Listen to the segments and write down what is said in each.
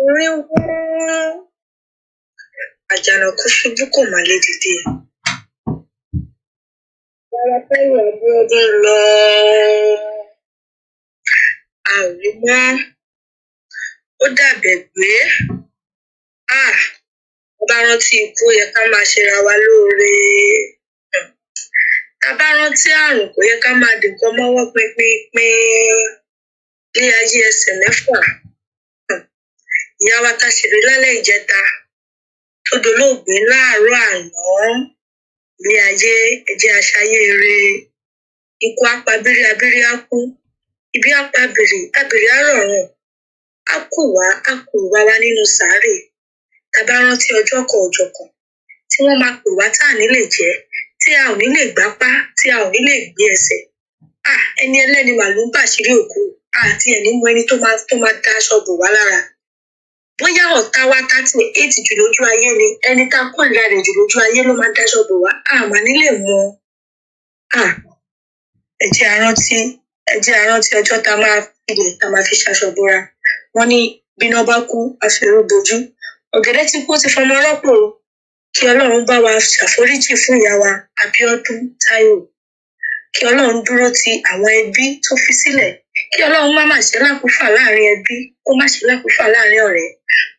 orí wọ́n àjànàkú ṣubú kò má lè dìde. Yàrá Táíwò Abíọ́dún lọ. A ò rí mọ́. Ó dàbẹ̀ gbé. Bá rántí ikú yẹ ká máa ṣera wa lóore. Tá bá rántí àrùn kò yẹ ká máa dìkan mọ́wọ́ pínpín. Ilé ayé ẹsẹ̀ mẹ́fà. Ìyá wa ta ṣèrè lálẹ́ ìjẹta. Tó dolóògbé láàárọ̀ àná. Ilé ayé ẹjẹ́ aṣayé eré. Ikú apabiri abiri á kú. Ibi apabiri abiri á rọ̀rùn. Á kù wá wá nínú sàárè. Tá bá rántí ọjọ́ kan tí wọ́n máa pè wá tá à ní lè jẹ́, tí a ò ní lè gbápá, tí a ò ní lè gbé ẹsẹ̀. Ẹni ẹlẹ́ni màlúù ń bàṣírí òkú àti ẹni mọ ẹni tó máa dá aṣọ bò wá lára. Bóyá ọ̀tá wa 38 jù lójú ayé ni ẹni tá a kórìíra rẹ̀ jù lójú ayé ló máa dáṣọ bò wá. Mà nílè mọ. Ẹ jẹ́ a rántí ọjọ́ tá a máa fi ṣaṣọ bóra. Wọ́n ní bíná bá kú àfẹ́rú bojú. Ọ̀gẹ̀dẹ̀ tí kú ti fọmọ rọ́pò. Kí Ọlọ́run bá wa ṣàforíjì fún ìyá wa Abiodun Taiwo. Kí Ọlọ́run dúró ti àwọn ẹbí tó fi sílẹ̀. Kí Ọlọ́run má ṣe lákúfà láàrin ẹbí, kó má ṣe lákúfà láàrin ọ̀rẹ́,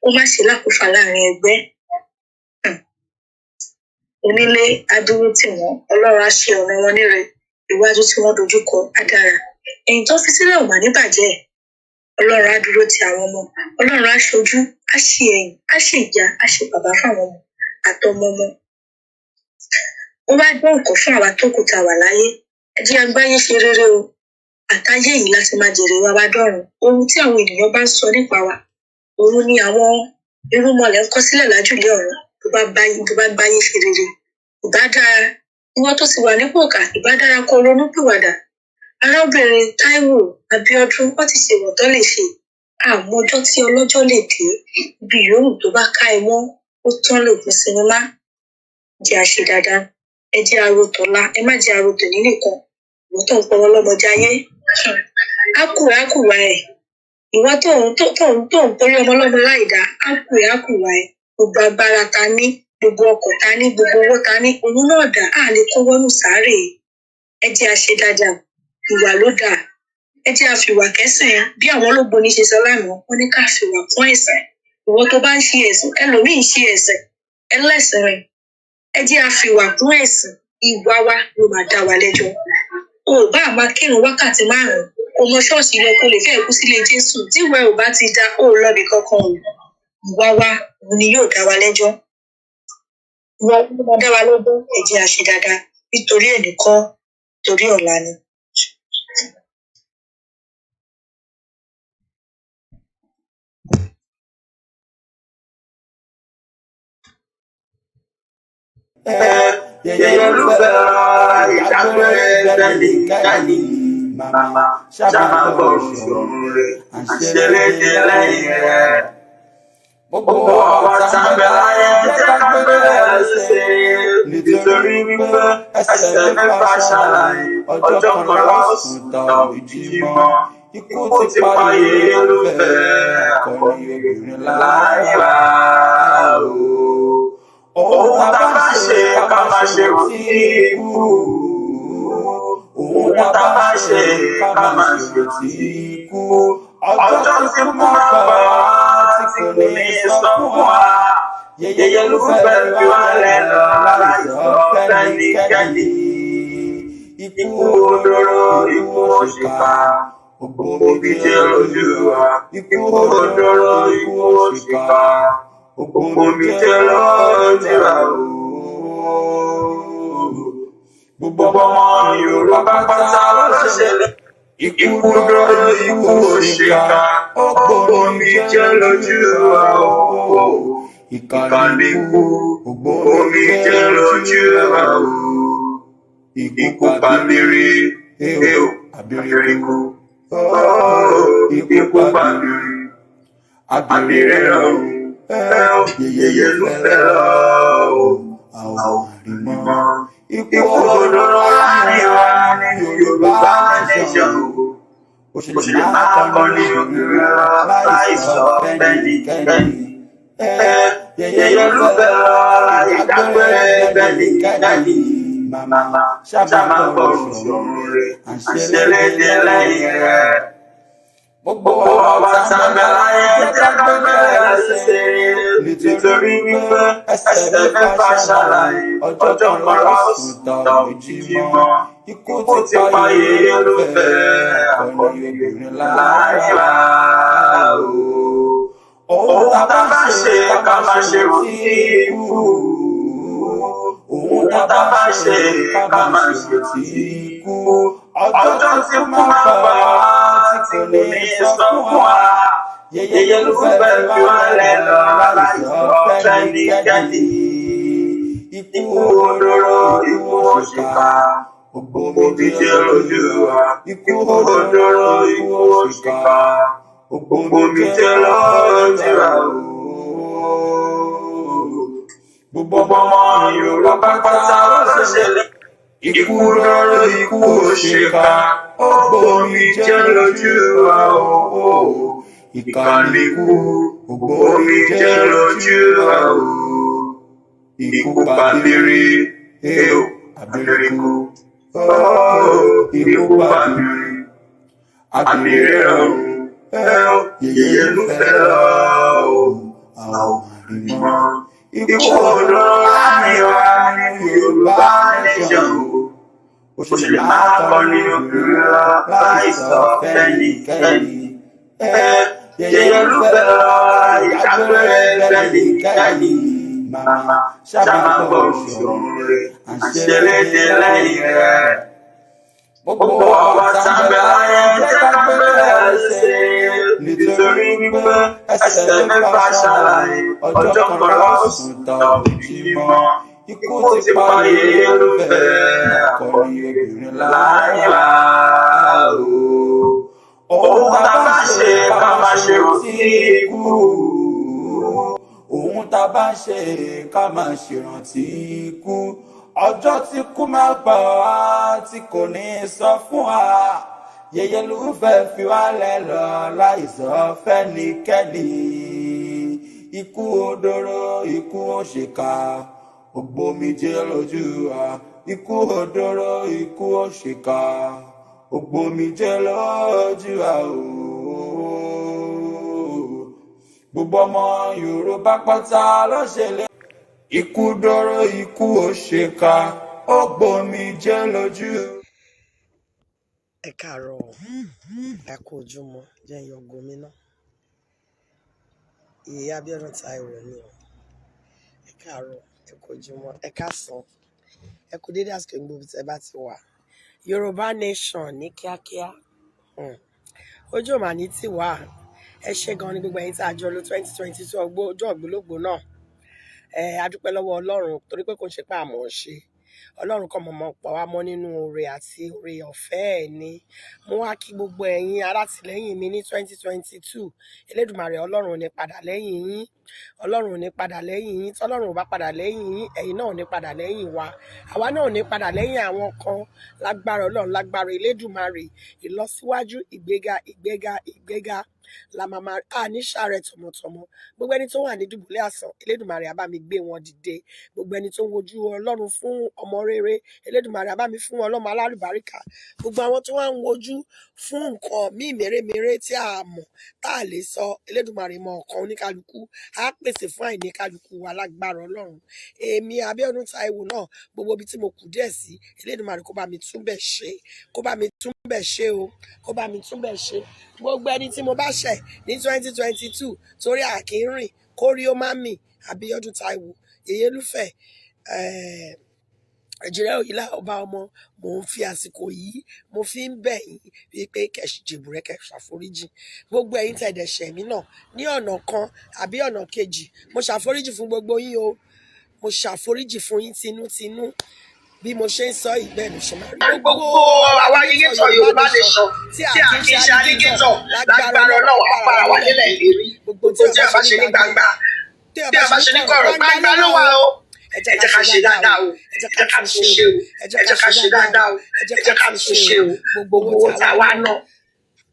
kó má ṣe lákúfà láàrin ẹgbẹ́. Onílé adúró tì wọ́n, Ọlọ́run á ṣe ọ̀nà wọn níre, iwájú tí wọ́n dojúkọ á dára. Ẹ̀yìn tó fi sílẹ̀ ò mà ní bàjẹ́. Ọlọ́run á dúró ti àwọn ọmọ, Ọlọ́run á ṣojú, á ṣe ẹ̀yìn, á ṣe ìyá, á ṣe bàbá fáwọn ọmọ àtọmọ ọmọ. Ó wá gbọ́ nǹkan fún àwa tó kù tá wà láyé. Ẹ jẹ́ agbáyé ṣe rere o. Àtayé yìí láti máa jèrè wa wá dọ́run. Ohun tí àwọn ènìyàn bá ń sọ nípa wa, òun ni àwọn irúnmọlẹ̀ ń kọ sílẹ̀ lájùlé ọ̀run. Tó bá gbáyé ṣe rere, ìbá dára. Ìwọ tó ti wà nípò kà, ìbá dára kó ronú pìwàdà. Arábìnrin Táíwò Abíọ́dún wọ́n ti ṣe ìwọ̀n tó lè ṣe. Àmọ́ ọjọ́ tí ọlọ́jọ́ lè dé, ibi yòówù tó bá ká ẹ mọ́, ó tán lòpin sinimá. Jẹ́ a ṣe dáadáa. Ẹ jẹ́ aro tọ̀la, ẹ má jẹ́ aro tòní nìkan. Ìwọ tó ń pọwọ́ lọ́mọdé ayé. Á kù wá ẹ̀. Ìwọ tó ń porí ọmọ lọ́mọ láì dá, á kù wá ẹ̀. Gbogbo agbára ta ní, gbogbo ọkọ̀ ta ní, gbogbo owó ta ní, òun náà dá, lè kó wọnú sàárè. Ẹ jẹ́ a ṣe dáadáa. Ìwà ló dáa. Ẹ jẹ́ a fìwà kẹ́sìn bí àwọn olóògbóni ṣe sọ lánàá, wọ́n ní ká fìwà kún ẹ̀sìn. Ìwọ tó bá ń ṣe ẹ̀sìn, ẹlòmíì ń ṣe ẹ̀sìn, ẹlẹ́sìn rẹ̀. Ẹ jẹ́ a fìwà kún ẹ̀sìn, ìwà wa ló máa dá wa lẹ́jọ́. O ò bá máa kírun wákàtí 5, o mọ ṣọ́ọ̀ṣì lọ kó lè fẹ́ kú sílé Jésù. Tí ìwà ò bá ti dá, o ò lọ́bi kankan o. Ìwà wa ni yóò dá wa lẹ́jọ́. Ìwà ló máa dá wa lẹ́jọ́. Ẹ jẹ́ a ṣe dáadáa nítorí ẹnìkan, torí ọ̀la ni. Yeye Lufe ìdágbére mama ṣáma bọ̀ ṣòro àṣẹlẹ̀ lẹ́yìn rẹ̀. Gbogbo ọba tàbí ayé jẹ́ ká gbé ẹsẹ̀ nítorí wípé ẹsẹ̀ mẹ́fà ṣàlàyé ọjọ́ kan lọ́sùn tán ìjímọ̀. Ikú ti pa Yeye Lufe akọni obìnrin láyé wá o. Ohun tá a bá ṣe ká má ṣe rò sí ikú. Ohun tá a bá ṣe ká má ṣe rò sí ikú. Ọjọ́ tí kú máa bọ̀ tí kò ní sọ fún wa. Yeye Lufe fi wá lẹ́nu láìsọ fẹ́nikẹ́ni. Ikú olóró, ikú òṣìkà, òbí jẹ́ lójú wa. Ikú olóró, ikú òṣìkà. Omi jẹ́ lọ́jọ́ àwọ̀. Gbogbo ọmọ Yorùbá pátá ló ṣẹlẹ̀. Ikú dúró, ikú òṣìkà. Omi jẹ́ lójú àwọ̀. Ìkànnì ikú. Omi jẹ́ lójú àwọ̀. Ikú pàmìrì. Àbírí ikú. Ikú pàmìrì. Àbírí ọ̀run. Yeye Lufe àwọn àrìmọ́. Ikú olóró láàrin wa ní Yorùbá nation. Ó ṣe máa kọ́ ní òkèèrè láì láìsọ fẹ́nikẹ́ni. Yeye Lufe ìdágbére fẹ́nikẹ́ni. Màmá ṣàmà gbọ́rùn sọ̀rọ̀ rẹ̀ à ń ṣẹlẹ́dẹ̀ lẹ́yìn rẹ̀. Gbogbo ọ̀tá ń bẹ láyé jẹ́ ká gbé ẹsẹ̀ nítorí wípé ẹsẹ̀ mẹ́fà ṣàlàyé ọjọ́ kan lọ́sùn tán ìjímọ̀. Ikú ti pa Yeye Lufe akọni obìnrin láyà o. Ohun tá a bá ṣe ká má ṣe rántí ikú. Ohun tá a bá ṣe ká má ṣe rántí ikú. Ọjọ́ tí kú máa bá tí kò ní sọ fún wa. Yeye Lufe fi wá lẹ̀ lọ láìsọ fẹ́nikẹ́ni. Ikú olóró, ikú òṣìkà, gbogbo mi jẹ́ lójú wa. Ikú olóró, ikú òṣìkà, gbogbo mi jẹ́ lójú wa. Gbogbo ọmọ Yorùbá pátá ló ṣẹlẹ̀. Ikú olóró, ikú òṣìkà, gbogbo mi jẹ́ lójú wa. Ìkànnì ikú, gbogbo mi jẹ́ lójú wa. Ikú pàbírí, àbírí kú. Ikú pàbírí, àbírí ọ̀run. Yeye Lufe àwọn àrímọ́. Ikú olóró láàrin wa ní Yorùbá nation. Òṣèlú máa kọ́ ní obìnrin lọ láìsọ fẹ́nikẹ́ni. Yeye Lufe ìdágbére fẹ́nikẹ́ni. Màmá ṣàmà gbọ́rùn sọ̀rọ̀ rẹ̀ à ń ṣẹlẹ́dẹ̀ lẹ́yìn rẹ̀. Gbogbo ọ̀tá ń bẹ láyé jẹ́ ká gbé ẹsẹ̀ nítorí wípé ẹsẹ̀ mẹ́fà ṣàlàyé ọjọ́ kan lọ́sùn tán ìjímọ̀. Ikú ti pa Yeye Lufe akọni obìnrin láyà o. Ohun tá a bá ṣe ká má ṣe rántí ikú. Ohun tá a bá ṣe ká má ṣe rántí ikú. Ọjọ́ tí kú máa pa wá tí kò ní sọ fún wa. Yeye Lufe fi wá lẹ̀ lọ láìsọ fẹ́nikẹ́ni. Ikú odoro, ikú òṣìkà, gbogbo mi jẹ́ lójú wa. Ikú odoro, ikú òṣìkà, gbogbo mi jẹ́ lójú wa. Gbogbo ọmọ Yorùbá pátá ló ṣẹlẹ̀. Ikú dóró, ikú òṣìkà, gbogbo mi jẹ́ lójú. Ẹ káàárọ̀, ẹ kú ojúmọ́, jẹ́ ìyọ̀ gómìnà. Yeye Abiodun Taiwo ni o. Ẹ káàárọ̀, ẹ kú ojúmọ́, ẹ káàsán, ẹ kú dédé àsìkò gbogbo tí ẹ bá ti wà. Yorùbá nation ní kíákíá. Ojú ò mà ní tì wá. Ẹ ṣé gan ni gbogbo ẹ̀yin tí a jọ lò 2022 ọjọ́ ògbólógbòó náà. A dúpẹ́ lọ́wọ́ Ọlọ́run torí pé kò ń ṣe pé àmọ́ ṣe. Ọlọ́run kan mọ̀mọ́ pa wá mọ́ nínú oore àti oore ọ̀fẹ́ ẹ̀ ni. Mo wá kí gbogbo ẹ̀yin alátìlẹ́yìn mi ní 2022. Elédùmarè Ọlọ́run ò ní padà lẹ́yìn yín. Ọlọ́run ò ní padà lẹ́yìn yín. Tọ́lọ́run ò bá padà lẹ́yìn yín, ẹ̀yin náà ò ní padà lẹ́yìn wa. Àwa náà ò ní padà lẹ́yìn àwọn kan. Lágbára Ọlọ́run, lágbára Elédùmarè, ìlọsíwájú, ìgbéga, ìgbéga, ìgbéga la màmá ní sàárẹ̀ tọmọtọmọ. Gbogbo ẹni tó wà ní dùbúlẹ̀ àsàn, Elédùmarè á bá mi gbé wọn dìde. Gbogbo ẹni tó ń wojú Ọlọ́run fún ọmọ rere, Elédùmarè á bá mi fún ọlọ́mọ alálùbáríkà. Gbogbo àwọn tó wà ń wojú fún nǹkan míì mèremère tí a mọ̀ tá a lè sọ, Elédùmarè mọ ọkàn oníkálukú, á pèsè fún àìní kálukú wa lágbára Ọlọ́run. Èmi Abiodun Taiwo náà, gbogbo ibi tí mo kù díẹ̀ sí, Elédùmarè kó bá mi túnbẹ̀ ṣe, kó bá mi túnbẹ̀ ṣe o, kó bá mi túnbẹ̀ ṣe. Gbogbo ẹni tí mo bá ṣẹ̀ ní 2022 torí àkínrìn kórí ó má mì, Abiodun Taiwo, Yeye Lufe, Nàìjíríà òyìnlá ọba ọmọ, mò ń fi àsìkò yìí mo fi ń bẹ̀ yín wípé kẹ̀sì jèbùrẹ́ kẹ̀ ṣàforíjì. Gbogbo ẹ̀yin tẹ̀dẹ̀ ṣẹ̀ mí náà ní ọ̀nà kan àbí ọ̀nà kejì, mo ṣàforíjì fún gbogbo yín o. Mo ṣàforíjì fún yín tinútinú. Bí mo ṣe ń sọ ìgbẹ́ ló ṣe máa rí. Gbogbo àwa alligator Yorùbá nation tí a kì í ṣe alligator lágbára Ọlọ́run apara wa nílẹ̀ ìlérí. Gbogbo tí a bá ṣe ní gbangba, tí a bá ṣe ní kọ̀rọ̀, gbangba ló wà o. Ẹ jẹ́ ká ṣe dáadáa o, ẹ jẹ́ ká tún ṣe o, ẹ jẹ́ ká ṣe dáadáa o, ẹ jẹ́ ká tún ṣe o. Gbogbo owó tá a wá náà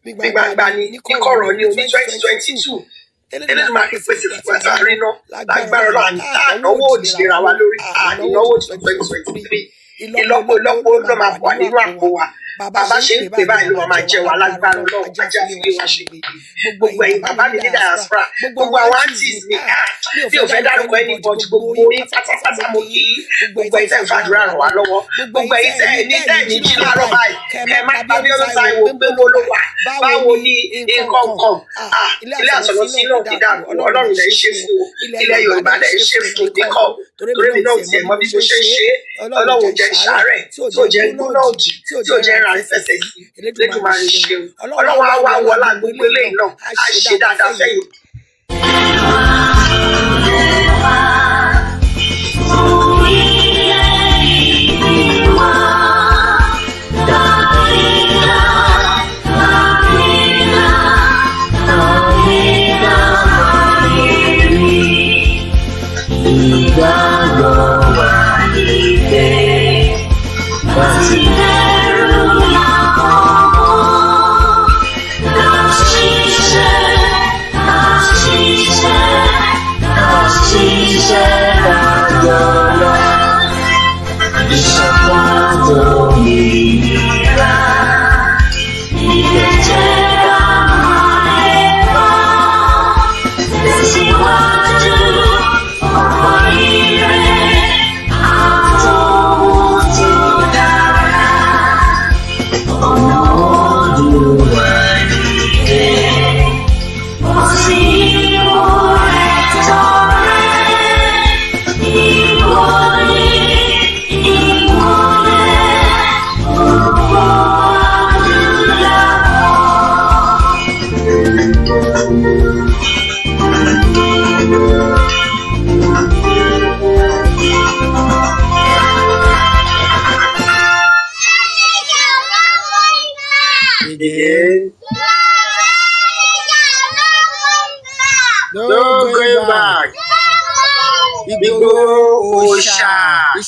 ní gbangba ni, ní kọ̀rọ̀ ni o, ní 2022 Elédùmarè pèsè fún wa tí a rí ná lágbára Ọlọ́run ànáwó òdìlera wa lórí ìnáwó 2023 ìlọ́po ló máa wà nínú àpò wa bàbá ṣe ń pè báyìí ló máa jẹ wá lágbára Ọlọ́run ajá fi lé wa ṣe gbogbo ẹ̀yin bàbá mi ní diaspora gbogbo àwọn aunties mi mi ò fẹ́ dárúkọ anybody gbogbo yín pátápátá mo kí gbogbo ẹ̀yin tẹ́ fàdúrà ràn wá lọ́wọ́ gbogbo ẹ̀yin tẹ́ ní jí láàárọ̀ báyìí kẹ́ má Abiodun Taiwo pé wo ló wà báwo ni nǹkan ilé àtọ̀nà sí náà kí dàrú Ọlọ́run lẹ̀ ṣe fún o ilẹ̀ Yorùbá lẹ̀ ṣe fún nìkan torí mi náà tiẹ̀ mọ bí mo ṣe ń ṣe Ọlọ́run jẹ́ ṣàárẹ̀ tí ò jẹ́ gbóná òdì tí ò jẹ́ ra ìfẹsẹ̀ sí Elédùmarè ṣeun Ọlọ́run á wá wọlá gbogbo eléyìí náà á ṣe dáadáa fẹ́yìn.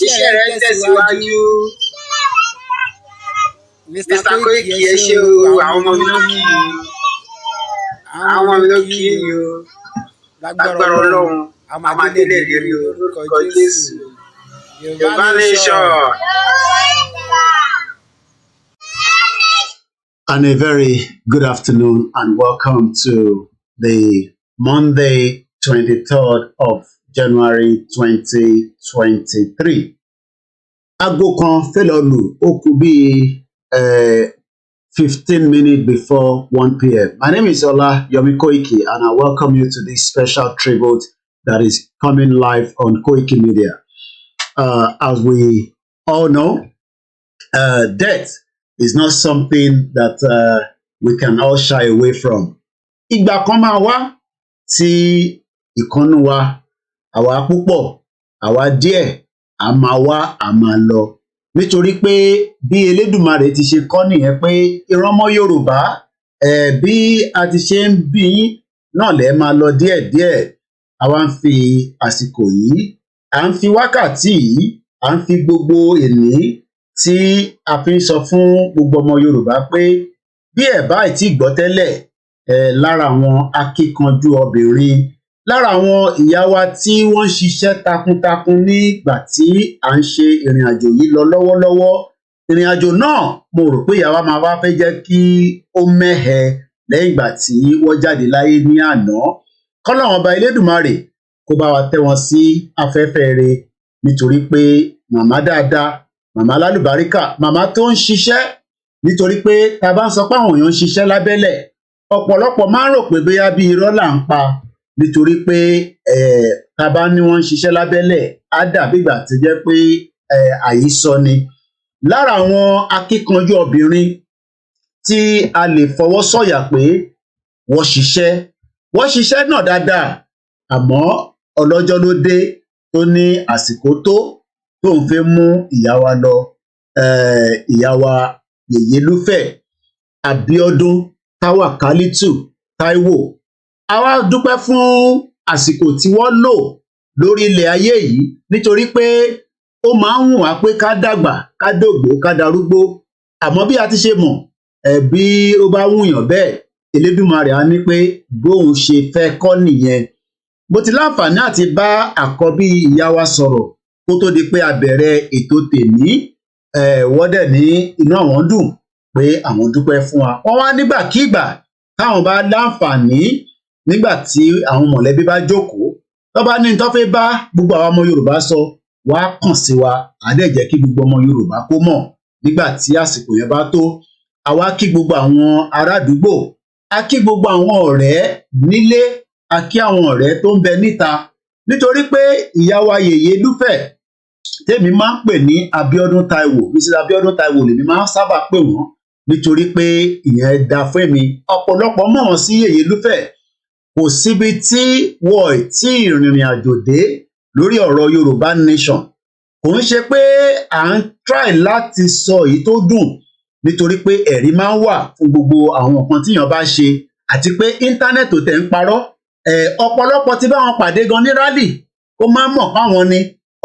Iṣẹ́ rẹ̀ tẹ̀síwájú. Mr. Koiki ẹ ṣé o, àwọn ọmọ mi ló kí i. Àwọn ọmọ mi ló kí i o. Lágbára Ọlọ́run, àwọn adélé rí orúkọ Jésù. Yorùbá nation. And a very good afternoon and welcome to the Monday 23rd of January 2023. Aago kan fẹ́ lọ lù ó kù bí 15 minutes before 1 p.m. My name is Yomi Koiki and I welcome you to this special tribute that is coming live on Koikimedia. As we all know, death is not something that we can all shy away from. Ìgbà kan máa wá tí ìkànnì wa àwa púpọ̀ àwa díẹ̀ a máa wá a máa lọ nítorí pé bí Elédùmarè ti ṣe kọ́ nìyẹn pé ìrànmọ́ Yorùbá bí a ti ṣe ń bí náà lẹ máa lọ díẹ̀díẹ̀ àwa ń fi àsìkò yìí à ń fi wákàtí yìí à ń fi gbogbo ìní tí a fi ń sọ fún gbogbo ọmọ Yorùbá pé bí ẹ bá ti gbọ́ tẹ́lẹ̀ lára àwọn akíkanjú obìnrin lára àwọn ìyá wa tí wọ́n ń ṣiṣẹ́ takuntakun nígbà tí à ń ṣe ìrìn àjò yìí lọ lọ́wọ́lọ́wọ́ ìrìn àjò náà mo rò pé ìyá wa máa wá fẹ́ jẹ́ kí ó mẹ́hẹ lẹ́yìn ìgbà tí wọ́n jáde láyé ní àná kọ́lọ́run ọba Elédùmarè kó bá wa tẹ́ wọn sí afẹ́fẹ́ rere nítorí pé màmá dáadáa màmá lálùbáríkà màmá tó ń ṣiṣẹ́ nítorí pé tá a bá ń sọ pé àwọn èèyàn ń ṣiṣẹ́ lábẹ́lẹ̀ ọ̀pọ̀lọpọ̀ máa ń rò pé bóyá bí irọ́ là ń pa nítorí pé tá a bá ní wọ́n ń ṣiṣẹ́ lábẹ́lẹ̀ á dàbí ìgbà tó jẹ́ pé àhesọ ni lára àwọn akíkanjú obìnrin tí a lè fọwọ́ sọ̀yà pé wọ́n ṣiṣẹ́ náà dáadáa àmọ́ ọlọ́jọ́ ló dé tó ní àsìkò tó ń fẹ́ mú ìyá wa lọ ìyá wa Yeye Lufe Abiodun Tawakalitu Taiwo àwa dúpẹ́ fún àsìkò tí wọ́n lò lórí ilẹ̀ ayé yìí nítorí pé ó máa ń wù wá pé ká dàgbà ká dògbó ká darúgbó àmọ́ bí a ti ṣe mọ̀ bí ó bá wùyàn bẹ́ẹ̀ Elédùmarè á ní pé bóun ṣe fẹ́ kọ́ nìyẹn. Mo ti láǹfààní àti bá àkọ́bí ìyá wa sọ̀rọ̀ kó tó di pé a bẹ̀rẹ̀ ètò tèmi. Wọ́n dẹ̀ ní inú àwọn dùn pé àwọn dúpẹ́ fún wa. Wọ́n wá nígbàkígbà táwọn bá láǹfààní, nígbà tí àwọn mọ̀lẹ́bí bá jókòó, tó bá ní tó fẹ́ bá gbogbo àwọn ọmọ Yorùbá sọ, wá kàn sí wa, á dẹ̀ jẹ́ kí gbogbo ọmọ Yorùbá kó mọ̀ nígbà tí àsìkò yẹn bá tó. Àwa kí gbogbo àwọn ará àdúgbò, a kí gbogbo àwọn ọ̀rẹ́ nílé, a kí àwọn ọ̀rẹ́ tó ń bẹ níta, nítorí pé ìyá wa Yeye Lufe tèmi máa ń pè ní Abiodun Taiwo, Mrs Abiodun Taiwo lèmi máa ń sábà pè wọ́n, nítorí pé ìyẹn da fún mi. Ọ̀pọ̀lọpọ̀ mọ̀ wọ́n sí Yeye Lufe. Kò síbi tí wọ́n tí ìrìnrìn àjò dé lórí ọ̀rọ̀ Yorùbá nation. Kò ń ṣe pé à ń try láti sọ èyí tó dùn, nítorí pé ẹ̀rí máa ń wà fún gbogbo àwọn nǹkan tíyàn bá ṣe, àti pé íńtánẹ́ẹ̀tì tẹ̀ ń parọ́. Ọ̀pọ̀lọpọ̀ ti bá wọn pàdé gan ní rálì, ó máa ń mọ̀ fáwọn ni.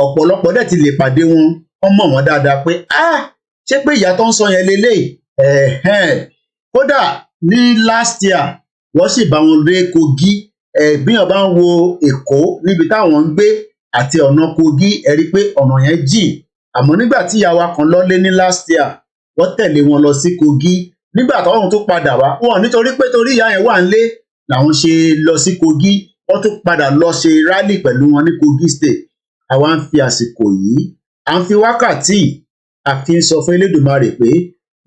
Ọ̀pọ̀lọpọ̀ dẹ̀ ti lè pàdé wọn, wọ́n mọ̀ wọ́n dáadáa pé ṣé pé ìyá tó ń sọ yẹn lélẹ́yìí. Kódà ní last year wọ́n sì bá wọn dé Kogi. Bí wọ́n bá ń wo Èkó níbi táwọn ń gbé àti ọ̀nà Kogi, ẹ rí i pé ọ̀nà yẹn jìn. Àmọ́ nígbà tí ìyá wa kan lọ́lé ní last year, wọ́n tẹ̀lé wọn lọ sí Kogi. Nígbà táwọn tó padà wá, wọn nítorí pé torí ìyá yẹn wà nílé làwọn ṣe lọ sí Kogi, wọ́n tún padà lọ ṣe rally pẹ̀lú wọn ní Kogi state. Àwa ń fi àsìkò yìí, à ń fi wákàtí àfi ń sọ fún Elédùmarè pé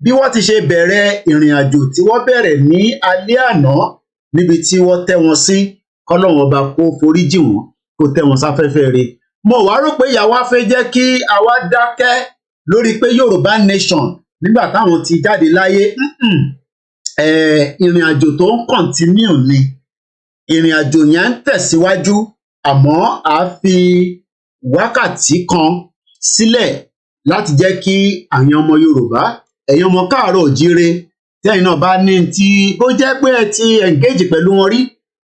bí wọ́n ti ṣe bẹ̀rẹ̀ ìrìn àjò tí wọ́n bẹ̀rẹ̀ ní alẹ́ àná níbi tí wọ́n tẹ́ wọn sí, k'Ọlọ́run ọba kó foríjì wọ́n, kó tẹ́ wọn sáfẹ́fẹ́ rere. Mo wá rò pé ìyá wa fẹ́ jẹ́ kí àwa dákẹ́ lórí pé Yorùbá nation nígbà táwọn ti jáde láyé. Ìrìn àjò tó ń continue ni, ìrìn àjò yẹn ń tẹ̀síwájú, àmọ́ a fi wákàtí kan sílẹ̀ láti jẹ́ kí àwọn ọmọ Yorùbá, ẹ̀yin ọmọ káàárọ̀ òjíire, tí ẹ̀yin náà bá ní tí ó jẹ́ pé ẹ ti engage pẹ̀lú wọn rí,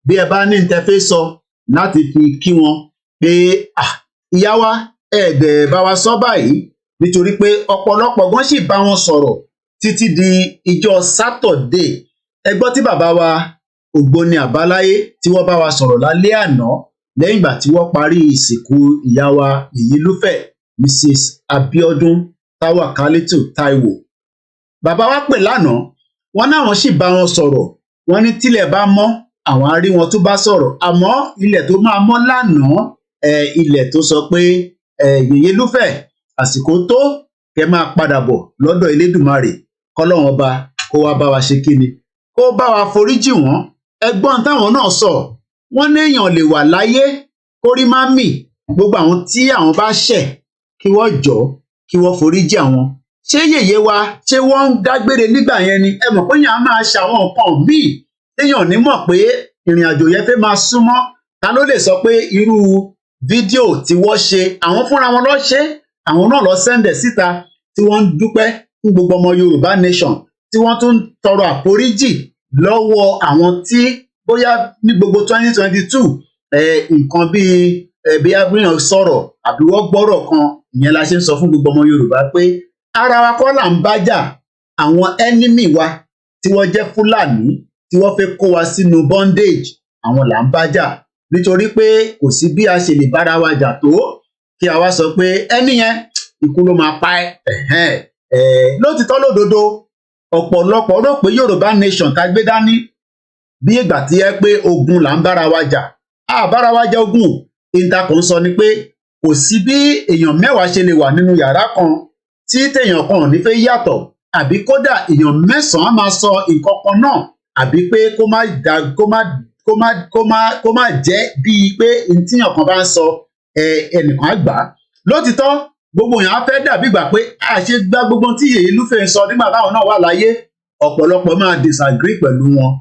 bí ẹ bá ní tẹ́ fẹ́ sọ láti fi kí wọn pé ìyá wa ẹ̀ẹ́dẹ̀ bá wa sọ báyìí, nítorí pé ọ̀pọ̀lọpọ̀ gan sì bá wọn sọ̀rọ̀ títí di ìjọ Saturday. Ẹ gbọ́ tí bàbá wa Ògbóni Àbáláyé tí wọ́n bá wa sọ̀rọ̀ lálẹ́ àná lẹ́yìn ìgbà tí wọ́n parí ìsìnkú ìyá wa Yeye Lufe, Mrs Abiodun Tawakalitu Taiwo. Bàbá wa pè lánàá, wọ́n náwọn sì bá wọn sọ̀rọ̀, wọ́n ní tílẹ̀ bá mọ́ àwọn á rí wọn tó bá sọ̀rọ̀. Àmọ́ ilẹ̀ tó máa mọ́ lánàá, ilẹ̀ tó sọ pé Yeye Lufe àsìkò tó kẹ́ máa padà bọ̀ lọ́dọ̀ Elédùmarè, k'Ọlọ́run ọba kó wá bá wa ṣe kíni, kó bá wa foríjì wọ́n. Ẹgbọ́n táwọn náà sọ, wọ́n ní èèyàn lè wà láyé kórí má mì. Gbogbo àwọn tí àwọn bá ṣẹ̀ kí wọ́n jọ kí wọ́n foríjì àwọn. Ṣé yèyé wa ṣé wọ́n ń dágbére nígbà yẹn ni? Ẹ mọ̀ pé èèyàn á máa ṣàwọn nǹkan míì téèyàn ní mọ̀ pé ìrìn àjò yẹn fẹ́ máa súnmọ́. Ta ló lè sọ pé irú fídíò tí wọ́n ṣe, àwọn fúnra wọn ló ṣe, àwọn náà lọ sẹ́ndẹ̀ síta, tí wọ́n ń dúpẹ́ fún gbogbo ọmọ Yorùbá nation, tí wọ́n tún tọrọ àforíjì lọ́wọ́ àwọn tí bóyá ní gbogbo 2022 nǹkan bí abúlé sọ̀rọ̀ àbí wọ́n gbọ́rọ̀ kan. Ìyẹn la ṣe ń sọ fún gbogbo ọmọ Yorùbá pé ara wa kọ́ là ń bájà, àwọn enemy wa tí wọ́n jẹ́ Fúlàní tí wọ́n fẹ́ kó wa sínú bondage, àwọn là ń bájà. Nítorí pé kò sí bí a ṣe lè bára wa jà tó kí a wá sọ pé ẹni yẹn ikú ló máa pa ẹ́. Lótìtọ́ lódodo, ọ̀pọ̀lọpọ̀ rò pé Yorùbá nation ká gbé dání bí ìgbà tí ẹ pé ogun là ń bára wa jà. Bára wa jà ogun. Ìtàkùn sọ ni pé kò sí bí èèyàn mẹ́wàá ṣe lè wà nínú yàrá kan tí téèyàn kan ò ní fẹ́ yàtọ̀, àbí kódà èèyàn mẹ́sàn-án máa sọ nǹkan kan náà, àbí pé kó má jẹ́ bíi pé tíyàn kan bá ń sọ ẹnìkan àgbà. Lótìtọ́ gbogbo èèyàn á fẹ́ dàbí ìgbà pé àṣẹ gbá gbogbo tí Yeye Lufe ń sọ nígbà táwọn náà wà láyé. Ọ̀pọ̀lọpọ̀ máa disagree pẹ̀lú wọn,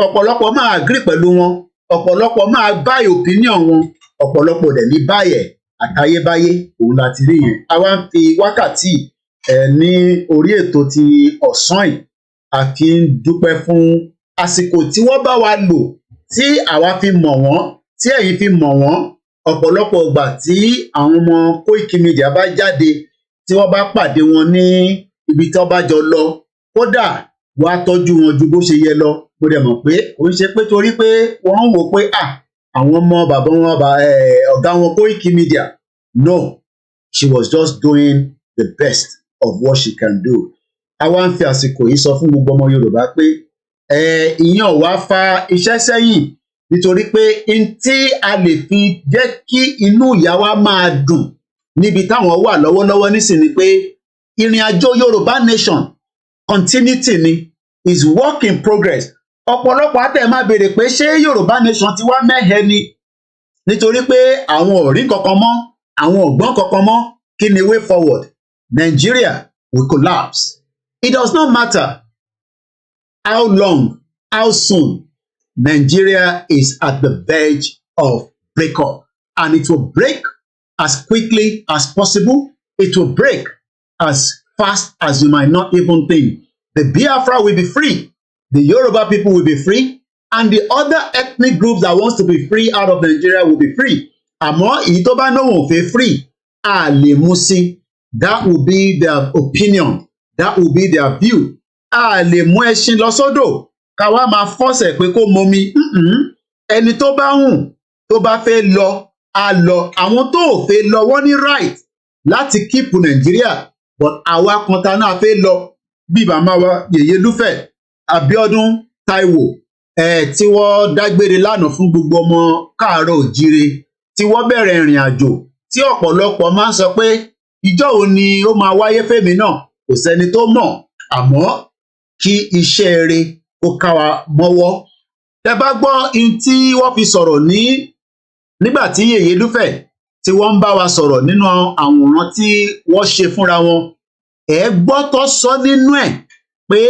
ọ̀pọ̀lọpọ̀ máa agree pẹ̀lú wọn, ọ̀pọ̀lọpọ̀ máa buy opinion wọn, ọ̀pọ̀lọpọ̀ dẹ̀ ní báyẹ̀ àtayébáyé. Òun láti rí yẹn. A wá ń fi wákàtí ní orí ètò ti ọ̀sán yìí, a fi ń dúpẹ́ fún àsìkò tí wọ́n bá wa lò, tí àwa fi mọ̀ wọ́n, tí ẹ̀yin fi mọ̀ wọ́n. Ọ̀pọ̀lọpọ̀ ìgbà tí àwọn ọmọ koikimedia bá jáde, tí wọ́n bá pàdé wọn ní ibi tí wọ́n bá jọ lọ, kódà wọ́n á tọ́jú wọn ju bó ṣe yẹ lọ. mo dẹ̀ mọ̀ pé kò ń ṣe pé torí pé wọ́n ń wò pé àwọn ọmọ bàbá wọn ọ̀gá wọn koikimedia. No, she was just doing the best of what she can do. Àwa ń fi àsìkò yìí sọ fún gbogbo ọmọ Yorùbá pé ìyẹn ò wá fa iṣẹ́ sẹ́yìn, nítorí pé n tí a lè fi jẹ́ kí inú ìyá wa máa dùn níbi táwọn wà lọ́wọ́lọ́wọ́ nísìnyí pé ìrìn àjò Yorùbá nation continuity ni, is work in progress. Ọ̀pọ̀lọpọ̀ àtẹ̀ máa béèrè pé ṣé Yorùbá nation ti wá mẹ́hẹ ni, nítorí pé àwọn ò rí kankan mọ́, àwọn ò gbọ́n kankan mọ́. Kí ni way forward? Nigeria will collapse. It does not matter how long, how soon. Nigeria is at the verge of breakup, and it will break as quickly as possible. It will break as fast as you might not even think. The Biafra will be free. The Yoruba people will be free, and the other ethnic groups that wants to be free out of Nigeria will be free. Àmọ́ èyí tó bá náà wọ́n fẹ́ free, a lè mú sí. That will be their opinion. That will be their view. A lè mú ẹṣin lọ sódò ká wá máa fọ́sẹ̀ pé kó momi. Ẹni tó bá hùn tó bá fẹ́ lọ á lọ. Àwọn tó ò fẹ́ lọ wọ́n ní right láti keep Nigeria, but àwa kan ta náà fẹ́ lọ bí màmá wa Yeye Lufe Abiodun Taiwo tí wọ́n dágbére lánàá fún gbogbo ọmọ káàárọ̀ òjíire, tí wọ́n bẹ̀rẹ̀ ìrìn àjò tí ọ̀pọ̀lọpọ̀ máa ń sọ pé ìjọ́ wo ni ó máa wáyé fèmí náà, kò sẹ́ni tó mọ̀. Àmọ́ kí iṣẹ́ rere kó ká wa mọ́wọ́. Tẹ bá gbọ́ in tí wọ́n fi sọ̀rọ̀ nígbà tí Yeye Lufe tí wọ́n ń bá wa sọ̀rọ̀ nínú àwòrán tí wọ́n ṣe fúnra wọn, ẹ gbọ́ tó sọ nínú ẹ̀ pé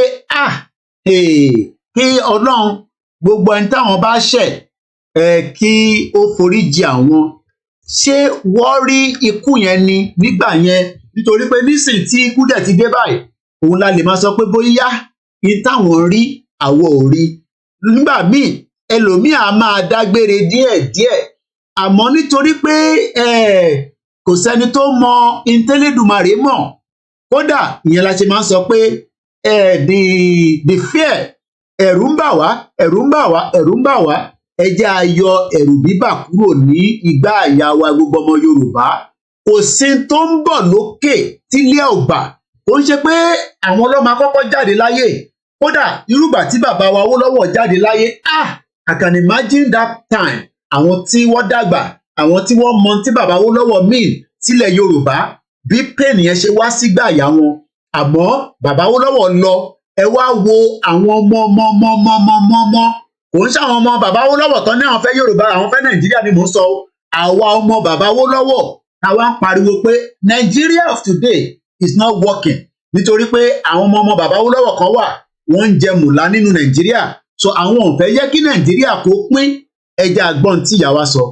kí Ọlọ́run gbogbo ẹni táwọn bá ṣẹ̀ kí ó foríjì àwọn. Ṣé wọ́n rí ikú yẹn ni nígbà yẹn? Nítorí pé nísìn tí ikú dẹ̀ ti dé báyìí, òun la lè máa sọ pé bóyá ní táwọn rí àwọn ò rí. Nígbà míì ẹlòmíì á máa dágbére díẹ̀díẹ̀, àmọ́ nítorí pé kò sẹ́ni tó mọ ìtẹ́lẹ́dùmarè mọ̀. Kódà ìyẹn la ṣe máa ń sọ pé the fear, ẹ̀rù ń bà wá, ẹ̀rù ń bà wá, ẹ̀rù ń bà wá. Ẹ jẹ́ a yọ ẹ̀rù bíbà kúrò ní igbá àyà wa gbogbo ọmọ Yorùbá. Kò sí tó ń bọ̀ lókè tílé ọ̀gbà. Kò ń ṣe pé àwọn ọlọ́mọ akọ́kọ́ jáde láyé. Kódà irúgbà tí bàbá wa Awólọ́wọ̀ jáde láyé, I can imagine that time. Àwọn tí wọ́n dàgbà, àwọn tí wọ́n mọ tí bàbá Awólọ́wọ̀ mean sílẹ̀ Yorùbá, bí pain yẹn ṣe wá sígbà àyà wọn. Àmọ́ bàbá Awólọ́wọ̀ lọ, ẹ wá wo àwọn ọmọ. Kò ń ṣàwọn ọmọ bàbá Awólọ́wọ̀ tán ní àwọn fẹ́ Yorùbá, àwọn fẹ́ Nàìjíríà ni mò ń sọ. Àwa ọmọ bàbá Awólọ́wọ̀ táwa ń pariwo pé Nigeria of today is not working, nítorí pé àwọn ọmọ bàbá Awólọ́wọ̀ kan wà, wọ́n ń jẹ mùlá nínú Nàìjíríà. So àwọn ò fẹ́ yẹ kí Nàìjíríà kó pín. Ẹja àgbọn tí ìyá wa sọ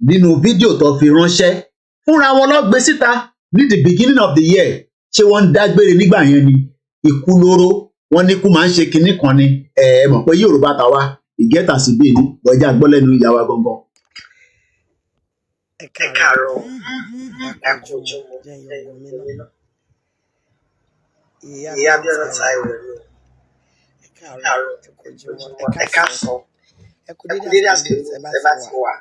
nínú fídíò tó fi ránṣẹ́ fúnra wọn lọ gbé síta ní the beginning of the year. Ṣé wọ́n ń dágbére nígbà yẹn ni? Ikú lóró, wọ́n ní kú máa ń ṣe kinní kan ni. Ẹ mọ̀ pé Yorùbá tàwa ìgẹ́ta sí bíi ní bọ́jà gbọ́ lẹ́nu ìyá wa gangan. Ẹ káàárọ̀, ẹ kú ojúmọ́, jẹ́ ìyọ̀wọ̀ mi náà. Yeye Abiodun Taiwo. Ẹ káàárọ̀, ẹ kú ojúmọ́, ẹ káàsán. Ẹ kú dédé àsìkò ẹ bá ti wà.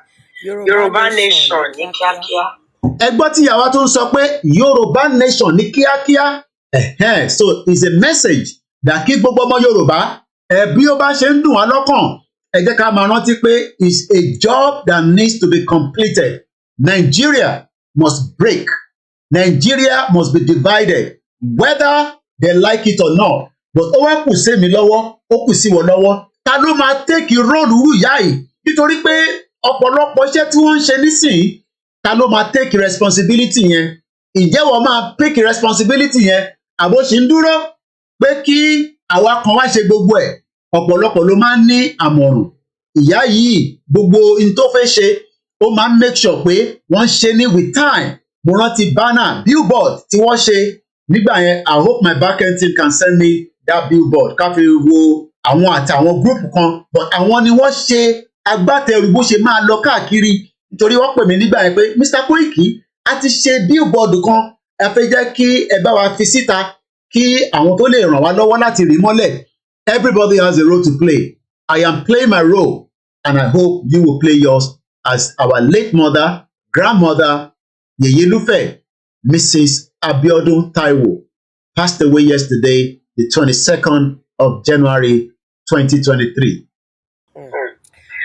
Yorùbá nation ní kíákíá. Ẹ gbọ́ tí ìyá wa tó ń sọ pé Yorùbá nation ní kíákíá. So it's a message that kí gbogbo ọmọ Yorùbá bí ó bá ṣe ń dùn wá lọ́kàn, ẹ jẹ́ ká máa rántí pé it's a job that needs to be completed. Nigeria must break. Nigeria must be divided, whether they like it or not. But ó wá kù sí mi lọ́wọ́, ó kù sí wọn lọ́wọ́. Ta ló máa take role rú ìyá yìí? Nítorí pé ọ̀pọ̀lọpọ̀ iṣẹ́ tí wọ́n ń ṣe nísìnyí, ta ló máa take responsibility yẹn? Ǹjẹ́ wọ́n máa take responsibility yẹn? Àbó ṣì ń dúró pé kí àwa kan wá ṣe gbogbo ẹ̀? Ọ̀pọ̀lọpọ̀ ló máa ń ní àmọ̀ràn. Ìyá yìí gbogbo in tó fẹ́ ṣe, ó máa ń make sure pé wọ́n ṣe ní with time. Mo rántí banner billboard tí wọ́n ṣe nígbà yẹn. I hope my backend team can send me that billboard ká fi wo àwọn àtàwọn group kan, but àwọn ni wọ́n ṣe agbátẹrù bó ṣe máa lọ káàkiri. Nítorí wọ́n pè mí nígbà yẹn pé Mr. Koiki, a ti ṣe billboard kan, ẹ fẹ́ jẹ́ kí ẹ bá wa fi síta kí àwọn tó lè ràn wá lọ́wọ́ láti rí mọ́lẹ̀. Everybody has a role to play. I am playing my role, and I hope you will play yours as our late mother, grandmother, Yeye Lufe, Mrs. Abiodun Taiwo, passed away yesterday, the 22nd of January, 2023.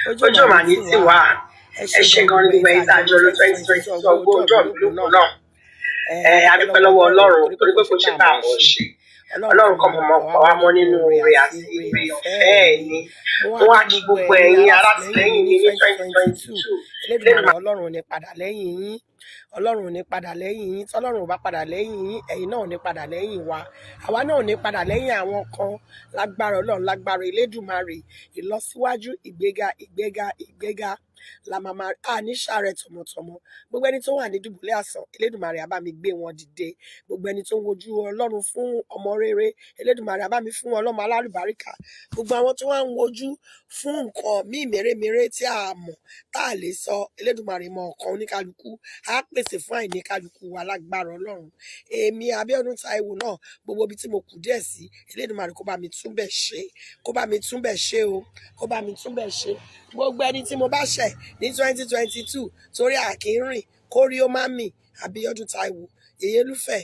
Ojú mà ní tì wá. Ẹ ṣé gan ni gbogbo ẹ̀yin tá a jọ lọ 2022 ọgbọ́n ojú ọ̀bí lókun náà. A dúpẹ́ lọ́wọ́ Ọlọ́run torí pé kò ṣe tá a mọ̀ ṣe. Ọlọ́run kan mọ̀ pa wá mọ́ nínú oore àti ire ọ̀fẹ́ ẹ̀ ni. Mo wá kí gbogbo ẹ̀yin alátìlẹ́yìn mi ní 2022. Elédùmarè Ọlọ́run ò ní padà lẹ́yìn yín. Ọlọ́run ò ní padà lẹ́yìn yín. Tọ́lọ́run ò bá padà lẹ́yìn yín, ẹ̀yin náà ò ní padà lẹ́yìn wa. Àwa náà ò ní padà lẹ́yìn àwọn kan. Lágbára Ọlọ́run, lágbára Elédùmarè, ìlọsíwájú, ìgbéga la màmá ní ṣàárẹ̀ tọmọtọmọ. Gbogbo ẹni tó wà ní dùbúlẹ̀ àìsàn, Elédùmarè á bá mi gbé wọn dìde. Gbogbo ẹni tó ń wojú Ọlọ́run fún ọmọ rere, Elédùmarè á bá mi fún wọn lọ́mọ alálùbáríkà. Gbogbo àwọn tó wà ń wojú fún nǹkan míì mèremère tí a mọ̀ tá a lè sọ, Elédùmarè mọ ọkàn oníkálukú, á pèsè fún àìníkálukú wa lágbára Ọlọ́run. Èmi Abiodun Taiwo náà, gbogbo ibi tí mo kù díẹ̀ sí, Elédùmarè kó bá mi túnbẹ̀ ṣe, kó bá mi túnbẹ̀ ṣe o, kó bá mi túnbẹ̀ ṣe. Gbogbo ẹni tí mo bá ṣẹ̀ ní 2022 torí àkínrìn kórí ó má mì, Abiodun Taiwo, Yeye Lufe,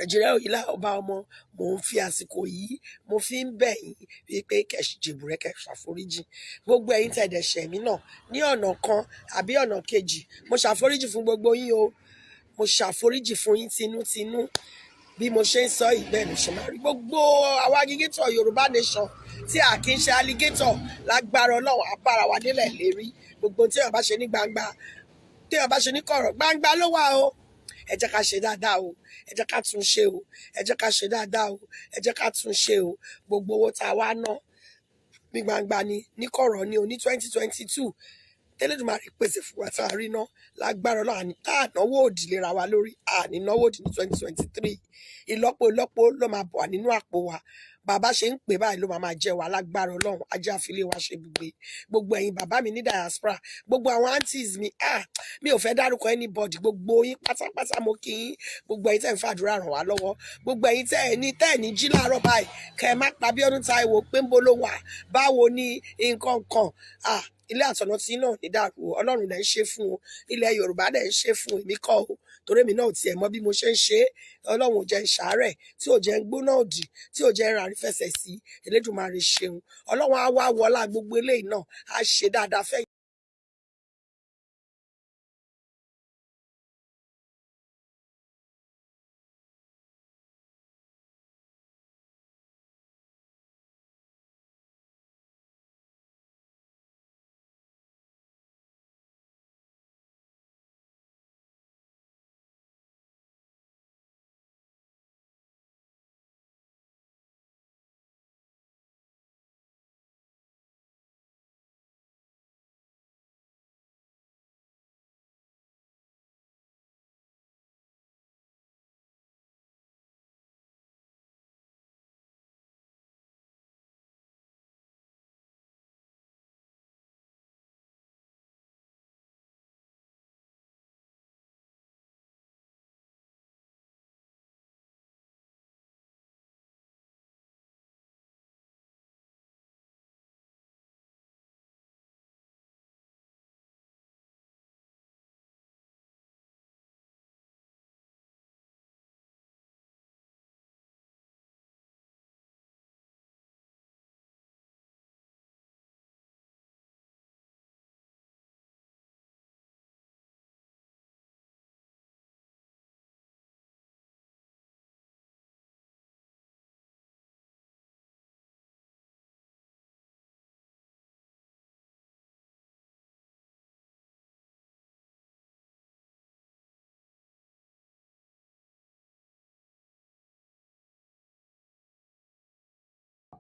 Ẹ̀jìrẹ́ Òyìnlá ọba ọmọ, mò ń fi àsìkò yìí mo fi ń bẹ̀ yín wípé kẹ̀sì jèbùrẹ́ kẹ̀ ṣàforíjì. Gbogbo ẹ̀yin tẹ̀dẹ̀ ṣẹ̀ mí náà ní ọ̀nà kan àbí ọ̀nà kejì, mo ṣàforíjì fún gbogbo yín o. Mo ṣàforíjì fún yín tinútinú. Bí mo ṣe ń sọ yìí bẹ́ẹ̀ ló ṣe máa rí. Gbogbo àwa agitator Yorùbá nation tí a kì í ṣe alligator, lágbára Ọlọ́run á bára wa délẹ̀ lérí. Gbogbo tí èèyàn bá ṣe ní gbangba, tí èèyàn bá ṣe ní kọ̀rọ̀, gbangba ló wà o. Ẹ jẹ́ ká ṣe dáadáa o, ẹ jẹ́ ká tún ṣe o, ẹ jẹ́ ká ṣe dáadáa o, ẹ jẹ́ ká tún ṣe o. Gbogbo owó tá a wá ná ní gbangba ni, ní kọ̀rọ̀ ni o, ní 2022 tẹ́lẹ̀dùmarè pèsè fún wa tá a rí ná, lágbára Ọlọ́run. Àní tá a náwó òdì lera wa lórí, àní náwó òdì ní 2023. Ìlọ́po ló máa bọ̀ wá nínú àpò wa. Bàbá ṣe ń pè báyìí ló máa jẹ wá, lágbára Ọlọ́run. Ajé àfilé wa ṣe gbogbo. Gbogbo ẹ̀yin bàbá mi ní diaspora, gbogbo àwọn aunties mi, mi ò fẹ́ dárúkọ anybody. Gbogbo yín pátápátá mo kí yín. Gbogbo ẹ̀yin tẹ́ ń fàdúrà ràn wá lọ́wọ́. Gbogbo ẹ̀yin tẹ́ ẹ̀ ní jí láàárọ̀ báyìí kẹ́ ẹ má pa Abiodun Taiwo pé ń bo ló wà, báwo ni nǹkan kan. Ilé àtọ̀nà tí náà ní dàrú, Ọlọ́run dẹ̀ ń ṣe fún o. Ilẹ̀ Yorùbá dẹ̀ ń ṣe fún èmi kọ́ o, torí èmi náà ò tiẹ̀ mọ bí mo ṣe ń ṣe. Ọlọ́run ò jẹ́ ń ṣàárẹ̀, tí ò jẹ́ ń gbóná òdì, tí ò jẹ́ ń ràrí fẹsẹ̀ sí. Elédùmarè ṣeun. Ọlọ́run á wá wọlá gbogbo eléyìí náà, á ṣe dáadáa fẹ́.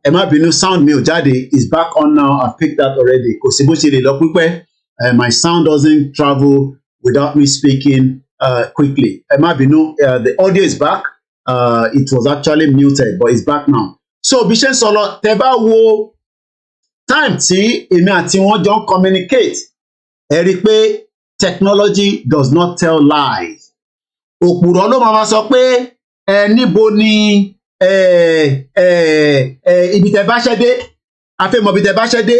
Ẹ má bínú, sound mi ò jáde, is back on now. I've picked that already. Kò sí bó ṣe lè lọ pípẹ́. My sound doesn't travel without me speaking quickly. Ẹ má bínú, the audio is back. It was actually muted, but it's back now. So bí ṣe ń sọ lọ, tẹ́ bá wo time tí èmi àti wọn jọ ń communicate, ẹ rí i pé technology does not tell lies. Òpùrọ̀ ló máa sọ pé níbo ni ibi tẹ́ bá ṣẹ́ dé, a fẹ́ mọ ibi tẹ́ bá ṣẹ́ dé,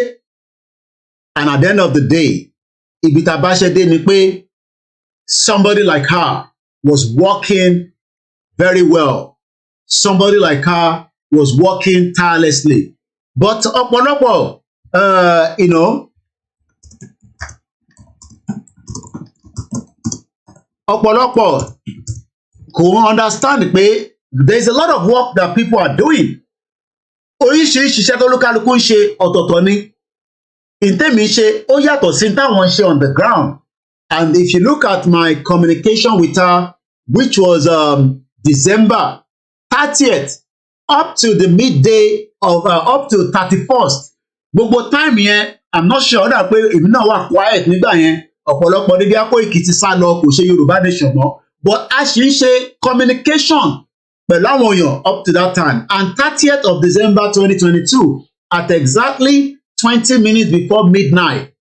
and at the end of the day ibi tá bá ṣẹ́ dé ni pé somebody like her was working very well. Somebody like her was working tirelessly. But ọ̀pọ̀lọpọ̀, you know, ọ̀pọ̀lọpọ̀ kò understand pé there's a lot of work that people are doing. Oríṣiríṣi iṣẹ́ tó lókàlùkù ń ṣe ọ̀tọ̀ọ̀tọ̀ ni. Ìtẹ́mi ṣe ó yàtọ̀ sí táwọn ṣe on the ground. And if you look at my communication with her, which was December 30th, up to the midday of up to 31st, gbogbo time yẹn, I'm not sure that pé èmi náà wà quiet nígbà yẹn, ọ̀pọ̀lọpọ̀ níbi Akóìkì ti sá lọ kò ṣe Yorùbá nation mọ́, but a ṣì ń ṣe communication pẹ̀lú àwọn èèyàn up to that time. And 30th of December 2022, at exactly 20 minutes before midnight,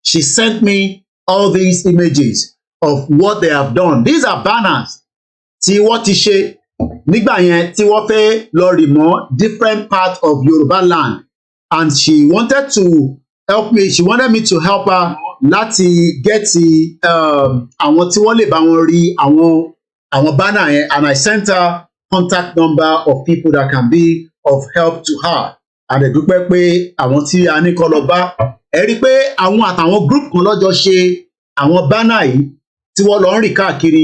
she sent me all these images of what they have done. These are banners tí wọ́n ti ṣe nígbà yẹn tí wọ́n fẹ́ lọ rì mọ́ different parts of Yoruba land, and she wanted to help me. She wanted me to help her láti get àwọn tí wọ́n lè bá wọn rí àwọn banner yẹn, and I sent her contact number of people that can be of help to her. And ẹ̀dúpẹ́ pé àwọn tí a ní kọ́ lọ bá ẹ rí pé àwọn àtàwọn group kan lọ́jọ́ ṣe àwọn banner yìí tí wọ́n lọ ń rìn káàkiri.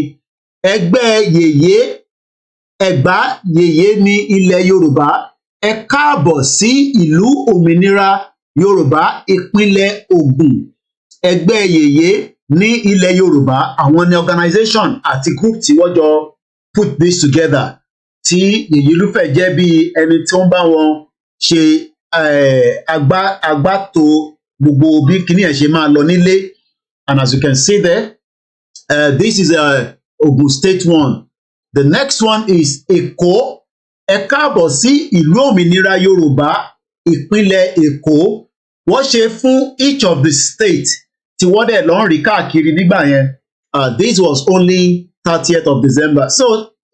Ẹgbẹ́ Yèyé Ẹ̀gbá Yèyé ní ilẹ̀ Yorùbá, ẹ káàbọ̀ sí ìlú òmìnira Yorùbá ìpínlẹ̀ Ògùn. Ẹgbẹ́ Yèyé ní ilẹ̀ Yorùbá, àwọn ní organization àti group tí wọ́n jọ put this together, tí Yeye Lufe jẹ́ bí ẹni tí wọ́n bá wọn ṣe agbátò gbogbo bí kíní ẹ̀ ṣe máa lọ nílé. And as you can see there, this is Ogun State one. The next one is Èkó. Ẹ káàbọ̀ sí ìlú òmìnira Yorùbá ìpínlẹ̀ Èkó. Wọ́n ṣe fún each of the states tí wọ́n dẹ̀ lọ ń rí káàkiri nígbà yẹn. This was only 30th of December. So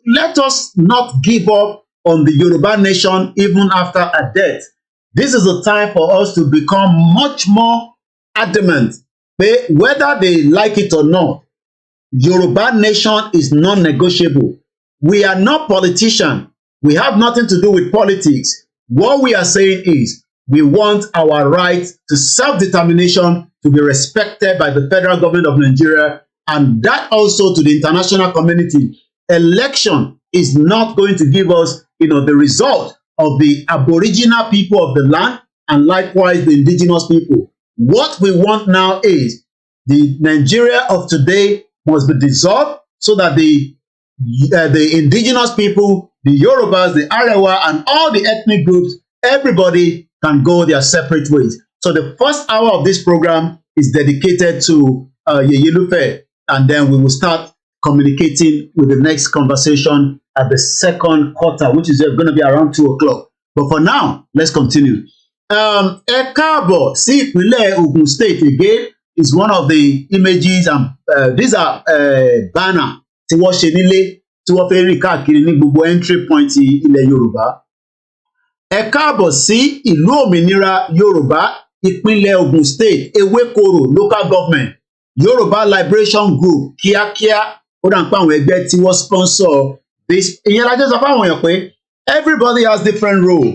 let us not give up on the Yoruba nation even after her death. This is the time for us to become much more adamant. Whether they like it or not, Yoruba nation is non-negotiable. We are not politicians. We have nothing to do with politics. What we are saying is we want our right to self-determination to be respected by the federal government of Nigeria, and that also to the international community. Election is not going to give us, the result of the aboriginal people of the land, and likewise the indigenous people. What we want now is the Nigeria of today must be dissolved so that the indigenous people, the Yorubas, the Arewa, and all the ethnic groups, everybody can go their separate ways. So the first hour of this program is dedicated to Yeye Lufe, and then we will start communicating with the next conversation at the second quarter, which is going to be around 2 o'clock. But for now, let's continue. Ẹ káàbọ̀ sí ìpínlẹ̀ Ogun State again is one of the images, and these are banner tí wọ́n ṣe nílé tí wọ́n fẹ́ rìn káàkiri ní gbogbo entry point ilẹ̀ Yorùbá. Ẹ káàbọ̀ sí ìlú òmìnira Yorùbá ìpínlẹ̀ Ogun State, Ewékòró local government, Yorùbá Liberation Group, kíákíá ó dà ń pa àwọn ẹgbẹ́ tí wọ́n sponsor this. Ìyẹn la jẹ́ sọ fáwọn èèyàn pé everybody has different role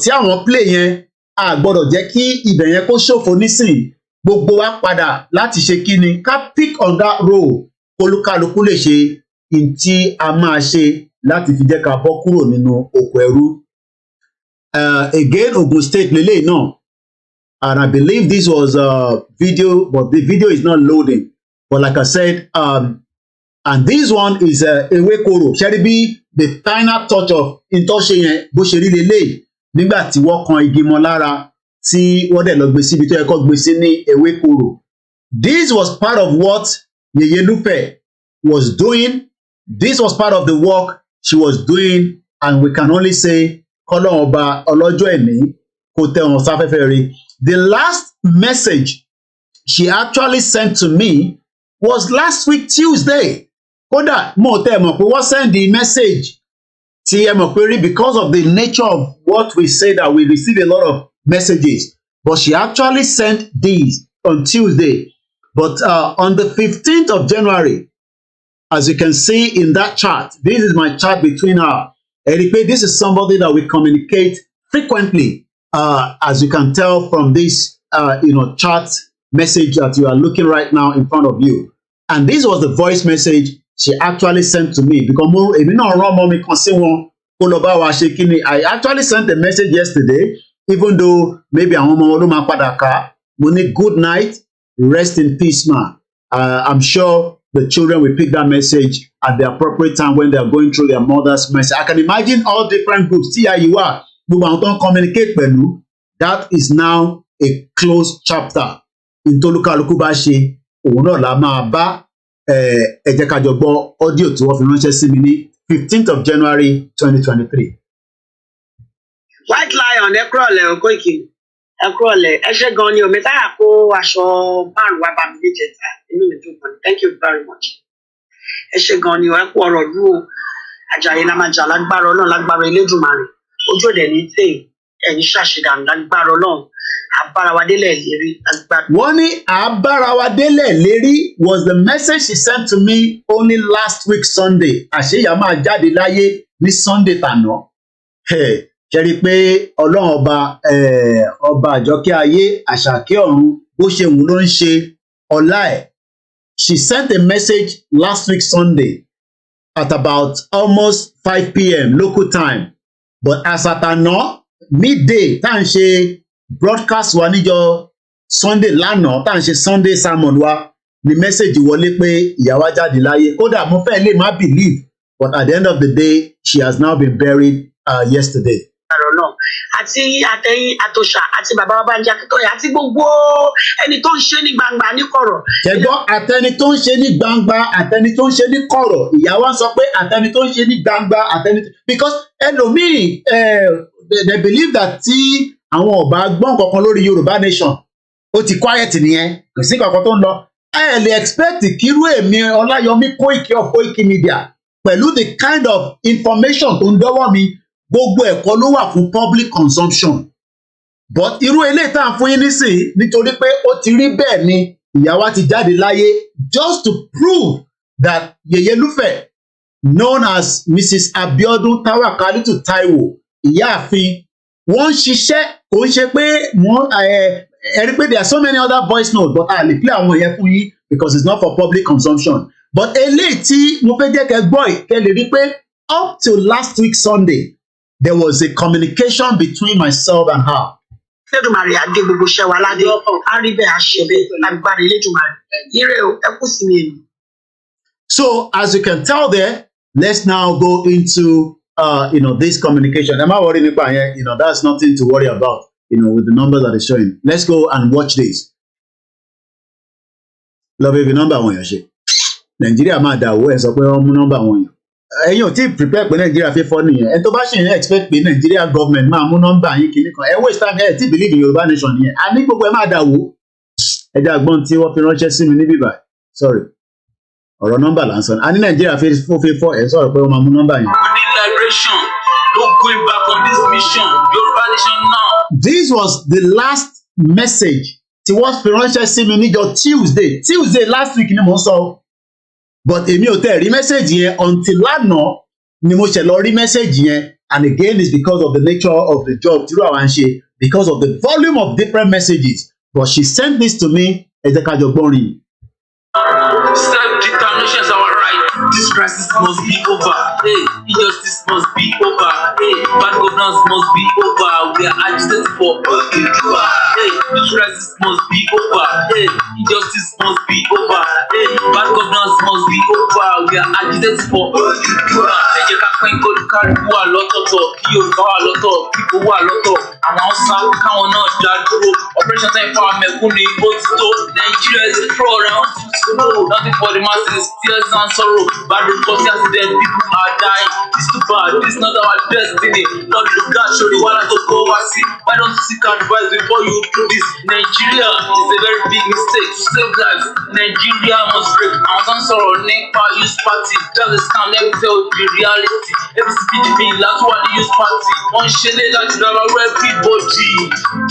tí àwọn play yẹn a gbọ́dọ̀ jẹ́ kí ibẹ̀ yẹn kó ṣòfò nísìn. Gbogbo wa padà láti ṣe kí ni ká pick on that role kólúkálukú lè ṣe tí a máa ṣe láti fi jẹ́ ká bọ́ kúrò nínú oko ẹrú. Again, Ogun State lélẹ́yìí náà, and I believe this was a video, but the video is not loading. But like I said, and this one is Ewékòró. Ṣẹ́rí bí the final touch of ìtọ́ṣe yẹn bó ṣe rí lélẹ́yìí nígbà tí wọ́n kan igi mọ́ lára tí wọ́n dẹ̀ lọ gbé síbi tó yẹ kó gbé sí ní Ewékòró. This was part of what Yeye Lufe was doing. This was part of the work she was doing, and we can only say kọ́lọ́run ọba ọlọ́jọ́ ẹ̀mí kó tẹ́ wọn sáfẹ́fẹ́ rí. The last message she actually sent to me was last week Tuesday. Kódà mo tẹ́ mọ̀ pé wọ́n send the message tí ẹ mọ̀ pé rí because of the nature of what we say, that we receive a lot of messages, but she actually sent these on Tuesday. But on the 15th of January, as you can see in that chart, this is my chart between her. Eripe, this is somebody that we communicate frequently, as you can tell from this, chart message that you are looking right now in front of you. And this was the voice message she actually sent to me. Because I actually sent a message yesterday, even though maybe I'm good night, rest in peace, man. I'm sure the children will pick that message at the appropriate time when they are going through their mother's message. I can imagine all different groups. See how you are. You want to communicate with you. That is now a closed chapter. In Tolukaluku Bashi, òun la máa bá ẹ jẹ́ ká jọ gbọ́ audio tí wọ́n fi ránṣẹ́ sí mi ní 15th of January 2023. White Lion ẹ kúrọ̀lẹ́ o Koiki ẹ kúrọ̀lẹ́ ẹ ṣé gan ni o mẹ́ta kó aṣọ márùn wá bá mi níjẹta inú mi dùn gan. Thank you very much. Ẹ ṣé gan ni o ẹ kú ọ̀rọ̀ dúró Àjàyí la máa jà lágbára Ọlọ́run lágbára Elédùmarè ojú òde ní tèè ẹ̀yin ṣàṣìdànù lágbára Ọlọ́run àbárawadélẹ̀ lérí lágbára. Wọ́n ní àbárawadélẹ̀ lérí was the message she sent to me only last week Sunday. Àṣeyà máa jáde láyé ní Sunday tàná. Ṣe rí i pé Ọlọ́run ọba àjọkẹ́ ayé àṣàkẹ́ ọ̀run bó ṣe wù ló ń ṣe ọlá ẹ̀. She sent a message last week Sunday at about almost 5 p.m. local time. But as at àná midday tá à ń ṣe broadcast wa níjọ́ Sunday lánàá tá à ń ṣe Sunday sermon wa ni message wọlé pé ìyá wa jáde láyé. Kódà mo fẹ́ lè má believe, but at the end of the day she has now been buried yesterday. Àti àtẹ̀yìn àtòṣà àti bàbá wa Banji Akíntóyè àti gbogbo ẹni tó ń ṣe ní gbangba ní kọ̀rọ̀. Ṣẹ̀gbọ́n àtẹni tó ń ṣe ní gbangba àtẹni tó ń ṣe ní kọ̀rọ̀ ìyá wa sọ pé àtẹni tó ń ṣe ní gbangba àtẹni because ẹlòmíì they believe that tí àwọn ọba gbọ́n kankan lórí Yorùbá nation ó ti quiet nìyẹn kò sí kankan tó ń lọ ẹ lè expect kírú èmi Ọláyọmí Koiki of koikimedia pẹ̀lú the kind of information tó ń dọ́wọ́ mi gbogbo ẹ̀kọ́ ló wà fún public consumption but irú eléyìí tá à ń fún yín nísìnyí nítorí pé ó ti rí bẹ́ẹ̀ ni ìyá wa ti jáde láyé just to prove that Yeye Lufe known as Mrs. Abiodun Tawakalitu Taiwo ìyáàfin wọ́n ń ṣiṣẹ́ kò ń ṣe pé wọ́n ẹ rí pé there are so many other voice notes but a lè play àwọn yẹn fún yín because it's not for public consumption but eléyìí tí mo fẹ́ jẹ́ kẹ́ gbọ́ kẹ́ lè rí pé up till last week Sunday there was a communication between myself and her. Elédùmarè adé gbogbo ṣẹ́ wa ládé á rí bẹ́ẹ̀ á ṣe bẹ́ẹ̀ lágbára Elédùmarè ire o ẹ kú sí mi èmi. So as you can tell there, let's now go into this communication. Am I worried about it? That's nothing to worry about, with the numbers that is showing. Let's go and watch this. Love every number one yẹn. Nigeria máa dà owó ẹ sọ pé wọ́n mú number one yẹn. Ẹ̀yin ò tí ì prepare pé Nigeria fẹ́ fọ́ nìyẹn. Ẹ tó bá ṣe expect pé Nigeria government máa mú number yín kìíní kan. Ẹ waste time ẹ tí believe in Yoruba nation nìyẹn. A ní gbogbo ẹ máa dà wó. Ẹ jẹ́ àgbọ̀n tí wọ́n fi ránṣẹ́ sí mi níbí báyìí. Sorry. Ọ̀rọ̀ nọ́mbà là ń sọ. A ní Nàìjíríà fẹ́ fọ́ ẹ̀ sọ̀rọ̀ pé wọ́n máa mú nọ́mbà yẹn. We need liberation. No going back on this mission. Yoruba nation now. This was the last message tí wọ́n fi ránṣẹ́ sí mi níjọ́ Tuesday last week ni mo sọ. But èmi ò tẹ̀ rí message yẹn until lánàá ni mo ṣẹ̀ lọ rí message yẹn, and again it's because of the nature of the job tí àwọn ń ṣe, because of the volume of different messages. But she sent this to me. Ẹ jẹ́ ká jọ gbọ́rin. Self-determination is our right. This crisis must be over. Hey, injustice must be over. Hey, bad governance must be over. We are agitating for Odùduwà. Hey, this crisis must be over. Hey, injustice must be over. Hey, bad governance must be over. We are agitating for Odùduwà. Ẹ jẹ́ ká pín kálukú wà lọ́tọ̀ọ̀tọ̀, kí Yorùbá wà lọ́tọ̀, kí Ìgbò wà lọ́tọ̀. Àwọn Hausa káwọn náà dá dúró. Operation time for mẹ̀kún ni ó ti tó. Nigeria is a pro round. to know. Nothing for the masses, tears and sorrow. Bad reports, accident, people are dying. It's too bad, this is not our destiny. Lord, you God, show the one to go oversee. Why don't you seek advice before you do this? Nigeria is a very big mistake to save lives. Nigeria must break. Our sons are NEPA youth party. Just a scam, let me tell you the reality. ABCPDP, that's why the youth party. One shade that you have everybody.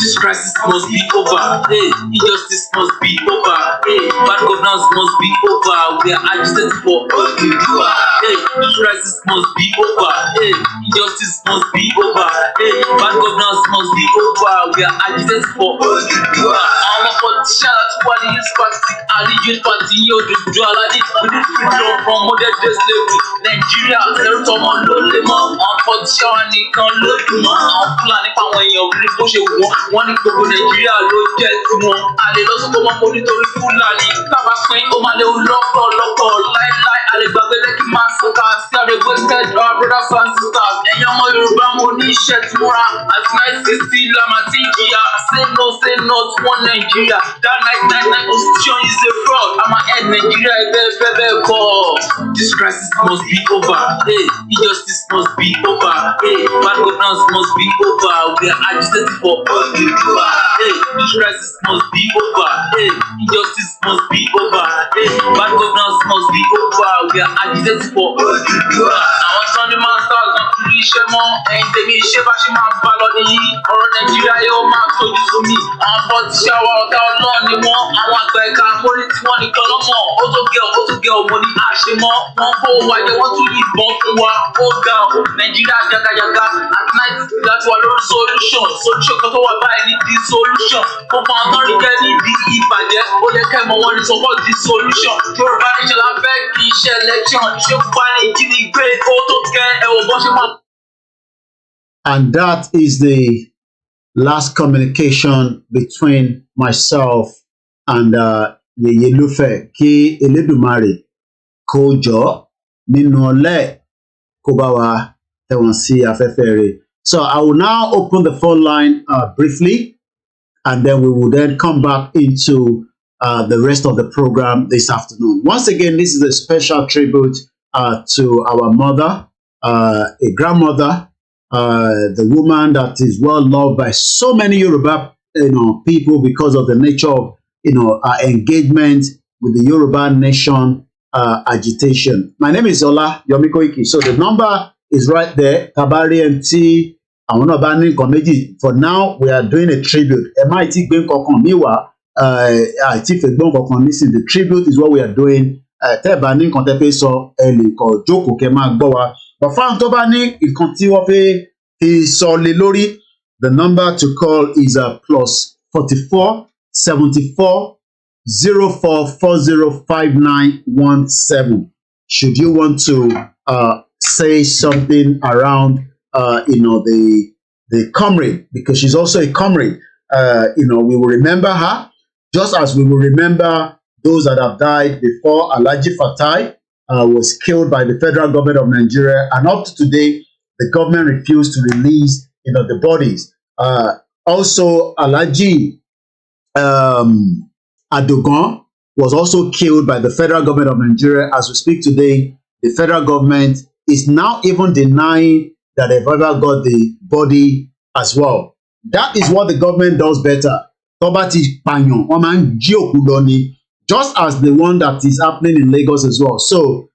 This crisis must be over. Hey, injustice must be over. Hey, bad governance must be over. We are agitated for all the doer. Hey, this crisis must be over. Hey, injustice must be over. Hey, bad governance must be over. We are agitated for all the doer. I'm a politician, that's why the youth party. And the youth party, you do duality. We need freedom from modern day slavery. Nigeria, there is someone lonely man. I'm politician, and he can't look to man. I'm planning for when you're really pushing one in Nigeria, low jet to one. And they also come on monitoring Fulani. Tabasquin, Omale, local, lie, and the Babyleki massacre. See how they wasted our brothers and sisters. And young Yoruba money shed more. As nice as still Lamatingia. Say no to one Nigeria. That night constitution is a fraud. I'm a head Nigeria, very call. This crisis must be over. Hey, injustice must be over. Hey, bad governance must be over. We are agitated for all the doer. Hey, this crisis must be over. Hey, injustice must be over. Hey, bad governance must be over. We are agitated for all the doer. Àwọn Sunday masters wọn tún rí iṣẹ́ mọ́. Ẹ̀yin tèmi iṣẹ́ bá ṣe máa bá lọ nìyí. Ọ̀rọ̀ Nàìjíríà yóò máa tójú sú mi. Àwọn pọ́tíṣà wa ọ̀tá Ọlọ́run ni wọ́n. Àwọn àgbà ẹ̀ka mórí tí wọ́n nìkan lọ́mọ. Ó tó gẹ ọmọ ní àṣemọ́. Wọ́n kó wáyé wọ́n tún yìnbọn fún wa. Ó ga ọ̀ Nàìjíríà jagajaga. At night láti wà lórí solution kan tó wà báyìí ní the solution. Gbogbo àwọn tó ń rí jẹ́ níbi ìbàjẹ́. Ó yẹ kẹ́ mọ̀ wọ́n ní support the solution. Yorùbá nation la fẹ́ kí iṣẹ́ election. Ṣé kó bá ìjínigbé ó tó gẹ ẹ̀wọ̀n bọ́ ṣe máa. And that is the last communication between myself and Yeye Lufe. Kí Elédùmarè kó jọ̀ọ́ nínú ọlẹ́ kó bá wa tẹ̀wọ̀n sí afẹ́fẹ́ rẹ̀. So I will now open the phone line briefly, and then we will then come back into the rest of the program this afternoon. Once again, this is a special tribute to our mother, a grandmother, the woman that is well loved by so many Yoruba, people because of the nature of, our engagement with the Yoruba nation agitation. My name is Ola Yomi Koiki. So the number is right there. Tabari MT. For now, we are doing a tribute. The tribute is what we are doing. But the number to call is +44 74 04 40 5917. Should you want to say something around the comrade, because she's also a comrade. We will remember her just as we will remember those that have died before. Alhaji Fatai was killed by the federal government of Nigeria, and up to today the government refused to release the bodies. Also Alhaji Adogun was also killed by the federal government of Nigeria. As we speak today, the federal government is now even denying that they've ever got the body as well. That is what the government does better. Just as the one that is happening in Lagos as well. So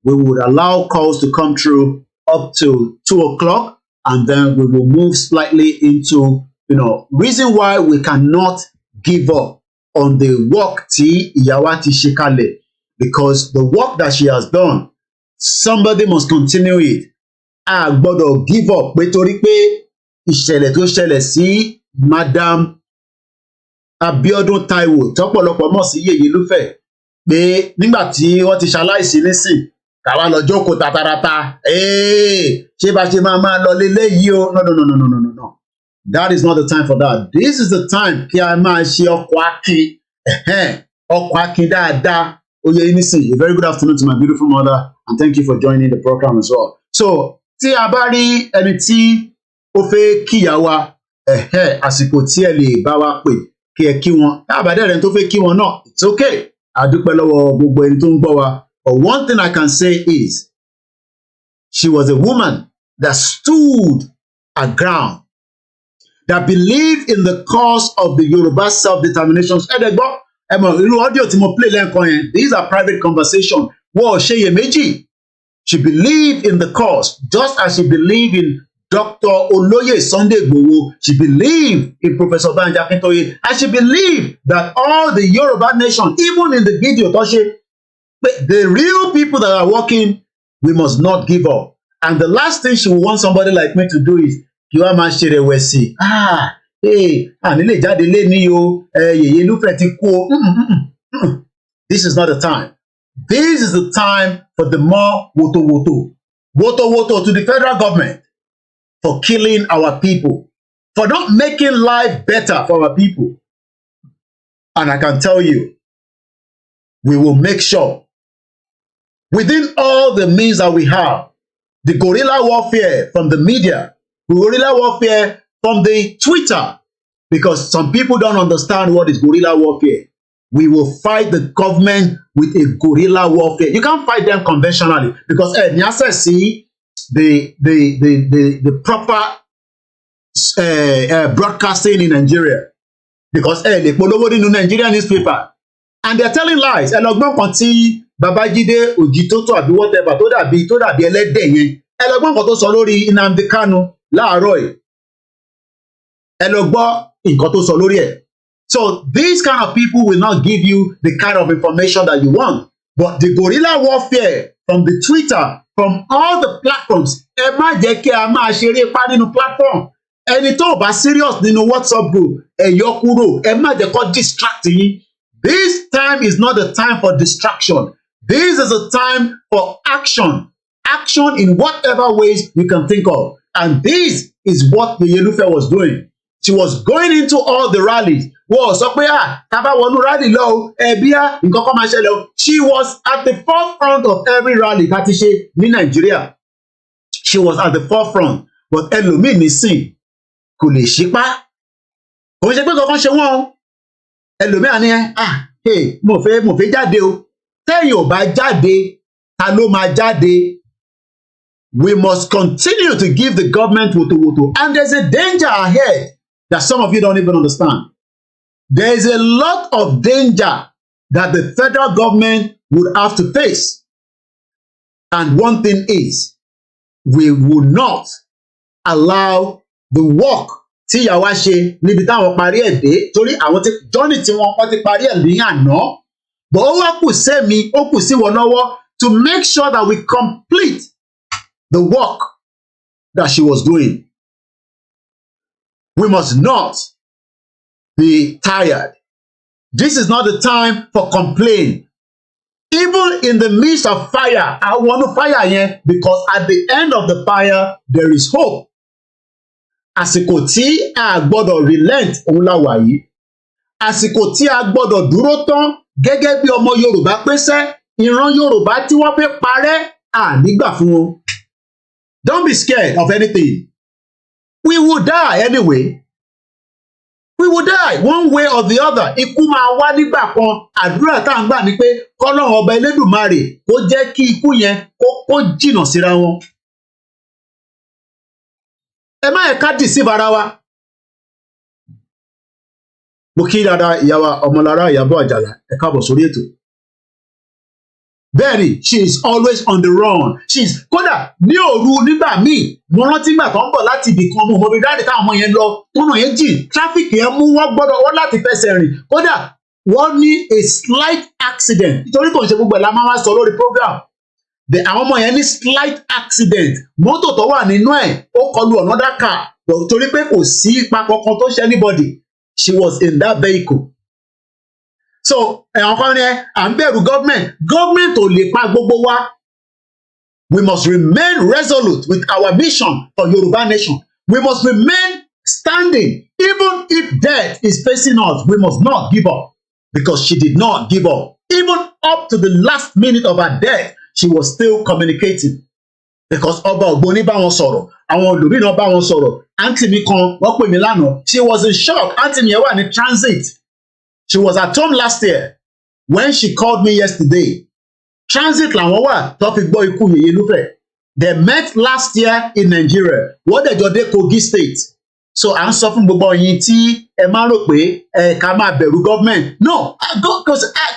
we would allow calls to come through up to 2 o'clock, and then we will move slightly into, reason why we cannot give up on the work Iyawati Shekale, because the work that she has done, somebody must continue it. A gbọ́dọ̀ give up pé torí pé ìṣẹ̀lẹ̀ tó ṣẹlẹ̀ sí Madam Abiodun Taiwo tọ́pọ̀lọpọ̀ mọ̀ sí Yeye Lufe, pé nígbà tí wọ́n ti ṣaláìsí nísìn káwá lọ jókòó tatarata ṣé bá ṣe máa lọ léléyìí o. No. That is not the time for that. This is the time kí a máa ṣe ọkọ̀ akin dáadáa. Oyè nísìn. A very good afternoon to my beautiful mother, and thank you for joining the program as well. So tí a bá rí ẹni tí ó fẹ́ kíyà wa, àsìkò tí ẹ lè bá wa pè kí ẹ kí wọn. Tá a bá dẹ̀ rẹ̀ tó fẹ́ kí wọn náà, it's okay. A dúpẹ́ lọ́wọ́ gbogbo ẹni tó ń gbọ́ wa. But one thing I can say is, she was a woman that stood her ground, that believed in the cause of the Yoruba self-determination. Audio tí mo play lẹ́ẹ̀kan yẹn, these are private conversations. Wọ́n ṣe iyèméjì. She believed in the cause, just as she believed in Dr. Oloye Sunday Igboho. She believed in Professor Banji, and she believed that all the Yoruba nation, even in the video, the real people that are working, we must not give up. And the last thing she will want somebody like me to do is, Yeye Lufe ti kú o. This is not the time. This is the time for the more woto to the federal government for killing our people, for not making life better for our people. And I can tell you, we will make sure, within all the means that we have, the guerrilla warfare from the media, guerrilla warfare from the Twitter, because some people don't understand what is guerrilla warfare. We will fight the government with a guerrilla warfare. You can't fight them conventionally because Nyasa see the proper broadcasting in Nigeria, because the polówó nínú Nigerian newspaper, and they're telling lies. Ẹlọgbọ́n kan tí Babajide Òjìtótó àbí whatever tó dàbí ẹlẹ́dẹ̀ yẹn. Ẹlọgbọ́n kan tó sọ lórí Nnamdi Kanu láàárọ̀ yìí. Ẹlọgbọ́n nǹkan tó sọ lórí ẹ̀. So these kind of people will not give you the kind of information that you want. But the guerrilla warfare from the Twitter, from all the platforms, ẹ má jẹ́ kí a máa ṣeré pa nínú platform. Ẹni tó bá serious nínú WhatsApp group, ẹ yọ kúrò, ẹ má jẹ́ kó distract yín. This time is not the time for distraction. This is a time for action. Action in whatever ways you can think of. And this is what Yeye Lufe was doing. She was going into all the rallies. Wọ́n sọ pé tábà wọnú rally lọ o, ẹbíà nǹkan kan máa ṣẹlẹ̀ o. She was at the forefront of every rally tá ti ṣe ní Nàìjíríà. She was at the forefront. But ẹlòmíì nísìn kò lè ṣípá. Kò ń ṣe pé kankan ṣe wọ́n o. Ẹlòmíì àní mo fẹ́ jáde o. Tẹ́yìn ò bá jáde, ta ló máa jáde? We must continue to give the government woto. And there's a danger ahead that some of you don't even understand. There is a lot of danger that the federal government would have to face. And one thing is, we will not allow the work tí Yàwá ṣe níbi táwọn parí ẹ̀ dé, torí àwọn tí journey tí wọ́n ti parí ẹ̀ ní àná. But ó wá kù sẹ́mi, ó kù sí wọn lọ́wọ́ to make sure that we complete the work that she was doing. We must not be tired. This is not the time for complaint. Even in the midst of fire, I want to fire yẹn, because at the end of the fire, there is hope. Àsìkò tí a gbọ́dọ̀ relent òun la wà yìí. Àsìkò tí a gbọ́dọ̀ dúró tán gẹ́gẹ́ bí ọmọ Yorùbá pẹ́sẹ́, ìran Yorùbá tí wọ́n fẹ́ parẹ́ nígbà fún wọn. Don't be scared of anything. We will die anyway. We will die one way or the other. Ikú máa wá nígbà kan. Àdúrà tá à ń gbà ni pé k'Ọlọ́run ọba Elédùmarè kó jẹ́ kí ikú yẹn kó jìnnà síra wọn. Ẹ má yẹ ká deceive ara wa. Mo kí dáadáa ìyá wa Ọmọlára Ìyábọ̀ Àjàlá, ẹ káàbọ̀ sórí ètò. Bẹ́ẹ̀ni, she is always on the run. Kódà ní òru nígbà míì, mo rántí ìgbà tó ń bọ̀ láti ibì kan mo bí dáàdì táwọn ọmọ yẹn lọ, tọ́nà yẹn jìn, traffic yẹn mú wọ́n láti fẹsẹ̀ rìn. Kódà wọ́n ní a slight accident. Nítorí kò ń ṣe gbogbo ẹ̀ la máa wá sọ lórí program. Àwọn ọmọ yẹn ní slight accident. Mọ́tò tó wà nínú ẹ̀ ó kọlu another car. Torí pé kò sí ipa kankan tó ṣe anybody. She was in that vehicle. So, ẹ̀wọ̀n kan ní à ń bẹ̀rù government ò lè pa gbogbo wa. We must remain resolute with our mission for Yoruba nation. We must remain standing. Even if death is facing us, we must not give up. Because she did not give up. Even up to the last minute of her death, she was still communicating. Because Ọba Ògbóni bá wọn sọ̀rọ̀, àwọn olórí náà bá wọn sọ̀rọ̀. Aunty mi kan, wọ́n pè mí lánàá. She was in shock. Aunty mi yẹn wà ní transit. She was at home last year. when she called me yesterday, transit làwọn wà tó fi gbọ́ ikú Yeye Lufe. They met last year in Nigeria. Wọ́n dẹ̀ jọ dé Kogi State. So à ń sọ fún gbogbo yín tí ẹ máa rò pé ká máa bẹ̀rù government. No,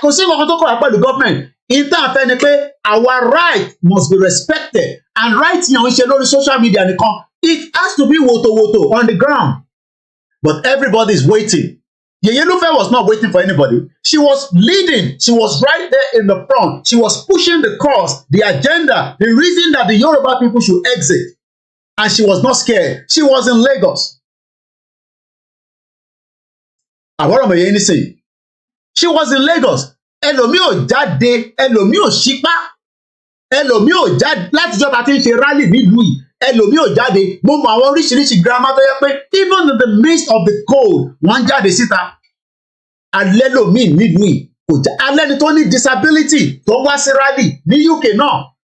kò sí nǹkan tó kọ̀ wá pẹ̀lú government. Ìtàn àfẹ́ ni pé our right must be respected, and right yẹn ń ṣe lórí social media nìkan. It has to be woto on the ground. But everybody is waiting. Yeye Lufe was not waiting for anybody. She was leading. She was right there in the front. She was pushing the cause, the agenda, the reason that the Yoruba people should exit. And she was not scared. She was in Lagos. Àwọ̀rọ̀ mọ̀ yẹn nísìnyí. She was in Lagos. Ẹlòmíì ò jáde, ẹlòmíì ò ṣípá, ẹlòmíì ò jáde láti jọba tí ń ṣe rally nílùú yìí. Ẹlòmíì ò jáde. Mo mọ àwọn oríṣiríṣi girama tó yẹ pé even in the midst of the cold, wọ́n jáde síta. Alẹ́ lòmíì nílùú yìí kò já. Alẹ́ ni tó ní disability tó wá sí rally ní UK náà.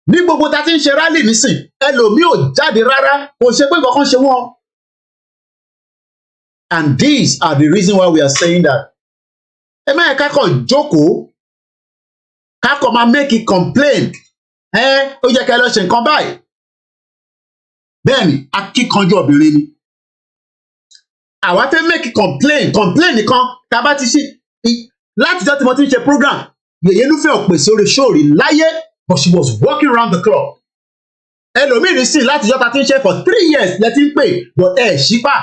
Ní gbogbo tá ti ń ṣe rally nísìn, ẹlòmíì ò jáde rárá. Kò ṣe pé nǹkan ṣe wọ́n. And these are the reason why we are saying that. Ẹ máa ká kàn jókòó, ká kàn máa make it complain. Ó yẹ ká lọ ṣe nǹkan báyìí. Bẹ́ẹ̀ni, akíkanjú obìnrin ni. Àwa fẹ́ make it complain nìkan tá bá ti ṣe láti jọ́ tí mo ti ń ṣe program. Yeye Lufe ò pèsè orí ṣóòrì láyé, but she was walking around the clock. Ẹlòmíì ní sí láti jọ́ ta ti ń ṣe for 3 years lẹ́tí ń pè, but ṣípà.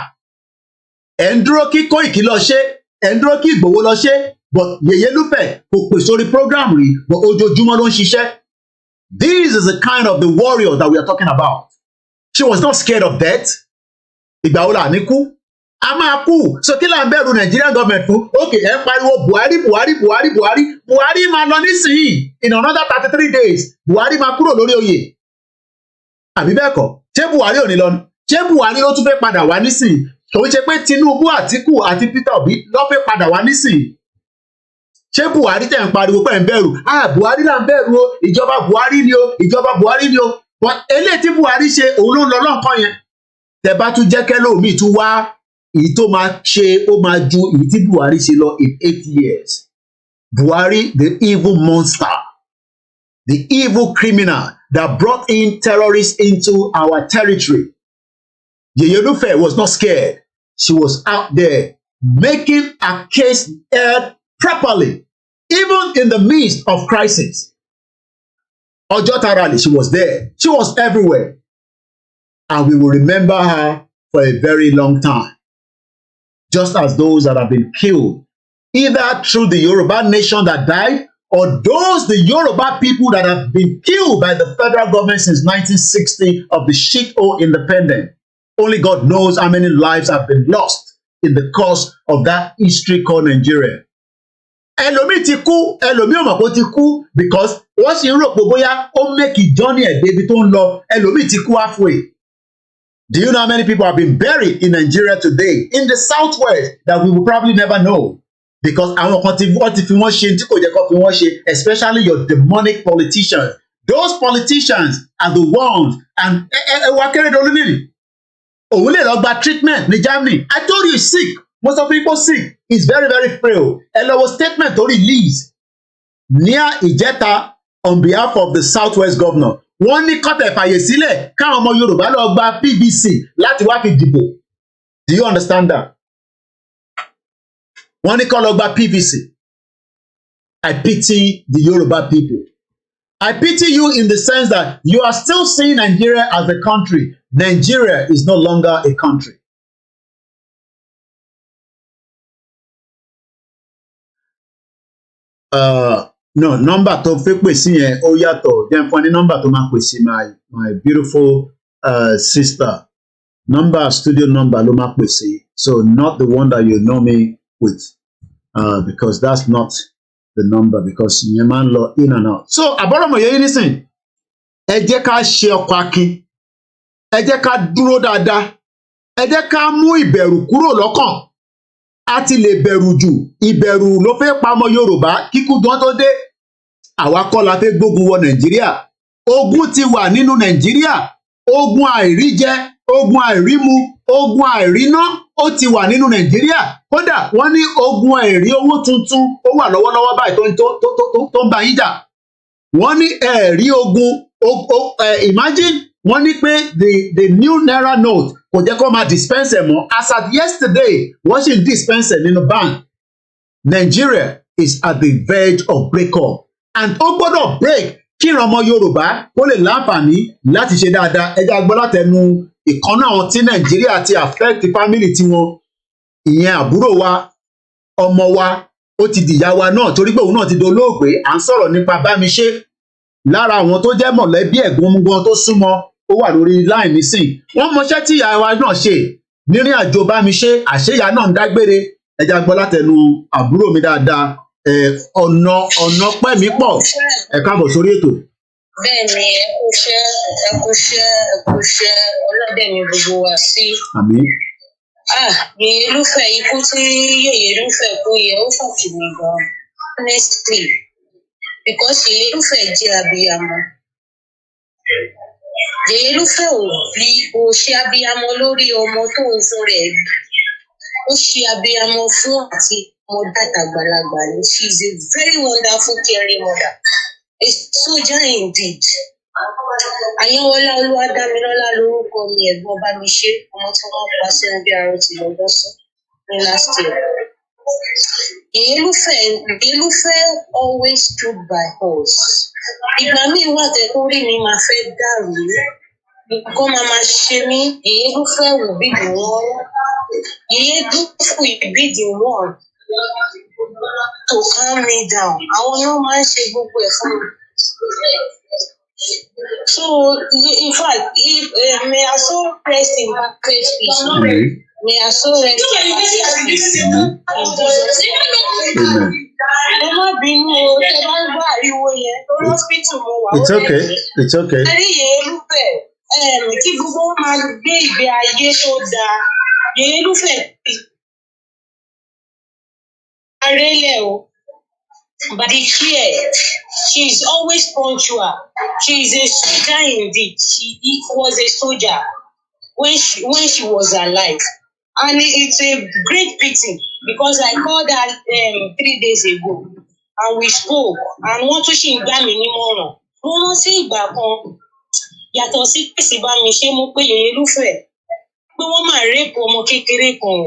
Ẹ̀ ń dúró kí Koiki lọ ṣe, ẹ̀ ń dúró kí Ìgbòho lọ ṣe, but Yeye Lufe kò pèsè orí program rí, but ojoojúmọ́ ló ń ṣiṣẹ́. This is the kind of the warrior that we are talking about. She was not scared of death. Ìgbà wo là ní kú? A máa kú. So kí là ń bẹ̀rù Nigerian government fún? Okay, ẹ pariwo Buhari máa lọ nísìnyí. In another 33 days, Buhari máa kúrò lórí oyè. Àbí bẹ́ẹ̀ kọ́? Ṣé Buhari ò ní lọ? Ṣé Buhari ló tún fẹ́ padà wá nísìnyí? Kò ń ṣe pé Tinubu, Àtíkù àti Peter Obi ló fẹ́ padà wá nísìnyí. Ṣé Buhari tẹ̀ ń pariwo pé ń bẹ̀rù? Buhari là ń bẹ̀rù o, ìjọba Buhari ni o, ìjọba Buhari ni o. But eléyìí tí Buhari ṣe òun ló ń lọ lọ́nkàn yẹn. Tẹ́ bá tún jẹ́ kẹ́lòmíì tún wá èyí tó máa ṣe ó máa ju èyí tí Buhari ṣe lọ in 8 years. Buhari, the evil monster, the evil criminal that brought in terrorists into our territory. Yeye Lufe was not scared. She was out there making a case heard properly, even in the midst of crisis. Ojota rally, she was there. She was everywhere. And we will remember her for a very long time. Just as those that have been killed, either through the Yoruba nation that died, or those the Yoruba people that have been killed by the federal government since 1960 of the shithole independence. Only God knows how many lives have been lost in the course of that history called Nigeria. Ẹlòmíì ti kú, ẹlòmíì ò mọ̀ pé ó ti kú because wọ́n sì ń rò pé bóyá ó make a journey ẹ̀ débi tó ń lọ. Ẹlòmíì ti kú halfway. Do you know how many people have been buried in Nigeria today, in the southwest, that we will probably never know? Because àwọn kan ti wọ́n ti fi wọ́n ṣe tí kò jẹ́ kó fi wọ́n ṣe, especially your demonic politicians. Those politicians are the ones, and ẹwà Akérédolú nìyí. Òun lè lọ gba treatment ní Germany. I told you he's sick. Most of people sick. He's very, very frail. Ẹ lọ wo statement tó release near Ìjẹta on behalf of the southwest governor. Wọ́n ní kọ́tà ìfàyè sílẹ̀ káwọn ọmọ Yorùbá lọ gba PVC láti wá fi dìbò. Do you understand that? Wọ́n ní kọ́ lọ gba PVC. I pity the Yoruba people. I pity you in the sense that you are still seeing Nigeria as a country. Nigeria is no longer a country. No, number tó fẹ́ pè sí yẹn ó yàtọ̀. Jẹ́ fún ní number tó máa pè sí my beautiful sister. Number, studio number ló máa pè sí. So not the one that you know me with. Because that's not the number, because yẹn máa ń lọ in and out. So àbọ̀rọ̀mọ̀ yẹn nísìn, ẹ jẹ́ ká ṣe ọkọ̀ akin, ẹ jẹ́ ká dúró dáadáa, ẹ jẹ́ ká mú ìbẹ̀rù kúrò lọ́kàn. A ti lè bẹ̀rù jù, ìbẹ̀rù ló fẹ́ pa ọmọ Yorùbá kíkú gan tó dé. Àwa kọ́ la fẹ́ gbógun wọ Nàìjíríà. Ogun ti wà nínú Nàìjíríà. Ogun àìríjẹ, ogun àìrímu, ogun àìríná, ó ti wà nínú Nàìjíríà kódà wọ́n ní ogun ẹ̀rí owó tuntun ó wà lọ́wọ́lọ́wọ́ báyìí tó ń bá yín jà wọ́n ní ẹ̀rí ogun imagine wọ́n ní pé the new naira note kò jẹ́ kó máa dispense mọ́ as at yesterday wọ́n sì ń dispense nínú bank. Nigeria is at the verge of breakup and ó gbọ́dọ̀ break kí ìran ọmọ Yorùbá kó lè láǹfààní láti ṣe dáadáa. Ẹ jẹ́ a gbọ́ látẹnu ìkan náà tí Nàìjíríà ti affect family tiwọn ìyẹn àbúrò wa ọmọ wa ó ti dìyá wa náà torí pé òun náà ti dolóògbé. À ń sọ̀rọ̀ nípa Bámiṣé lára àwọn tó jẹ́ mọ̀lẹ́bí ẹ̀gbọ́n gan tó súnmọ́ ó wà lórí line nísìn. Wọ́n mọṣẹ́ tí ìyá wa náà ṣe nírìn àjò Bámiṣé àṣeyà náà ń dágbére. Ẹ jẹ́ a gbọ́ látẹnu àbúrò mi dáadáa ọ̀nà pẹ̀mí pọ̀. Ẹ káàbọ̀ sórí ètò. Bẹ́ẹ̀ni ẹ kú iṣẹ́ ọlọ́dẹ mi gbogbo wa sí. Àmín. Yeye Lufe ikú tí Yeye Lufe kú yẹ ó fọ̀kì mi gan honestly because Yeye Lufe jẹ́ abiyamọ. Yeye Lufe ò ṣe abiyamọ lórí ọmọ tó ń fún rẹ̀ bí. Ó ṣe abiyamọ fún àti ọmọdé àtàgbàlagbà ni. She is a very wonderful caring mother. A soldier indeed. Àyẹ̀wòlá Olúwadámilọ́lá lórúkọ mi ẹ̀gbọ́n Bámiṣé ọmọ tí wọ́n pa sínú bí aró ti lọ́jọ́ sí ní last year. Yeye Lufe always stood by us. Ìgbà míì wà tẹ́kọ̀ rí mi máa fẹ́ dàrú. Nǹkan máa ṣe mí. Yeye Lufe will be the one. Yeye Lufe will be the one to calm me down. Àwọn náà máa ń ṣe gbogbo ẹ̀ fún mi. So, in fact, may I so rest in perfect peace. May I so rest in perfect peace. Ẹ má bínú o, tẹ bá ń gbọ́ àríwó yẹn, lórí hospital mo wà. It's okay, it's okay. Ẹ rí Yeye Lufe, kí gbogbo wọn máa gbé ìgbé ayé tó dáa. Yeye Lufe arélẹ̀ o. But the care, she is always punctual. She is a soldier indeed. She was a soldier when she was alive. And it's a great pity because I called her 3 days ago and we spoke. And wọ́n tún ṣì ń gbà mí nímọ̀ràn. Mo rántí ìgbà kan yàtọ̀ sí pèsè Bámiṣé mo pé Yeye Lufe pé wọ́n máa rẹ́pù ọmọ kékeré kan o.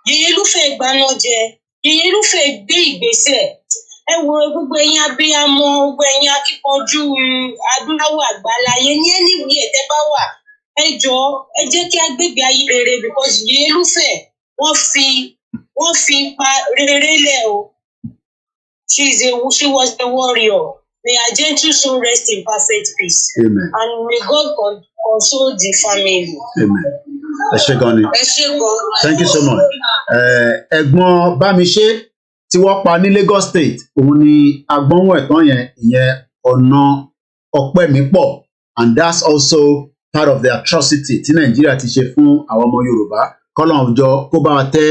Yeye Lufe gbaná jẹ. Yeye Lufe gbé ìgbésẹ̀. Ẹ wo gbogbo ẹ̀yin abiyamọ, gbogbo ẹ̀yin akíkanjú adúláwọ̀ àgbáláyé ní anywhere tẹ́ bá wà. Ẹ jọ̀ọ́ ẹ jẹ́ kí a gbégbé ayé rere because Yeye Lufe wọ́n fi ipa rere lẹ̀ o. She was a warrior. May her gentle soul rest in perfect peace. Amen. And may God console the family. Amen. Ẹ ṣé gan ni. Ẹ ṣé gan. Thank you so much. Ẹ̀gbọ́n Bámiṣé tí wọ́n pa ní Lagos State òun ni agbọ́nwọ̀ ẹ̀tàn ìyẹn ọ̀nà ọ̀pẹ̀mípọ̀ and that's also part of the atrocity tí Nàìjíríà ti ṣe fún àwọn ọmọ Yorùbá kọ́lọ̀ ọjọ́ kó bá wa tẹ́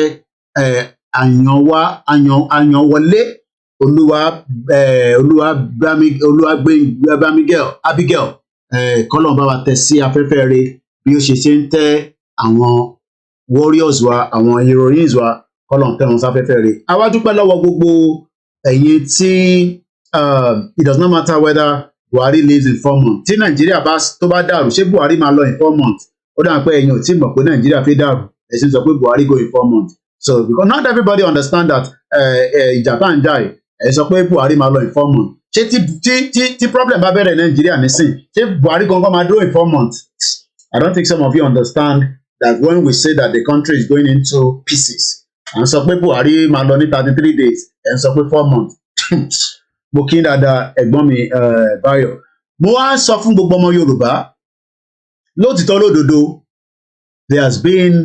àyànwọlé Abigail kọ́lọ̀ bá wa tẹ́ sí afẹ́fẹ́ rẹ̀ bí ó ṣe ń tẹ́ àwọn warriors wa àwọn heroines wa kọ́lọ̀ tẹ́ wọn sáfẹ́fẹ́ rẹ̀. A wá dúpẹ́ lọ́wọ́ gbogbo ẹ̀yin tí it does not matter whether Buhari lives in 4 months tí Nàìjíríà tó bá dàrú ṣé Buhari máa lọ in 4 months ó dà pé ẹ̀yin ò tí mọ̀ pé Nàìjíríà fẹ́ dàrú ẹ̀sìn sọ pé Buhari go in 4 months so because not everybody understand that ìjà tá ń jà ẹ̀ sọ pé Buhari máa lọ in 4 months ṣé tí problem bá bẹ̀rẹ̀ Nàìjíríà nísìn ṣé Buhari gangan máa dúró in 4 months I don't think some of you understand that when we say that the country is going into pieces à ń sọ pé Buhari máa lọ ní 33 days ẹ̀ ń sọ pé 4 months mo kí dáadáa ẹ̀gbọ́n mi Báyọ̀ mo wá sọ fún gbogbo ọmọ Yorùbá lótìtọ́ lódodo there has been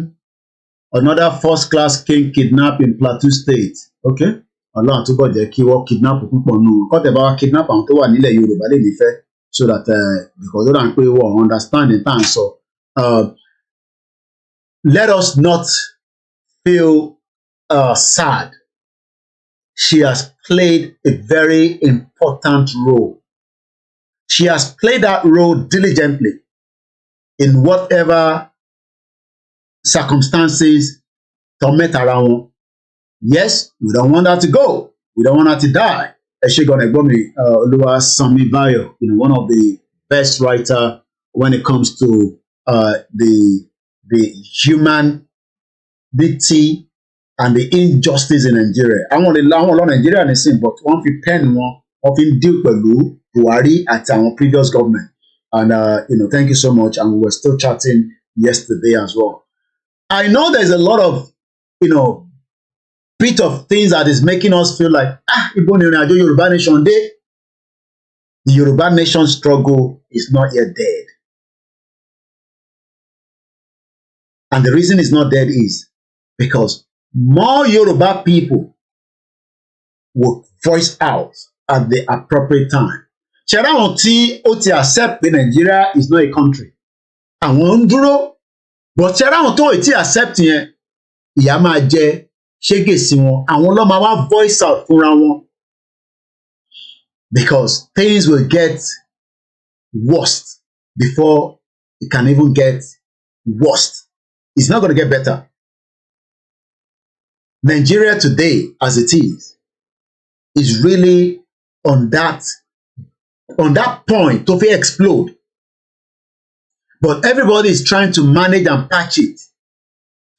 another first-class king kidnapped in Plateau State okay Ọlọ́run túbọ̀ jẹ́ kí wọ́n kidnap púpọ̀ nù kọ́tẹ̀ bá wá kidnap àwọn tó wà nílẹ̀ Yorùbá lè nífẹ̀ẹ́ so that because ó dà ń pé wọ́n understand the time so let us not feel sad. She has played a very important role. She has played that role diligently in whatever circumstances tó mẹ́ta ara wọn. Yes, we don't want her to go. We don't want her to die. Eshegon Egbomi Oluwasanmi Bayo, one of the best writer when it comes to the humanity and the injustice in Nigeria. Àwọn ọlọ́ Nigeria nìsín, but wọ́n fi pen wọn, wọ́n fi deal pẹ̀lú Buhari àti àwọn previous government. And thank you so much. And we were still chatting yesterday as well. I know there's a lot of bit of things that is making us feel like Igbo ni ìrìn àjò Yoruba nation dé. The Yoruba nation struggle is not yet dead. And the reason it's not dead is because more Yoruba people will voice out at the appropriate time. Ṣẹ̀rá àwọn tí ó ti accept pé Nigeria is not a country. Àwọn ń dúró. But ṣẹ̀rá àwọn tó ti accept yẹn, ìyà máa jẹ ṣégè sí wọn. Àwọn ló máa wá voice out fúnra wọn. Because things will get worse before it can even get worse. It's not going to get better. Nigeria today, as it is really on that point to explode. But everybody is trying to manage and patch it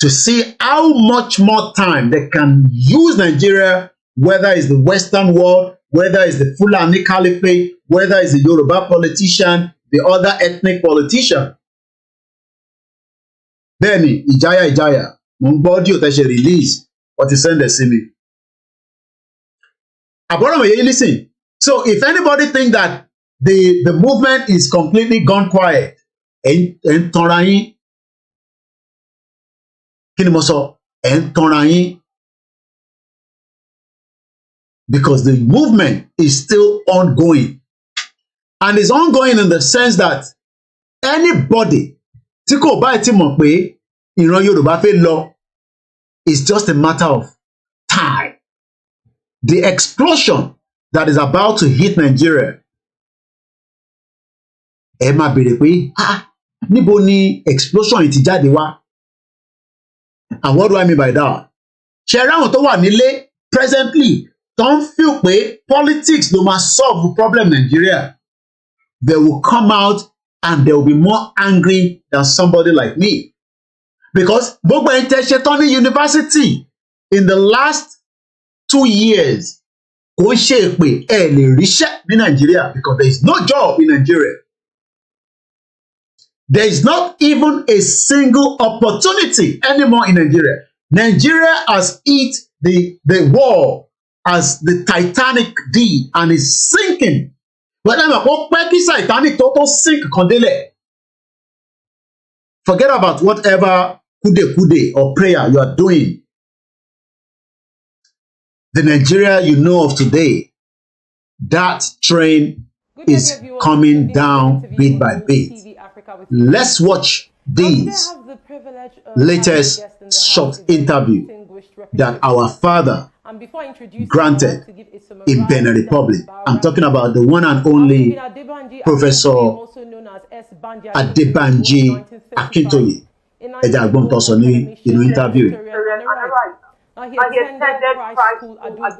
to see how much more time they can use Nigeria, whether it's the Western world, whether it's the Fulani Caliphate, whether it's the Yoruba politician, the other ethnic politician. Bẹ́ẹ̀ni, ìjáyà, mo ń gbọ́ audio tẹ́ ṣe release, or ti send sí mi. Àbọ̀rọ̀ yẹn listen. So if anybody think that the movement is completely gone quiet, ẹ̀ ń tanra yín. Kí ni mo sọ? Ẹ̀ ń tanra yín. Because the movement is still ongoing. And it's ongoing in the sense that anybody tí kò bá ti mọ̀ pé ìran Yorùbá fẹ́ lọ, it's just a matter of time. The explosion that is about to hit Nigeria, ẹ máa béèrè pé níbo ni explosion yìí ti jáde wá? And what do I mean by that? Ṣé ráwọn tó wà nílé presently don't feel pé politics ló máa solve the problem in Nigeria? They will come out and they will be more angry than somebody like me. Because gbogbo ẹni tẹ́ ṣe tán ní university in the last 2 years, kò ń ṣe pé ẹ lè ríṣẹ́ ní Nigeria because there is no job in Nigeria. There is not even a single opportunity anymore in Nigeria. Nigeria has hit the wall as the Titanic did and is sinking. But then Titanic total sink kondele. Forget about whatever kude or prayer you are doing. The Nigeria you know of today, that train is coming down bit by bit. Let's watch these latest short interview that our father granted in Benin Republic. I'm talking about the one and only Professor Banji Akintoye. Interview.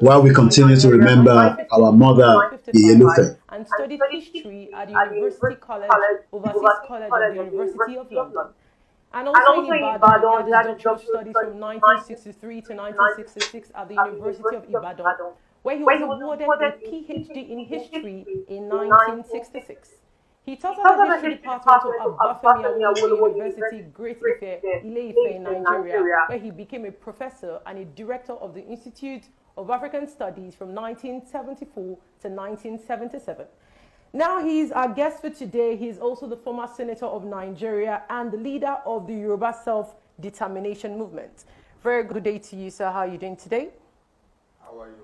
While we continue to remember our mother, Yeye Lufe. And studied history at the University College, Overseas College of the University of London. And also in Ibadan, he had his doctoral studies from 1963 to 1966 at the University of Ibadan, where he was awarded a PhD in history in 1966. He taught at the history department of Abafemi University, Great Ife, Ile-Ife in Nigeria, where he became a professor and a director of the Institute of African Studies from 1974 to 1977. Now he's our guest for today. He's also the former senator of Nigeria and the leader of the Yoruba self-determination movement. Very good day to you, sir. How are you doing today? How are you?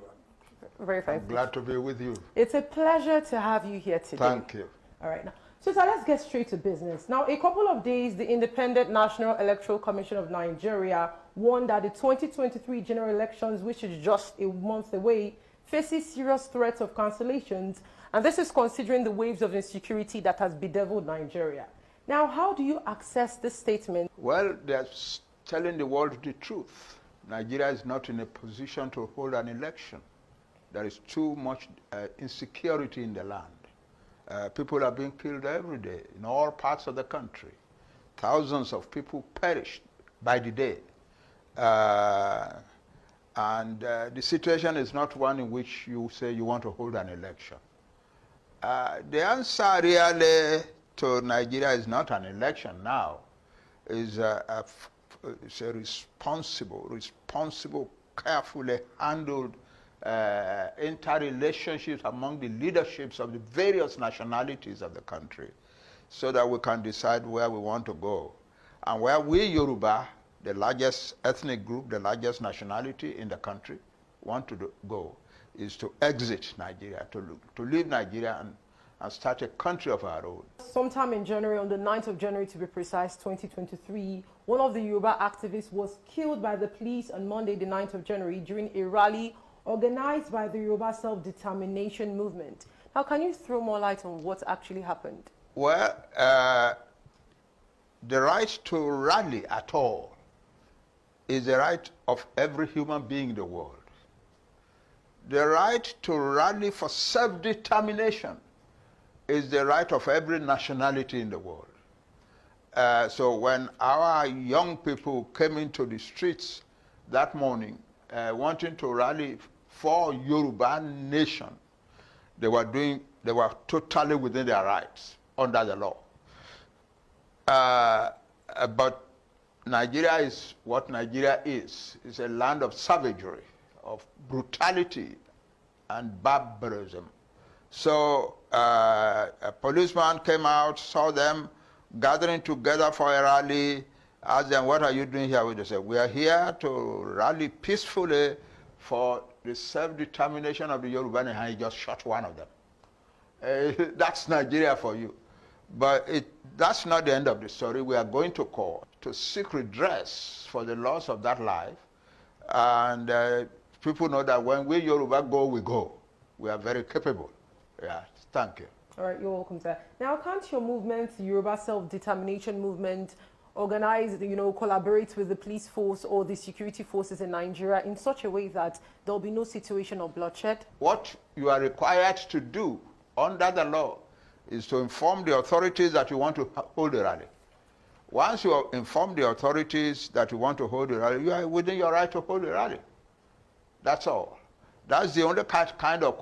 Very fine. I'm glad to be with you. It's a pleasure to have you here today. Thank you. All right. Now, so let's get straight to business. Now, a couple of days, the Independent National Electoral Commission of Nigeria warned that the 2023 general elections, which is just a month away, faces serious threats of cancellations. And this is considering the waves of insecurity that has bedeviled Nigeria. Now, how do you access this statement? Well, there's telling the world the truth. Nigeria is not in a position to hold an election. There is too much insecurity in the land. People are being killed every day in all parts of the country. Thousands of people perished by the day. And the situation is not one in which you say you want to hold an election. The answer really to Nigeria is not an election now. It's a responsible, carefully handled interrelationships among the leaderships of the various nationalities of the country, so that we can decide where we want to go. And where we Yoruba, the largest ethnic group, the largest nationality in the country, want to go, is to exit Nigeria, to leave Nigeria and start a country of our own. Sometime in January, on the 9th of January to be precise, 2023, one of the Yoruba activists was killed by the police on Monday, the 9th of January, during a rally organized by the Yoruba Self-Determination Movement. Now, can you throw more light on what actually happened? Well, the right to rally at all is the right of every human being in the world. The right to rally for self-determination is the right of every nationality in the world. So when our young people came into the streets that morning wanting to rally for Yoruba nation, they were totally within their rights under the law. But Nigeria is what Nigeria is. It's a land of savagery, of brutality and barbarism. So a policeman came out, saw them gathering together for a rally, asked them, "What are you doing here?" They said, "We are here to rally peacefully for the self-determination of the Yoruba nation." And he just shot one of them. That's Nigeria for you. But that's not the end of the story. We are going to court to seek redress for the loss of that life. And people know that when we Yoruba go, we go. We are very capable. Yeah, thank you. All right, you're welcome, sir. Now, can't your movement, the Yoruba Self-Determination Movement, organize, collaborate with the police force or the security forces in Nigeria in such a way that there'll be no situation of bloodshed? What you are required to do under the law is to inform the authorities that you want to hold a rally. Once you inform the authorities that you want to hold a rally, you are within your right to hold a rally. That's all. That's the only kind of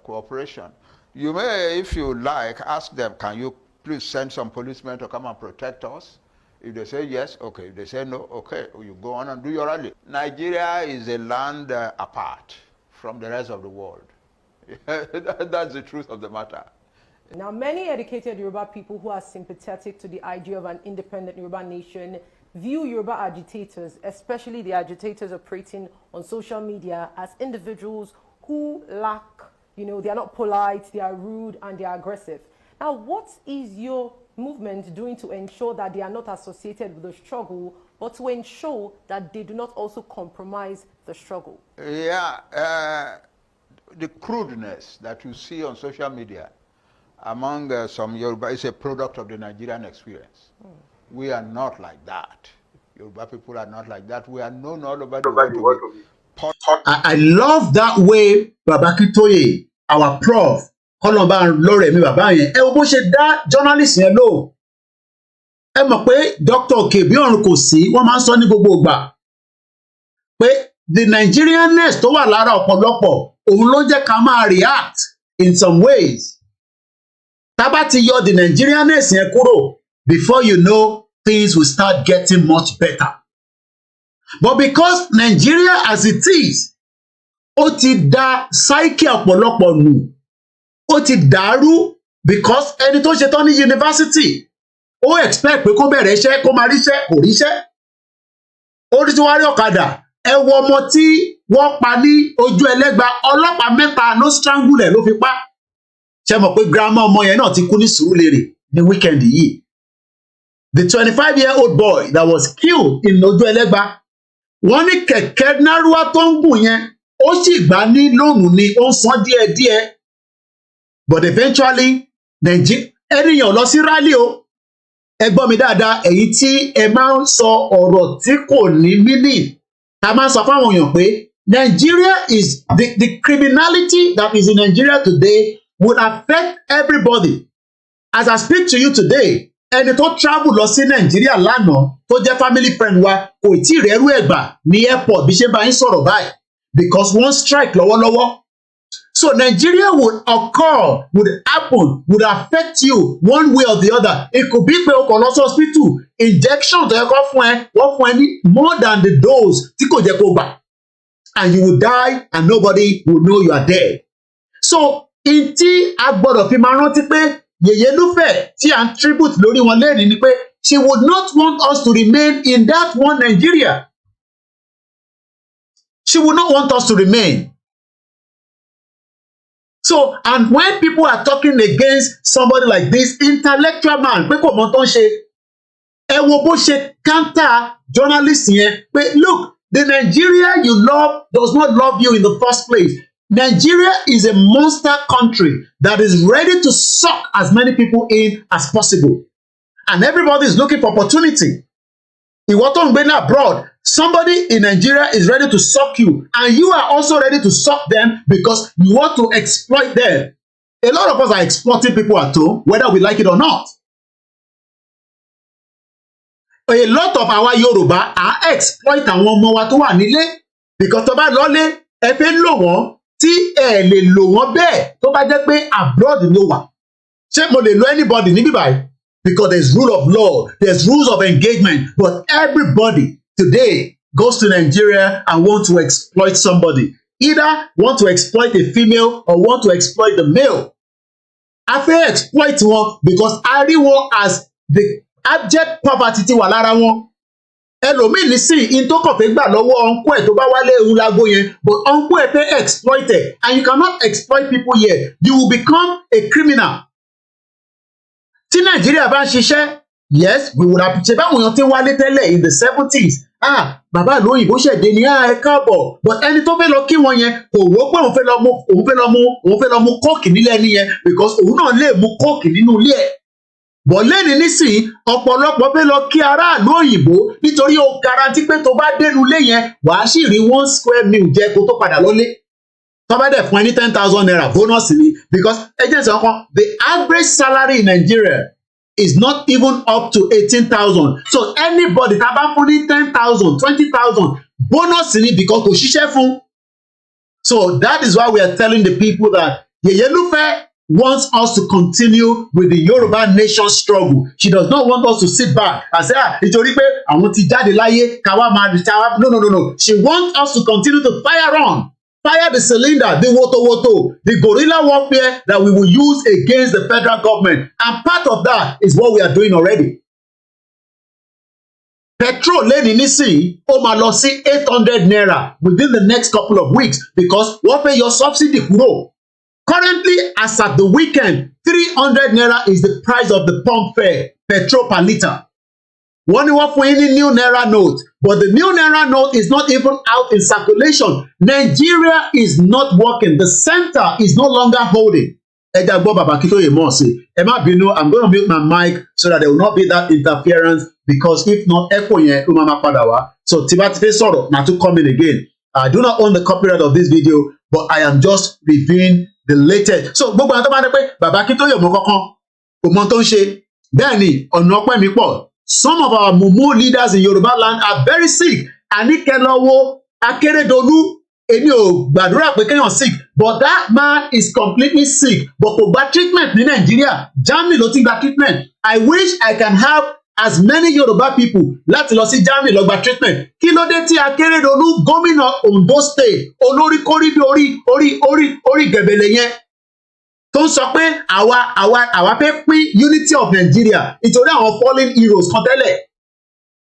cooperation. You may, if you like, ask them, "Can you please send some policemen to come and protect us?" If they say yes, okay. If they say no, okay, you go on and do your rally. Nigeria is a land apart from the rest of the world. That's the truth of the matter. Now, many educated Yoruba people who are sympathetic to the idea of an independent Yoruba nation view Yoruba agitators, especially the agitators operating on social media, as individuals who lack, they are not polite, they are rude, and they are aggressive. Now, what is your movement doing to ensure that they are not associated with the struggle, but to ensure that they do not also compromise the struggle? Yeah, the crudeness that you see on social media among some Yoruba is a product of the Nigerian experience. We are not like that. Yoruba people are not like that. We are known all over the world to be. I love that way Babakitoye, our prof, Kolomba Loremi bàbá yẹn. Ẹ wo bó ṣe dá journalist yẹn lò. Ẹ mọ̀ pé Dr. KABIRU kò sí, wọ́n máa ń sọ ní gbogbo ìgbà pé the Nigerianness tó wà lára ọ̀pọ̀lọpọ̀ òun ló jẹ́ ká máa react in some ways. Tá bá ti yọ the Nigerianness yẹn kúrò, before you know, things will start getting much better. But because Nigeria as it is, ó ti dá psyche ọ̀pọ̀lọpọ̀ nù, ó ti dàrú because ẹni tó ṣe tán ní university, ó expect pé kó bẹ̀rẹ̀ iṣẹ́, kó máa ríṣẹ́, kò ríṣẹ́. Ó rí tí wọ́n rí ọ̀kadà, ẹ wo ọmọ tí wọ́n pa ní ojú ẹlẹ́gba, ọlọ́pàá mẹ́ta ló strangle ẹ̀ ló fi pa. Ṣé mọ̀ pé grandma ọmọ yẹn náà ti kú ní Sùúrùlérè ní weekend yìí. The 25-year-old boy that was killed in ojú ẹlẹ́gba, wọ́n ní kẹ̀kẹ́ nárúwá tó ń gùn yẹn, ó sì gbà ní lóòrùn ni, ó ń san díẹ̀díẹ̀. But eventually, ènìyàn lọ sí rally o. ẹ gbọ́ mi dáadáa èyí tí ẹ máa ń sọ ọ̀rọ̀ tí kò ní meaning ta máa ń sọ fáwọn èèyàn pé Nigeria is the criminality that is in Nigeria today would affect everybody. As I speak to you today, ẹni tó travel lọ sí Nigeria lánàá tó jẹ́ family friend wa kò tí ì rẹ́rú ẹ̀gbà ní airport bí ṣe bá yín sọ̀rọ̀ báyìí because one strike lọ́wọ́lọ́wọ́. So Nigeria would occur, would happen, would affect you one way or the other. It could be pé o kàn lọ sí hospital, injection tó yẹ kó fún ẹ, wọ́n fún ẹ ní more than the dose tí kò jẹ́ kó gbà. And you will die and nobody will know you are dead. So in tí a gbọ́dọ̀ fi máa rántí pé Yeye Lufe tí à ń tribute lórí wọn lẹ́rìí ni pé she would not want us to remain in that one Nigeria. She would not want us to remain. So, and when people are talking against somebody like this intellectual man, pé kò mọ tó ń ṣe, ẹ wo bó ṣe counter journalist yẹn pé look, the Nigeria you love does not love you in the first place. Nigeria is a monster country that is ready to suck as many people in as possible. And everybody is looking for opportunity. Ìwọ tó ń gbé ní abroad, somebody in Nigeria is ready to suck you, and you are also ready to suck them because you want to exploit them. A lot of us are exploiting people at home, whether we like it or not. A lot of our Yoruba are exploit àwọn ọmọ wa tó wà nílé because tó bá lọ́lé ẹ fẹ́ lò wọ́n tí ẹ lè lò wọ́n bẹ́ẹ̀ tó bá jẹ́ pé abroad ló wà. Ṣé mo lè lo anybody níbí báyìí? Because there's rule of law, there's rules of engagement, but everybody today goes to Nigeria and want to exploit somebody. Either want to exploit a female or want to exploit the male. A fẹ́ exploit wọn because a rí wọn as the abject poverty tí wà lára wọn. Ẹlòmíì nísìnyí in tó kàn fẹ́ gbà lọ́wọ́ ọ̀nkú ẹ̀ tó bá wálé ewu lágbo yẹn, but ọ̀nkú ẹ̀ fẹ́ exploit ẹ̀, and you cannot exploit people here. You will become a criminal. Tí Nàìjíríà bá ń ṣiṣẹ́, yes, we would have ṣe báwọn èèyàn tí ń wálé tẹ́lẹ̀ in the 70s. Bàbá ìlú òyìnbó ṣẹ̀dé ní ẹ káàbọ̀, but ẹni tó fẹ́ lọ kí wọn yẹn kò wó pé òun fẹ́ lọ mú kóòkì nílé ẹni yẹn because òun náà lè mú kóòkì nínú ilé ẹ̀. But lẹ́ni nísìnyí ọ̀pọ̀lọpọ̀ fẹ́ lọ kí aráàlú òyìnbó nítorí ó garanti pé tó bá dénú ilé yẹn wàá sì rí 1 square meal jẹ kó tó padà lọ́lé. Tó bá dẹ̀ fún ẹ ní 10,000 naira bonus ni because agency ọkàn the average salary in Nigeria is not even up to 18,000. So anybody tá bá fún ní 10,000, 20,000 bonus ni because kò ṣiṣẹ́ fún. So that is why we are telling the people that Yeye Lufe wants us to continue with the Yoruba nation struggle. She does not want us to sit back and say, nítorí pé àwọn ti jáde láyé káwá máa rí. No. She wants us to continue to fire on. Fire the cylinder, the woto, the guerrilla warfare that we will use against the federal government. And part of that is what we are doing already. Petrol lẹ́ni nísìnyí, ó máa lọ sí 800 naira within the next couple of weeks because wọ́n fẹ́ yọ subsidy kúrò. Currently, as at the weekend, 300 naira is the price of the pump fare, petrol per litre. Wọ́n ní wọ́n fún yín ní new naira note, but the new naira note is not even out in circulation. Nigeria is not working. The center is no longer holding. Ẹ já gbọ́ bàbá kí tó yẹ mọ́ sí. Ẹ má bínú, I'm going to mute my mic so that there will not be that interference because if not, echo yẹn ló máa padà wá. So tí bá ti fẹ́ sọ̀rọ̀, na to come in again. I do not own the copyright of this video, but I am just reviewing the latest. So gbogbo àwọn tó bá dé pé bàbá kí tó yẹ mọ́ kankan, kò mọ tó ń ṣe. Bẹ́ẹ̀ ni ọ̀nà ọpẹ́ mi pọ̀. Some of our mumu leaders in Yoruba land are very sick. Anikelowo, Akeredolu, èmi ò gbàdúrà pé kéèyàn sick, but that man is completely sick. But kò gba treatment ní Nàìjíríà, Germany ló ti gba treatment. I wish I can have as many Yoruba people láti lọ sí Germany lọ gba treatment. Kí ló dé tí Akeredolu gómìnà Ondo State olórí kórídó orí gẹ̀bẹ̀lẹ̀ yẹn tó ń sọ pé àwa fẹ́ pín unity of Nigeria nítorí àwọn fallen heroes kan tẹ́lẹ̀.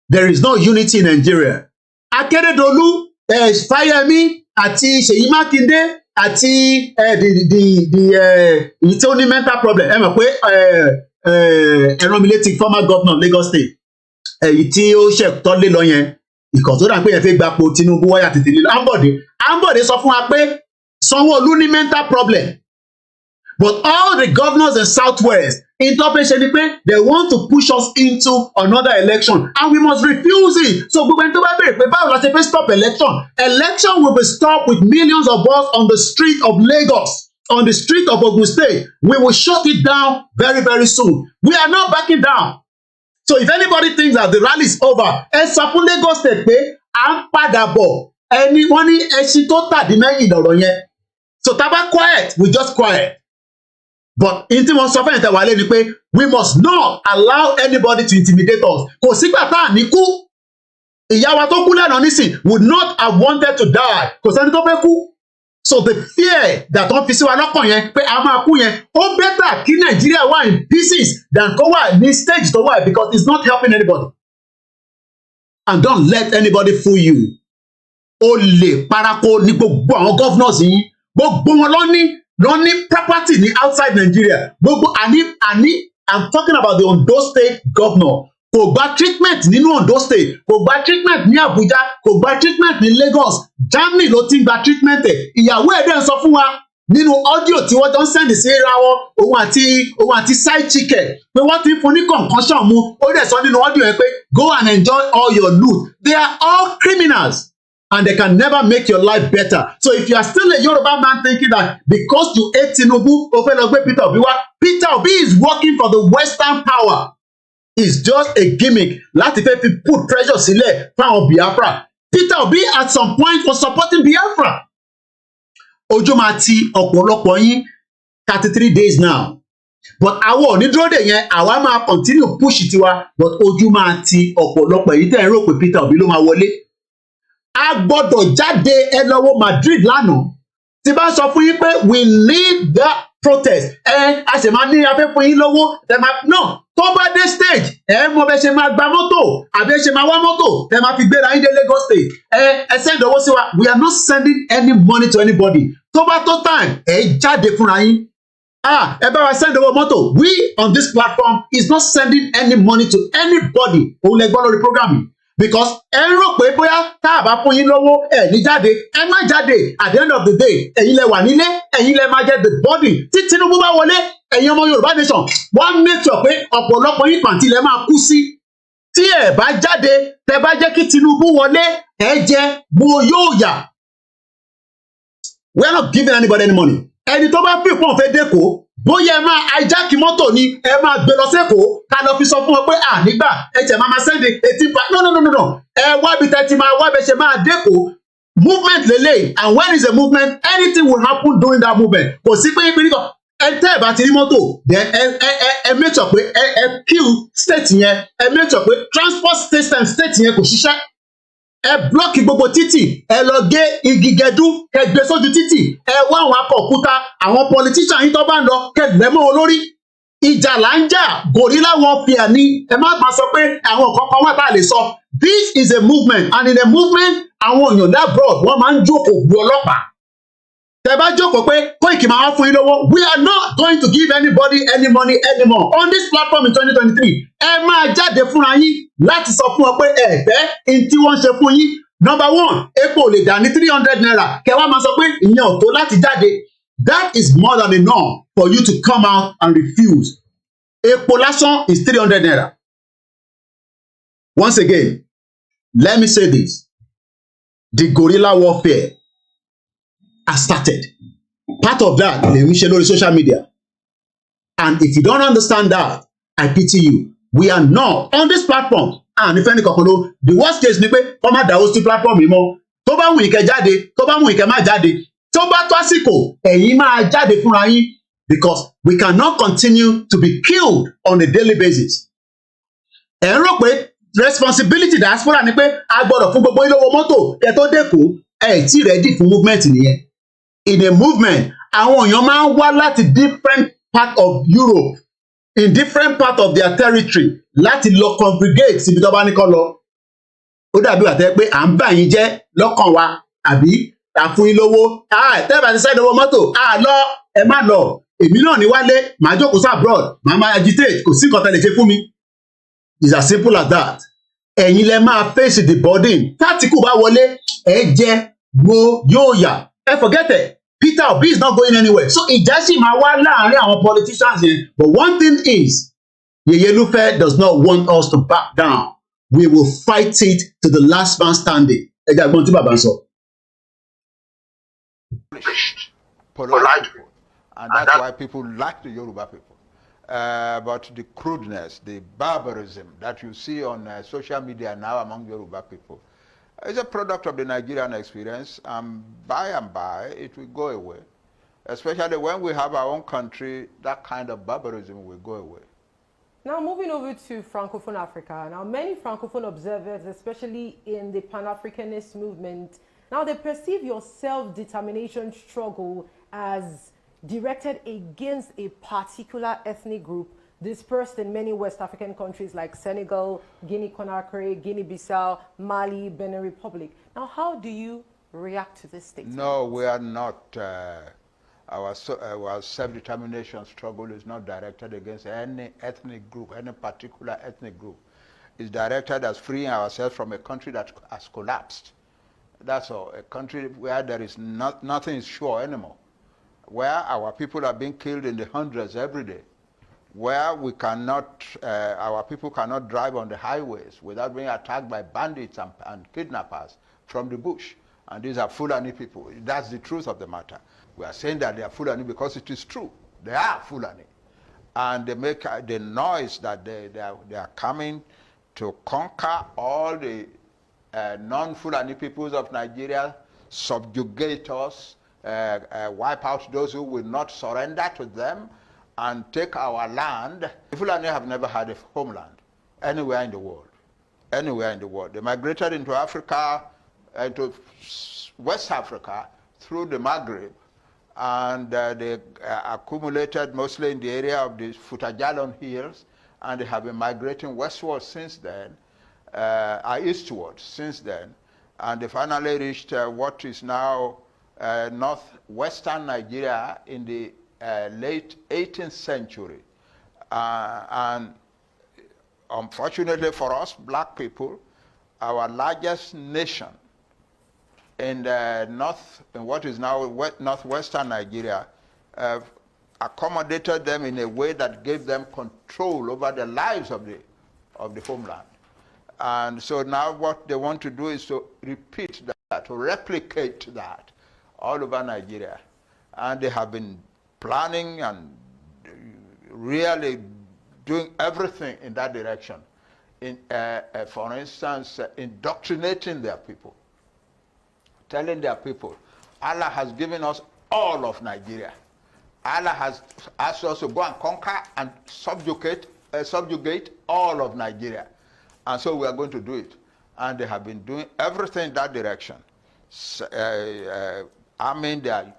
There is no unity in Nigeria. Akeredolu, FOLAYEMI àti Ṣèyí Mákindé àti èyí tí ó ní mental problem. Ẹ mọ̀ pé ẹ̀rọ̀mìlétí former governor Lagos State èyí tí ó ṣẹ̀tọ́ lé lọ yẹn ìkọ̀ tó dà pé yẹn fẹ́ gbapò Tinubu wáyà tètè lílọ. Ambode sọ fún wa pé Sanwó-Olú ní mental problem. But all the governors in Southwest, interpretation, they want to push us into another election, and we must refuse it. So we went to stop election. Election will be stopped with millions of us on the street of Lagos, on the street of Ogun State. We will shut it down very, very soon. We are not backing down. So if anybody thinks that the rally is over, sọ fún Lagos State pé à ń padà bọ̀, ẹni wọ́n ní ẹṣin tó tàdí mẹ́yìn lọ̀rọ̀ yẹn. So tá bá quiet, we just quiet. But in tí wọ́n sọ fún ẹ̀tẹ̀ wálé ni pé we must not allow anybody to intimidate us. Kò sígbà tá à ní kú. Ìyá wa tó kú lánàá nísìn would not have wanted to die. Kò sẹ́ni tó fẹ́ kú. So the fear that wọ́n fi sí wa lọ́kàn yẹn pé a máa kú yẹn, ó better kí Nàìjíríà wà in pieces than kó wà ní stage tó wà, because it's not helping anybody. And don't let anybody fool you. Ó lè parako ní gbogbo àwọn governors yìí, gbogbo wọn ló ní property ní outside Nigeria. Gbogbo I'm talking about the Ondo State governor. Kò gba treatment nínú Ondo State, kò gba treatment ní Abuja, kò gba treatment ní Lagos. Germany ló ti gba treatment ẹ̀. Ìyàwó ẹ̀ dẹ̀ ń sọ fún wa nínú audio tí wọ́n jọ ń send sí ra wọn, òun àti side chicken, pé wọ́n ti ń fún ní concussion mu. Ó dẹ̀ sọ nínú audio yẹn pé go and enjoy all your loot. They are all criminals, and they can never make your life better. So if you are still a Yoruba man thinking that because you hate Tinubu, o fẹ́ lọ gbé Peter Obi wá, Peter Obi is working for the Western power. It's just a gimmick láti fẹ́ fi put pressure sílẹ̀ fáwọn Biafra. Peter Obi at some point was supporting Biafra. Ojú máa ti ọ̀pọ̀lọpọ̀ yín 33 days now. But àwọn ò ní dúró dè yẹn, àwa máa continue push tiwa, but ojú máa ti ọ̀pọ̀lọpọ̀ yìí tẹ̀ ń rò pé Peter Obi ló máa wọlé. A gbọ́dọ̀ jáde ẹ lọ wo Madrid lánàá. Tí bá sọ fún yín pé we need that protest. A ṣe máa ní afẹ́ fún yín lówó. No, tó bá dé stage, mọ bẹ ṣe máa gba mọ́tò, àbí ṣe máa wá mọ́tò, tẹ máa fi gbéra yín dé Lagos State. Ẹ send owó sí wa. We are not sending any money to anybody. Tó bá tó time, jáde fúnra yín. Ẹ bá wa send owó mọ́tò. We on this platform is not sending any money to anybody. Òun lẹ gbọ́ lórí program yìí. Because ẹ ń rò pé bóyá tá a bá fún yín lówó ní jáde, ẹ má jáde. At the end of the day, ẹ̀yin lẹ wà nílé, ẹ̀yin lẹ máa jẹ the body. Tí Tinubu bá wọlé, ẹ̀yin ọmọ Yorùbá nation, wọ́n make sure pé ọ̀pọ̀lọpọ̀ yín pàǹtí lẹ máa kú sí. Tí ẹ bá jáde, tẹ bá jẹ́ kí Tinubu wọlé, ẹ jẹ mo yóò yà. We are not giving anybody any money. Ẹni tó bá fi pọ́n fẹ́ dẹ́kọ̀ọ́, bóyá ẹ máa hijack mọ́tò ni, ẹ máa gbé lọ sẹ́kọ̀ọ́, ká lọ fi sọ fún wọn pé nígbà ẹ̀jẹ̀ máa send 18. No. Ẹ wá bí tẹ́tí máa wá bẹ́ ṣe máa dẹ́kọ̀ọ́. Movement lélẹ̀, and when is a movement, anything will happen during that movement. Kò sí pé ibi nìkan, ẹ tẹ́ ẹ̀ bá ti ní mọ́tò, then ẹ make sure pé ẹ kill state yẹn, ẹ make sure pé transport system state yẹn kò ṣiṣẹ́. Ẹ blọ́ọ̀kì gbogbo títì, ẹ lọ gé igi gẹdú, kẹ gbé sójú títì, ẹ wá àwọn akọ òkúta, àwọn politician yín tó bá ń lọ, kẹ lẹ́mọ́ olórí. Ìjà là ń jà, guerrilla warfare ni. Ẹ má máa sọ pé àwọn kankan wà tá a lè sọ. This is a movement, and in a movement, àwọn èèyàn abroad wọ́n máa ń jókòó bu ọlọ́pàá. Tẹ bá jókòó pé Koiki máa wá fún yín lówó, we are not going to give anybody any money anymore on this platform in 2023. Ẹ máa jáde fúnra yín láti sọ fún wọn pé ẹ̀fẹ́ in tí wọ́n ṣe fún yín. Number one, epo lè dà ní 300 naira. Kẹ wá máa sọ pé ìyẹn ò tó láti jáde. That is more than enough for you to come out and refuse. Epo lásán is 300 naira. Once again, let me say this. The guerrilla warfare has started. Part of that, lè ń ṣe lórí social media. And if you don't understand that, I pity you. We are not on this platform. And if any kankan the worst case ni pé kọ́ má dáwọ́ sí platform yìí mọ́. Tó bá wù yín kẹ́ jáde, tó bá wù yín kẹ́ má jáde. Tó bá tó àsìkò, ẹ̀yin máa jáde fúnra yín. Because we cannot continue to be killed on a daily basis. Ẹ ń rò pé responsibility diaspora ni pé a gbọ́dọ̀ fún gbogbo ilé owó mọ́tò ẹ tó dẹ́kun tí ready fún movement nìyẹn. In a movement, àwọn èèyàn máa ń wá láti different part of Europe, in different part of their territory, láti lọ congregate síbi tó bá ní kó lọ. Ó dàbí wà tẹ́ pé à ń bà yín jẹ́ lọ́kàn wa, àbí à fún yín lówó. Tẹ́ bá ti sẹ́ni owó mọ́tò, lọ, ẹ má lọ. Èmi náà ní wálé, màá jókòó sí abroad, màá máa agitate, kò sí nǹkan tẹ́ lè ṣe fún mi. It's as simple as that. Ẹ̀yin lẹ máa face the burden. Tátìkù bá wọlé, ẹ jẹ mo yóò yà. Ẹ forget it. Peter Obi is not going anywhere. So ìjà sì máa wá láàrin àwọn politicians yẹn. But one thing is, Yeye Lufe does not want us to back down. We will fight it to the last man standing. Ẹ jẹ́ àgbọn tí bàbá ń sọ. Polite people. And that's why people like the Yoruba people. But the crudeness, the barbarism that you see on social media now among Yoruba people is a product of the Nigerian experience. By and by, it will go away. Especially when we have our own country, that kind of barbarism will go away. Now, moving over to Francophone Africa. Now, many Francophone observers, especially in the Pan-Africanist movement, now they perceive your self-determination struggle as directed against a particular ethnic group dispersed in many West African countries like Senegal, Guinea-Conakry, Guinea-Bissau, Mali, Benin Republic. Now, how do you react to this statement? No, we are not. Our self-determination struggle is not directed against any ethnic group, any particular ethnic group. It's directed as freeing ourselves from a country that has collapsed. That's all. A country where there is nothing is sure anymore, where our people are being killed in the hundreds every day, where we cannot, our people cannot drive on the highways without being attacked by bandits and kidnappers from the bush. And these are Fulani people. That's the truth of the matter. We are saying that they are Fulani because it is true. They are Fulani. And they make the noise that they are coming to conquer all the non-Fulani peoples of Nigeria, subjugate us, wipe out those who will not surrender to them, and take our land. The Fulani have never had a homeland anywhere in the world. Anywhere in the world. They migrated into Africa, into West Africa, through the Maghreb, and they accumulated mostly in the area of the Futajalon Hills, and they have been migrating westward since then, eastward since then, and they finally reached what is now northwestern Nigeria in the late 18th century. And unfortunately for us, black people, our largest nation in what is now northwestern Nigeria, accommodated them in a way that gave them control over the lives of the homeland. And so now what they want to do is to repeat that, to replicate that all over Nigeria. And they have been planning and really doing everything in that direction. For instance, indoctrinating their people, telling their people, Allah has given us all of Nigeria. Allah has asked us to go and conquer and subjugate all of Nigeria. And so we are going to do it. And they have been doing everything in that direction. Arming their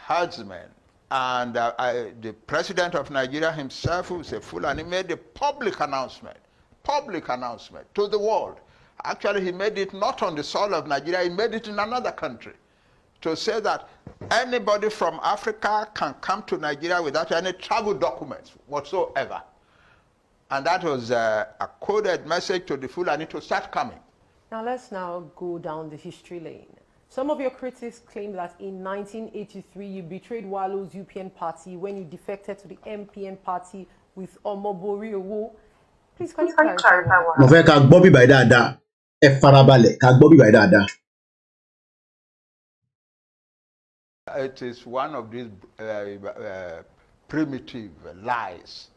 herdsmen. And the president of Nigeria himself, who is a Fulani, made a public announcement to the world. Actually, he made it not on the soil of Nigeria, he made it in another country, to say that anybody from Africa can come to Nigeria without any travel documents whatsoever. And that was a coded message to the Fulani to start coming. Now let's now go down the history lane. Some of your critics claim that in 1983 you betrayed Walo's UPN party when you defected to the MPN party with Omobori Owo. Please can you clarify what? Mo fẹ́ ká gbọ́ bíbá dáadáa. Ẹ farabalẹ̀ ká gbọ́ bíbá dáadáa. It is one of these primitive lies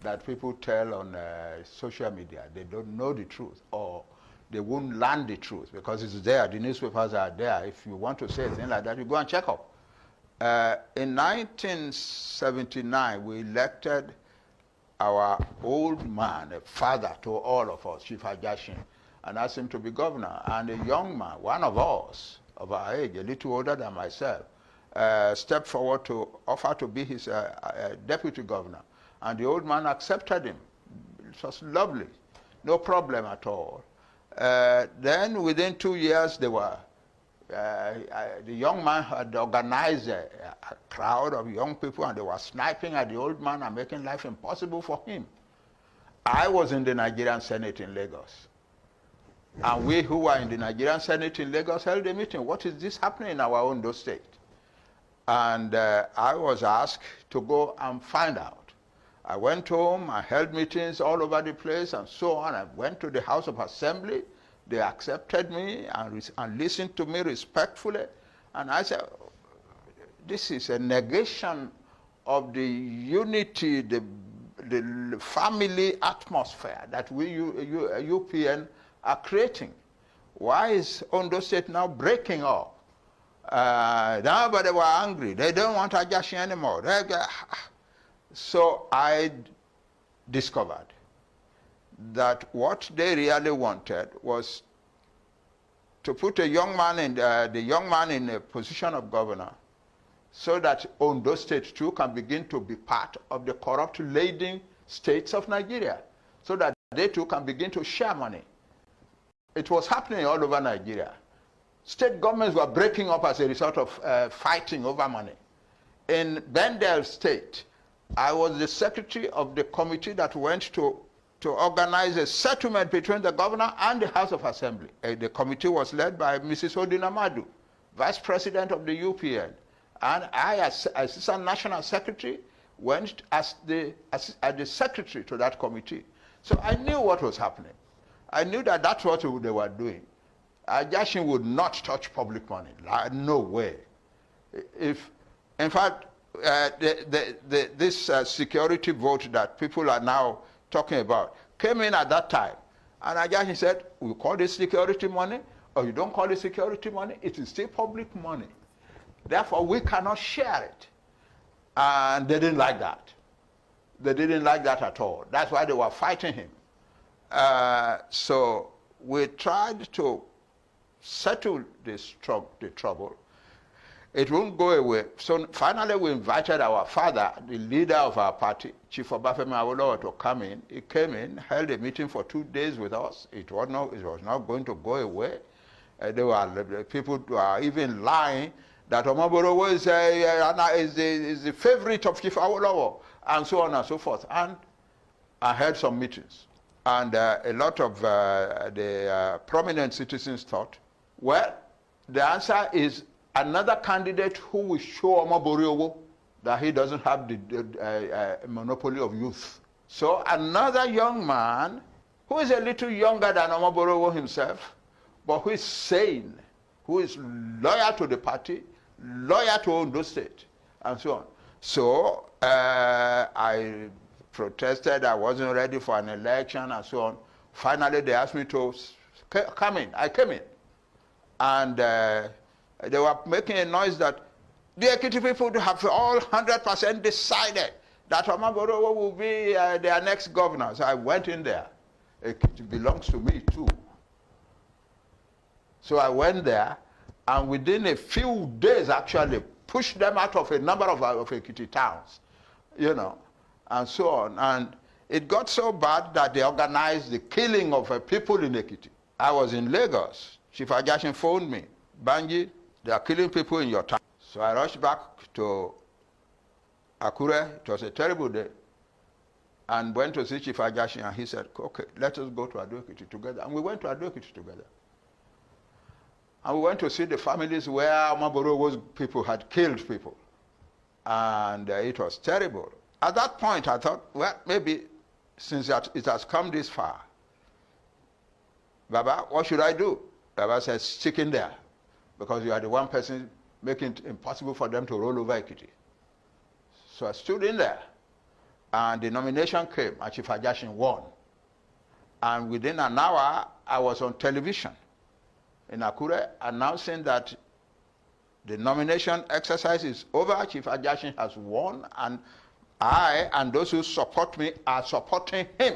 that people tell on social media. They don't know the truth, or they won't learn the truth because it's there. The newspapers are there. If you want to say a thing like that, you go and check up. In 1979, we elected our old man, a father to all of us, Chief Hajashin, and asked him to be governor. And a young man, one of us, of our age, a little older than myself, stepped forward to offer to be his deputy governor. And the old man accepted him. It was lovely, no problem at all. Then within 2 years, they were, the young man had organized a crowd of young people, and they were sniping at the old man and making life impossible for him. I was in the Nigerian Senate in Lagos. And we who were in the Nigerian Senate in Lagos held a meeting. What is this happening in our Ondo state? And I was asked to go and find out. I went home, I held meetings all over the place and so on. I went to the House of Assembly. They accepted me and listened to me respectfully. And I said, this is a negation of the unity, the family atmosphere that we UPN are creating. Why is Ondo State now breaking up? Now, but they were angry. They don't want Ajashi anymore. So I discovered that what they really wanted was to put a young man in the young man in a position of governor, so that Ondo State too can begin to be part of the corrupt-laden states of Nigeria, so that they too can begin to share money. It was happening all over Nigeria. State governments were breaking up as a result of fighting over money. In Bendel State, I was the secretary of the committee that went to organize a settlement between the governor and the House of Assembly. The committee was led by Mrs. Odinamadu, vice president of the UPN. And I, as Assistant National Secretary, went as the secretary to that committee. So I knew what was happening. I knew that that's what they were doing. Ajashin would not touch public money. No way. If, in fact, this security vote that people are now talking about came in at that time, and Ajashin said, we call this security money, or you don't call it security money, it is still public money. Therefore, we cannot share it. And they didn't like that. They didn't like that at all. That's why they were fighting him. So we tried to settle this the trouble. It won't go away. So finally we invited our father, the leader of our party, Chief Obafemi Awolowo, to come in. He came in, held a meeting for 2 days with us. It was not going to go away. People were even lying that Omoborowo is the favorite of Chief Awolowo, and so on and so forth. And I had some meetings. And a lot of the prominent citizens thought, well, the answer is another candidate who will show Omoborowo that he doesn't have the monopoly of youth. So another young man who is a little younger than Omoborowo himself, but who is sane, who is loyal to the party, loyal to Ondo State, and so on. So I protested. I wasn't ready for an election and so on. Finally, they asked me to come in. I came in. And they were making a noise that the Ekiti people have all 100% decided that Omoborowo will be their next governor. So I went in there. Ekiti belongs to me too. So I went there, and within a few days, actually, pushed them out of a number of Ekiti towns, you know, and so on. And it got so bad that they organized the killing of people in Ekiti. I was in Lagos. Chief Ajashin phoned me, Banji, they are killing people in your town. So I rushed back to Akure. It was a terrible day. And went to see Chief Ajashin, and he said, okay, let us go to Ado-Ekiti together. And we went to Ado-Ekiti together. And we went to see the families where Omoborowo's people had killed people. And it was terrible. At that point, I thought, well, maybe since it has come this far, Baba, what should I do? Baba said, stick in there, because you are the one person making it impossible for them to roll over Ekiti. So I stood in there, and the nomination came, and Chief Ajashin won. And within an hour, I was on television in Akure announcing that the nomination exercise is over, Chief Ajashin has won, and I and those who support me are supporting him.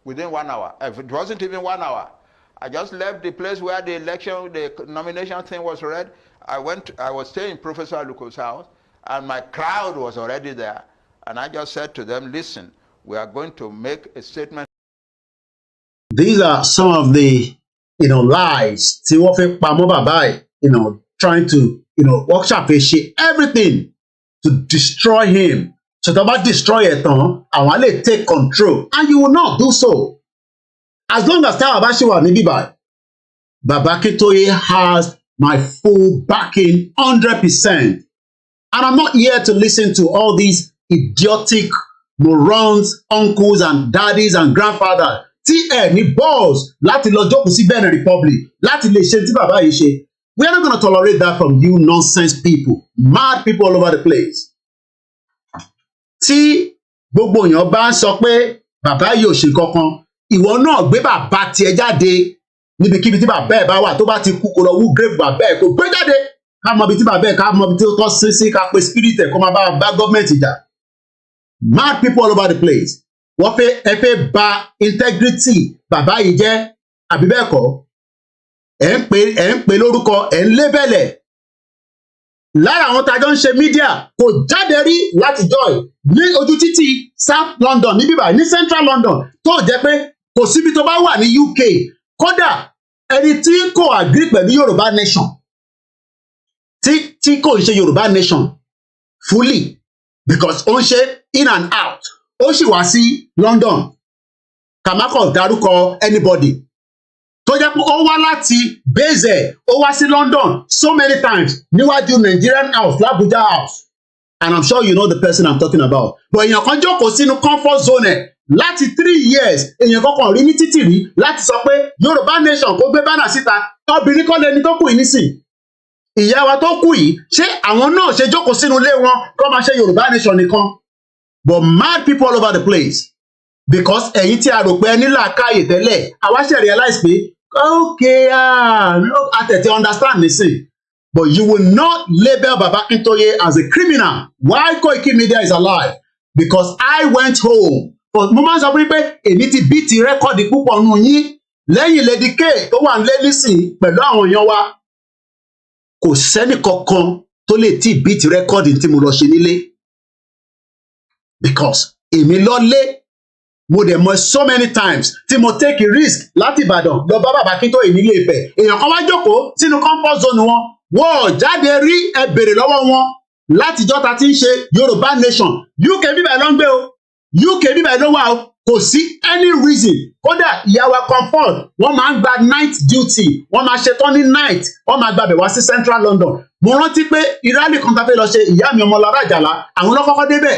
Within 1 hour. If it wasn't even 1 hour, I just left the place where the nomination thing was read. I was staying in Professor Aluko's house, and my crowd was already there. And I just said to them, listen, we are going to make a statement. These are some of the, lies. Tí wọ́n fẹ́ pamọ́ bàbá ẹ̀, trying to, workshop everything to destroy him. So tó bá destroy ẹ̀ tán, àwọn á lè take control, and you will not do so. As long as táwọn bá ṣì wà níbí báyìí, Baba Akintoye has my full backing 100%. And I'm not here to listen to all these idiotic morons, uncles and daddies and grandfathers. Tí ẹ ní balls láti lọ jókòó sí Benin Republic láti lè ṣe tí bàbá yìí ṣe. We are not going to tolerate that from you nonsense people, mad people all over the place. Tí gbogbo èèyàn bá ń sọ pé bàbá yìí ò ṣe kankan, ìwọ náà gbé bàbá tiẹ̀ jáde níbikíbi tí bàbá ẹ̀ bá wà tó bá ti kú kó lọ wú grave bàbá ẹ̀ kó gbé jáde ká mọ ibi tí bàbá ẹ̀ ká mọ ibi tí ó tọ́ sí sí ká pe spirit ẹ̀ kó máa bá gọ́ọ̀mẹ̀ntì jà. Mad people all over the place. Wọ́n fẹ́ bà integrity bàbá yìí jẹ́ àbí bẹ́ẹ̀ kọ́ ẹ̀ ń pè lórúkọ ẹ̀ ń lébẹ̀lẹ̀. Lára àwọn tájọ́ ń ṣe mídíà kò jáde rí láti joy ní ojú títì South London ní bíbá ní Central London tó jẹ́ pé kò síbi tó bá wà ní UK kódà ẹni tí kò agree pẹ̀lú Yorùbá nation tí kò ń ṣe Yorùbá nation fully because ó ń ṣe in and out ó sì wá sí London kàmákọ̀ dárúkọ anybody tó jẹ́ pé ó wá láti base ó wá sí London so many times níwájú Nigerian house l'Abuja house and I'm sure you know the person I'm talking about but èèyàn kan jókòó sínú comfort zone ẹ̀ láti 3 years èèyàn kankan rí ní títì rí láti sọ pé Yorùbá nation kó gbé bánà síta obìnrin kọ́ lẹni tó kù yìí nísìn ìyá wa tó kù yìí ṣé àwọn náà ṣe jókòó sínú ilé wọn kó máa ṣe Yorùbá nation nìkan but mad people all over the place because ẹ̀yin tí a rò pé ẹni làákàyè tẹ́lẹ̀ àwa ṣe realize pé okay àtẹ̀tẹ̀ understand nísìn but you will not label Baba Akintoye as a criminal why koikimedia is alive because I went home but mo máa ń sọ pé èmi ti bí ti rẹ́kọ̀dì púpọ̀ nù yín lẹ́yìn Lady K tó wà nílé nísìn pẹ̀lú àwọn èèyàn wa kò sẹ́ni kankan tó lè tí bí ti rẹ́kọ̀dì tí mo lọ ṣe nílé because èmi lọ lé mo dẹ̀ mọ̀ so many times tí mo take a risk láti Ìbàdàn lọ bá Baba Akintoye nílé Ifẹ̀ èèyàn kan wá jókòó sínú comfort zone wọn wọ́n jáde rí ẹ bèrè lọ́wọ́ wọn látijọ́ ta ti ń ṣe Yorùbá nation UK bíbẹ̀ ló ń gbé o UK bíbẹ̀ ló wà o kò sí any reason kódà ìyàwó comfort wọ́n máa ń gba night duty wọ́n máa ṣetán ní night wọ́n máa gbàbẹ̀ wá sí Central London mo rántí pé ìrálì kan tá fẹ́ lọ ṣe ìyá mi Ọmọlára Àjàlá àwọn ló kọ́kọ́ débẹ̀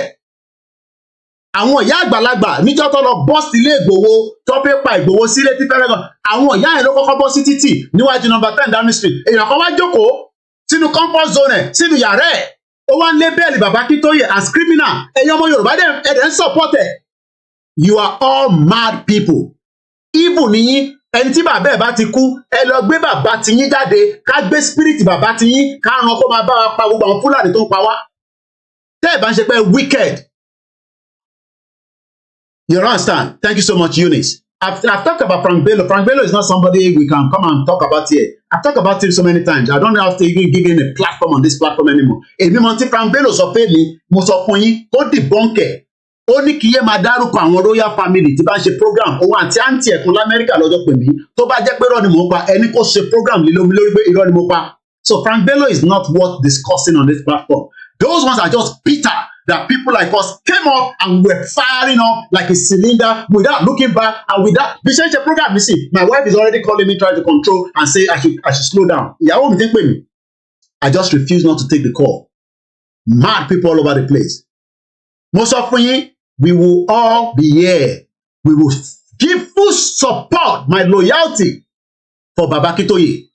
àwọn ìyá àgbàlagbà níjọ́ tó lọ bọ́ sílé Ìgbòho tó fẹ́ pa Ìgbòho sílé tí fẹ́rẹ́ gan àwọn ìyá yẹn ló kọ́kọ́ bọ́ sí títì níwájú number 10 Downing Street èèyàn kan wá jókòó sínú comfort zone ẹ̀ sínú yàrá ẹ̀ ó wá ń lé bẹ́ẹ̀lì Baba Akintoye as criminal ẹ̀yin ọmọ Yorùbá ẹ̀dẹ̀ ń support ẹ̀. You are all mad people. Even nìyí ẹni tí bàbá ẹ̀ bá ti kú ẹ lọ gbé bàbá tiyín jáde ká gbé spirit bàbá tiyín ká ràn kó máa bá wa pa gbogbo àwọn Fúlàní tó ń pa wá. Tẹ́ ẹ̀ bá ń ṣe pé wicked. You understand? Thank you so much, Eunice. I've talked about Frank Bello. Frank Bello is not somebody we can come and talk about here. I've talked about him so many times. I don't have to even give him a platform on this platform anymore. Èmi mọ̀ tí Frank Bello sọ pé mi, mo sọ fún yín, ó debunk ẹ̀. Ó ní kí yé máa dárúkọ àwọn royal family tí bá ń ṣe program. Òun àti àǹtí ẹ̀kún l'Amẹ́ríkà lọ́jọ́ pè mí. Tó bá jẹ́ pé irọ́ ni mo pa, ẹni kò ṣe program lé lórí pé irọ́ ni mo pa. So Frank Bello is not worth discussing on this platform. Those ones are just bitter. That people like us came up and were firing up like a cylinder without looking back and without the change the program. You see, my wife is already calling me, trying to control and say I should slow down. Ìyàwó mi ti ń pè mí. I just refuse not to take the call. Mad people all over the place. Most of you, we will all be here. We will give full support, my loyalty for Baba Akintoye.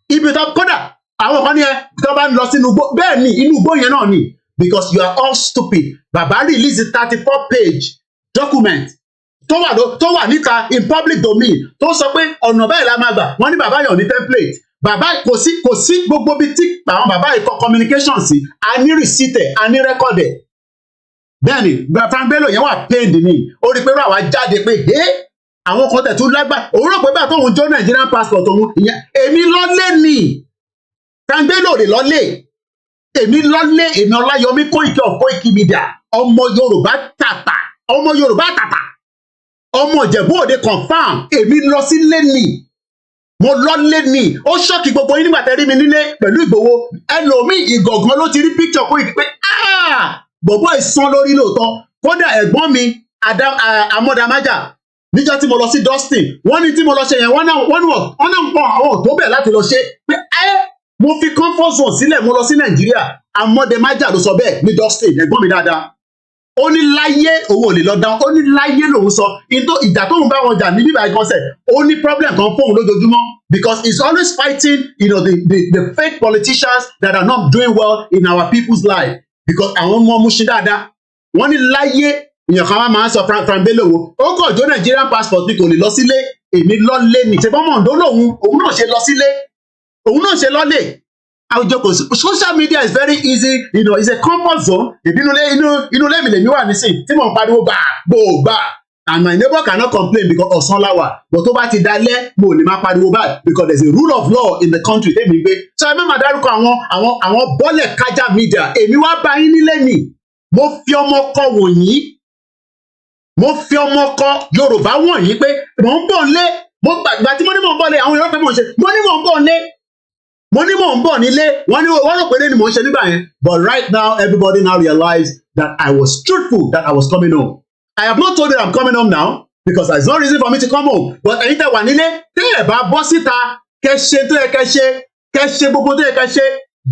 Ibi tó kódà àwọn kan ní ẹ tó bá ń lọ sínú igbó bẹ́ẹ̀ ni inú igbó yẹn náà ni. Because you are all stupid. Baba release the 34-page document tó wà níta in public domain tó sọ pé ọ̀nà báyìí la máa gbà wọ́n ní bàbá yàn ní template bàbá kò sí gbogbo bíi tí àwọn bàbá yìí kọ communication sí a ní receipt a ní record ẹ̀. Bẹ́ẹ̀ni Frank Bello yẹn wà pained ni ó rí pé rà wá jáde pé àwọn kan tẹ̀ tún lágbà òun rò pé bá tóun jó Nigerian passport òun ìyẹn èmi lọ́lé ni Frank Bello rè lọ́lé. Èmi lọ́lé èmi Ọláyọmí Kóìkì of koikimedia ọmọ Yorùbá tàtà ọmọ Ìjẹ̀bú Òde confam èmi lọ sílé ni mo lọ́lé ni ó ṣọ́ọ̀kì gbogbo yín nígbà tẹ́ rí mi nílé pẹ̀lú Ìgbòho ẹlòmíì ìgọ̀gàn ló ti rí picture Kóìkì pé bọ̀bọ̀ ìsan lórí lóòótọ́ kódà ẹ̀gbọ́n mi Amọ́dàmájà níjọ́ tí mo lọ sí Dustin wọ́n ní tí mo lọ ṣe yẹn wọ́n náà pọ̀ àwọn òtó bẹ̀ láti lọ ṣe pé mo fi comfort zone sílẹ̀ mo lọ sí Nàìjíríà Amọ̀dẹ̀májà ló sọ bẹ́ẹ̀ ní Dust State ẹ̀gbọ́n mi dáadáa ó ní láyé òun ò lè lọ dáhùn ó ní láyé lòun sọ ìjà tóun bá wọn jà ní bíbá ìkọsẹ̀ ó ní problem kan fóun lójoojúmọ́ because he's always fighting the fake politicians that are not doing well in our people's life because àwọn ọmọ mú ṣe dáadáa wọ́n ní láyé èèyàn kan máa ń sọ Frank Bello wo ó kàn jó Nigerian passport bí kò lè lọ sílé èmi lọ́lé ní ṣèbọn mọ̀ọ́dọ́ lòun òun náà ṣe lọ sílé òun náà ṣe lọ́lé àwùjọ social media is very easy it's a comfort zone inú ilé mi lèmi wà nísìn tí mò ń pariwo gbà and my neighbor cannot complain because ọ̀sán láwà but tó bá ti dalẹ̀ mo lè máa pariwo báyìí because there is a rule of law in the country tèmi gbé so ẹ má máa dárúkọ àwọn bọ́lẹ̀ kájà media èmi wá bá yín nílé nì mo fi ọmọ kọ wọ̀nyí mo fi ọmọ kọ Yorùbá wọ̀nyí pé mò ń bọ̀ nílé mo gbàgbà tí mo ní mò ń bọ̀ nílé àwọn Yorùbá pé mo ṣe mo ní mò ń bọ̀ nílé mo ní mò ń bọ̀ nílé wọ́n rò pé ní mò ń ṣe nígbà yẹn but right now everybody now realize that I was truthful that I was coming home I have not told you I'm coming home now because there's no reason for me to come home but ẹ̀yin tẹ́ wà nílé tẹ́ ẹ bá bọ́ síta kẹ́ ṣe tó yẹ kẹ́ ṣe gbogbo tó yẹ kẹ́ ṣe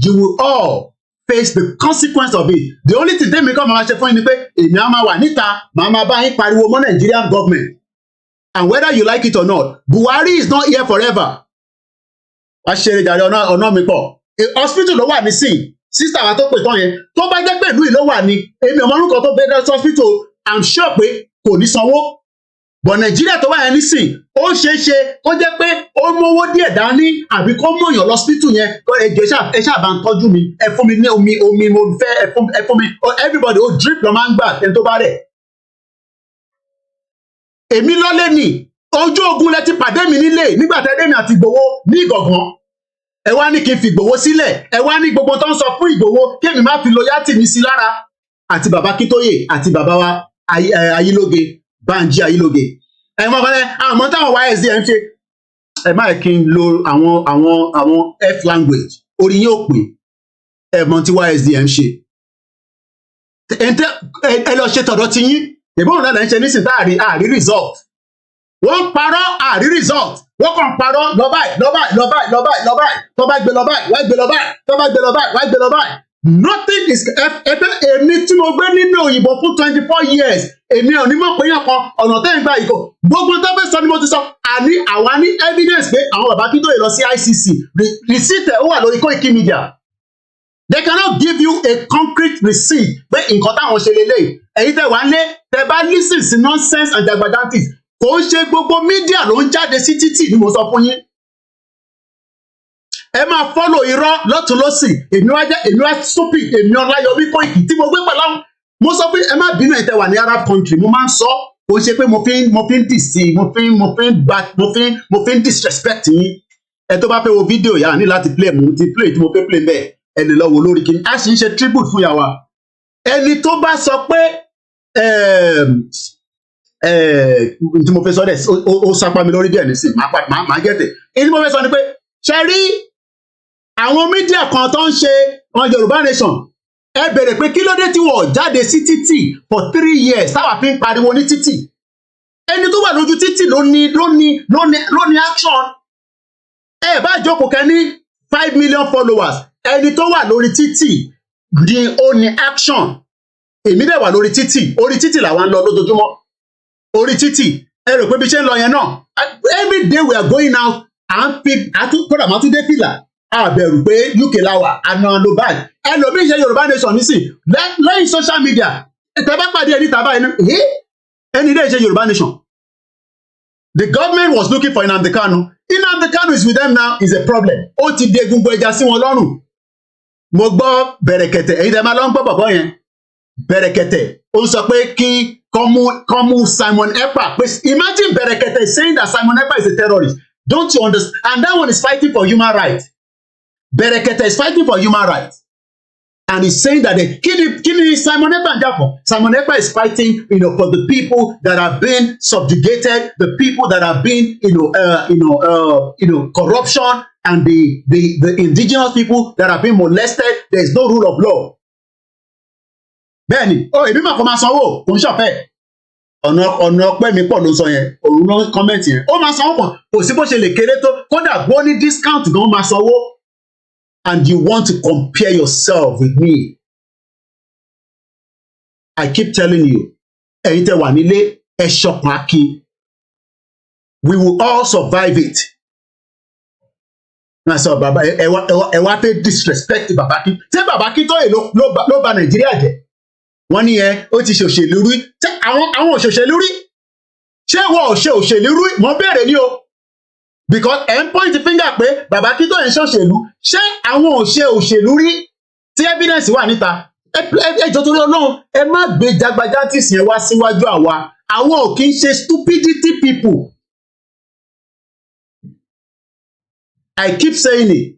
you will all face the consequence of it the only thing tẹ́mi kọ́ máa ṣe fún yín ni pé èmi á máa wà níta màá máa bá yín pariwo mọ́ Nigerian government and whether you like it or not Buhari is not here forever wá ṣe eré jàre ọ̀nà mi pọ̀ hospital ló wà nísìn sísá wa tó pè tán yẹn tó bá jẹ́ pé ìlú yìí ló wà ní èmi ọmọ orúkọ tó bẹ́ẹ̀ dé hospital I'm sure pé kò ní sanwó but Nàìjíríà tó wà yẹn nísìn ó ṣeé ṣe kó jẹ́ pé ó mówó díẹ̀ dání àbí kó mú èèyàn lọ hospital yẹn kó ẹjọ́ ẹ ṣáà bá ń tọ́jú mi ẹ fún mi ní omi mo fẹ́ ẹ fún mi everybody ó drip lọ máa ń gbà ẹni tó bá rẹ̀ èmi lọ́lé nì ojú ogun lẹ ti pàdé mi nílé nígbà tẹ́ dé mi àti Ìgbòho ní Ìgàngán ẹ wá ní kí n fi Ìgbòho sílẹ̀ ẹ wá ní gbogbo tó ń sọ fún Ìgbòho kí èmi má fi loyalty mi sí lára àti bàbá Kítóyè àti bàbá wa Ayílóge Banji Ayílóge ẹ mọ fẹlẹ àmọ́ táwọn YSDM ṣe ẹ má kí n lo àwọn F language orí yín ò pè ẹ mọ tí YSDM ṣe ẹ lọ ṣe tọ̀dọ̀ ti yín ìbọn náà lẹ ń ṣe nísìnyí táàrí àrí result wọ́n parọ́ àrí result wọ́n kàn parọ́ lọ báyìí tó bá gbé lọ báyìí wá gbé lọ báyìí tó bá gbé lọ báyìí wá gbé lọ báyìí nothing is èmi tí mo gbé nínú òyìnbó fún 24 years èmi ò ní mọ̀ pé yàn kan ọ̀nà tẹ́ ń gba ìkọ̀ gbogbo tó fẹ́ sọ ni mo ti sọ àwa ní evidence pé àwọn bàbá Akíntóyè lọ sí ICC receipt ó wà lórí koikimedia they cannot give you a concrete receipt pé nǹkan táwọn ṣe lélẹ̀ èyí tẹ́ wà ń lé tẹ́ bá listen sí nonsense and jagbajantis kò ń ṣe gbogbo mídíà ló ń jáde sí títì ni mo sọ fún yín ẹ máa follow irọ́ lọ́tún lọ́sì èmi wá stupid èmi Ọláyọmí Kóìkì tí mo gbé pẹ̀lú àwọn mo sọ pé ẹ má bínú ẹ̀ tẹ́ wà ní Arab country mo máa ń sọ kò ṣe pé mo fi ń dìsí mo fi ń disrespect yín ẹ tó bá fẹ́ wo fídíò yà ní láti play mo ti play tí mo fẹ́ play bẹ́ẹ̀ ẹ lè lọ wo lórí kí a sì ń ṣe tribute fún yàwá ẹni tó bá sọ pé tí mo fẹ́ sọ dẹ̀ ó sápá mi lórí díẹ̀ nísìnyí máa gẹ̀tẹ̀ èyí tí mo fẹ́ sọ ni pé ṣe rí àwọn mídíà kan tó ń ṣe wọn Yorùbá nation ẹ bèrè pé kí ló dé tí wọ́n jáde sí títì for 3 years táwa fi ń pariwo ní títì ẹni tó wà lójú títì ló ní action ẹ bá jókòó kẹ́ ní 5 million followers ẹni tó wà lórí títì ni ó ní action èmi dẹ̀ wà lórí títì orí títì làwọn ń lọ lójoojúmọ́ orí títì ẹ rò pé bí ṣe ń lọ yẹn náà every day we are going out kódà máa tún dé fìlà àbẹ̀rù pé UK láwà àna ló báyìí ẹlòmíín ṣe Yorùbá nation nísìn lẹ́yìn social media tẹ́ bá pàdé ẹni tàbá ẹni dẹ́ ṣe Yorùbá nation the government was looking for Nnamdi Kanu is with them now is a problem ó ti dé egungun ẹja sí wọn lọ́rùn mo gbọ́ bẹ̀rẹ̀kẹ̀tẹ̀ èyí tẹ́ máa lọ ń gbọ́ bọ̀bọ̀ yẹn bẹ̀rẹ̀kẹ̀tẹ̀ ó ń sọ pé kí kọ́mú Simon Ekpa imagine bẹ̀rẹ̀kẹ̀tẹ̀ saying that Simon Ekpa is a terrorist don't you understand and that one is fighting for human rights Berekete is fighting for human rights and he's saying that kini Simon Ekpa jà fún Simon Ekpa is fighting for the people that have been subjugated the people that have been corruption and the indigenous people that have been molested there is no rule of law bẹ́ẹ̀ni èmi mà kò máa sanwó kò ń ṣọ̀fẹ́ ọ̀nà ọpẹ́ mi pọ̀ ló ń sọ yẹn òun ló ń kọ́mẹ̀ntì yẹn ó máa sanwó pọ̀ kò sí bó ṣe lè kéré tó kódà gbọ́ ní discount gan máa sanwó and you want to compare yourself with me. I keep telling you, ẹ̀yin tẹ́ wà nílé, ẹ ṣọ̀kan akin. We will all survive it. Na so baba ẹ wá pé disrespect baba Akin. Ṣé baba Akintoye ló bà Nàìjíríà jẹ́? Wọ́n ní ó ti ṣòṣèlú rí. Ṣé àwọn òṣèlú rí? Ṣé wọ́n ò ṣe òṣèlú rí? Mo béèrè ní o. Because ẹ̀ point finger pé baba Akintoye ń ṣòṣèlú. Ṣé àwọn ò ṣe òṣèlú rí? Tí evidence wà níta. Ẹjọ́ torí Ọlọ́run ẹ má gbé jagbajantis yẹn wá síwájú àwa. Àwọn ò kì í ṣe stupidity people. I keep saying it.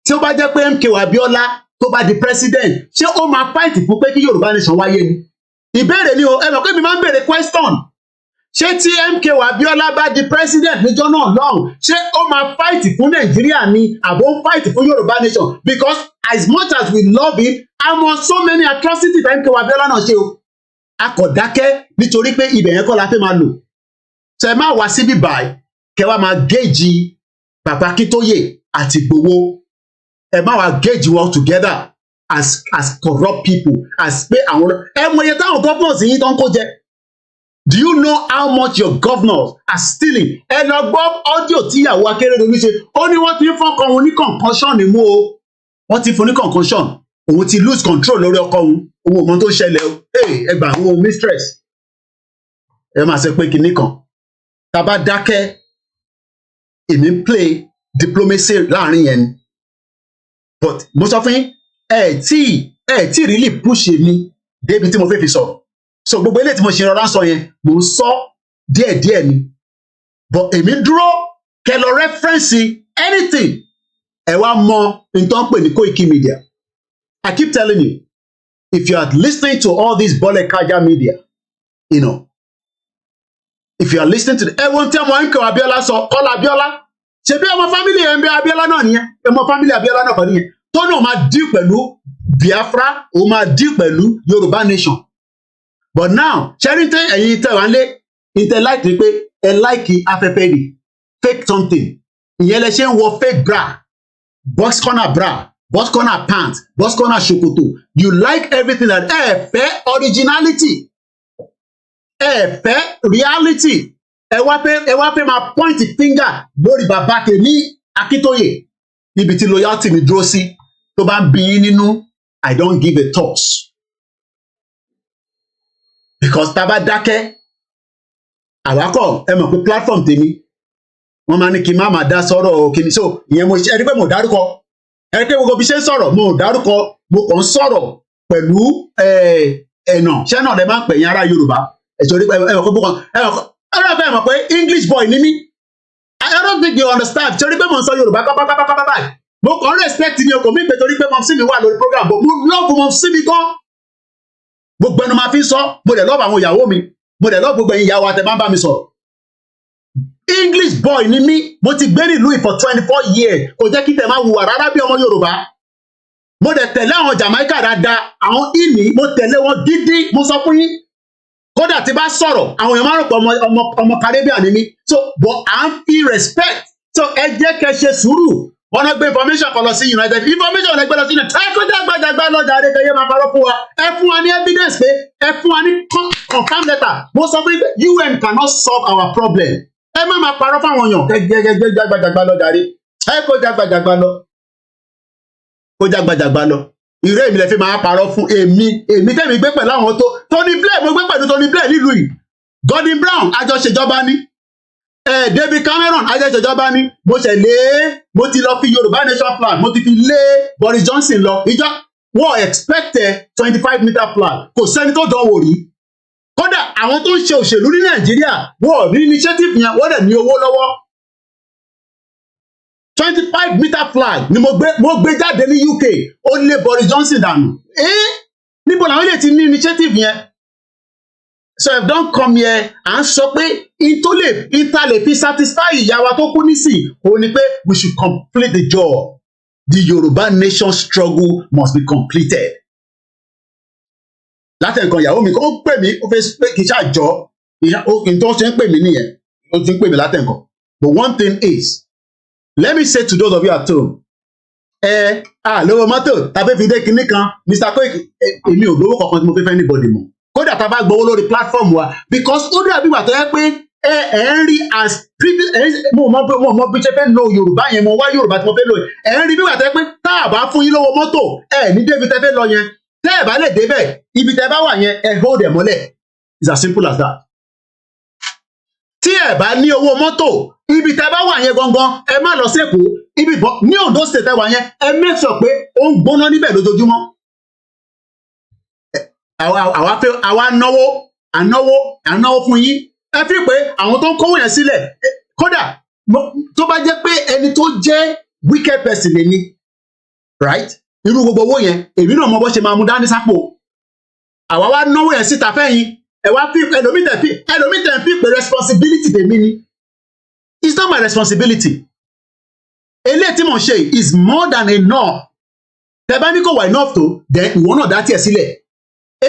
Tí ó bá jẹ́ pé MKO Abiola tó bá di president, ṣé ó máa fight fún pé kí Yorùbá nation wáyé ni? Ìbéèrè ni o, ẹ mọ̀ pé mi máa ń béèrè question. Ṣé tí MKO Abiola bá di president níjọ́ náà lọ́hùn, ṣé ó máa fight fún Nàìjíríà ni àbó ń fight fún Yorùbá nation? Because as much as we love him, àmọ́ so many atrocities that MKO Abiola náà ṣe o. A kò dákẹ́ nítorí pé ibẹ̀ yẹn kọ́ la fẹ́ máa lò. Ṣé ẹ máa wá síbí báyìí kẹ́ wá máa géèjì Baba Akintoye àti Igboho. Ẹ má wá gauge wọn together as corrupt people, as pé àwọn ẹ mọ iye táwọn governors yìí tó ń kó jẹ. Do you know how much your governors are stealing? Ẹ lọ gbọ́ audio tíyàwó Akérédolú ṣe. Ó ní wọ́n ti ń fọ́kàn òun ní concussion ní mú o. Wọ́n ti fún ní concussion. Òun ti lose control lórí ọkọ òun. Owó ọmọ tó ń ṣẹlẹ̀ o. Ẹ gbà àwọn mistress. Ẹ máa ṣe pé kinní kan. Tá a bá dákẹ́, èmi play diplomacy láàrin yẹn. But mo sọ fún yín, ẹ tí really push mi débi tí mo fẹ́ fi sọ. So gbogbo eléyìí tí mo ṣe rọra sọ yẹn, mo ń sọ díẹ̀díẹ̀ ni. But èmi dúró kẹ́ lọ reference anything. Ẹ wá mọ nǹkan pè ní koikimedia. I keep telling you, if you are listening to all these Bolekaja media, you know, if you are listening to everyone tell me MKO Abiola sọ Kọ́lá Abiola, ṣe bí ọmọ family ẹ̀ ń bẹ Abiola náà nìyẹn, ọmọ family Abiola náà kọ́ nìyẹn. Tó náà máa deal pẹ̀lú Biafra, ó máa deal pẹ̀lú Yorùbá nation. But now, ṣẹ́rí tẹ́ ẹ̀yin tẹ́ wá lé, ìtẹ́ like ni pé ẹ like afẹ́fẹ́ rì, fake something. Ìyẹn lẹ ṣe ń wọ fake bra, box corner bra, box corner pants, box corner ṣòkòtò. You like everything that ẹ fẹ́ originality. Ẹ fẹ́ reality. Ẹ wá pé máa point finger lórí bàbá Kemi Akintoye. Ibi tí loyalty mi dúró sí tó bá ń bí yín nínú, I don't give a toss. Because tá bá dákẹ́, àwákọ̀ ẹ mọ̀ pé platform tèmi, wọ́n máa ní kí n má dá sọ̀rọ̀ kìíní. So ìyẹn mo ṣe ẹni pé mo dárúkọ. Ẹni pé gbogbo bí ṣe ń sọ̀rọ̀, mo dárúkọ, mo kàn ń sọ̀rọ̀ pẹ̀lú ẹ̀nà. Ṣé náà lè máa ń pè yín ará Yorùbá? Ẹ̀sọ́rí pé ẹ mọ̀ pé English boy ni mí. I don't think you understand. Torí pé mo ń sọ Yorùbá kápákápákápá báyìí. Mo kàn respect ni o kò mí pé torí pé mọ̀ sí mi wà lórí program, but mo love mọ̀ sí mi gan. Gbogbo ẹnu máa fi ń sọ, mo dẹ̀ love àwọn ìyàwó mi, mo dẹ̀ love gbogbo ẹ̀yin ìyàwó àtẹ̀ máa ń bá mi sọ̀rọ̀. English boy ni mí, mo ti gbé nílùú for 24 years, kò jẹ́ kí tẹ̀ máa hùwà rárá bí ọmọ Yorùbá. Mo dẹ̀ tẹ̀lé àwọn Jamaica dáadáa, àwọn ìní, mo tẹ̀lé wọn dídí, mo sọ fún yín. Kódà tí bá sọ̀rọ̀, àwọn èèyàn máa rò pé ọmọ Caribbean ni mí. So, but à ń fi respect. So, ẹ jẹ́ kẹ́ ṣe sùúrù. Wọ́n náà gbé information kan lọ sí United. Information lẹ gbé lọ sí United. Ẹ kó dàgbàdàgbà lọ́jà àdékẹ́yẹ máa parọ́ fún wa. Ẹ fún wa ní evidence pé ẹ fún wa ní confirm letter. Mo sọ pé UN cannot solve our problem. Ẹ má máa parọ́ fáwọn èèyàn. Ẹ jẹ́ dàgbàdàgbà lọ́jà àdé. Ẹ kó dàgbàdàgbà lọ. Kó dàgbàdàgbà lọ. Ìrẹ́ èmi lè fi máa parọ́ fún èmi tẹ́mi gbé pẹ̀lú àwọn tó Tony Blair, mo gbé pẹ̀lú Tony Blair nílùú yìí. Gordon Brown àjọṣèjọba ní. David Cameron àjọṣèjọba ní. Mo ti lọ fi Yorùbá nation flag, mo ti fi lé Boris Johnson lọ. Wọ́n expect 25-meter flag. Kò sẹ́ni tó dánwò rí. Kódà àwọn tó ń ṣe òṣèlú ní Nàìjíríà, wọ́n ní initiative yẹn, wọ́n dẹ̀ ní owó lọ́wọ́. 25-meter flag ni mo gbé jáde ní UK, ó lé Boris Johnson dànù. Níbo làwọn ilé ti ní initiative yẹn? So if don't come here à ń sọ pé ìta lè fi satisfy ìyá wa tó kú nísì, ó ní pé we should complete the job. The Yoruba nation struggle must be completed. Láti nǹkan ìyàwó mi ó pè mí, ó fẹ́ pé kì í ṣàjọ, nǹkan tó ṣe ń pè mí nìyẹn, ó ti ń pè mí láti nǹkan. But one thing is, let me say to those of you at home, lówó mọ́tò tàbí fi dé kinní kan Mr. Koiki èmi ò gbowó kankan tí mo fi fẹ́ anybody mọ̀ kódà tá a bá gbowó lórí platform wa because ó dàbí ìgbà tó yẹ pé ẹ ń rí as mo mọ bí ṣe fẹ́ lo Yorùbá yẹn mo wá Yorùbá tí mo fẹ́ lo ẹ ń rí bí ìgbà tó yẹ pé tá a bá fún yín lówó mọ́tò ẹ ní débi tẹ́ fẹ́ lọ yẹn tẹ́ ẹ bá lè débẹ̀ ibi tẹ́ bá wà yẹn ẹ hold ẹ mọ́lẹ̀ it's as simple as that. Tí ẹ bá ní owó mọ́tò ibi tẹ́ bá wà yẹn gangan ẹ má lọ sẹ́kọ̀ọ́ ibi ní Ondo state ẹ wà yẹn ẹ make sure pé ó ń gbóná níbẹ̀ lójoojúmọ́. Àwa náwó fún yín ẹ fi pé àwọn tó ń kówó yẹn sílẹ̀ kódà tó bá jẹ́ pé ẹni tó jẹ́ wicked person lè ní right irú gbogbo owó yẹn èmi náà mọ bó ṣe máa mú dání sápò àwa wá náwó yẹn síta fẹ́yìn ẹ wá fi ẹlòmíì tẹ̀ fi pé responsibility tèmi ni it's not my responsibility eléyìí tí mo ṣe is more than enough tẹ bá ní kò wà enough tó then ìwọ náà dá tiẹ̀ sílẹ̀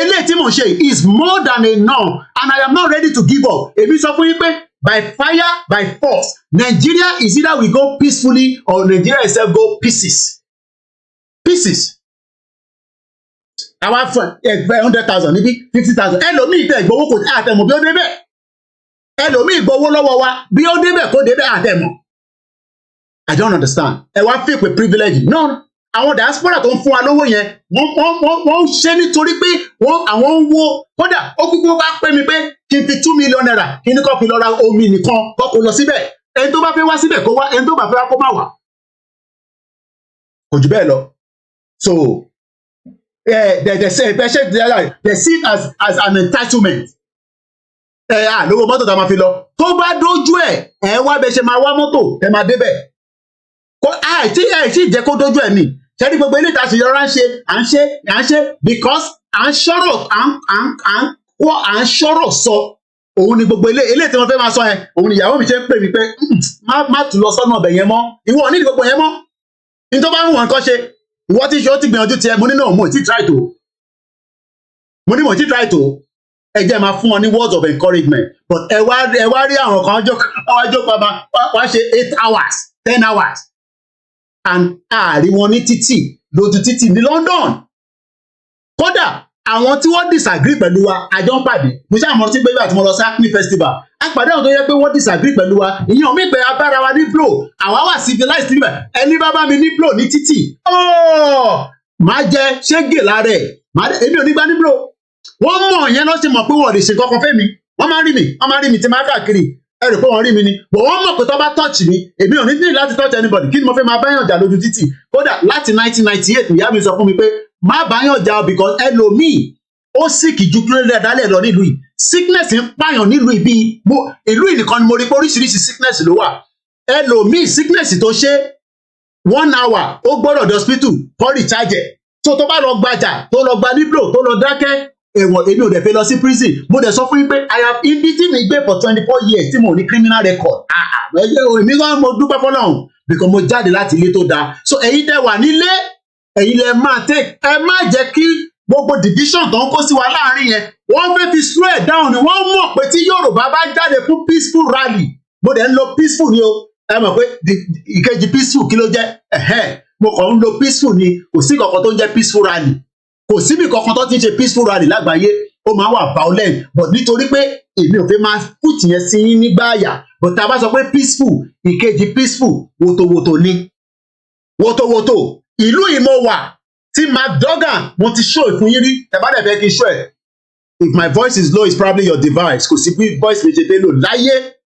eléyìí tí mo ṣe is more than enough and I am not ready to give up èmi sọ fún yín pé by fire by force Nigeria is either we go peacefully or Nigeria itself go pieces àwa fún ẹgbẹ́ 100,000 níbí 50,000 ẹlòmíì tẹ ìgbowó kò àtẹmọ̀ bí ó débẹ̀ ẹlòmíì gbowó lọ́wọ́ wa bí ó débẹ̀ kó débẹ̀ àtẹmọ̀ I don't understand ẹ wá fi pé privilege náà àwọn diaspora tó ń fún wa lówó yẹn wọ́n ṣe nítorí pé àwọn ń wo kódà ó kúkú wá pé mi pé kí n fi 2 million naira kí n kọ́ fi lọ ra omi nìkan kọ́ kó lọ síbẹ̀ ẹni tó bá fẹ́ wá síbẹ̀ kó wá ẹni tó bá fẹ́ wá kó má wá kò jù bẹ́ẹ̀ lọ so they see it as an entitlement lówó mọ́tò tá a máa fi lọ tó bá dójú ẹ̀ wá bẹ ṣe máa wá mọ́tò ẹ máa débẹ̀ kó àìtí jẹ́ kó dójú ẹ̀ ni ṣẹ́ni gbogbo ilé ìta ṣèyọrọ à ń ṣe because à ń ṣọ̀rọ̀ sọ òun ni gbogbo ilé tí wọ́n fẹ́ máa sọ yẹn òun ni ìyàwó mi ṣe ń pè mí pé má tún lọ sọ́nà ọbẹ̀ yẹn mọ́ ìwọ ò ní gbogbo yẹn mọ́ ní tó bá ń wọ̀n nǹkan ṣe ìwọ tí ṣe ó ti gbìyànjú tiẹ̀ mo ní náà mo ti try to ẹ jẹ́ máa fún wọn ní words of encouragement but ẹ wá rí àwọn kan jókòó wá ṣe 8 hours 10 hours and ààrí wọn ní títì lójú títì ní London kódà àwọn tí wọ́n disagree pẹ̀lú wa àjọ ń pàdé mo ṣáà mọ̀ sí pé bí àti mo lọ sí acne festival àpàdé àwọn tó yẹ pé wọ́n disagree pẹ̀lú wa ìyẹn mi pé abára wa ní blow àwa wà civilized níbẹ̀ ẹni bá bá mi ní blow ní títì máa jẹ ṣégè lára ẹ̀ èmi ò ní gbá ní blow wọ́n mọ̀ yẹn lọ́ ṣe mọ̀ pé wọ́n lè ṣe kankan fẹ́ mi wọ́n máa rí mi tí máa káàkiri ẹ rò pé wọ́n rí mi ni but wọ́n mọ̀ pé tó bá touch mi èmi ò ní láti touch anybody kí ni mo fẹ́ máa báyàn jà lójú títì kódà láti 1998 ìyá mi sọ fún mi pé má báyàn jà because ẹlòmíì ó síkì ju kí ló lè dálẹ̀ lọ nílùú yìí sickness ń pààyàn nílùú ibi ìlú ìnìkan ni mo rí pé oríṣiríṣi sickness ló wà ẹlòmíì sickness tó ṣe 1 hour ó gbọ́dọ̀ dé hospital kó recharge so tó bá lọ gbajà tó lọ gba níblò tó lọ dákẹ́ ẹ̀wọ̀n èmi ò dẹ̀ fẹ́ lọ sí prison mo dẹ̀ sọ fún yín pé I have ibi tí mi gbé for 24 years tí mo ní criminal record èmi gan mo dúpẹ́ fọlọ́run because mo jáde láti ilé tó dáa so ẹ̀yin tẹ́ wà nílé ẹ̀yin lẹ máa take ẹ má jẹ́ kí gbogbo division tó ń kó sí wa láàrin yẹn wọ́n fẹ́ fi slow it down ni wọ́n mọ̀ pé tí Yorùbá bá jáde fún peaceful rally mo dẹ̀ ń lo peaceful ni o ẹ mọ̀ pé ìkejì peaceful kí ló jẹ́ mo kàn ń lo peaceful ni kò sí kankan tó ń jẹ́ peaceful rally kò síbi kankan tó ti ń ṣe peaceful rally lágbàáyé ó máa wà violent but nítorí pé èmi ò fẹ́ máa put yẹn sí yín nígbà àyà but tá a bá sọ pé peaceful ìkejì peaceful wotowoto ni wotowoto ìlú ìmọ̀ wà tí McDogan mo ti show ìfún yín rí ẹ bá dẹ̀ fẹ́ kí n show ẹ̀ if my voice is low it's probably your device kò sí bí voice mi ṣe dé lò láyé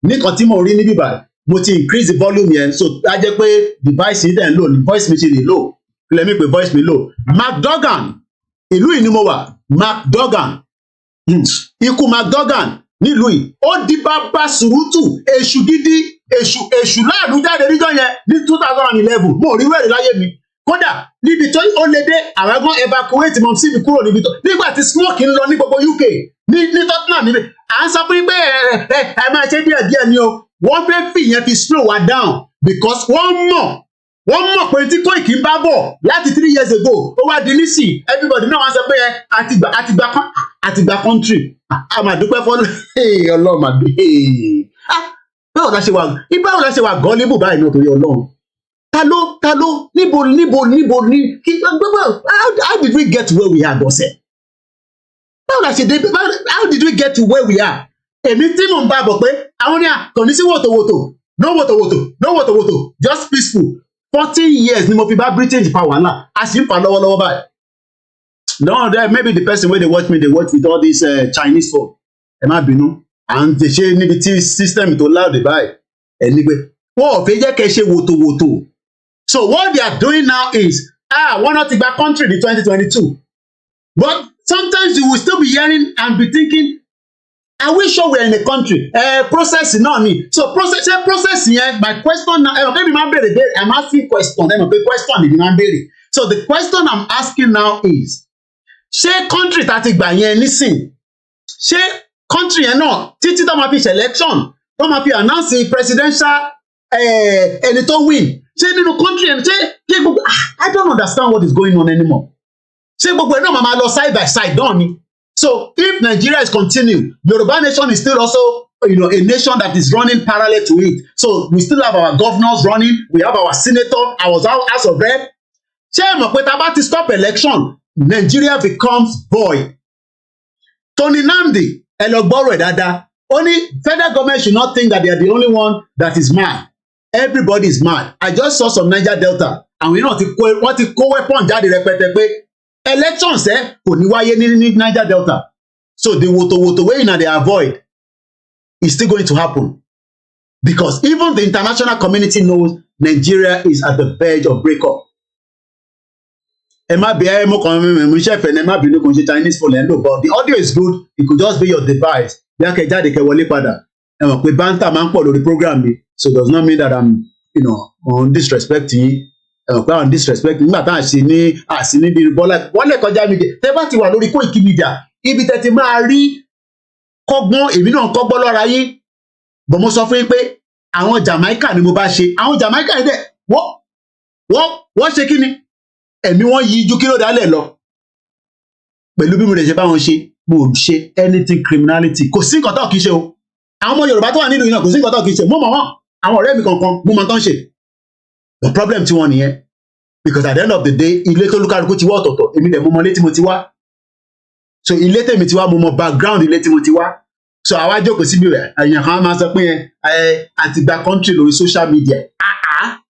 nìkan tí mo rí níbí báyìí mo ti increase the volume yẹn so á jẹ́ pé device yìí dẹ̀ ń lò ní voice mi ṣe lè lò kílẹ̀ mi pé voice mi lò McDogan ìlú yìí ni mo wà McDogan ikú McDogan nílùú yìí ó di bàbá sùrùtù èṣù gidi èṣù láàánú jáde níjọ́ yẹn ní 2011 mo rí wẹ̀rẹ̀ láyé mi kódà níbi tó ó lè dé àwọn ẹgbọn evacuate mọ sí mi kúrò níbi tó nígbà tí smoke ń lọ ní gbogbo UK ní Tottenham níbi à ń sọ pé ẹ máa ṣe díẹ̀ ni o wọ́n fẹ́ fìyẹn fi slow wa down because wọ́n mọ̀ pé tí Koiki ń bá bọ̀ láti 3 years ago ó wá di nísì everybody náà wá sọ pé àtìgbà country a máa dúpẹ́ fọ́nù ọlọ́run àgbẹ̀ báwo la ṣe wà gọ́ọ́lébù báyìí náà torí ọlọ́run níbo ní how did we get to where we are gọ́sẹ̀? How did we get to where we are? Èmi tí mò ń bá bọ̀ pé àwọn ní kò ní sí wòtòwòtò, no wòtòwòtò, just peaceful. 14 years ni mo fi bá British fa wàhálà, a sì ń fà lọ́wọ́lọ́wọ́ báyìí. No, maybe the person wey dey watch me dey watch with all this Chinese phone. Ẹ má bínú, à ń ṣe níbi tí system tó loud báyìí. Ẹni pé wọ́n ò fẹ́ jẹ́ kẹ́ ṣe wòtòwòtò. So what they are doing now is, wọ́n náà ti gba country ní 2022. But sometimes you will still be hearing and be thinking, are we sure we are in a country? Process náà ni. So process yẹn, my question now, maybe máa bèrè bèrè, I'm asking question, question ni máa bèrè. So the question I'm asking now is, ṣé country tá ti gbà yẹn nísìn, ṣé country yẹn náà títí tó máa fi ṣe election, tó máa fi announce presidential ẹni tó win, ṣé nínú country yẹn, ṣé gbogbo, I don't understand what is going on anymore. Ṣé gbogbo ẹ̀ náà máa lọ side by side náà ni? So if Nigeria is continuing, Yoruba nation is still also, a nation that is running parallel to it. So we still have our governors running, we have our senator, our House of Rep. Ṣé ẹ mọ̀ pé tá bá ti stop election, Nigeria becomes void. Tony Nnamdi, ẹ lọ gbọ́rọ̀ ẹ̀ dáadáa. Only federal government should not think that they are the only one that is mad. Everybody is mad. I just saw some Niger Delta, and wọ́n ti kó weapon jáde rẹpẹtẹ pé elections kò ní wáyé ní Niger Delta. So the woto wey una dey avoid is still going to happen, because even the international community knows Nigeria is at the verge of breakup. Ẹ má bí ẹ mú kan mímú iṣẹ́ ìfẹ́ ẹ má bínú kò ń ṣe Chinese phone ẹ̀ ń lò, but the audio is good, it could just be your device. Bí a kẹ jáde kẹ wọlé padà, ẹ mọ̀ pé banter máa ń pọ̀ lórí program mi, so it does not mean that I'm on disrespecting yín. Ẹ mọ̀ pé I'm disrespecting nígbà tá à sí níbi bọ́lá wọlé kọjá mi dé. Tẹ́ bá ti wà lórí koikimedia, ibi tẹ́ ti máa rí kọ́gbọ́n, èmi náà kọ́gbọ́n lọ́ra yín. Bọ̀ mo sọ fún yín pé àwọn Jamaica ni mo bá ṣe, àwọn Jamaica yìí dẹ̀ wọ́n ṣe kí ni? Ẹ̀mí wọn yí ju kí ló dálẹ̀ lọ. Pẹ̀lú bí mo lè ṣe bá wọn ṣe, mo ò ṣe anything criminality. Kò sí nǹkan tó kì í ṣe o. Àwọn ọmọ Yorùbá tó wà nínú yìí náà kò sí nǹkan tó kì í ṣe. Mo mọ̀ wọ́n, àwọn ọ̀rẹ́ mi kankan mo mọ̀ tán ṣe. The problem tí wọ́n nìyẹn. Because at the end of the day, ilé tó lúkàlùkù ti wá ọ̀tọ̀ọ̀tọ̀, èmi dẹ̀ mo mọ ilé tí mo ti wá. So ilé tèmi ti wá, mo mọ background ilé tí mo ti wá. So àwa jókòó síbi rẹ̀, àyàn kan máa sọ pé àti gba country lórí social media.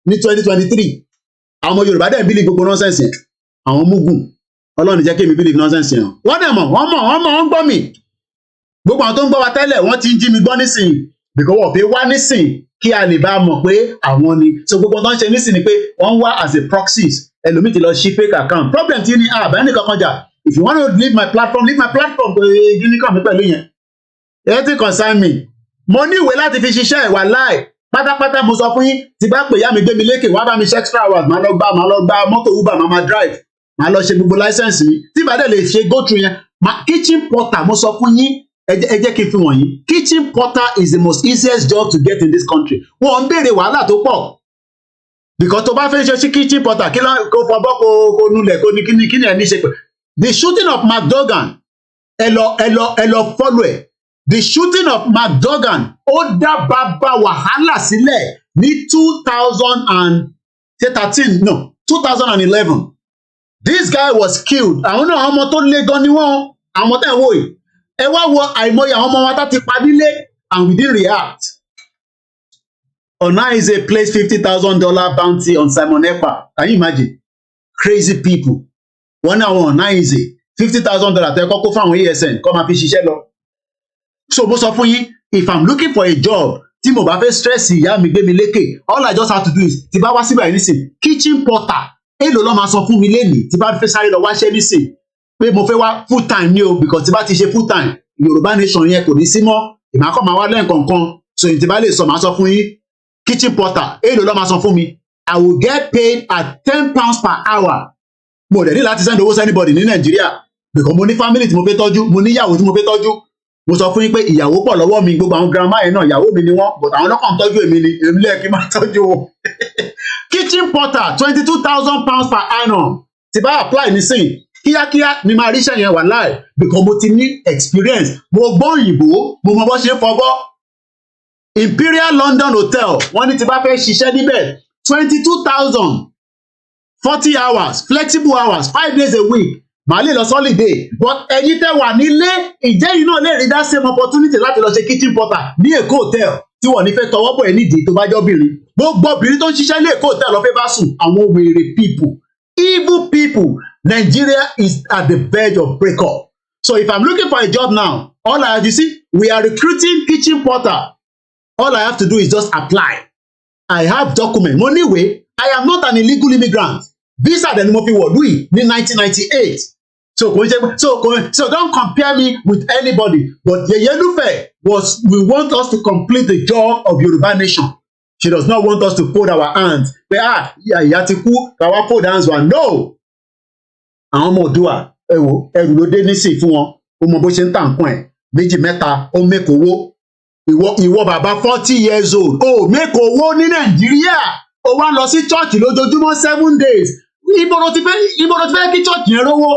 Ní 2023. Àwọn ọmọ Yorùbá dẹ̀ bílí gbogbo nonsense yẹn, àwọn mugun Ọlọ́run jẹ́ kí èmi bílí nonsense yẹn. Wọ́n dẹ̀ mọ̀ wọ́n gbọ́ mi. Gbogbo àwọn tó ń gbọ́ wa tẹ́lẹ̀ wọ́n ti ń jí mi gbọ́ nísìnyí, because wọ́n fi wá nísìnyí kí a lè bá mọ̀ pé àwọn ni. So gbogbo tó ń ṣe nísìnyí ni pé wọ́n wá as a proxies. Ẹlòmíì ti lọ ṣí fake account. Problem ti ní àbẹ́ nìkan kan jà. If you want to leave my platform, gíní kàn mí pẹ̀lú yẹn. Anything concern me. Mo ní ìwé láti fi ṣiṣẹ́ ìwà láì. Pátápátá mo sọ fún yín, tí bá pè yá mi gbé mi lékè, wá bá mi ṣe extra hours, máa lọ gba mọ́tò Uber, máa drive, máa lọ ṣe gbogbo license mi. Tí bá dẹ̀ lè ṣe go through yẹn, kitchen porter mo sọ fún yín, ẹ jẹ́ kí n fi wọ̀nyí. Kitchen porter is the most easiest job to get in this country. Wọ́n ń béèrè wàhálà tó pọ̀. Because tó bá fẹ́ ṣe kitchen porter, kí ló kó fọbọ́ kó nulẹ̀ kó ní kíni ẹ̀ ní ṣe pé. The shooting of McDogan, ẹ lọ follow ẹ̀. The shooting of McDogan ó dá bàbá wàhálà sílẹ̀ ní 2011. This guy was killed. Àwọn náà ọmọ tó lé gan ni wọ́n, àwọn tẹ̀ wò yìí. Ẹ wá wo àìmọye àwọn ọmọ wa tá ti pa nílé, and we didn't react. Onaize placed $50,000 bounty on Simon Ekpa. Can you imagine? Crazy people. Wọ́n ní àwọn Onaize $50,000 tẹ́ kọ́kọ́ fún àwọn ESN kọ́ máa fi ṣiṣẹ́ lọ. So mo sọ fún yín, if I'm looking for a job, tí mo bá fẹ́ stress ìyá mi gbé mi lékè, all I just have to do is, tí bá wá síbẹ̀ nísìn, kitchen porter, èlò ló máa sọ fún mi lénìí, tí bá fẹ́ sáré lọ wáṣẹ́ nísìn, pé mo fẹ́ wá full time ní o, because tí bá ti ṣe full time, Yorùbá nation yẹn kò ní sí mọ́, ìmọ̀ àkọ́ máa wá lẹ́ǹkankan, so tí bá lè sọ, máa sọ fún yín, kitchen porter, èlò ló máa sọ fún mi, I will get paid at £10 per hour. Mo dẹ̀ ní láti send owó sí anybody ní Nàìjíríà, because mo ní family tí mo fẹ́ tọ́jú, mo ní ìyàwó tí mo fẹ́ tọ́jú. Mo sọ fún yín pé ìyàwó pọ̀ lọ́wọ́ mi, gbogbo àwọn grandma yẹn náà ìyàwó mi ni wọ́n, but àwọn ọlọ́kàn tọ́jú èmi ni, èmi lẹ́yìn kí n máa tọ́jú wọn. Kitchen porter £22,000 per annum. Tí bá apply nísìn, kíákíá ni máa ríṣẹ́ yẹn wà láì, because mo ti ní experience, mo gbọ́ òyìnbó, mo mọ bó ṣe ń fọbọ́. Imperial London Hotel, wọ́n ní tí bá fẹ́ ṣiṣẹ́ níbẹ̀, 22,000 40 hours flexible hours 5 days a week màá lè lọ holiday but ẹ̀yin tẹ́ wà nílé ìjẹ́ yìí náà lè rí that same opportunity láti lọ ṣe kitchen porter ní Èkó hotel tí wọ́n ní fẹ́ tọwọ́ bọ̀ ẹ́ nídìí tó bá jẹ́ obìnrin gbogbo obìnrin tó ń ṣiṣẹ́ ní Èkó hotel lọ fẹ́ bá sùn àwọn wèrè people evil people. Nigeria is at the verge of breakup. So if I'm looking for a job now, all I have, you see, we are recruiting kitchen porter. All I have to do is just apply. I have document. Mo níwèé, I am not an illegal immigrant. Visa dẹ̀ ni mo fi wọ̀lú yìí ní 1998. So don't compare me with anybody. But Yeye Lufe we want us to complete the job of Yoruba nation. She does not want us to fold our hands. Pé ìyá ti kú, káwá fold hands wa. No! Àwọn ọmọ Oòduà ẹrù ló dé nísìn fún wọn ó mọ bó ṣe ń tà nǹkan ẹ̀ méjì mẹ́ta ó mẹ́kọ̀ owó ìwọ bàbá 40 years old ó mẹ́kọ̀ owó ní Nàìjíríà ó wá lọ sí church lójoojúmọ́ 7 days ibo ló ti fẹ́ kí church yẹn rówó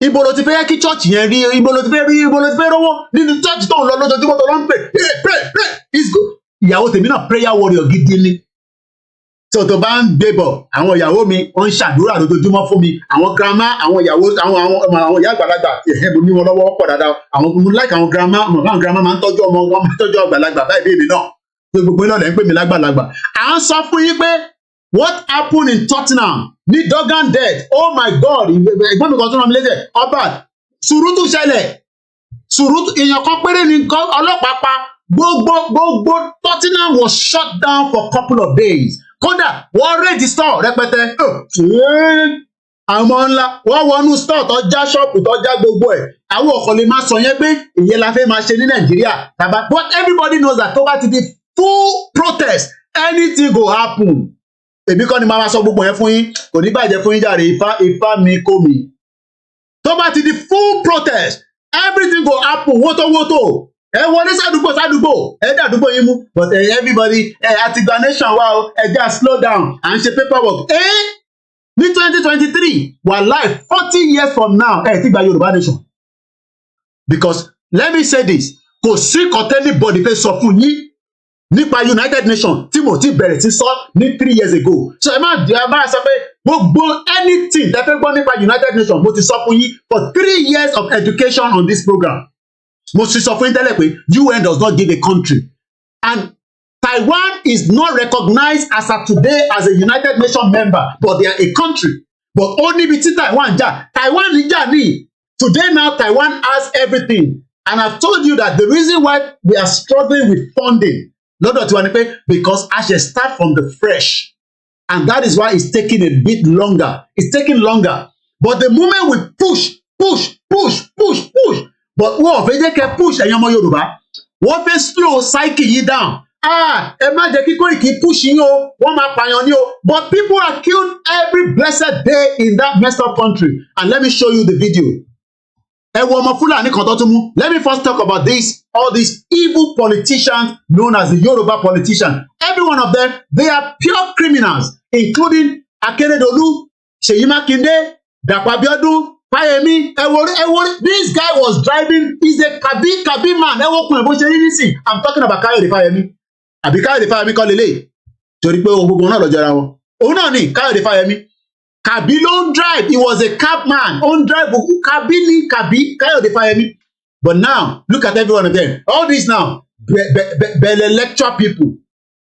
ibo ló ti fẹ́ kí church yẹn rí ibo ló ti fẹ́ rówó nínú church tó ń lọ lójoojúmọ́ tó lọ ń pray it's good ìyàwó tèmi náà prayer warrior gidi ni. So tó bá ń gbé bọ̀ àwọn ìyàwó mi wọ́n ń ṣàdúrà lójoojúmọ́ fún mi àwọn grandma àwọn ìyàwó àwọn ìyá àgbàlagbà ẹ̀hẹ́bù ní wọn lọ́wọ́ pọ̀ dáadáa àwọn mo like àwọn grandma máa ń tọ́jú ọmọ wọn máa ń tọ́jú àgbàlagbà báyìí bèbè náà pé gbogbo iná lẹ̀ ń pè mí lágbàlagbà. À ń sọ fún yín pé what happened in Tottenham ní Dogan death oh my God ẹ̀gbọ́n mi kan tó rán mi létẹ̀ ọba sùrùtù ṣẹlẹ̀ sùrùtù èèyàn kan péré ní ọlọ́pàá pa gbogbo Tottenham was shut down for a couple of days. Kódà wọ́n rèdí store rẹpẹtẹ àwọn ńlá wọ́n wọnú store tó já ṣọ́ọ̀pù tó já gbogbo ẹ̀ àwọn ọkọ̀ lè máa sọ yẹn pé ìyẹn la fẹ́ máa ṣe ní Nàìjíríà tàbá but everybody knows that tó bá ti di full protest anything go happen èmi kọ́ ni máa sọ gbogbo yẹn fún yín kò ní bàjẹ́ fún yín jàre ifá mi kó mi tó bá ti di full protest everything go happen wótówótó ẹ wọlé sádùúgbò ẹ dàdúgbò yín mú but everybody àtìgbà nation wa o ẹ já slow down à ń ṣe paperwork ní 2023 wà life 40 years from now ẹ ti gba Yorùbá nation because let me say this kò sí anybody fẹ́ sọ fún yín nípa United Nations tí mo ti bẹ̀rẹ̀ sí sọ ní 3 years ago so ẹ má sọ pé gbogbo anything tẹ́ fẹ́ gbọ́ nípa United Nations mo ti sọ fún yín for 3 years of education on this program. Mo sì sọ fún yín tẹ́lẹ̀ pé UN does not give a country and Taiwan is not recognized as of today as a United Nations member but they are a country but ó níbi tí Taiwan jà ní today now Taiwan has everything and I've told you that the reason why we are struggling with funding lọ́dọ̀ tiwa ni pé because I should start from the fresh and that is why it's taking a bit longer but the moment we push but wọ́n fẹ́ jẹ́ kẹ́ push ẹ̀yin ọmọ Yorùbá wọ́n fẹ́ slow cycle yìí down ẹ má jẹ́ kí Koiki push yín o wọ́n máa pààyàn ní o but people are killed every blessed day in that messed up country and let me show you the video ẹ wo ọmọ Fúlàní kan tó tún mú let me first talk about all these evil politicians known as the Yoruba politicians every one of them they are pure criminals including Akeredolu Seyi Makinde Dapo Abiodun Fáyẹmí ẹ wo this guy was driving he's a kabi man ẹ wo kun ẹ bó ṣe rí nísìn I'm talking about Káyọ̀dé Fáyẹmí àbí Káyọ̀dé Fáyẹmí kọ́ lélẹ̀ torí pé ohun gbogbo náà lọ jọra wọn òun náà ni Káyọ̀dé Fáyẹmí Kabi ló ń drive he was a cab man ó ń drive Kabi ní Káyọ̀dé Fáyẹmí but now look at every one of them all this now belle lecture people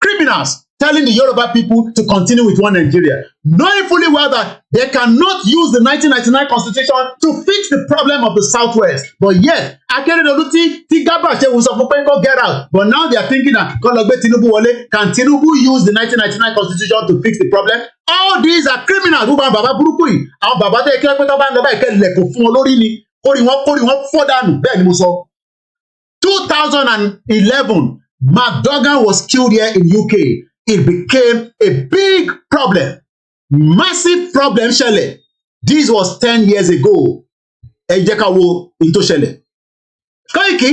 criminals telling the Yoruba people to continue with one Nigeria, knowing fully well that they cannot use the 1999 constitution to fix the problem of the Southwest. But yet, Akeredolu tí Garba ṣe wùsọ̀ fún pé kó get out. But now they are thinking that kó lọ gbé Tinubu wọlé. Can Tinubu use the 1999 constitution to fix the problem? All these are criminals. Gbogbo àwọn bàbá burúkú yìí, àwọn bàbá tó yẹ kí wọ́n pẹ́ tó bá ń lọ báyìí kẹ́ lẹ̀kùn fún wọn lórí ni. Kórì wọn fọ́ dànù. Bẹ́ẹ̀ ni mo sọ. 2011, Mark Duggan was killed here in UK. It became a big problem, massive problem ṣẹlẹ̀. This was 10 years ago. Ẹ jẹ́ ká wo ohun tó ṣẹlẹ̀. Koiki,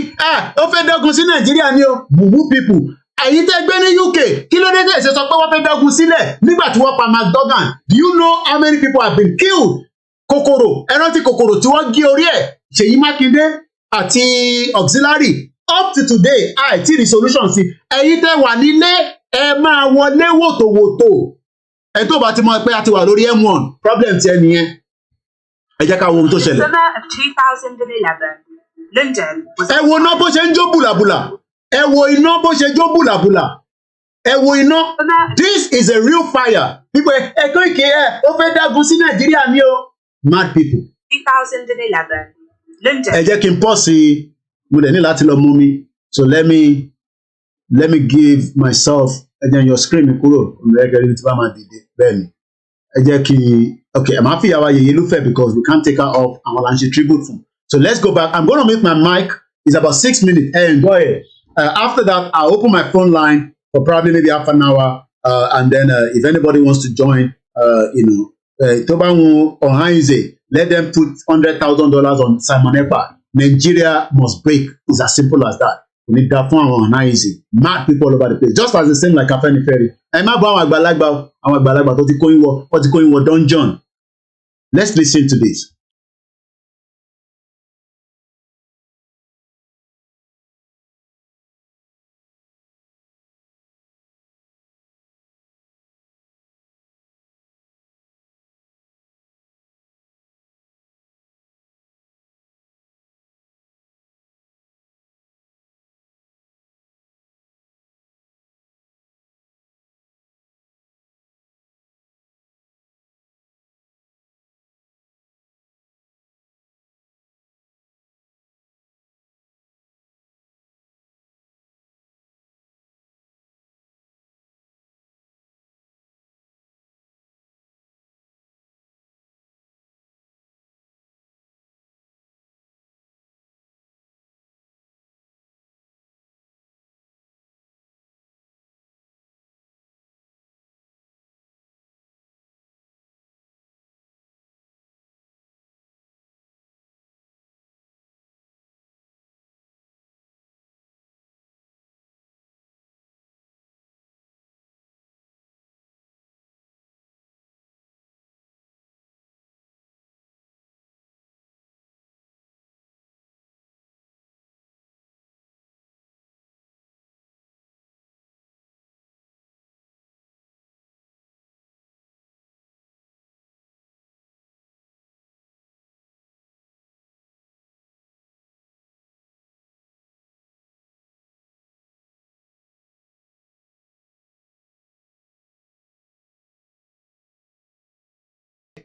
ó fẹ́ dẹ́gun sí Nàìjíríà ni o, mumu people. Ẹ̀yin tẹ́ gbé ní UK, kí ló dé tẹ́ ṣe sọ pé wọ́n fẹ́ dẹ́gun sílẹ̀ nígbà tí wọ́n pa Mark Duggan? Do you know how many people have been killed? Kòkòrò, ẹ rántí Kòkòrò tí wọ́n gé orí ẹ̀, Ṣèyí Mákindé àti auxiliary. Up to today, àìtí rí solution sí. Ẹ̀yin tẹ́ wà nílé ẹ máa wọlé wòtòwòtò ẹ tó bá ti mọ̀ pé a ti wà lórí M1 problem ti ẹ nìyẹn ẹ jẹ́ ká wo ohun tó ṣẹlẹ̀. Summer of 2011, London was. ẹ wo iná bó ṣe ń jó bùlàbùlà ẹ wo iná bó ṣe jó bùlàbùlà ẹ wo iná this is a real fire people ẹ̀kọ́ ìké ẹ̀ ó fẹ́ dágun sí Nàìjíríà ní o mad people. 2011, London. ẹ jẹ́ kí n pọ̀ sí i mo dẹ̀ ní láti lọ mú mi so let me give myself ẹ jẹ́ your screen mi kúrò ẹgbẹ̀rún tí bá máa dìde bẹ́ẹ̀ ni ẹ jẹ́ kí okay ẹ máa fi àwa Yeye Lufe because we can't take her off àwọn là ń ṣe tribute fún so let's go back I'm gonna mute my mic it's about 6 minutes and go ahead after that I'll open my phone line for probably maybe half an hour and then if anybody wants to join tó bá wọn ọ̀hánìzè let them put $100,000 on Simon Ekpa Nigeria must break it's as simple as that we need that fún àwọn ọ̀hánìzè mad people all over the place just as the same like Afenifere ẹ má bọ àwọn àgbàlagbà tó ti kóyún wọ dungeon let's listen to this.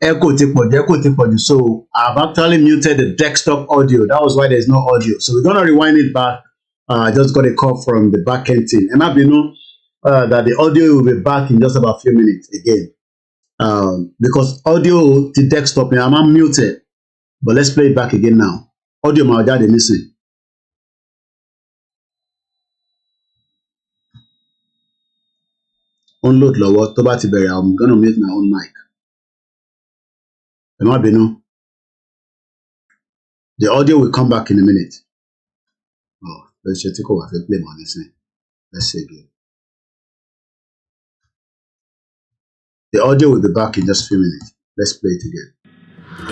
Echo ti pọ̀jù. So I've actually muted the desktop audio. That was why there's no audio. So we're gonna rewind it back. I just got a call from the backend team. And I've been that the audio will be back in just about a few minutes again. Because audio the desktop I'm muted. But let's play it back again now. Audio my dad missing. Unload lọ́wọ́ tó bá ti bẹ̀rẹ̀ I'm gonna mute my own mic. The audio will come back in a minute. Oh, let's just take over the play on this. Let's see again. The audio will be back in just a few minutes. Let's play it again.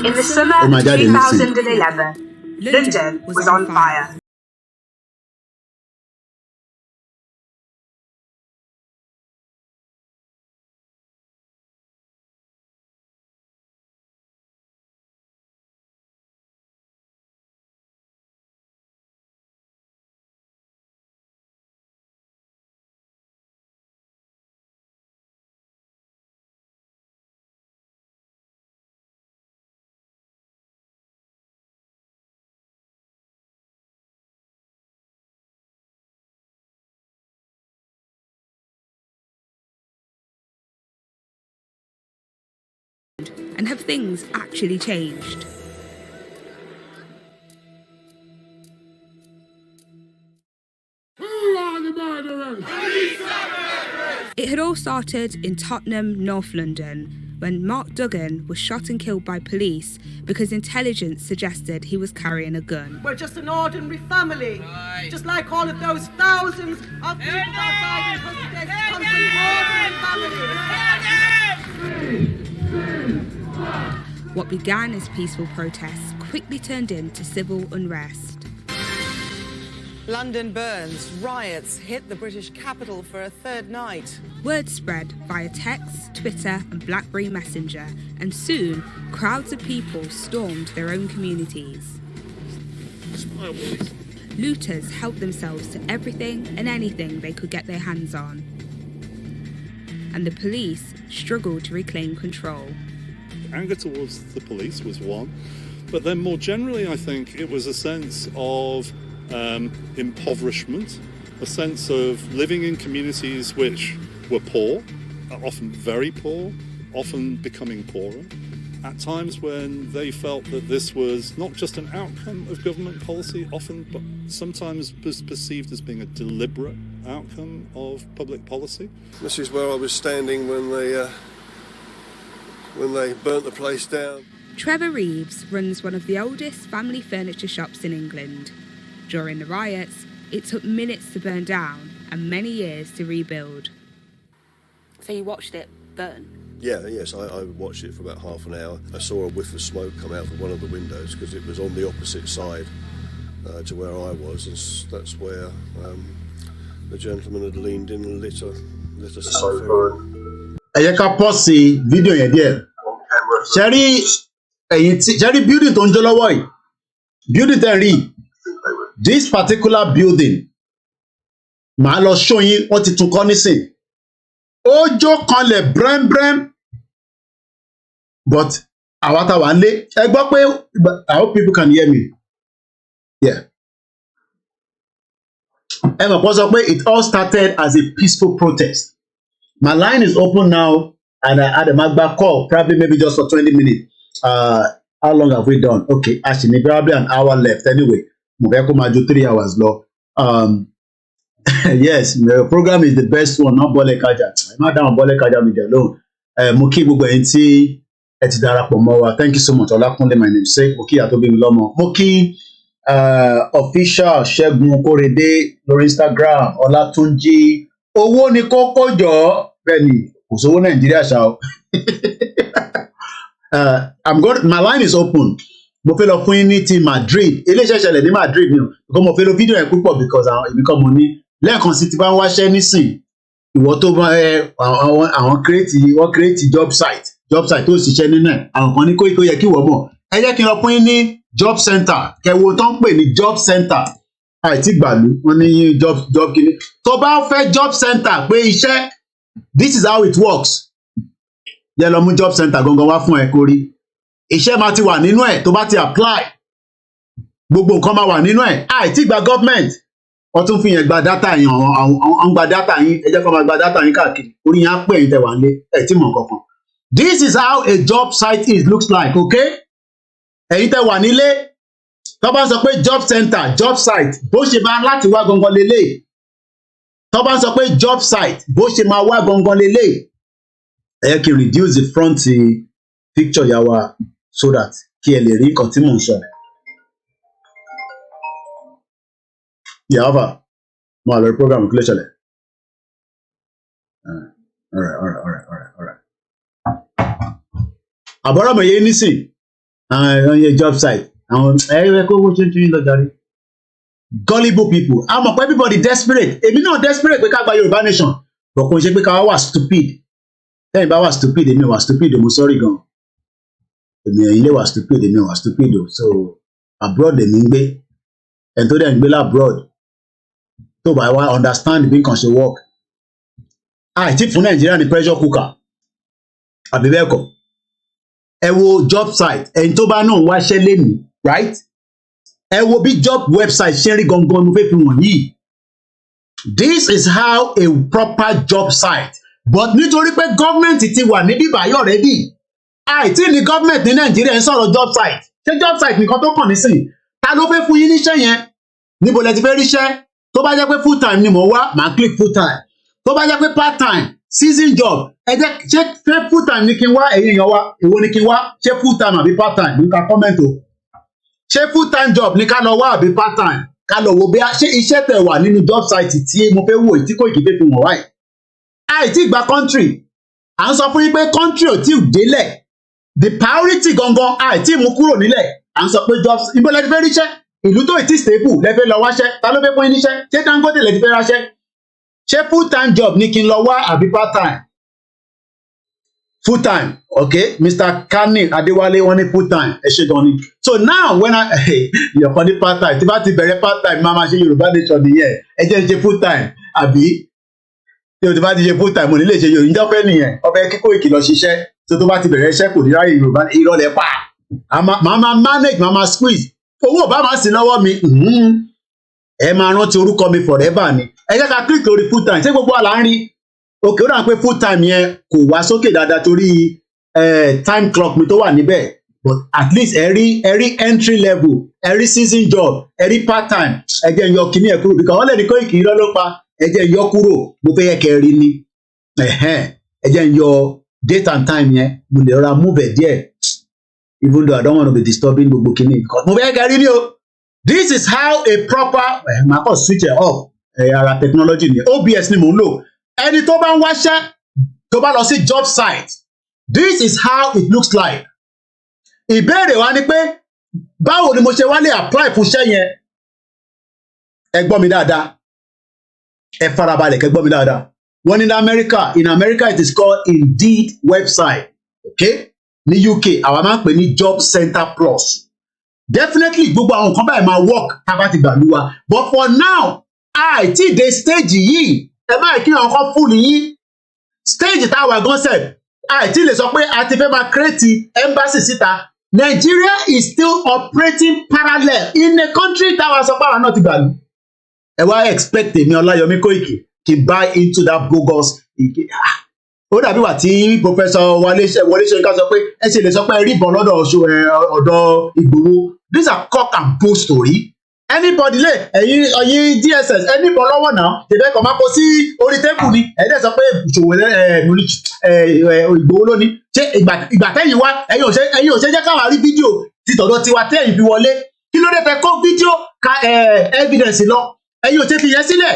In the summer of 2011, London was on fire. And have things actually changed? It had all started in Tottenham, North London, when Mark Duggan was shot and killed by police because intelligence suggested he was carrying a gun. We're just an ordinary family, just like all of those thousands of people outside in ordinary families. What began as peaceful protests quickly turned into civil unrest. London burns, riots hit the British capital for a third night. Word spread via text, Twitter and BlackBerry Messenger, and soon crowds of people stormed their own communities. Looters helped themselves to everything and anything they could get their hands on. And the police struggled to reclaim control. Anger towards the police was one, but then more generally I think it was a sense of impoverishment, a sense of living in communities which were poor, often very poor, often becoming poorer, at times when they felt that this was not just an outcome of government policy often, but sometimes was perceived as being a deliberate outcome of public policy. This is where I was standing when they burnt the place down. Trevor Reeves runs one of the oldest family furniture shops in England. During the riots, it took minutes to burn down and many years to rebuild. So you watched it burn? Yes, I watched it for about half an hour. I saw a whiff of smoke come out from one of the windows because it was on the opposite side to where I was, and that's where the gentleman had leaned in and lit a cigar. Ẹ yẹ ká pause sí fídíò yẹn díẹ̀. Ṣẹ́rí building tó ń jó lọ́wọ́ yìí, building tẹ̀ rí, this particular building, màá lọ show yín, wọ́n ti tún kọ́ nísìn. Ó jó kanlẹ̀ brẹ́mbrẹ́m, but àwa tá wà ń lé, ẹ gbọ́ pé, I hope people can hear me. Yeah. Ẹ mọ̀ pọ́ sọ pé it all started as a peaceful protest. My line is open now, and I had a Magba call, probably maybe just for 20 minutes. How long have we done? Okay, actually, probably an hour left anyway. Mo fẹ́ kó máa ju 3 hours lọ. Yes, the program is the best one, not Bọ́lẹ̀ Kájà. Ẹ má dáhùn Bọ́lẹ̀ Kájà mi jà lóhùn. Mo kí gbogbo ẹ̀yin tí ẹ ti darapọ̀ mọ́ wa. Thank you so much, Ọlákúnlé, my namesake. Mo kí ìyá tó bí mi lọ́mọ. Mo kí official Ṣẹ́gun Kórèdé lórí Instagram, Ọlátúnjí. Owó ni kókó jọ. Bẹ́ẹ̀ni, kò sówó Nàìjíríà ṣá o. My line is open. Mo fẹ́ lọ fún yín ní ti Madrid. Eléyìí ṣẹlẹ̀ ní Madrid ni o. Because mo fẹ́ lo fídíò yẹn púpọ̀ because èmi kan mo ní lẹ́ẹ̀kan sí ti bá ń wáṣẹ́ nísìn. Ìwọ tó bá àwọn wọ́n create job site tó ṣiṣẹ́ nínú ẹ̀. Àwọn kan ní kó yẹ kí wọ́n mọ̀. Ẹ jẹ́ kí n lọ fún yín ní job center. Kẹwo tó ń pè ní job center. Àìtí gbàlú wọ́n ní job kìíní. Tó bá fẹ́ job center pé iṣẹ́, this is how it works. Yẹ lọ mú job center gangan wá fún ẹ kó rí. Iṣẹ́ máa ti wà nínú ẹ̀ tó bá ti apply. Gbogbo nǹkan máa wà nínú ẹ̀. Àìtí gba government. Wọ́n tún fi yẹn gba data yín, àwọn gba data yín, ẹ jẹ́ kó máa gba data yín káàkiri. Orí yẹn á pè yín tẹ̀ wá nílé, ẹ̀ tí mọ̀ kankan. This is how a job site looks like, okay? Ẹ̀yin tẹ̀ wà nílé, tó bá sọ pé job center, job site, bó ṣe máa láti wá gangan lélẹ̀. Tó bá sọ pé job site, bó ṣe máa wá gangan lélẹ̀. Ẹ yẹ kí n reduce the front picture yà wá so that kí ẹ lè rí nǹkan tí mò ń sọ. Yàrá mo àlọ́ program kí ló ṣẹlẹ̀. All right. Àbọ̀rọ̀ mi yé nísìn, àwọn yẹn job site, àwọn ẹ̀rẹ́ kó wọ́n ṣe ń lọ jàre. Gullible people, a mọ̀ pé everybody desperate. Èmi náà desperate pé ká gba Yorùbá nation, but kò ń ṣe pé ká wà stupid. Tẹ́yìn bá wà stupid, èmi wà stupid, mo sorry gan. Èmi ẹ̀yin lè wà stupid, èmi wà stupid o. So abroad èmi ń gbé, ẹni tó dẹ̀ ń gbé labroad. Tó bá wá understand bí nǹkan ṣe work. Àìtí fún Nàìjíríà ní pressure cooker. Àbí bẹ́ẹ̀ kọ́. Ẹ wo job site, ẹni tó bá náà wáṣẹ́ lénìí, right? Ẹ wo bí job website ṣe ń rí gangan mo fẹ́ fi wọ̀nyí. This is how a proper job site. But nítorí pé government ti wà ní bíbáyọ̀ already. Àìtí ní government ní Nàìjíríà ń sọ̀rọ̀ job site. Ṣé job site nìkan tó kàn nísìn? Ta ló fẹ́ fún yín níṣẹ́ yẹn? Níbo lẹ ti fẹ́ ríṣẹ́? Tó bá jẹ́ pé full time ni mo wá, màá click full time. Tó bá jẹ́ pé part time, season job, ẹ jẹ́ ṣé full time ni kí n wá, ẹ̀yin èèyàn wa, èwo ni kí n wá? Ṣé full time àbí part time? Ní ká comment o. Ṣé full time job ni ká lọ wá àbí part time? Ká lọ wo bí ṣé iṣẹ́ tẹ̀ wà nínú job site tí mo fẹ́ wò tí Koiki fẹ́ fi wọ̀n wáyé. Àìtí gba country. À ń sọ fún yín pé country ò tí ì délẹ̀. The priority gangan àìtí mú kúrò nílẹ̀. À ń sọ pé jobs, ibo lẹ ti fẹ́ ríṣẹ́? ìlú tó ti stable lẹ́fẹ̀ẹ́ lọ wáṣẹ́ ta ló fẹ́ pọ́n níṣẹ́ ṣé Dangote lè ti fẹ́ ráṣẹ́ ṣé full time job ní kí n lọ wá àbí part time full time okay Mr. Kani Adéwálé wọ́n ní full time ẹ ṣe gan ni so now when ìyọ̀kan ní part time tí bá ti bẹ̀rẹ̀ part time máa ma ṣe Yorùbá nation nìyẹn ẹ jẹ́ ṣe full time àbí tí o ti bá ti ṣe full time mo ní lè ṣe Yorùbá fẹ́ nìyẹn ọbẹ̀ kíkó ìkìlọ̀ ṣiṣẹ́ tó bá ti bẹ̀rẹ̀ iṣẹ́ kò ní ráyè Yorùbá ìrọ̀lẹ́ pa màá máa manage màá máa squeeze owó bá máa sí lọ́wọ́ mi ẹ máa rántí orúkọ mi forever ni ẹ jẹ́ ká click lórí full time ṣé gbogbo àlà ń rí òkè ó dà pé full time yẹn kò wá sókè dáadáa torí time clock mi tó wà níbẹ̀ but at least ẹ rí entry level ẹ rí season job ẹ rí part time ẹ jẹ́ yọ kíní ẹ̀ kúrò bí káwọn lẹ́ni Koiki irọ́ ló pa ẹ jẹ́ yọ kúrò mo fẹ́ yẹ kẹ́ rí ni ẹ jẹ́ yọ date and time yẹn mo lè rọra move ẹ̀ díẹ̀ even though I don't want to be disturbing gbogbo kíní because mo fẹ́ yẹ kẹ́ rí ni o this is how a proper màá kàn switch it off ara technology ni OBS ni mò ń lò ẹni tó bá ń wáṣẹ́ tó bá lọ sí job site this is how it looks like ìbéèrè wa ni pé báwo ni mo ṣe wá lè apply fún iṣẹ́ yẹn ẹ gbọ́ mi dáadáa ẹ farabalẹ̀ kẹ́ gbọ́ mi dáadáa wọ́n ní in America it is called Indeed website okay ní UK àwa máa ń pè ní Job Center Plus definitely gbogbo àwọn nǹkan báyìí máa work tá a bá ti gbàlúwa but for now àìtí dé stage yìí ẹ máa kí àwọn kan fún yín stage táwa gan sef àìtí lè sọ pé a ti fẹ́ máa create embassy síta Nigeria is still operating parallel in a country táwa sọ pé àwọn náà ti gbàlú ẹ wá expect èmi Ọláyọmí Koiki kí buy into that bogus ó dàbí wà tí professor Wọlé Ṣóyínká sọ pé ẹ ṣe lè sọ pé ẹ rí ìbọn lọ́dọ̀ ọ̀dọ̀ Ìgbòho these are cock and bull story anybody lè ẹ̀yin DSS ẹni ìbọn lọ́wọ́ náà tẹ̀fẹ́ kàn máa kó sí orí tẹ́bù ni ẹ̀dẹ̀ sọ pé ìṣòwò Ìgbòho lónìí ṣé ìgbà tẹ́yìn wá ẹ̀yin ò ṣe jẹ́ káwọn rí fídíò ti tọ̀dọ̀ tiwa tẹ́yìn fi wọlé kí ló dé tẹ kó fídíò ka evidence lọ ẹ̀yin ò ṣe fi yẹn sílẹ̀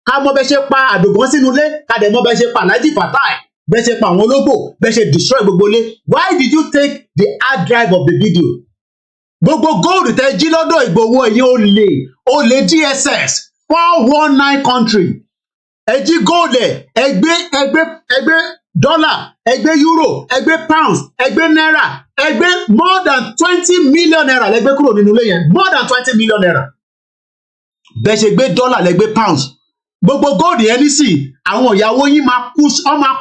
ká mọ bẹ ṣe pa Àdògán sínú ilé ká dẹ̀ mọ bẹ ṣe pa Alhaji Fatai bẹ ṣe pa àwọn ológbò bẹ ṣe destroy gbogbo ilé why did you take the hard drive of the video gbogbo gold tẹ jí lọ́dọ̀ Ìgbòho ẹ̀yin olè DSS 419 country ẹ jí gold ẹgbẹ́ dollar ẹgbẹ́ euro ẹgbẹ́ pounds ẹgbẹ́ naira ẹgbẹ́ more than 20 million naira lẹ́gbẹ́ kúrò nínú ilé yẹn more than 20 million naira bẹ́ẹ̀ ṣe gbé dollar lẹ́gbẹ́ pounds gbogbo gold yẹn nísì àwọn ìyàwó yín máa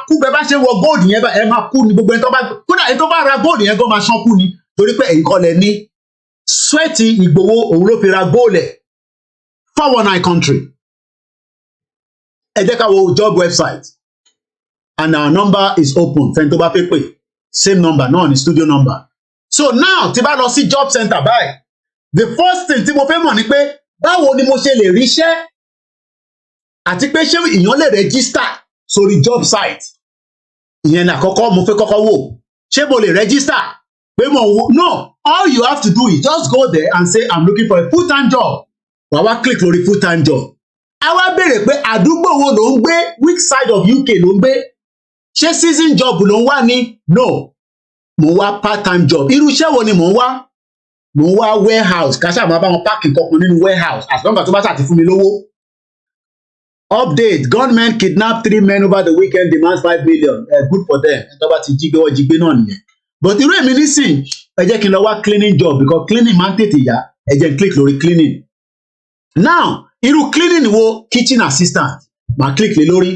kú bẹ́ẹ̀ bá ṣe wọ gold yẹn ẹ máa kú ni gbogbo ẹni tó bá kódà ẹni tó bá ra gold yẹn gan máa ṣán kú ni torí pé ẹ̀yin kọ́ lẹ ní sweat Ìgbòho òun ló fi ra gold ẹ̀ 419 country ẹ jẹ́ ká wo job website and our number is open fẹ́ni tó bá fẹ́ pè same number náà ní studio number so now tí bá lọ sí job center báyìí the first thing tí mo fẹ́ mọ̀ ni pé báwo ni mo ṣe lè ríṣẹ́ àti pé ṣé èèyàn lè register sórí job site ìyẹn ní àkọ́kọ́ mo fẹ́ kọ́kọ́ wò ṣé mo lè register pé mo wò no all you have to do is just go there and say I'm looking for a full-time job wàá wá click lórí full-time job a wá béèrè pé àdúgbò wo ló ń gbé which side of UK ló ń gbé ṣé season job ló ń wá ní no mo ń wá part-time job irú iṣẹ́ wo ni mo ń wá warehouse ká ṣáà máa bá wọn páàkì kankan nínú warehouse as long as tó bá ṣàti fún mi lówó update gunmen kidnap 3 men over the weekend demands 5 million good for them tó bá ti jí gbé wọ́n jí gbé náà nìyẹn but irú èmi nísìn ẹ jẹ́ kí n lọ wá cleaning job because cleaning máa ń tètè yá ẹ jẹ́ n click lórí cleaning now irú cleaning wo kitchen assistant máa click lé lórí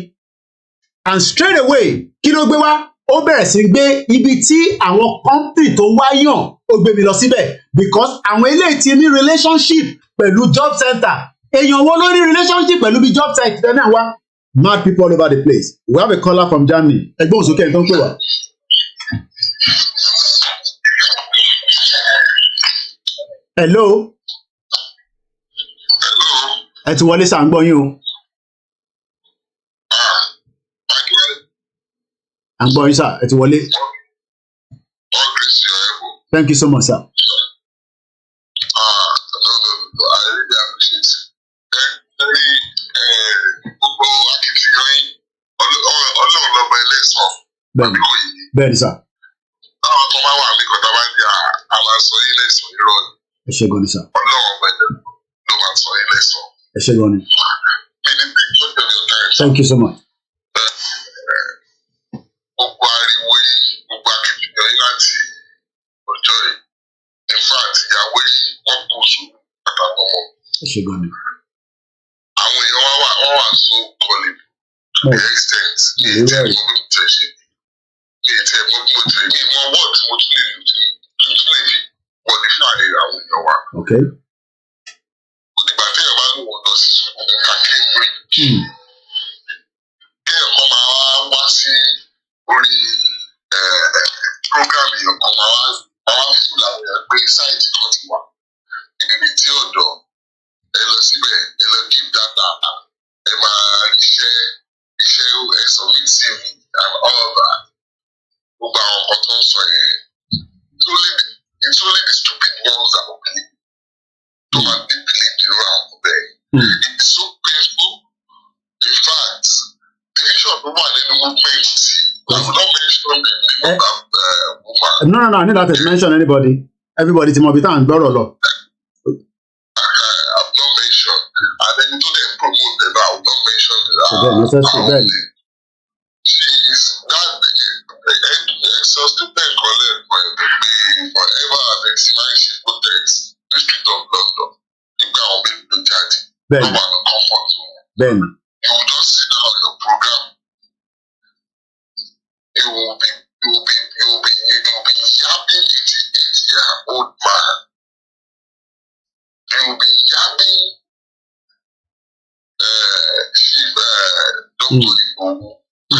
and straight away kí ló gbé wá ó bẹ̀rẹ̀ sí gbé ibi tí àwọn company tó wá yàn ó gbé mi lọ síbẹ̀ because àwọn eléyìí ti ní relationship pẹ̀lú job center èèyàn wo ló ní relationship pẹ̀lú bí job center náà wá mad people all over the place we have a caller from Germany ẹgbẹ́ òsókè ẹ̀ tó ń pè wá. hello ẹ ti wọlé sáà ń gbọ́ yín o. à ń gbọ́ yín sá ẹ ti wọlé. thank you so much sir. bẹ́ẹ̀ni sá. àwọn tó máa wà ní kọta bá ń jà á máa sọ yín lẹ́sìn irọ́ ni. ẹ ṣe gan ni sá. Ọlọ́run ọba ẹ̀jẹ̀ Eshegoni. Thank you so much. Eshegoni. Okay. It's so painful. In fact, the vision of woman in the movement, I will not mention the name of that woman. No, I need not to mention anybody. Everybody, Timothy, and Borolo. I've not mentioned. And then to them promote them, I will not mention she's that exhaustive collect forever identifying she protects District of London. You can be the judge. Ben. You will just sit down on your program. You will be yapping 88-year-old man. You will be yapping Dr. Igboho. I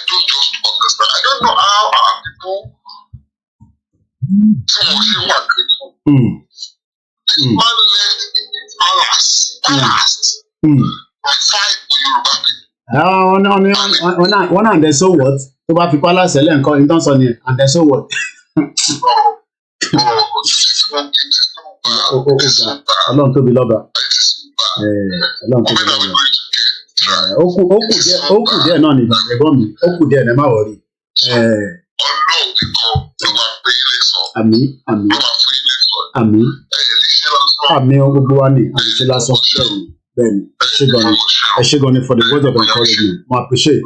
don't just understand. I don't know how our people this man left palace to fight for Yoruba people. One and then so what? To bá fi palace ẹlẹ́ nǹkan in terms of ni and then so what? Ọlọ́run tóbi lọ́ba. Ọlọ́run tóbi lọ́ba. Ó kù díẹ̀ náà ní ẹ̀gbọ́n mi. Ó kù díẹ̀ ní ẹ má wọrí. Àmín gbogbo wa ní àṣìṣe lásán bẹ́ẹ̀ni ẹ ṣé gan ni for the word of encouragement mo appreciate.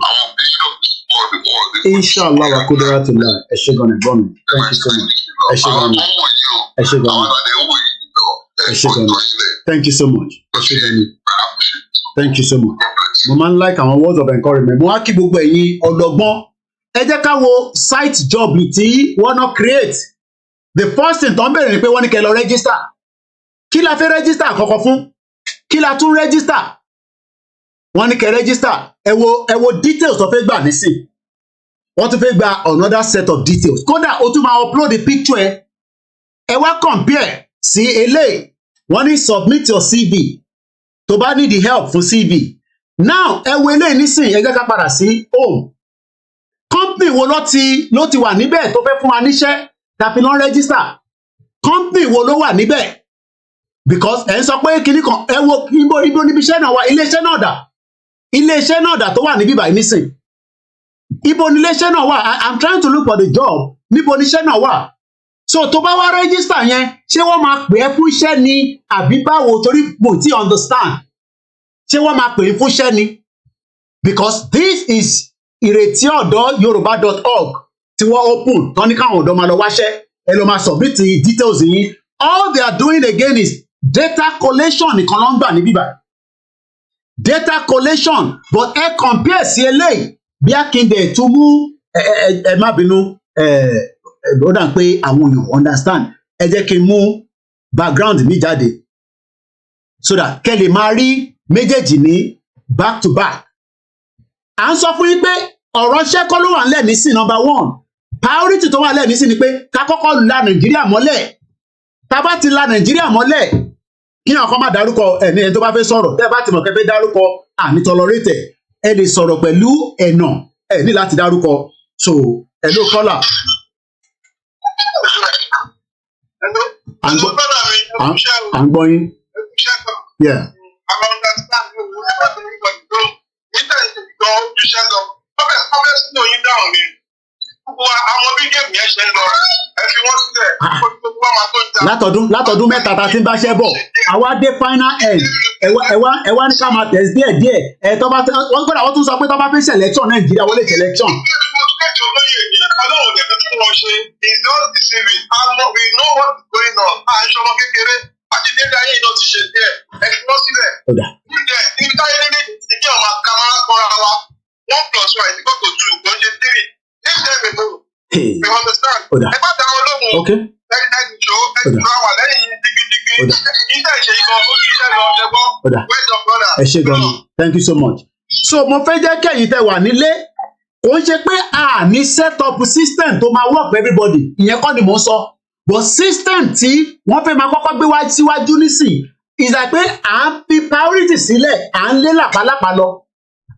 Inshallah wa kudura to la ẹ ṣé gan ni ẹ̀gbọ́n mi thank you so much ẹ ṣé gan ni ẹ ṣé gan ni ẹ ṣé gan ni thank you so much ẹ ṣé gan ni thank you so much. Mo máa ń like àwọn words of encouragement mo wá kí gbogbo ẹ̀yin ọlọ́gbọ́n ẹ jẹ́ ká wo site job tí wọ́n náà create the first thing tó ń bẹ̀rẹ̀ ni pé wọ́n ní kẹ́ lọ register kí la fẹ́ register àkọ́kọ́ fún kí la tún register wọ́n ní kẹ́ register ẹ wo details tó fẹ́ gbà nísìn wọ́n tún fẹ́ gba another set of details kódà o tún máa upload the picture ẹ wá compare sí eléyìí wọ́n ní submit your CV tó bá need the help fún CV now ẹ wo eléyìí nísìn ẹ jẹ́ ká padà sí home company wo ló ti wà níbẹ̀ tó fẹ́ fún wa níṣẹ́ tàbí lọ́n register company wo ló wà níbẹ̀ because ẹ̀ ń sọ pé kinní kan ẹ wo ibo níbi iṣẹ́ náà wà iléeṣẹ́ náà dà tó wà níbí báyìí nísìn ibo ní iléeṣẹ́ náà wà I'm trying to look for the job níbo ní iṣẹ́ náà wà so tó bá wá register yẹn ṣé wọ́n máa pè é fún iṣẹ́ ni àbí báwo torí mo ti understand ṣé wọ́n máa pè é fún iṣẹ́ ni because this is iretiodoryoruba.org tí wọ́n open tán ní káwọn ọ̀dọ́ máa lọ wáṣẹ́ ẹ lọ máa submit details yín all they are doing again is data collation nìkan ló ń gbà ní bíbá data collation but ẹ compare sí eléyìí bí akíndé tún mú ẹ má bínú ó dà pé àwọn èèyàn understand ẹ jẹ́ kí n mú background mi jáde so that kẹ́ lè máa rí méjèèjì ní back to back à ń sọ fún yín pé ọ̀rọ̀ iṣẹ́ kọ́ ló wà nílẹ̀ nísìn number one priority tó wà nílẹ̀ nísìn ni pé ká kọ́kọ́ la Nàìjíríà mọ́lẹ̀ tá bá ti la Nàìjíríà mọ́lẹ̀ kí àwọn kan má dárúkọ ẹni tó bá fẹ́ sọ̀rọ̀ tẹ́ bá ti mọ̀ kẹ́ fẹ́ dárúkọ àní tolerate ẹ lè sọ̀rọ̀ pẹ̀lú ẹ̀nà ẹ ní láti dárúkọ so ẹ ló kọ́là. à ń gbọ́ yín. látọdún mẹ́ta tá a ti ń báṣẹ́ bọ̀ àwa dé final end ẹ wá ní ká máa tẹ̀ díẹ̀ ẹ tó bá wọ́n gbọ́dọ̀ wọ́n tún sọ pé tó bá fẹ́ selection Nàìjíríà wọlé selection. It's not deceiving. We know what's going on. Àìsọmọ kékeré àti dédé ayé ìjọ ti ṣe díẹ̀. Ẹ fi wọ́n sílẹ̀. Níbi táyé nílé ìdí ọ̀ma kamara kọ́ra wa. 1+1 is equal to 2. Kò ń ṣe 3. Leave them alone. You understand? Ẹ bá dáwọn lóhùn. Ẹ jọ wà lẹ́yìn digidigi. Iṣẹ́ ìṣe ìbọn ó ti ṣẹ́ lọ ọ̀dẹ́gbọ́n. Wait up brother. Ẹ ṣé gan-an. Thank you so much. So mo fẹ́ jẹ́ kẹ́yìn tẹ́ wà nílé. Kò ń ṣe pé a ní set up system tó máa work for everybody. Ìyẹn kọ́ ni mò ń sọ. But system tí wọ́n fẹ́ máa kọ́kọ́ gbé wá síwájú nísìn is like pé à ń fi priority sílẹ̀, à ń lé làpálàpá lọ.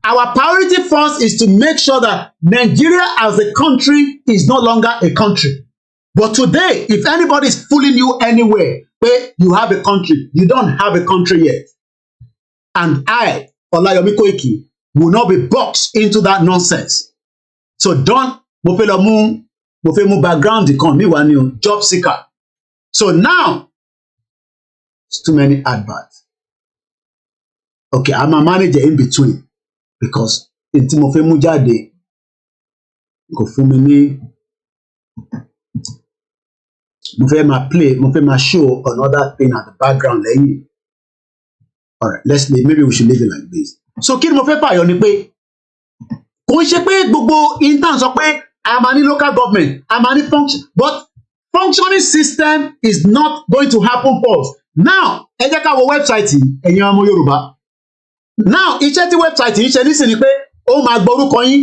Our priority first is to make sure that Nigeria as a country is no longer a country. But today, if anybody is fooling you anywhere, where you have a country, you don't have a country yet. And I, Olayomi Koiki, will not be boxed into that nonsense. So don't, mo fẹ́ mú background kan mi wá ní o, job seeker. So now, it's too many adverts. Okay, I'm a manager in between because in tí mo fẹ́ mú jáde kò fún mi ní mo fẹ́ máa show another thing at the background lẹ́yìn. All right, maybe we should leave it like this. So kí ni mo fẹ́ fàyọ ni pé kò ń ṣe pé gbogbo intern sọ pé a máa ní local government, a máa ní function, but functioning system is not going to happen first. Now, ẹ jẹ́ ká wo website yìí, ẹ̀yin ọmọ Yorùbá. Now, iṣẹ́ tí website yìí ṣe nísìnyí pé ó máa gba orúkọ yín,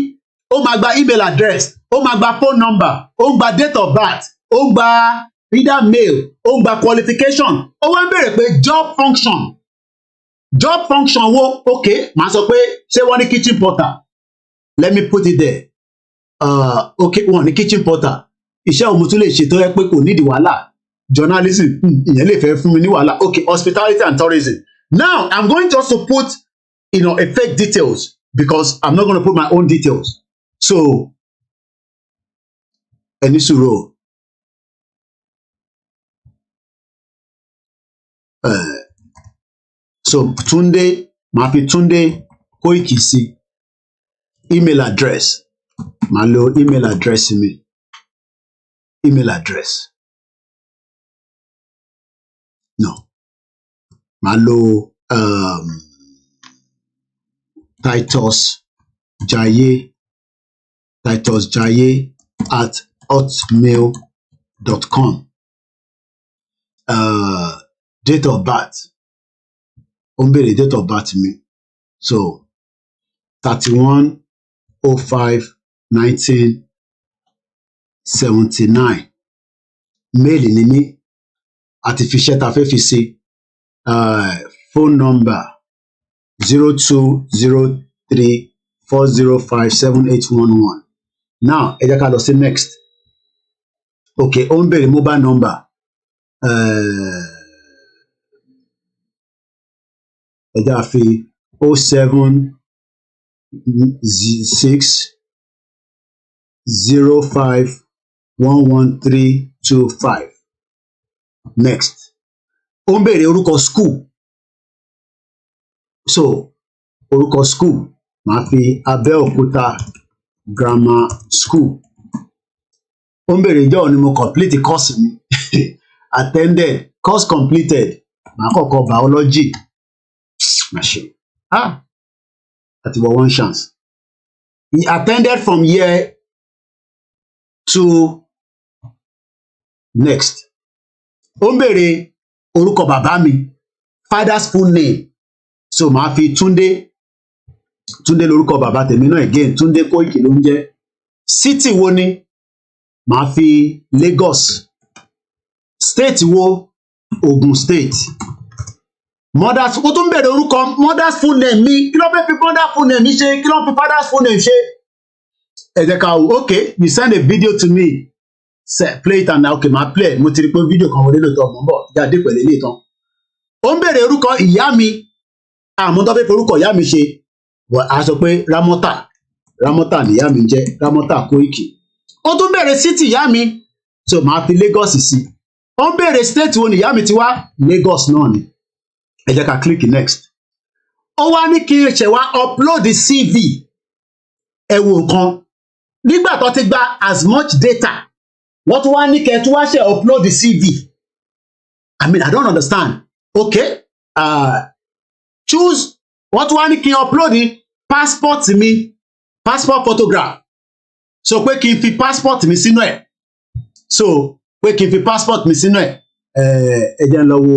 ó máa gba email address, ó máa gba phone number, ó ń gba date of birth, ó ń gba reader mail, ó ń gba qualification. Ó wá ń béèrè pé job function. Job function wo? Okay, màá sọ pé ṣé wọ́n ní kitchen porter? Let me put it there. Okay, wọ́n ní kitchen porter. Iṣẹ́ òun tún lè ṣe tó yẹ pé kò nídìí wàhálà. Journalism, ìyẹn lè fẹ́ fún mi ní wàhálà. Okay, hospitality and tourism. Now, I'm going just to put, a fake details because I'm not going to put my own details. So, ẹni sùúrù. So, Túndé, màá fi Túndé Koiki sí. Email address. Màá lo email address mi. Email address. No. Màá lo Titus Jaye @hotmail.com. Date of birth. Ó ń béèrè date of birth mi. So 31/05/1979. Mail ni mí. Àti fi iṣẹ́ ta fẹ́ fi sí. Phone number 0203-405-7811. Now, ẹ jẹ́ ká lọ sí next. Okay, ó ń béèrè mobile number. Ẹ jẹ́ àfi 07605111325. Next. Ó ń béèrè orúkọ school. So, orúkọ school, màá fi Abẹ́òkúta Grammar School. Ó ń béèrè ìjọ́ ni mo complete course mi. Attended, course completed. Màá kọ́kọ́ biology. Machine. Àti wọ one chance. He attended from year to next. Ó ń béèrè orúkọ bàbá mi, father's full name. So màá fi Túndé lórúkọ bàbá tèmi náà again, Túndé Koiki ló ń jẹ́. City wo ni? Màá fi Lagos. State wo? Ogun State. Mothers, ó tún bẹ̀rẹ̀ orúkọ mother's full name mi. Kí ló fẹ́ fi mother's full name mi ṣe? Kí ló fi father's full name ṣe? Ẹ jẹ́ ká wò. Okay, you send a video to me. Play it and okay, màá play. Mo ti rí pé fídíò kan wọlé lóòótọ́ mọ̀ ń bọ̀ jáde pẹ̀lú ilé ìtàn. Ó ń bẹ̀rẹ̀ orúkọ ìyá mi. Àmọ́ tó fẹ́ forúkọ ìyá mi ṣe. A sọ pé Ramota ni ìyá mi jẹ́, Ramota Koiki. Ó tún bẹ̀rẹ̀ city ìyá mi. So màá fi Lagos sí. Ó ń bẹ̀rẹ̀ state wo ni ìyá mi ti wá? Lagos náà ni. ẹ jẹ́ ká click next. Ó wá ní kí n ṣe wá upload the CV. Ẹ wo nǹkan. Nígbà tó ti gba as much data, wọ́n tún wá ní kẹ́ tún wá ṣe upload the CV. I mean, I don't understand. Okay, choose. Wọ́n tún wá ní kí n upload the passport mi, passport photograph. So pé kí n fi passport mi sínú ẹ̀. So pé kí n fi passport mi sínú ẹ̀. Ẹ jẹ́ n lọ wo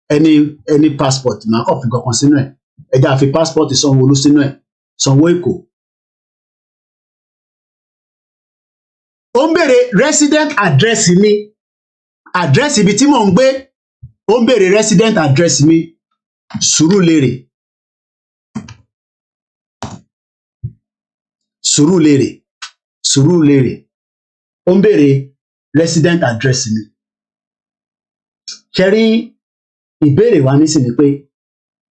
any passport máa kọ́ fi kankan sínú ẹ̀. Ẹ jẹ́ a fi passport Sanwó-Olú sínú ẹ̀. Sanwó-Èkó. Ó ń béèrè resident address mi, address ibi tí mò ń gbé. Ó ń béèrè resident address mi, Sùúrùlérè. Sùúrùlérè. Sùúrùlérè. Ó ń béèrè resident address mi. Ṣé rí ìbéèrè wa nísìnyí pé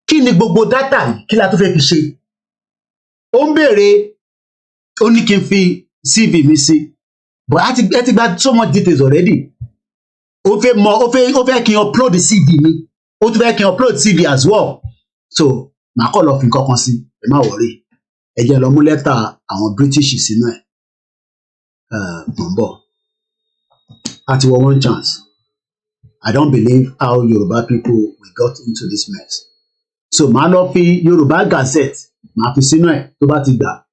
kí ni gbogbo data yìí kí la tó fẹ́ fi ṣe? Ó ń béèrè, ó ní kí n fi CV mi sí. But ẹ ti gba so much details already. Ó fẹ́ kí n upload the CV mi. Ó tún fẹ́ kí n upload CV as well. So màá kọ́ lọ fi nǹkan kan sí. Ẹ má worry. Ẹ jẹ́ lọ mú lẹ́tà àwọn British sínú ẹ̀. Mò ń bọ̀. Àti wọ one chance. I don't believe how Yoruba people we got into this mess. So màá lọ fi Yoruba Gazette màá fi sínú ẹ̀ tó bá ti gbà.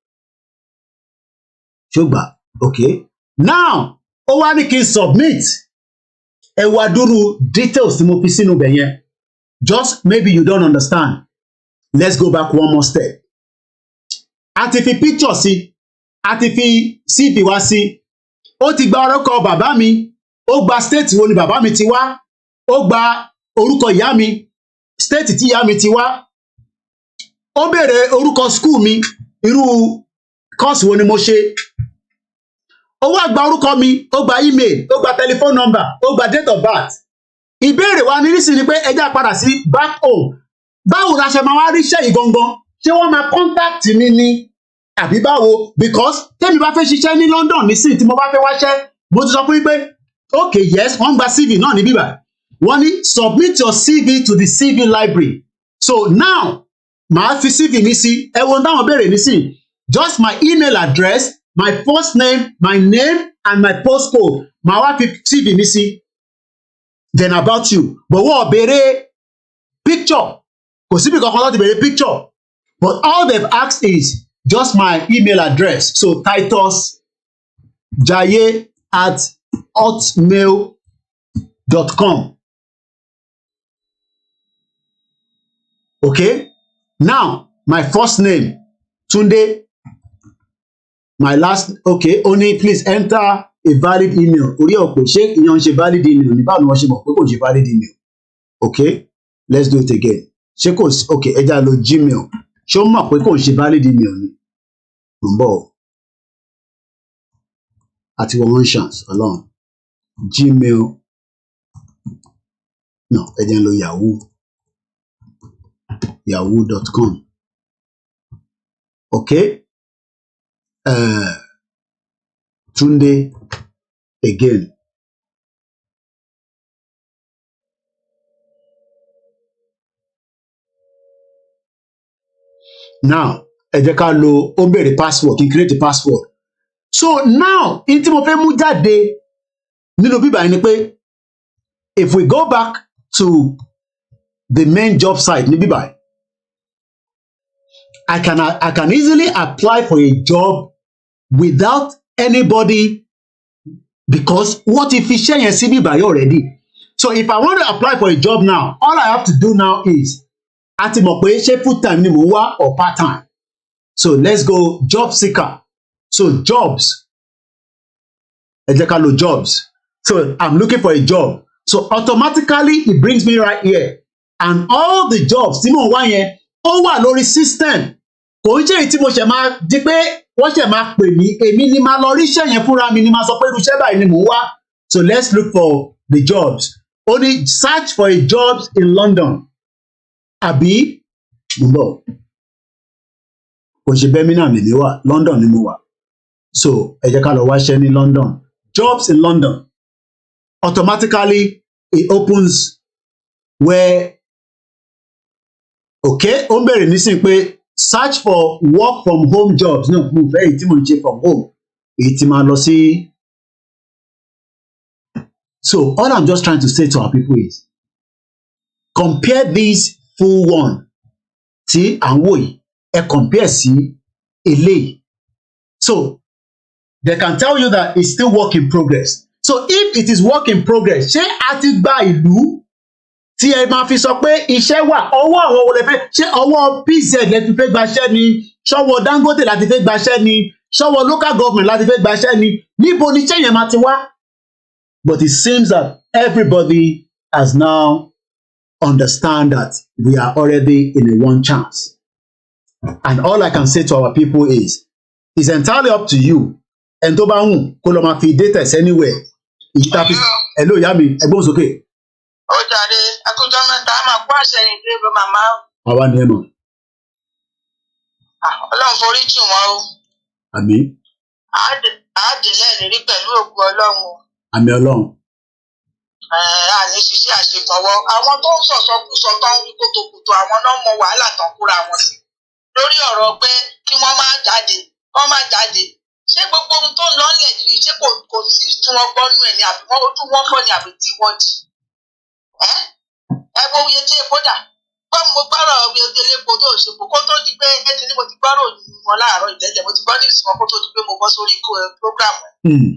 Ṣó gbà? Okay. Now, ó wá ní kí n submit. Ẹ wá dúró details tí mo fi sínú bẹ̀ yẹn. Just maybe you don't understand. Let's go back one more step. A ti fi picture sí. A ti fi CV wá sí. Ó ti gba orúkọ bàbá mi. Ó gba state wo ni bàbá mi ti wá. Ó gba orúkọ ìyá mi. State tí ìyá mi ti wá. Ó béèrè orúkọ school mi. Irú course wo ni mo ṣe. Ó wá gba orúkọ mi, ó gba email, ó gba telephone number, ó gba date of birth. Ìbéèrè wa ní nísìnyí pé ẹ já padà sí back home. Báwo la ṣe máa wá ríṣẹ́ yìí gangan? Ṣé wọ́n máa contact mi ni? Àbí báwo? Because tẹ́mi bá fẹ́ ṣiṣẹ́ ní London nísìnyí tí mo bá fẹ́ wáṣẹ́, mo ti sọ fún yín pé okay yes, wọ́n gba CV náà ní bíbá. Wọ́n ní submit your CV to the CV library. So now, màá fi CV mi sí. Ẹ wo táwọn béèrè nísìnyí. Just my email address, my first name, my name, and my postcode. Màá wá fi CV mi sí. Then about you. But wọ́n béèrè picture. Kò síbi kankan láti béèrè picture. But all they've asked is just my email address. So Titus jaye@hotmail.com. Okay? Now, my first name, Tunde. My last, okay, only please enter a valid email. Orí ọ̀pọ̀ ṣé ìyẹn ń ṣe valid email ní báwo ni wọ́n ṣe mọ̀ pé kò ṣe valid email. Okay, let's do it again. Ṣé kò sí, okay, ẹ já lọ Gmail. Ṣé ó mọ̀ pé kò ṣe valid email ni? Mo ń bọ̀. Àti wọ one chance ọlọ́run. Gmail. No, ẹ jẹ́ lọ Yahoo. Yahoo.com. Okay. Tunde again. Now, ẹ jẹ́ ká lo ó béèrè password, kí n create a password. So now, in tí mo fẹ́ mú jáde nínú bíbá yìí ni pé if we go back to the main job site ní bíbá yìí, I can easily apply for a job without anybody because what if iṣẹ́ yẹn sí bíbá yìí already? So if I want to apply for a job now, all I have to do now is a ti mọ̀ pé ṣé full time ni mo wá or part time. So let's go job seeker. So jobs. Ẹ jẹ́ ká lo jobs. So I'm looking for a job. So automatically it brings me right here. And all the jobs tí mo wá yẹn ó wà lórí system. Kò ń ṣe èyí tí mo ṣe máa di pé wọ́n ṣe máa pè mí. Èmi ni máa lọ ríṣẹ́ yẹn fúnra mi ni máa sọ pé irúṣẹ́ báyìí ni mo wá. So let's look for the jobs. Only search for a jobs in London. Àbí mo bọ̀. Kò ṣe Birmingham ni mi wà, London ni mo wà. So ẹ jẹ́ ká lọ wáṣẹ́ ní London. Jobs in London. Automatically it opens where Okay, ó ń bẹ̀rẹ̀ nísìnyí pé search for work from home jobs. No, mo fẹ́ èyí tí mo ń ṣe from home. Èyí tí máa lọ sí. So all I'm just trying to say to our people is compare this full one tí à ń wò yìí, ẹ compare sí eléyìí. So they can tell you that it's still work in progress. So if it is work in progress, ṣé a ti gba ìlú tí ẹ máa fi sọ pé iṣẹ́ wà ọwọ́ àwọn wo lè fẹ́, ṣé ọwọ́ PZ lè ti fẹ́ gbaṣẹ́ ni, ṣọwọ́ Dangote láti fẹ́ gbaṣẹ́ ni, ṣọwọ́ local government láti fẹ́ gbaṣẹ́ ni, níbo ni iṣẹ́ yẹn máa ti wá? But it seems that everybody has now understand that we are already in a one chance. And all I can say to our people is, it's entirely up to you. And tó bá wù kó lọ máa fi data anywhere. Hello, ìyá mi, ẹgbọ́n sókè. Ó jàre, ẹkújọ́ mẹ́ta, a máa kó àṣẹyìn dé bó màmá. Àwa ni ẹ mọ̀. Ọlọ́run forí jì wọ́n o. Àmín. Àádìlẹ̀ ìrírí pẹ̀lú ògo Ọlọ́run o. Àmín Ọlọ́run. Àní ṣiṣẹ́ àṣepọ̀wọ́. Àwọn tó ń sọ̀sọ́kúsọ tó ń wí kótókótó, àwọn náà mọ wàhálà tán kúra wọn sí. Lórí ọ̀rọ̀ pé kí wọ́n má jáde, wọ́n má jáde. Ṣé gbogbo ohun tó ń lọ́lẹ̀ yìí ṣé kò sí tí wọ́n gbọ́ nú ẹ̀ ní àbí wọ́n ojú wọn gbọ́ ní àbí tí wọ́n jì? Ẹ wo iye tí epo dà. Mo gbọ́rọ̀ iye tí epo tó ṣèpò kó tó di pé ẹni ní mo ti gbọ́rọ̀ wọn láàárọ̀ ìtẹ́lẹ̀ mo ti gbọ́ ní ìsìnkú kó tó di pé mo bọ́ sórí program.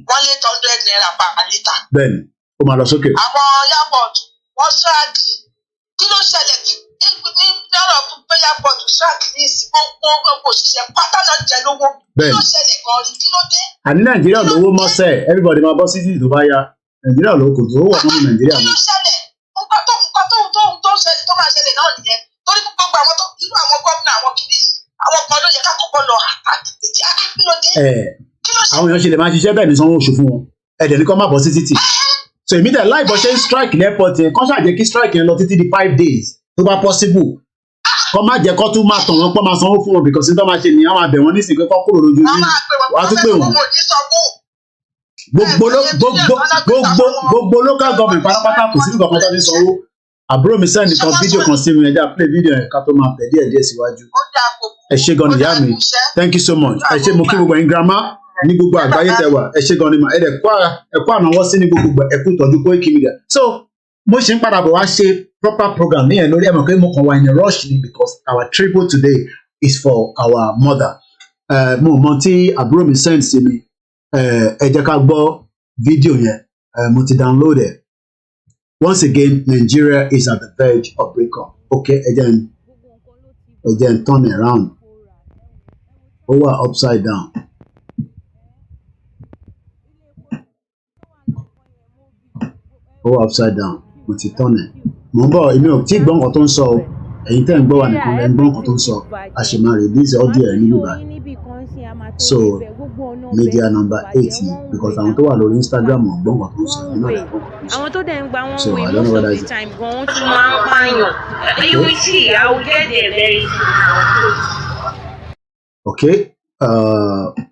Wọ́n lé 100 naira per litre. Bẹ́ẹ̀ni, ó máa lọ sókè. Àwọn airport wọ́n ṣáàjì. Kí ló ṣẹlẹ̀ ní lọ́rọ̀ pé airport ṣáàjì ní ìsìnkú gbogbo òṣìṣẹ́ pátá náà jẹ lówó. Kí ló ṣẹlẹ̀ gan-an rí? Kí ló dé? Àní Nàìjíríà lówó mọ́sẹ̀, everybody máa bọ́ sí títì tó bá yá. Nàìjíríà lówó kò tó wà fún Nàìjíríà náà. Kí ló ṣẹlẹ̀? Nǹkan tó ṣẹlẹ̀ tó máa ṣẹlẹ̀ náà nìyẹn. Torí gbogbo àwọn tó irú àwọn gómìnà àwọn kìíní àwọn kan ló yẹ ká kọ́kọ́ lọ àtàkì kí ló dé? Àwọn èèyàn ṣe lè máa ṣiṣẹ́ bẹ́ẹ̀ ní sanwó oṣù fún wọn. Ẹ̀dẹ̀ ní kó má bọ́ sí títì. So èmi tẹ̀ láì bọ́ ṣe ń strike ní airport yẹn, kán ṣàjẹ́ kí strike yẹn lọ títí di 5 days tó bá possible. Kọ́ má jẹ́ kó tún máa tàn wọ́n pọ́ máa sanwó fún wọn because nítorí máa ṣe nìyẹn máa bẹ̀ wọ́n nísìnyí pé kọ́ kúrò lójú yín. Wàá tún pè wọ́n. Gbogbo local government pátápátá kò sí nǹkan kan tó fi sanwó. Àbúrò mi sẹ́ni kan fídíò kan sí mi ẹja play fídíò yẹn ká tó máa tẹ̀ díẹ̀ síwájú. Ẹ ṣé gan ni ìyá mi, thank you so much. Ẹ ṣé mo kí gbogbo ẹ̀yin grandma ní gbogbo àgbáyé tẹ wà, ẹ ṣé gan ni mà ẹ dẹ̀ kó ànáwọ́ sí ní gbogbo ẹ̀kú ìtọ́jú koikimedia. So mo ṣe ń padà bọ̀ wá ṣe proper program níyẹn lórí ẹ̀mọ̀ pé mo kàn wá in a rush ni because our tribute today is for our mother. Mo mọ tí àbúrò mi send sí mi, ẹ jẹ́ ká gbọ́ fídíò yẹn, mo ti download ẹ̀. Once again, Nigeria is at the verge of breakup. Okay, again, turn it around. Over upside down. Over upside down. Mo ti turn it. Mo ń bọ̀, èmi ò tí gbọ́ nǹkan tó ń sọ o. Ẹ̀yin tẹ́ ń gbọ́ wa nìkan lẹ́ ń gbọ́ nǹkan tó ń sọ. A ṣe máa release audio ẹ̀ nílùú báyìí. So media number 8 ni because àwọn tó wà lórí Instagram ò gbọ́ nǹkan tó ń sọ. Àwọn tó dẹ̀ ń gba wọn So wé I don't know most what of that the is. time gan tún máa ń pààyàn. You will see, I will get there very soon. Okay,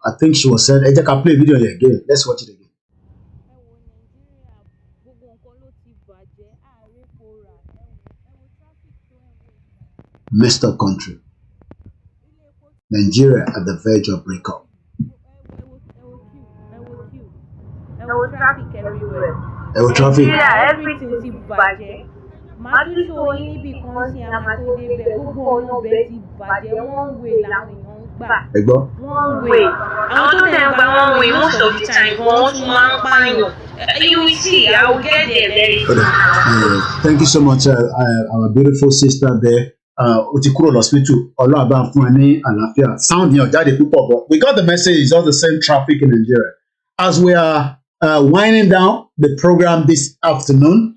I think she was said, ẹ jẹ́ ká play video yẹn again. Let's watch it again. Messed up country. Nigeria at the verge of breakup. There was traffic everywhere. There was traffic. Everything ti bàjẹ́. Màá tún sọ yín níbi kan sí àmà tó débẹ̀ gbogbo ọ̀nà ọbẹ̀ ti bàjẹ́ wọ́n ń wé làwọn èèyàn ń gbà. Ẹ gbọ́. Wọ́n ń wé. Àwọn tó dẹ̀ ń gba wọn wé most of the time gan wọ́n tún máa ń pààyàn. You will see, I will get there very soon. Thank you so much, our beautiful sister there. Ó ti kúrò lọ́sítù, Ọlọ́run bá fún ẹ ní àlàáfíà. Sound yẹn ò jáde púpọ̀ but we got the message. It's all the same traffic in Nigeria. As we are winding down the program this afternoon,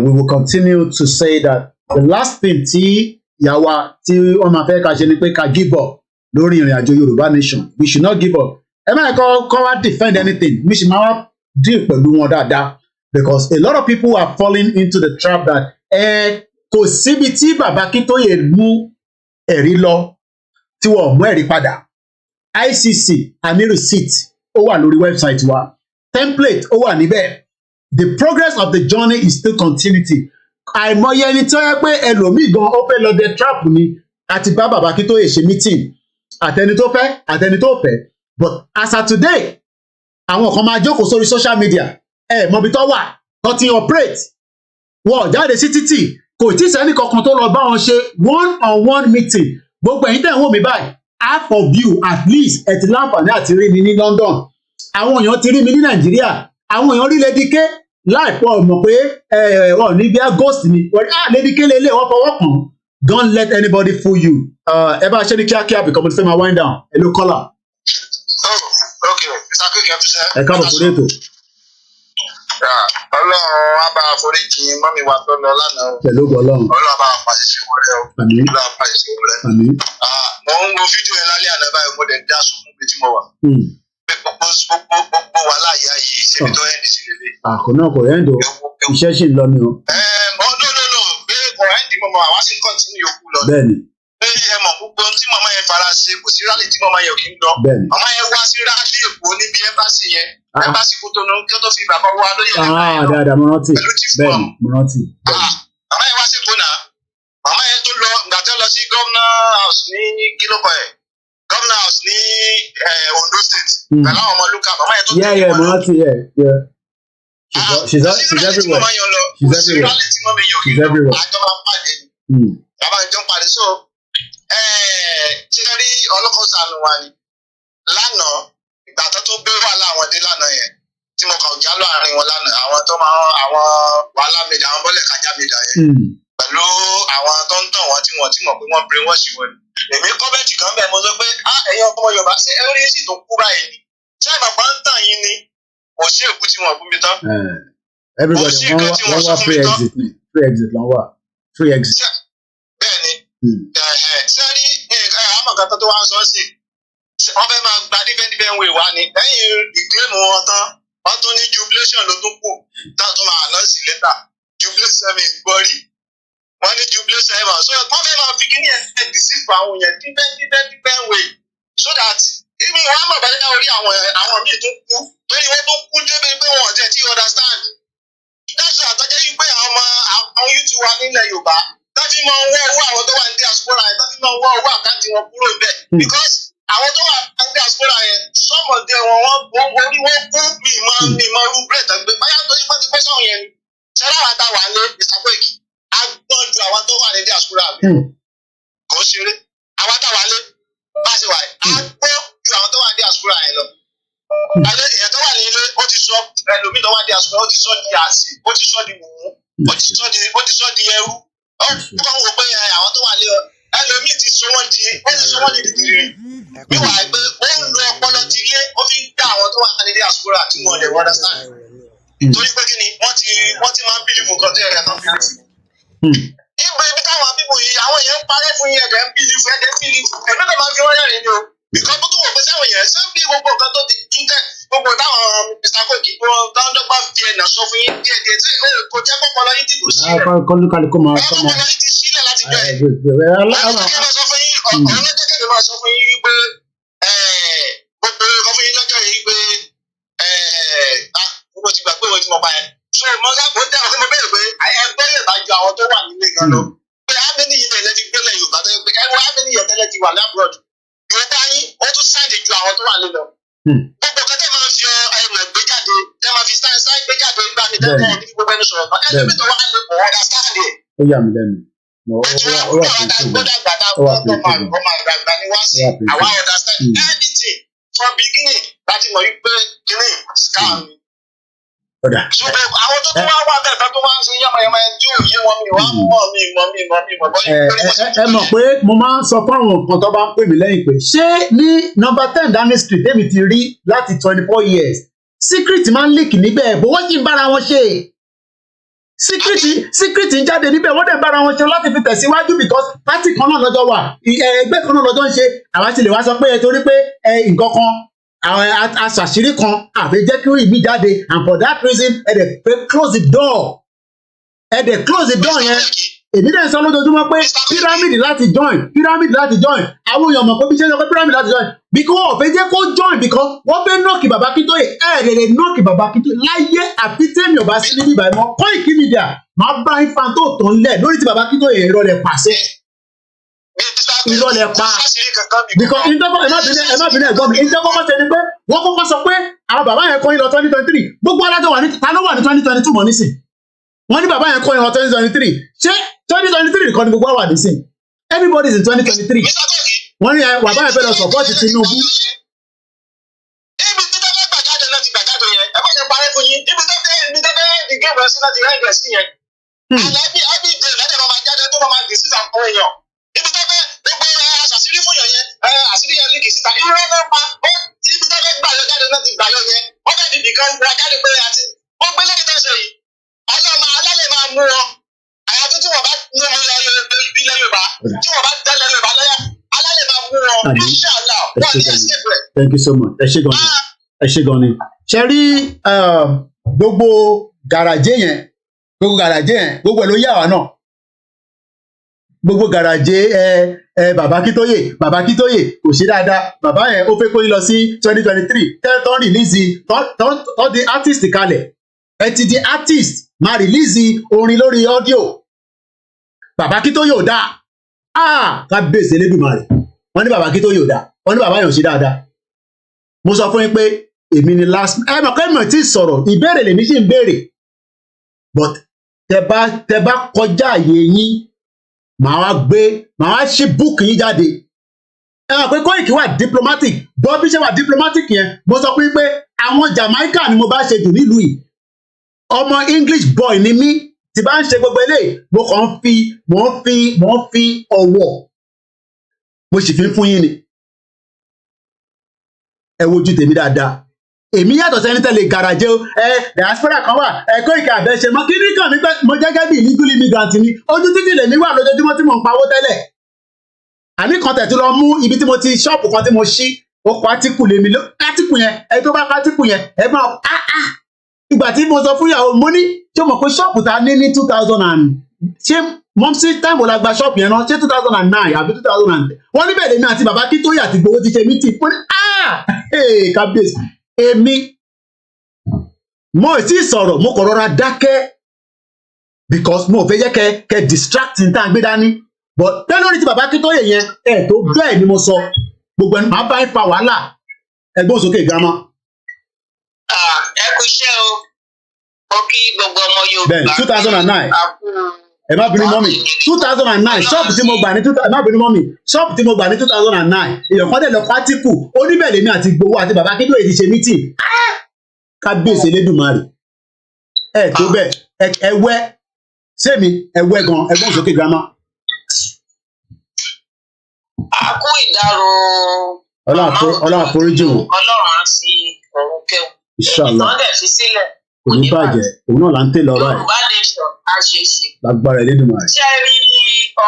we will continue to say that the last thing tí yàwá tí wọ́n máa fẹ́ ká ṣe ni pé ká give up lórí ìrìn àjò Yorùbá nation. We should not give up. Ẹ máa kọ́ wá defend anything. Mi ṣì máa wá deal pẹ̀lú wọn dáadáa because a lot of people are falling into the trap that kò síbi tí bàbá Akíntóyè mú ẹ̀rí lọ tí wọ́n mú ẹ̀rí padà. ICC àní receipt ó wà lórí website wa, template ó wà níbẹ̀. The progress of the journey is still àìmọye ẹni tí ó yẹ pé ẹlòmíì gan ó fẹ́ lọ dẹ trap ni àti bá bàbá kí tó yè ṣe meeting àtẹni tó fẹ́ àtẹni tó fẹ́ but as of today àwọn kan máa jókòó sórí social media mọbi tó wà tó ti operate wọn ò jáde sí títì kò tí sẹ́ni kankan tó lọ bá wọn ṣe one-on-one meeting gbogbo ẹ̀yin tẹ̀ ń wò mí báyìí half of you at least ẹ ti láǹfààní àti rí mi ní London àwọn èèyàn ti rí mi ní Nàìjíríà àwọn èèyàn rí Lady K láìpọ̀ mọ̀ pé wọn ní bí ghost ni Lady K lélẹ̀ wọ́n fọwọ́ kàn don't let anybody fool you ẹ bá ṣe ní kíákíá because mo ti fẹ́ máa wind down hello caller. Ẹ káàbọ̀ sórí ètò. Ọlọ́run á bá àforíjì mọ́mí wa tó lọ lánàá o. Pẹ̀lú Ọlọ́run. Ọlọ́run á bá àpàṣẹ sí wọlé o. Àmín. Ọlọ́run á pàṣẹ sí wọlé. Àmín. Mo ń wo fídíò yẹn lálẹ́ àná báyìí mo dẹ̀ dá sunkún bí tí mo wà. Pé gbogbo wà láàyè ayé ìṣèlú tó ẹ́ndì sí lélẹ̀. Àkó náà kò ẹ́ndì o, iṣẹ́ sì ń lọ ni o. No, pé kò ẹ́ndì mọ̀mọ́ àwa sì ń kọ́ntínú yòókù lọ. Bẹ́ẹ̀ni. Pé ẹ mọ̀ gbogbo tí màmá yẹn fara ṣe kò sí rálì tí màmá yẹn ò kí ń lọ. Bẹ́ẹ̀ni. Màmá yẹn wá sí rálì Èkó níbi ẹ́mbásì yẹn. Ẹ́mbásì Kútọ́nù kí ó tó fi bàbá wa lóye lẹ́nu. Dáadáa mo rántí. Bẹ́ẹ̀ni mo rántí. Màmá yẹn wá sí Èkó náà. Màmá yẹn tó lọ ìgbà tó lọ sí gómìnà house ní kílókọ̀ ẹ̀. Gómìnà house ní Ondo State. Pẹ̀lú àwọn ọmọ Luka. Màmá yẹn tó tẹ̀lé wọn. Mo rántí she's everywhere. She's everywhere. Àjọba pàdé. Bàbá ìjọ pàdé so tí wọ́n rí ọlọ́kọ̀ sànù wa ni lánàá ìgbà tó gbé wàhálà àwọn dé lánàá yẹn tí mo kàn já láàrin wọn lánàá àwọn tó máa àwọn wàhálà méjì àwọn bọ́lẹ̀ kájà méjì yẹn pẹ̀lú àwọn tó ń tàn wọ́n tí wọ́n ti mọ̀ pé wọ́n brain wash wọn ni èmi kọ́mẹ́ntì kan bẹ́ẹ̀ mo sọ pé ẹ̀yin ọmọ Yorùbá ṣé ẹ rí èsì tó kú báyìí ni ṣé ìmọ̀pá ń tàn yín ni kò sí èkú tí wọ́n fún mi tán. Everybody wọ́n wá free exit ni free exit lọ́n wà free exit. Bẹ́ẹ̀ni ṣé rí àmọ̀kan tó wá ń sọ sí wọ́n fẹ́ máa gba díbẹ́ndíbẹ́ ń wè wá ni lẹ́yìn ìgbéèmù wọn tán wọ́n tún ní jubilation ló tún kù táwọn tún máa ná sí lẹ́tà jubilation mi gbọ́ rí wọ́n ní jubilation ẹ̀ máa so wọ́n fẹ́ máa fi kíní ẹ̀ dìsípò àwọn yẹn díbẹ́ndíbẹ́ ń wè so that ibi wọn mọ̀ bẹ́ẹ̀ náà rí àwọn míì tó kú torí wọ́n tó kú débi pé wọn ò tẹ̀ tí understand dáṣọ àtọ́jẹ́ yìí pé àwọn youth wa nílẹ̀ Yorùbá tọ́fí máa ń wọ́ owó àwọn tó wà ní diaspora yẹn tọ́fí máa ń wọ́ owó àkáǹtì wọn kúrò bẹ́ẹ̀ because àwọn tó wà ní diaspora yẹn sọ́mọ̀dé wọn orí wọn kú mi mọ irú bread àgbẹ̀ báyà tó yẹ pé sọ̀rọ̀ yẹn ni ṣẹlẹ̀ àwọn àtàwà ní Mr. Koiki agbọ́n ju àwọn tó wà ní diaspora rẹ̀ kò ṣeré àwọn àtàwà lé bá ṣe wà agbọ́n ju àwọn tó wà ní diaspora yẹn lọ. Àlẹ́ ìyẹn tó wà ní ilé ó ti sọ ẹlòmíì tó wà ní diaspora ó ti sọ di àsì ó ti sọ di wùwú ó ti sọ di ẹrú ó kàn wò pé àwọn tó wà lé ẹlòmíì ti sọ wọ́n di dìdìrì wíwà pé ó ń lo ọpọlọ ti ilé ó fi ń dá àwọn tó wà ní diaspora tí wọ́n lè understand torí pé kí ni wọ́n ti máa ń bìlìfù nǹkan tó yẹ kí wọ́n bìlìfù. Ibi táwọn bíbù yìí àwọn èèyàn ń parẹ́ fún yín ẹ̀dẹ̀ ń bìlìfù ẹ̀mí tó máa fi wọ́n rẹ́rìn ni o ìkan tó tún wọ̀ pé sáwọn èèyàn ṣé bí gbogbo nǹkan tó ti tẹ̀ gbogbo táwọn Mr. Koiki táwọn dọ́gba fi ẹ̀nà sọ fún yín díẹ̀díẹ̀ tí kò jẹ́ pọ́pọ́lọ́ yín ti kò sílẹ̀. Kọ́lùkálùkù máa sọ mọ́. Pọ́pọ́lọ́ yín ti sílẹ̀ láti jọ ẹ̀. Ọlọ́jẹ́kẹ́ máa sọ fún yín wípé gbogbo ọkọ̀ fún yín lọ́jọ́ yìí pé gbogbo ti gbà pé wọ́n ti mọ̀ pa ẹ̀. So mo dá ọkọ̀ mo bẹ̀rẹ̀ pé ẹgbẹ́ lè bá ju àwọn tó wà nílé gan lọ. Pé ábẹ́ni yìí lè ti gbélé Yorùbá tó yẹ pé ẹwọ́ ábẹ́ni yìí tẹ́lẹ̀ ti wà lábúrọ̀dù. Yorùbá yín ó tún sáìdì ju àwọn tó wà nílé lọ. Gbogbo kan tẹ́ máa fi ẹ̀rọ gbé jáde tẹ́ máa fi sáì gbé jáde nígbà mi tẹ́ ní gbogbo ẹni sọ̀rọ̀ kan ẹlòmíì tó wà lè kọ̀ ọ̀dà sáàdì ẹ̀. Ó yà mí lẹ́nu. Ó wà pé ọmọ àgbàgbà ni wá sí àwa understand anything from beginning láti mọ̀ wípé kìíní scam. Ṣùgbọ́n àwọn tó tún wá wà bẹ́ẹ̀ tó wá ń ṣe yàmàyàmà ẹ̀ tí ò yé wọn mi wá mọ̀ ẹ mọ̀ pé mo máa ń sọ fáwọn nǹkan tó bá ń pè mí lẹ́yìn pé ṣé ní number 10 Downing Street èmi ti rí láti 24 years secret máa ń leak níbẹ̀ bó wọ́n sì ń bára wọn ṣe secret ń jáde níbẹ̀ wọ́n dẹ̀ bára wọn ṣe láti fi tẹ̀síwájú because party kan náà lọ́jọ́ wà ẹgbẹ́ kan náà lọ́jọ́ ń ṣe àwa ti lè wá sọ pé torí pé nǹkan kan àwọn aṣàṣírí kan àfi jẹ́ kí ìmí jáde and for that reason ẹ dẹ̀ close the door yẹn èmi dẹ̀ sọ lójoojúmọ́ pé pyramid láti join àwọn èèyàn mọ̀ pé bí ṣe ń sọ pé pyramid láti join because wọ́n fẹ́ jẹ́ kó join because wọ́n fẹ́ nọ́ọ̀kì bàbá Akíntóyè lè nọ́ọ̀kì bàbá Akíntóyè láyé àfi tẹ́mi ò bá sí níbí ìbàdàn mọ́ koikimedia máa bá ifá tó tán lẹ̀ lórí ti bàbá Akíntóyè ìrọ̀lẹ́ pàṣẹ ìrọ̀lẹ́ pa because ẹ má bínú ẹ̀gbọ́n mi ìjọba ṣe ni pé wọ́n kọ́kọ́ sọ pé àwọn bàbá yẹn kọ́ yín lọ 2023 gbogbo alájọ wà ní ta ló wà ní 2022 mọ́ nísìn wọ́n ní bàbá yẹn kọ́ yín lọ 2023 ṣé 2023 nìkan ni gbogbo wà nísìn everybody is in 2023 wọ́n ní bàbá yẹn fẹ́ lọ support Tinubu. ibi tí tẹ́fẹ́ gbàjáde náà ti gbàjáde yẹn ẹ bá ṣe parẹ́ fún yín ibi tẹ́fẹ́ di géèmù sí láti rẹ́ ìgbẹ́ sí yẹn àlẹ́bí ẹbí dè lẹ́dẹ̀ máa jáde tó máa dì síta fún èèyàn ibi tẹ́fẹ́ gbogbo àṣàṣírí fún yàn yẹn àṣírí yẹn líkì síta irú ẹgbẹ́ pa ibi tẹ́fẹ́ gbàyọ jáde náà ti gbàyọ yẹn wọ́n fẹ́ dìbì kan gba jáde pé àti wọ́n gbé lẹ́yìn tẹ́sẹ̀ yìí alálẹ̀ máa mú wọn àyàfi tí wọ́n bá mú wọn lọ ilẹ̀ Yorùbá tí wọ́n bá tẹ́lẹ̀ Yorùbá lọ́yà alálẹ̀ máa mú wọn inshallah wọ́n ní escape rẹ̀. Thank you so much ẹ ṣé gan ni ṣe rí gbogbo gàràjé yẹn gbogbo ẹ̀ ló yà wá náà gbogbo gàràjé bàbá Akíntóyè kò ṣe dáadáa bàbá yẹn ó fẹ́ kó yín lọ sí 2023 tẹ́tọ́ rìlíìsì tọ́ di artist kalẹ̀ ẹ ti di artist máa rìlíìsì orin lórí ọ́díò bàbá Akíntóyè ò dáa kábíyèsí Elédùmarè wọ́n ní bàbá Akíntóyè ò dáa wọ́n ní bàbá yẹn ò ṣe dáadáa mo sọ fún yín pé èmi ni last mọ̀ kẹ́ mọ̀ tí sọ̀rọ̀ ìbéèrè lèmi sì ń béèrè but tẹ bá kọjá àyè yín màá wá ṣí búùkù yín jáde ẹ mọ̀ pé Koiki wà diplomatic bọ́ bí ṣe wà diplomatic yẹn mo sọ fún yín pé àwọn Jamaica ni mo bá ṣe jù nílùú yìí ọmọ English boy ni mí tí bá ń ṣe gbogbo eléyìí mo kàn ń fi ọ̀wọ̀ mo sì fi ń fún yín ni ẹ wojú tèmi dáadáa èmi yàtọ̀ sẹ́ni tẹ́lẹ̀ gàràjé o diaspora kan wà Koiki àbẹ̀ṣe mọ́ kí ní kàn mí pé mo jẹ́gẹ́ bí illegal immigrant ni ojú títì lèmi wà lójoojúmọ́ tí mò ń pawó tẹ́lẹ̀ àní kan tẹ̀ tó lọ mú ibi tí mo ti ṣọ́ọ̀pù kan tí mo ṣí ó kọ átíkù lèmi ló átíkù yẹn ẹ tó bá kọ átíkù yẹn ẹ máa ìgbà tí mo sọ fún ìyàwó mo ní ṣé mo pé ṣọ́ọ̀pù ta ní 2000 and ṣé mọ́mísí táìmù la gba ṣọ́ọ̀pù yẹn náà ṣé 2009 àbí 2010 wọ́n níbẹ̀ lèmi àti bàbá Akíntóyè àti Ìgbòho ti ṣe mítì mo ní kábíyèsí èmi mo ì tí ì sọ̀rọ̀ mo kọ̀ rọra dákẹ́ because mo fẹ́ jẹ́ kẹ́ distracting tá a gbé dání but tẹ́lẹ̀ lórí ti bàbá Akíntóyè yẹn tó bẹ́ẹ̀ ni mo sọ gbogbo ẹni máa bá ń fa wàhálà ẹgbọ́n sókè girama. ẹ kú iṣẹ́ o mo kí gbogbo ọmọ Yorùbá. bẹ́ẹ̀ 2009 ẹ má bínú mọ́mì 2009 ṣọ́ọ̀bù tí mo gbà ní ẹ má bínú mọ́mì ṣọ́ọ̀bù tí mo gbà ní 2009 èèyàn kan dẹ̀ lọ pátíkù oníbẹ̀lẹ̀ mi àti Ìgbòho àti bàbá Akíntóyè ti ṣe mítìn kábíyèsí Elédùmarè tó bẹ́ẹ̀ ẹwẹ́ sẹ́mi ẹwẹ́ gan ẹgbọ́n sókè girama. a kú ìdárò Ọlọ́run àforíjì wọn Ọlọ́run á fi ọ̀run kẹ́wọ̀n Inshallah ìtàn dẹ̀ fi sílẹ̀ kò ní bàjẹ́ òun náà là ń tè lọ báyìí Yorùbá nation á ṣe é ṣe. lágbára Elédùmarè. ṣé rí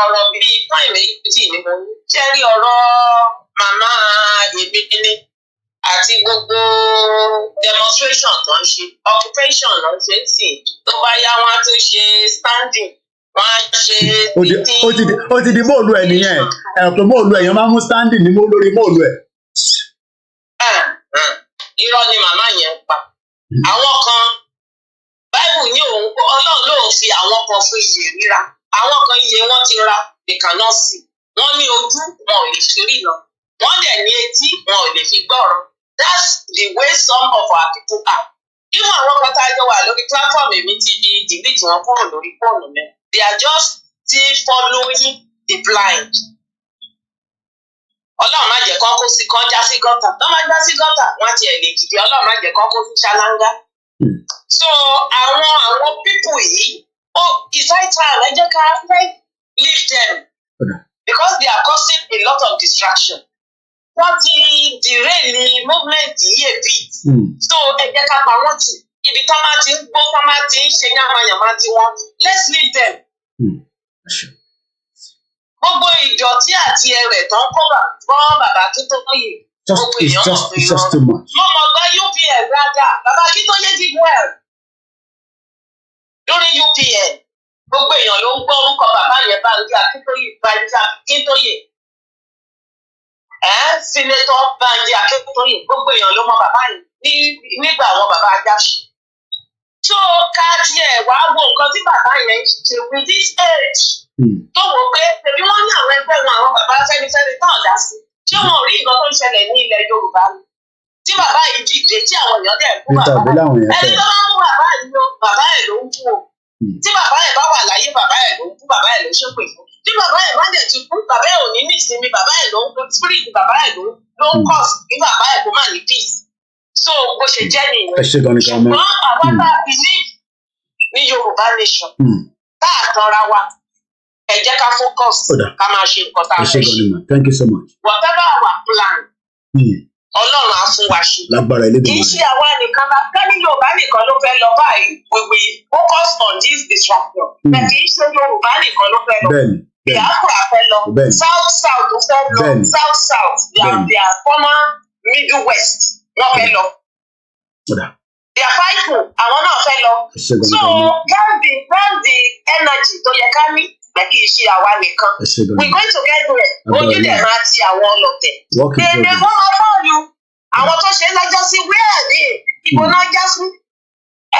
ọ̀rọ̀ bíi táìmì tí ni mo ní ṣé rí ọ̀rọ̀ màmá èmi ní àti gbogbo demonstration tó ń ṣe occupation ló ń ṣe ń sìn tó bá yá wọn á tún ṣe standing wọn á ṣe ó ti di móòlù ẹ nìyẹn pé móòlù ẹ̀yàn máa ń mú standing ní lórí móòlù ẹ̀. irọ́ ni màmá yẹn ń pa àwọn kan báìbù ní òun Ọlọ́run lòun fi àwọn kan fún iye ríra àwọn kan iye wọn ti ra ìkànnà sí wọn ní ojú wọn ò lè fi ríran wọn dẹ̀ ní etí wọn ò lè fi gbọ́ràn that's the way some of our people are. Even àwọn kan tá a jọ wà lórí platform èmi ti di delete wọn kúrò lórí fóònù mi they are just still following the blind. Ọlọ́run má jẹ́ kán kó sí kán já sí gọ́tà tó máa já sí gọ́tà wọ́n ti ẹ̀ lè dìde Ọlọ́run má jẹ́ kán kó sí ṣáláńgá. So àwọn people yìí it's high time ẹ jẹ́ ká leave them because they are causing a lot of distraction. Wọ́n ti derail movement yìí a bit. So ẹ jẹ́ ká pa wọ́n tì ibi tó máa ti ń gbó tó máa ti ń ṣe yàmàyàmá tiwọn let's leave them. Gbogbo ìdọ̀tí àti ẹrẹ̀ tó ń kó fún bàbá Akíntóyè. It's just too much. Mo mọ̀ gbọ́ UPN dáadáa. Bàbá Akíntóyè did well. During UPN, gbogbo èèyàn ló ń gbọ́ orúkọ bàbá yẹn Banji Akíntóyè Senator Banji Akíntóyè gbogbo èèyàn ló mọ bàbá yìí nígbà àwọn bàbá Ajáṣin. So ká tiẹ̀ wá wo nǹkan tí bàbá yẹn ṣe with this age tó wò pé tèmi wọ́n ní àwọn ẹgbẹ́ wọn àwọn bàbá Fẹ́nifẹ́re náà dá sí ṣé wọn ò rí nǹkan tó ń ṣẹlẹ̀ ní ilẹ̀ Yorùbá ni tí bàbá yìí dìde tí àwọn èèyàn dẹ̀ bú bàbá ẹni tó máa ń bú bàbá yìí ló bàbá ẹ̀ ló ń bú o tí bàbá ẹ̀ bá wà láyé bàbá ẹ̀ ló ń bú bàbá ẹ̀ ló ṣépè fún tí bàbá ẹ̀ bá dẹ̀ ti kú bàbá ẹ̀ ò ní ní ìsinmi bàbá ẹ̀ ló ń kó spirit bàbá ẹ̀ ló ń kọ̀ kí bàbá ẹ̀ kó má ní peace so bó ṣe jẹ́ nìyẹn ṣùgbọ́n àwọn tá a believe ní Yorùbá nation tá a tanra wa ẹ jẹ́ ká focus ká máa ṣe nǹkan tá a fẹ́ ṣe thank you so much. whatever our plan Ọlọ́run á fún wa ṣe kì í ṣe àwa nìkan la ká ní Yorùbá nìkan ló fẹ́ lọ báyìí we will focus on this distraction bẹ́ẹ̀ kì í ṣe Yorùbá nìkan ló fẹ́ lọ Biafra fẹ́ lọ south fẹ́ lọ south their former middle west wọ́n fẹ́ lọ. They are fighting. Àwọn náà fẹ́ lọ. So grab the energy tó yẹ ká ní pé kì í ṣe àwa nìkan. We going to get there. Ojú dẹ̀ máa ti àwọn ọlọ́tẹ̀. Èdè wọ́n máa bọ́ọ̀lù. Àwọn tó ṣe lọ́jọ́ sí wíẹ̀dì ìbò náà já sí.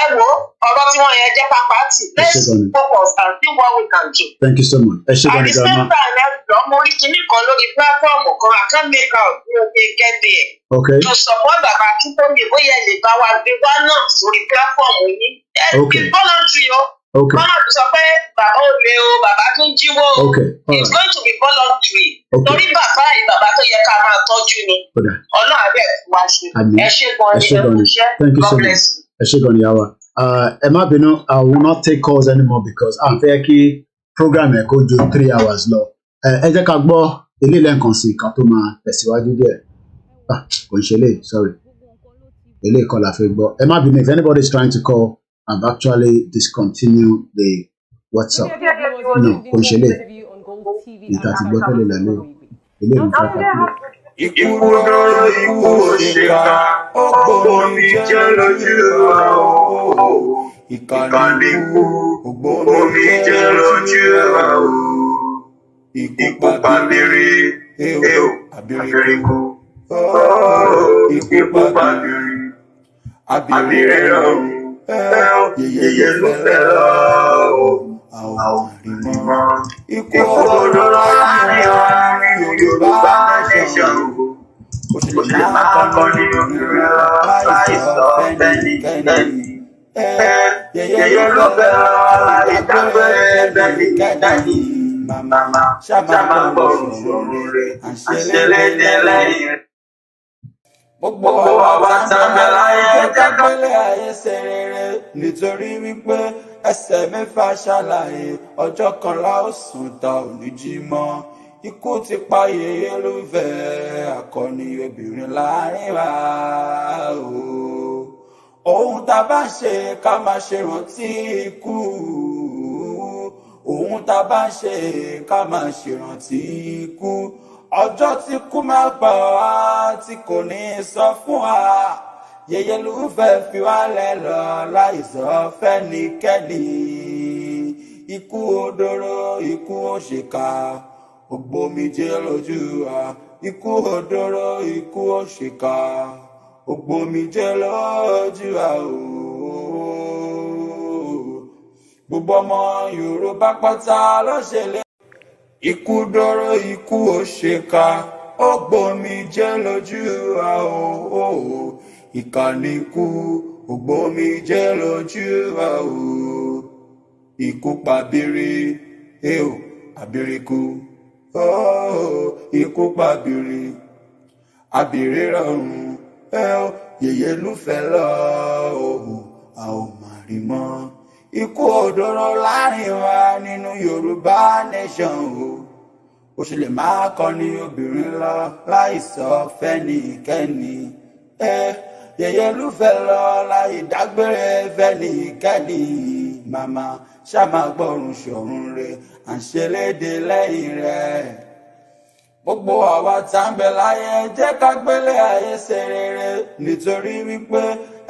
Ẹ wo ọ̀rọ̀ tí wọ́n yẹn jẹ́ pápá tì. Let's focus and see what we can do. Thank you so much. At the same time, mo rí kinní kan lórí platform kan I can't make out bí o ṣe get there. Okay. To support bàbá Akíntóyè bóyá lè bá wa gbé wá náà sórí platform yìí. It's voluntary o. Bọ́lá tó sọ pé bàbá ò lè o, bàbá tó ń jíwó o. It's going to be voluntary. Torí bàbá yìí bàbá tó yẹ ká máa tọ́jú ni. Ọlọ́run àbẹ̀ wá ṣe. Ẹ ṣe gan ni ẹ kú iṣẹ́. God bless you. Ẹ ṣe gan ni Yawa. Ẹ má bínú, I will not take calls anymore because à ń fẹ́ kí program ẹ̀ kó ju 3 hours lọ. Ẹ jẹ́ ká gbọ́ ilé lẹ́ǹkan sí ká tó máa tẹ̀síwájú díẹ̀. Kò ń ṣe lè, sorry. Ilé ìkọ́ la fẹ́ gbọ́. Ẹ má bínú, if anybody is trying to call, I've actually discontinued the WhatsApp. No, kò ń ṣe lè. Ìta ti gbọ́ tẹ́lẹ̀ lẹ́lẹ́. Ilé ìlú fẹ́ ká kúrò. Ikú dọ́rọ̀ ikú òṣèkà, ògbómi jẹ́ lójú wa o. Ìkànnì ikú, ògbómi jẹ́ lójú wa o. Ikú pàbírí, àbíríkú. Ikú pàbírí, àbírí rọrùn. Yeye Lufe Abiodun Tawakalitu. Ikú dọ́rọ̀ láàrin Yorùbá nation. Ó sì lè máa kọ́ ní òmìnira láì sọ fẹ́nikẹ́ni. Yeye Lufe Abiodun Tawakalitu. Màmá ṣàmà bọ̀ òṣòro rẹ̀ àṣẹlédè lẹ́yìn. Gbogbo àwa tàbí láyé jágbélé ayé ṣe rere nítorí wípé ẹsẹ̀ mẹ́fà ṣàlàyé ọjọ́ kan la ó sùn ta ò ní jí mọ́. Ikú ti pa Yeye Lufe akọni obìnrin láàrin wa o. Ohun tá a bá ṣe ká máa ṣe rántí ikú. Ohun tá a bá ṣe ká máa ṣe rántí ikú. Ọjọ́ tí kú máa pa wá tí kò ní sọ fún wa. Yeye Lufe fi wá lẹ̀ lọ láì sọ fẹ́nikẹ́ni. Ikú odoro, ikú òṣèkà, ògbómijé lójú wa. Ikú odoro, ikú òṣèkà, ògbómijé lójú wa o. Gbogbo ọmọ Yorùbá pátá ló ṣe lé. Ikú dọ́rọ̀ ikú òṣèkà, ògbómijé lójú wa o. Ìkànnì ikú, ògbómijé lójú wa o. Ikú pàbírí, àbíríkú. Ikú pàbírí, àbírí rọrùn. Yeye Lufe lọ, a ò mà rí mọ́. Ikú òdòrò láàrin wa nínú Yorùbá nation o. Ó sì lè máa kọni obìnrin lọ láì sọ fẹ́nikẹ́ni. Yeye Lufe lọ láì dágbére fẹ́nikẹ́ni. Màmá ṣàmà gbọ́rùn ṣọ̀run rẹ̀ à ń ṣe léde lẹ́yìn rẹ̀. Gbogbo àwa tá ń bẹ láyé jẹ́ ká gbélé ayé ṣe rere nítorí wípé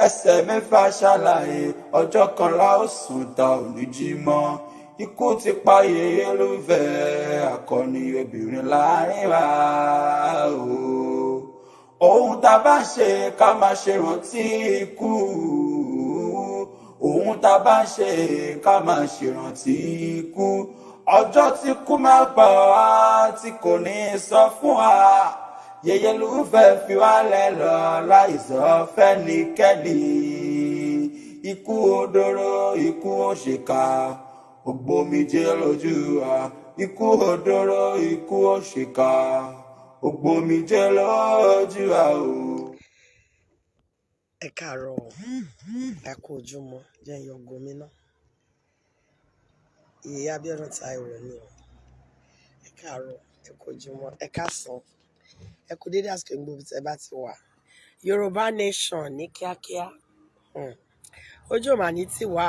ẹsẹ̀ mẹ́fà ṣàlàyé ọjọ́ kan la ó sùn ta ò ní jí mọ́. ikú ti pa Yeye Lufe akọni obìnrin láàrin wa o. Ohun tá bá ṣe ká máa ṣe rántí ikú. Ohun tá bá ṣe ká máa ṣe rántí ikú. Ọjọ́ tí kú máa pa wá tí kò ní sọ fún wa. Yeye Lufe fi wálẹ̀ lọ láìsọ fẹ́nikẹ́ni. Ikú odoro, ikú òṣìkà, ògbómijé lójú wa. Ikú odoro, ikú òṣìkà, ògbómijé lójú wa o. Ẹ káàárọ̀, ẹ kú ojúmọ́, jẹ́ ìyọ̀ gómìnà. Yeye Abiodun Taiwo ni o. Ẹ káàárọ̀, ẹ kú ojúmọ́, ẹ káàsán, ẹ kú dédé àsìkò gbogbo tí ẹ bá ti wà. Yoruba nation ní kíákíá. Ojú ò mà ní tì wá.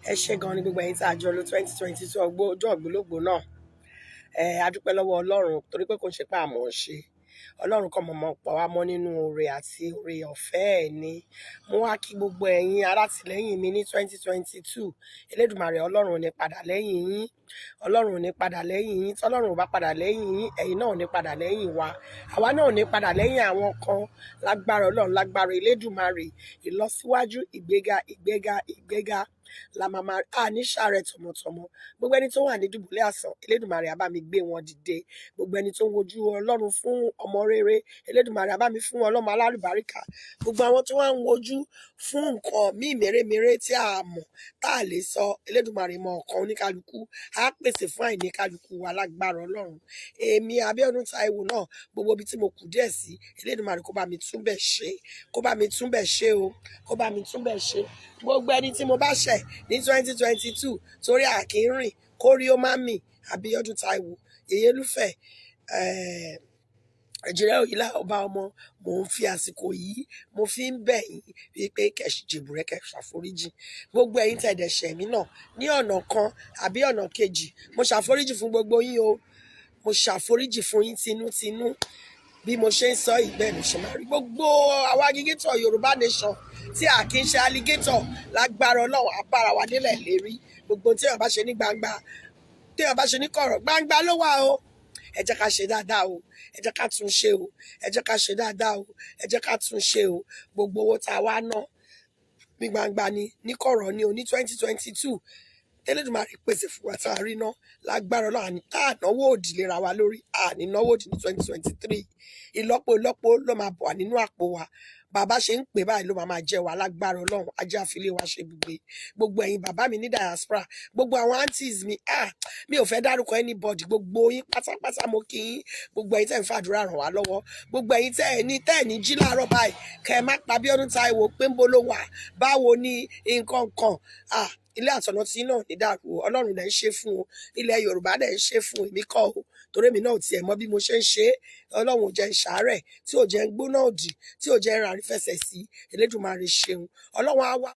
Ẹ ṣé gan ni gbogbo ẹ̀yin tí a jọ lò 2022 ọjọ́ ògbólógbòó náà. A dúpẹ́ lọ́wọ́ Ọlọ́run torí pé kò ń ṣe pé àmọ́ ń ṣe. Ọlọ́run kan mọ̀mọ́ pa wá mọ́ nínú oore àti oore ọ̀fẹ́ ẹ̀ ni. Mo wá kí gbogbo ẹ̀yin alátìlẹ́yìn mi ní 2022. Elédùmarè Ọlọ́run ò ní padà lẹ́yìn yín. Ọlọ́run ò ní padà lẹ́yìn yín. Tọ́lọ́run ò bá padà lẹ́yìn yín, ẹ̀yin náà ò ní padà lẹ́yìn wa. Àwa náà ò ní padà lẹ́yìn àwọn kan. Lágbára Ọlọ́run, lágbára Elédùmarè. Ìlọsíwájú, ìgbéga la màmá ní ṣàárẹ̀ tọmọtọmọ. Gbogbo ẹni tó wà ní dùbúlẹ̀ àìsàn, Elédùmarè á bá mi gbé wọn dìde. Gbogbo ẹni tó ń wojú Ọlọ́run fún ọmọ rere, Elédùmarè á bá mi fún wọn lọ́mọ alálùbáríkà. Gbogbo àwọn tó wà ń wojú fún nǹkan míì mèremère tí a mọ̀ tá a lè sọ, Elédùmarè mọ ọkàn oníkálukú, á pèsè fún àìní kálukú wa lágbára Ọlọ́run. Èmi Abiodun Taiwo náà, gbogbo ibi tí mo kù díẹ̀ sí, Elédùmarè kó bá mi túnbẹ̀ ṣe, kó bá mi túnbẹ̀ ṣe o, kó bá mi túnbẹ̀ ṣe. Gbogbo ẹni tí mo bá ṣẹ̀ ní 2022 torí àkínrìn kórí ó má mì, Abiodun Taiwo, Yeye Lufe, Nàìjíríà òyìnlá ọba ọmọ, mò ń fi àsìkò yìí mo fi ń bẹ̀ yín wípé kẹ̀sì jèbùrẹ́ kẹ̀sì àforíjì. Gbogbo ẹ̀yin tẹ̀dẹ̀ ṣẹ̀ mí náà ní ọ̀nà kan àbí ọ̀nà kejì, mo ṣàforíjì fún gbogbo yín o. Mo ṣàforíjì fún yín tinútinú. Bí mo ṣe ń sọ ìgbẹ́ mi ṣe máa rí gbogbo àwa aggregator Yorùbá nation tí a kì í ṣe alligator lágbára Ọlọ́run àbára wa délẹ̀ lérí. Gbogbo tí èèyàn bá ṣe ní gbangba, tí èèyàn bá ṣe ní kọ̀rọ̀, gbangba ló wà o. Ẹ jẹ́ ká ṣe dáadáa o, ẹ jẹ́ ká tún ṣe o, ẹ jẹ́ ká ṣe dáadáa o, ẹ jẹ́ ká tún ṣe o. Gbogbo owó tá a wá ná ní gbangba ni, ní kọ̀rọ̀ ni o, ní 2022 Elédùmarè pèsè fún wa tá a rí ná lágbára Ọlọ́run. Àní tá ànáwó òdì lera wa lórí, àní náwó òdì ní 2023. Ìlọ́po ló máa bọ̀ wá nínú àpò wa. Bàbá ṣe ń pè báyìí ló máa jẹ wá lágbára Ọlọ́run. Ajé àfilé wa ṣe gbogbo. Gbogbo ẹ̀yin bàbá mi ní diaspora, gbogbo àwọn aunties mi, mi ò fẹ́ dárúkọ anybody. Gbogbo yín pátápátá mo kí yín. Gbogbo ẹ̀yin tẹ́ ń fàdúrà ràn wá lọ́wọ́. Gbogbo ẹ̀yin tẹ́ ẹ̀ ní jí láàárọ̀ báyìí kẹ́ ẹ má pa Abiodun Taiwo pé ń bó ló wà. Báwo ni nǹkan kan? Ilé àtọ̀nà tí náà ní dàrú, Ọlọ́run dẹ̀ ń ṣe fún o. Ilẹ̀ Yorùbá dẹ̀ ń ṣe fún èmi kọ́ o. Torí èmi náà ò tiẹ̀ mọ bí mo ṣe ń ṣe. Ọlọ́run ò jẹ́ ń ṣàárẹ̀, tí ò jẹ́ ń gbóná òdì, tí ò jẹ́ ń rárí fẹsẹ̀ sí. Elédùmarè ṣeun. Ọlọ́run á wá.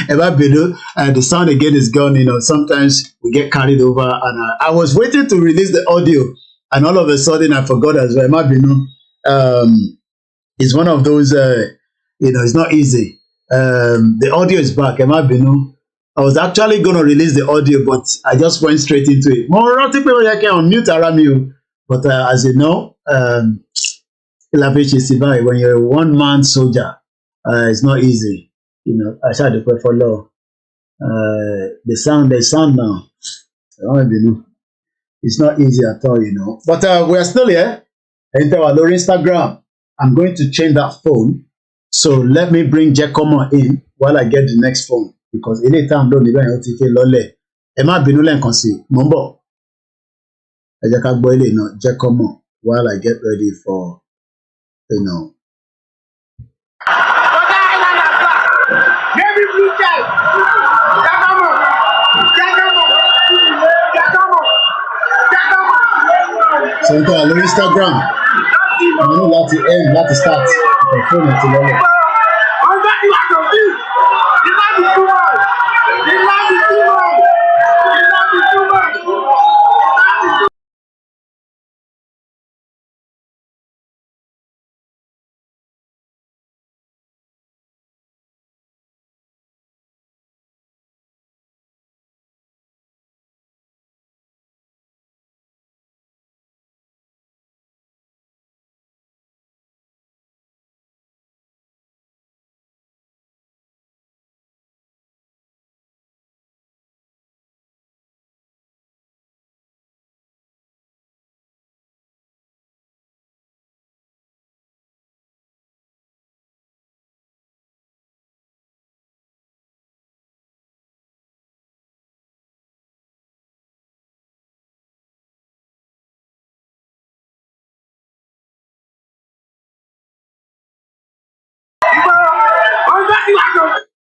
The sound again is gone. Sometimes we get carried over, and I was waiting to release the audio, and all of a sudden I forgot as well. It's one of those, it's not easy. The audio is back. I was actually going to release the audio, but I just went straight into it. But as you know, when you're a one-man soldier, it's not easy. I tried to pray for law. The sound now. It's not easy at all. But we are still here. Enter our Instagram. I'm going to change that phone. So let me bring Giacomo in while I get the next phone. Because any time don't even OTK lole. Emma Binule Consi. Mumbo. Giacomo while I get ready for So n tó wà lórí Instagram mo ní láti end láti start ìtàn fóònù àti lọ́lẹ̀.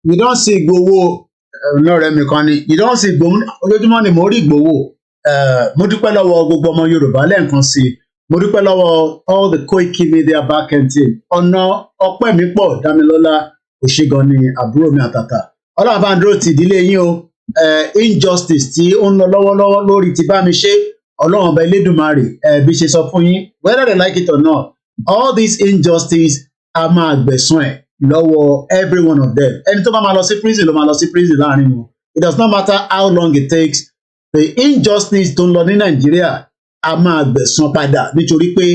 You don see Igboho náà rẹ̀ mi kan ni you don see Igboho ojoojúmọ́ ni mo rí Igboho mo dúpẹ́ lọ́wọ́ gbogbo ọmọ Yorùbá lẹ́ẹ̀kan sí mo dúpẹ́ lọ́wọ́ all the koikimedia back end team ọ̀nà ọpẹ́ mi pọ̀ Dámilọ́lá òṣègùn ni àbúrò mi àtàtà ọlọ́run bá ń dúró ti ìdílé yín o injustice tí ó ń lọ lọ́wọ́lọ́wọ́ lórí ti bá mi ṣe ọlọ́run ọba Elédùmarè bí ṣe sọ fún yín whether they like it or not all this injustice a máa gbẹ̀san ẹ̀ lọ́wọ́ every one of them ẹni tó bá máa lọ sí prison ló máa lọ sí prison láàrin wọn it does not matter how long it takes the injustice tó ń lọ ní Nàìjíríà a máa gbẹ̀san padà nítorí pé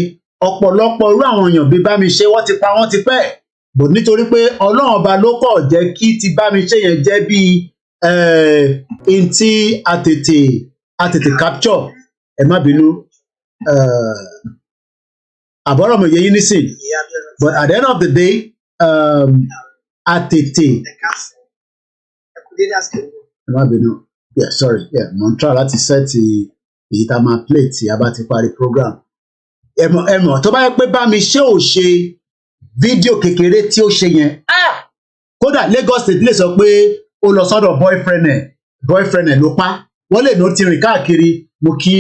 ọ̀pọ̀lọpọ̀ irú àwọn èèyàn bíi bá mi ṣe wọ́n ti pa wọ́n ti pẹ́ but nítorí pé ọlọ́run ọba ló kọ̀ jẹ́ kí ti bá mi ṣe yẹn jẹ́ bíi n tí a tètè capture ẹ má bínú àbọ̀rọ̀ mi yẹ yín nísìn but at the end of the day a tètè ẹ má bínú yeah sorry yeah mo n try láti set èyí tá a máa play tí a bá ti parí program ẹ mọ̀ tó bá yẹ pé bá mi ṣe ò ṣe fídíò kékeré tí ó ṣe yẹn kódà Lagos State lè sọ pé ó lọ sọ́dọ̀ boyfriend ẹ̀ ló pa wọ́n lè ní ó ti rìn káàkiri mo kí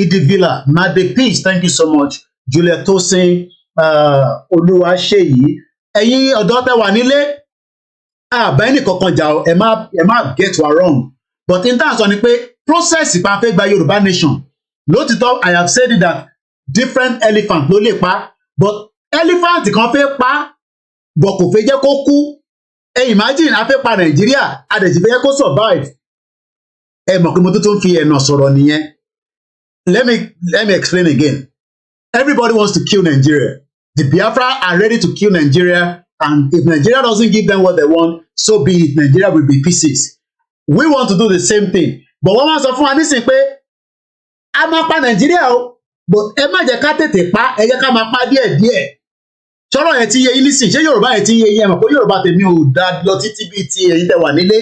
Idi Villa Made Peace thank you so much Juliet Tosin Olúwaṣeyì ẹ̀yin ọ̀dọ́ tẹ́ wà nílé àbá ẹnì kankan jà ẹ má get wa wrong but in terms of ni pé process pa fẹ́ gba Yorùbá nation lótìtọ́ I have said it that different elephant ló lè pa but elephant kan fẹ́ pa bọ̀ kò fẹ́ jẹ́ kó kú imagine a fẹ́ pa Nàìjíríà a dẹ̀ sì fẹ́ jẹ́ kó survive ẹ mọ̀ pé mo tó ń fi ẹ̀nà sọ̀rọ̀ nìyẹn let me explain again everybody wants to kill Nigeria the Biafra are ready to kill Nigeria and if Nigeria doesn't give them what they want so be it Nigeria will be pieces we want to do the same thing but wọ́n máa sọ fún wa nísìnyí pé a máa pa Nàìjíríà o but ẹ má jẹ́ ká tètè pa ẹ jẹ́ ká máa pa díẹ̀díẹ̀ sọ̀rọ̀ yẹn ti yé yín nísìn ṣé Yorùbá yẹn ti yé yín ẹ mọ̀ pé Yorùbá tèmi ò dá lọ títí bíi ti èyí tẹ́ wà nílé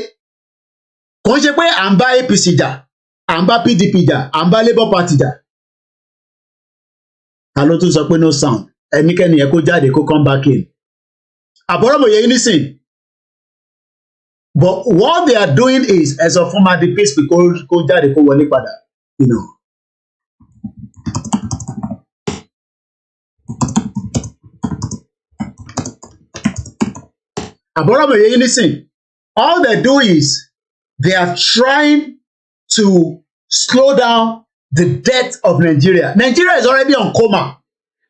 kò ń ṣe pé à ń bá APC jà à ń bá PDP jà à ń bá Labour Party jà ta ló tún sọ pé no sound ẹnikẹ́ni yẹn kó jáde kó come back in àbọ̀rọ̀ mọ̀ yé yín nísìn but what they are doing is ẹ̀sọ̀ fún Made Peace kó jáde kó wọlé padà you know. Àbọ̀rọ̀mọ̀ yẹn nísìn all they do is they are trying to slow down the death of Nigeria. Nigeria is already on coma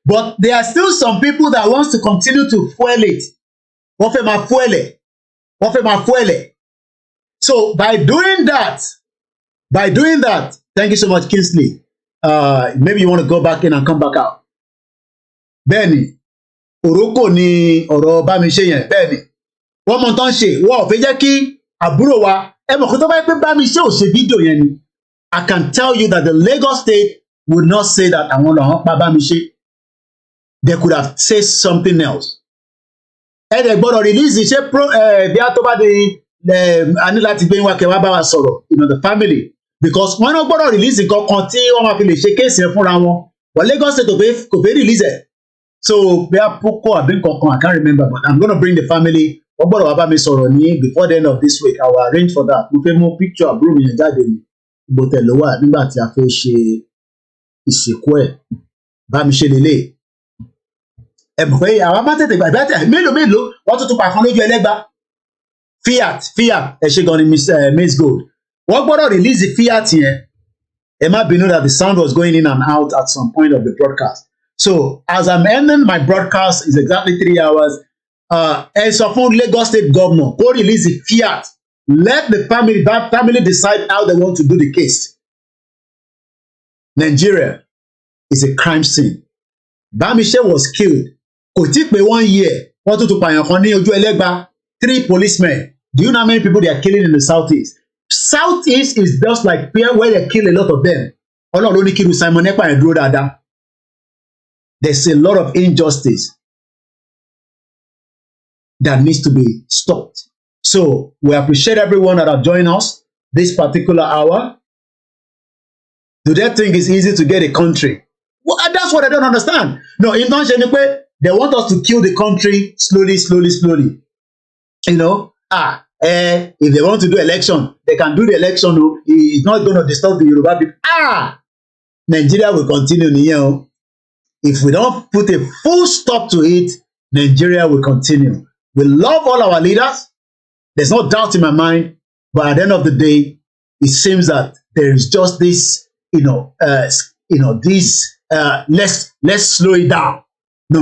but there are still some people that wants to continue to fuel it. Wọ́n fẹ́ máa fuel ẹ̀. So by doing that thank you so much Kingsley maybe you want to go back in and come back out. Bẹ́ẹ̀ni òrókò ni ọ̀rọ̀ bá mi ṣe yẹn bẹ́ẹ̀ni wọ́n mọ̀ tán ṣe wọ́n ò fẹ́ jẹ́ kí àbúrò wa ẹ mọ̀ kó tó bá yẹ pé bá mi ṣe ò ṣe fídíò yẹn ni I can tell you that the Lagos State would not say that àwọn làwọn pa bá mi ṣe they could have said something else ẹ dẹ̀ gbọ́dọ̀ release iṣẹ́ bí a tó bá di a ní láti gbé wá kẹwàá bá wa sọ̀rọ̀ the family because wọ́n náà gbọ́dọ̀ release nǹkan kan tí wọ́n máa fi lè ṣe kéèsì ẹ̀ fúnra wọn but Lagos State kò fẹ́ release ẹ̀ so bí a púpọ̀ àbí nǹkan kan I can't remember but I'm gonna bring the family wọ́n gbọ́dọ̀ wá bá mi sọ̀rọ̀ ní before the end of this week. I will arrange for that. Mo fẹ́ mú picture àbúrò mi yẹn jáde ní gbòtẹ̀ ló wà nígbà tí a fẹ́ ṣe ìsìnkú ẹ̀. Bá mi ṣe lélẹ̀. Ẹ mọ̀ pé àwọn bá tètè gbà mélòó wọ́n tún pa kan lójú ẹlẹ́gbàá. Fiat ẹ ṣe gan ni Miss Gold. Wọ́n gbọ́dọ̀ release the Fiat yẹn. Ẹ má bínú that the sound was going in and out at some point of the broadcast. So as I'm ending my broadcast, is exactly 3 hours. Ẹ sọ fún Lagos State Governor go release the Fiat. Let that family decide how they want to do the case. Nigeria is a crime scene. Bámiṣẹ́ was killed. Kò tí pé 1 year. Wọ́n tún pààyàn kan ní ojú ẹlẹ́gbàá. 3 policemen. Do you know how many people they are killing in the southeast? Southeast is just like where they kill a lot of them. Ọlọ́run ló ní kí irú Simon Ekpa yẹn dúró dáadáa. There's a lot of injustice that needs to be stopped. So we appreciate everyone that have joined us this particular hour. Do they think it's easy to get a country? Well, that's what I don't understand. No, in Tanzania, they want us to kill the country slowly. You know, if they want to do election, they can do the election. No, it's not going to disturb the Yoruba people. Nigeria will continue. If we don't put a full stop to it, Nigeria will continue. We love all our leaders. There's no doubt in my mind. But at the end of the day, it seems that there is just this, let's slow it down. No.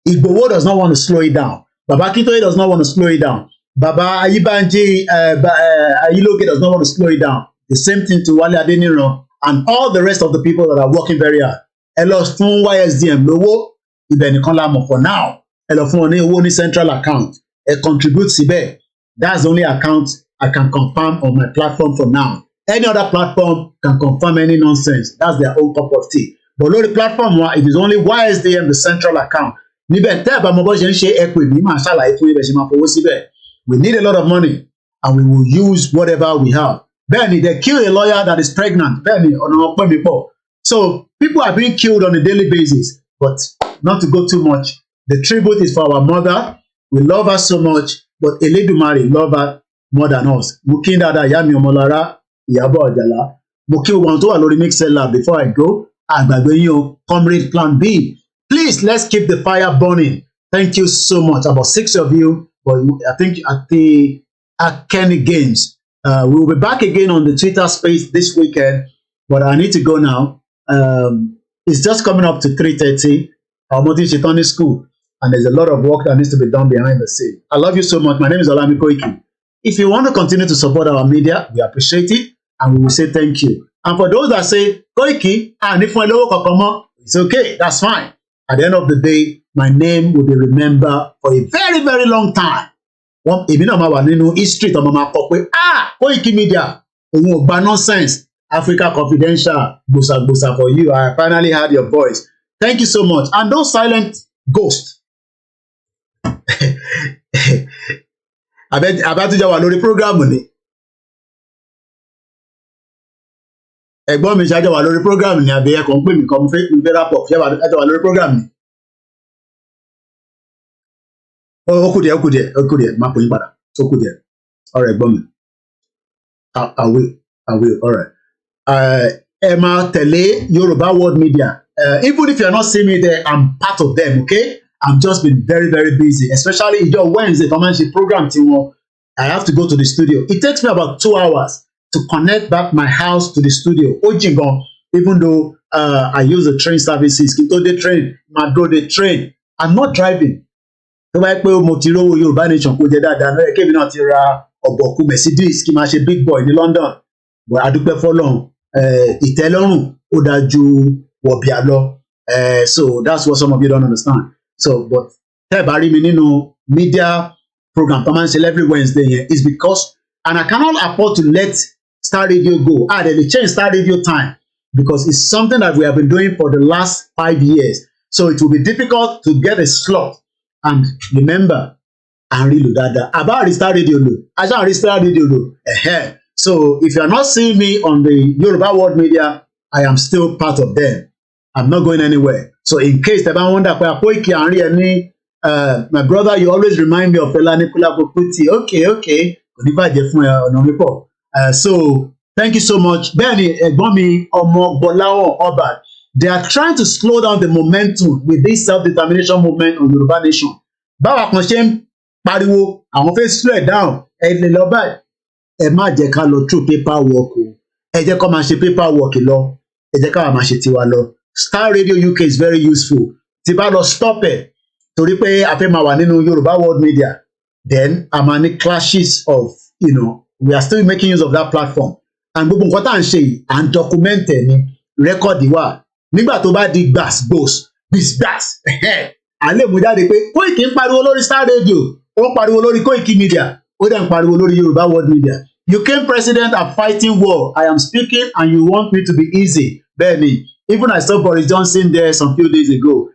IGBOHO does not want to slow it down. Baba Akintoye does not want to slow it down. Baba Banji, Ayiloke does not want to slow it down. The same thing to Wale Adeniran and all the rest of the people that are working very hard. Ẹ lọ fún YSDM lówó, ibẹ̀ nìkan la mọ̀ for now. Ẹ lọ fún wọn ní owó ní central account. Ẹ contribute síbẹ̀. That's the only account I can confirm on my platform for now. Any other platform can confirm any nonsense. That's their own cup of tea. But lórí platform wa, it is only YSDM, the central account. Níbẹ̀ tẹ́ ẹ̀ bá mọ bó ṣe ń ṣe ẹ pè mí máa ṣàlàyé fún ibẹ̀ ṣe máa fowó síbẹ̀. We need a lot of money and we will use whatever we have. Bẹ́ẹ̀ni, they kill a lawyer that is pregnant. Bẹ́ẹ̀ni, ọ̀nà ọpẹ́ mi pọ̀. So people are being killed on a daily basis. But not to go too much. The tribute is for our mother. We love her so much. But Elédùmarè love her more than us. Mo kí dáadáa ìyá mi Ọmọlára, Ìyábọ̀ Àjàlá. Mo kí wọn tó wà lórí Mixlr before I go. Àgbàgbé yín o, Comrade Plan B. Please, let's keep the fire burning. Thank you so much. About 6 of you. But I think at the Kenny Games. We will be back again on the Twitter space this weekend. But I need to go now. It's just coming up to 3:30. I'm going to school. And there's a lot of work that needs to be done behind the scene. I love you so much. My name is Koiki. If you want to continue to support our media, we appreciate it. And we will say thank you. And for those that say, Koiki, it's okay. That's fine. At the end of the day, my name will be remembered for a very, very long time. Even though I'm in history, Koiki Media, nonsense. Africa Confidential, Busa for you. I finally heard your voice. Thank you so much. And those silent ghosts. Abẹ́túnjẹ wà lórí program ni. Ẹ̀gbọ́n mi ṣáájú wà lórí program ni àbí ẹ̀kọ́ ń pè mí kan mo fẹ́ rápọ̀ ṣé wà lórí program ni. Ó kù díẹ̀, má pè yín padà. Ó kù díẹ̀. Ọ̀rẹ́ ẹ̀gbọ́n mi. I will, all right. Ẹ máa tẹ̀lé Yoruba World Media. Even if you're not seeing me there, I'm part of them, okay? I've just been very, very busy, especially on Wednesday, Comanche program team. I have to go to the studio. It takes me about 2 hours to connect back my house to the studio. Ojigon, even though I use the train services, Kito the train, Madro the train. I'm not driving. Tó bá yẹ pé mo ti rówó Yorùbá Nation kó jẹ dáadáa lọ́yẹ̀ kébì náà ti ra ọ̀bọ̀kú Mercedes kí máa ṣe big boy ní London. But adúpẹ́ fọ́lọ́run ìtẹ́lọ́rùn ó dájú wọ̀bìà lọ. So that's what some of you don't understand. So, but tẹ́ ẹ bá rí mi nínú media program tó máa ń ṣe every Wednesday yẹn is because, and I cannot afford to let Star Radio go. They will change Star Radio time because it's something that we have been doing for the last 5 years. So it will be difficult to get a slot. And remember, Henri Ludada, about Star Radio lo, Aja Star Radio lo. So if you are not seeing me on the Yoruba World Media, I am still part of them. I'm not going anywhere. So in case tẹ́ bá wonder pé Koiki Henri ẹ ní My brother, you always remind me of Fela Anikulapo Kuti. Okay. Oníbàjẹ́ fún ẹ ọ̀nà mi pọ̀. So thank you so much. Bẹ́ẹ̀ni ẹ̀gbọ́n mi ọmọ Bọ́láwọ̀n Ọba, they are trying to slow down the momentum with this self-determination movement on Yoruba nation. Báwa kan ṣe ń pariwo àwọn fẹ́ slow it down ẹ lè lọ báyìí. Ẹ má jẹ́ ká lọ through paper work o. Ẹ jẹ́ ká máa ṣe paper work lọ. Ẹ jẹ́ ká máa ṣe tiwa lọ. Star Radio UK is very useful. Tí bá lọ stop ẹ̀ torí pé a fẹ́ máa wà nínú Yorùbá world media, then a máa ní clashes of, we are still making use of that platform. And gbogbo nǹkan tá à ń ṣe yìí à ń document ẹ̀ ní rẹ́kọ̀dì wà. Nígbà tó bá di gbàs à lè mú jáde pé Koiki ń pariwo lórí Star Radio, ó ń pariwo lórí koikimedia, ó dẹ̀ ń pariwo lórí Yorùbá world media. UK president are fighting war. I am speaking and you want me to be easy. Bẹ́ẹ̀ni, even I saw Boris Johnson there some few days ago.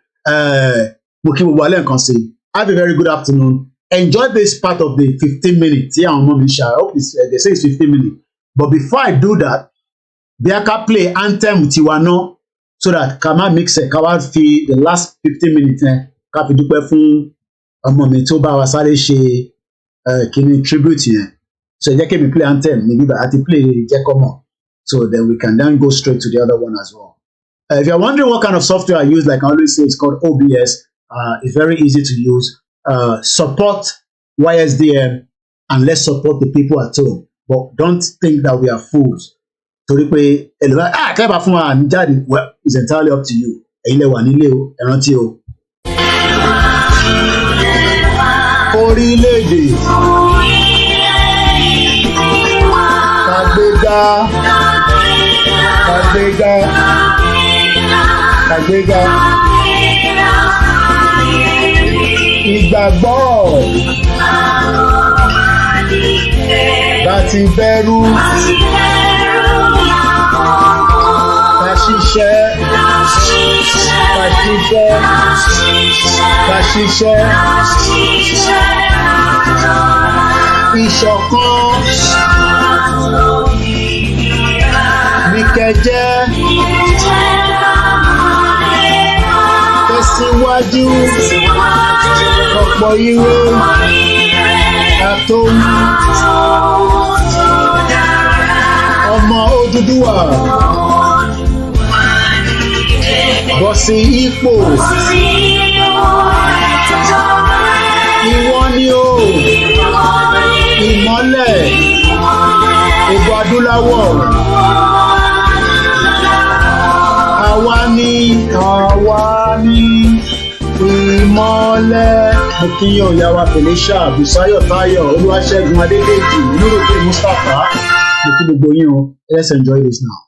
Mo kí gbogbo alẹ́ nǹkan sí. Have a very good afternoon. Enjoy this part of the 15 minutes. Tí àwọn ọmọ mi ṣá, I hope they say it's 15 minutes. But before I do that, bí a ká play anthem tiwa náà so that ká má mix ẹ̀ ká wá fi the last 15 minutes ká fi dúpẹ́ fún ọmọ mi tó bá wa sáré ṣe kíní tribute yẹn. So jẹ́ kí mi play anthem ní bíbá àti play jẹ́kọ́mọ̀ so then we can then go straight to the other one as well. If you're wondering what kind of software I use, like I always say, it's called OBS. It's very easy to use. Support YSDM and let's support the people at home. But don't think that we are fools. Torí pé kẹ́bà fún wa ní jáde, well, it's entirely up to you. Ẹ̀yin lẹ wà nílé o, ẹ rántí o. Orílẹ̀-èdè kàgbéga ìgbàgbọ́ láti bẹ̀rù ká ṣiṣẹ́ ìṣọ̀kan ní kẹjẹ tẹ̀síwájú ọ̀pọ̀ ire àtòun ọmọ Odùduwà bọ́ sí ipò ìwọ ni o ìmọ́lẹ̀ ògo adúláwọ̀ àwa ni ìmọ́lẹ̀. Mo kí yín ọ̀yá wa Felicia Bùsáyọ̀ Táyọ̀ Olúwaṣẹ́gun Adédèjì Nurudeen Mustapha. Mo kí gbogbo yín o. Let's enjoy this now.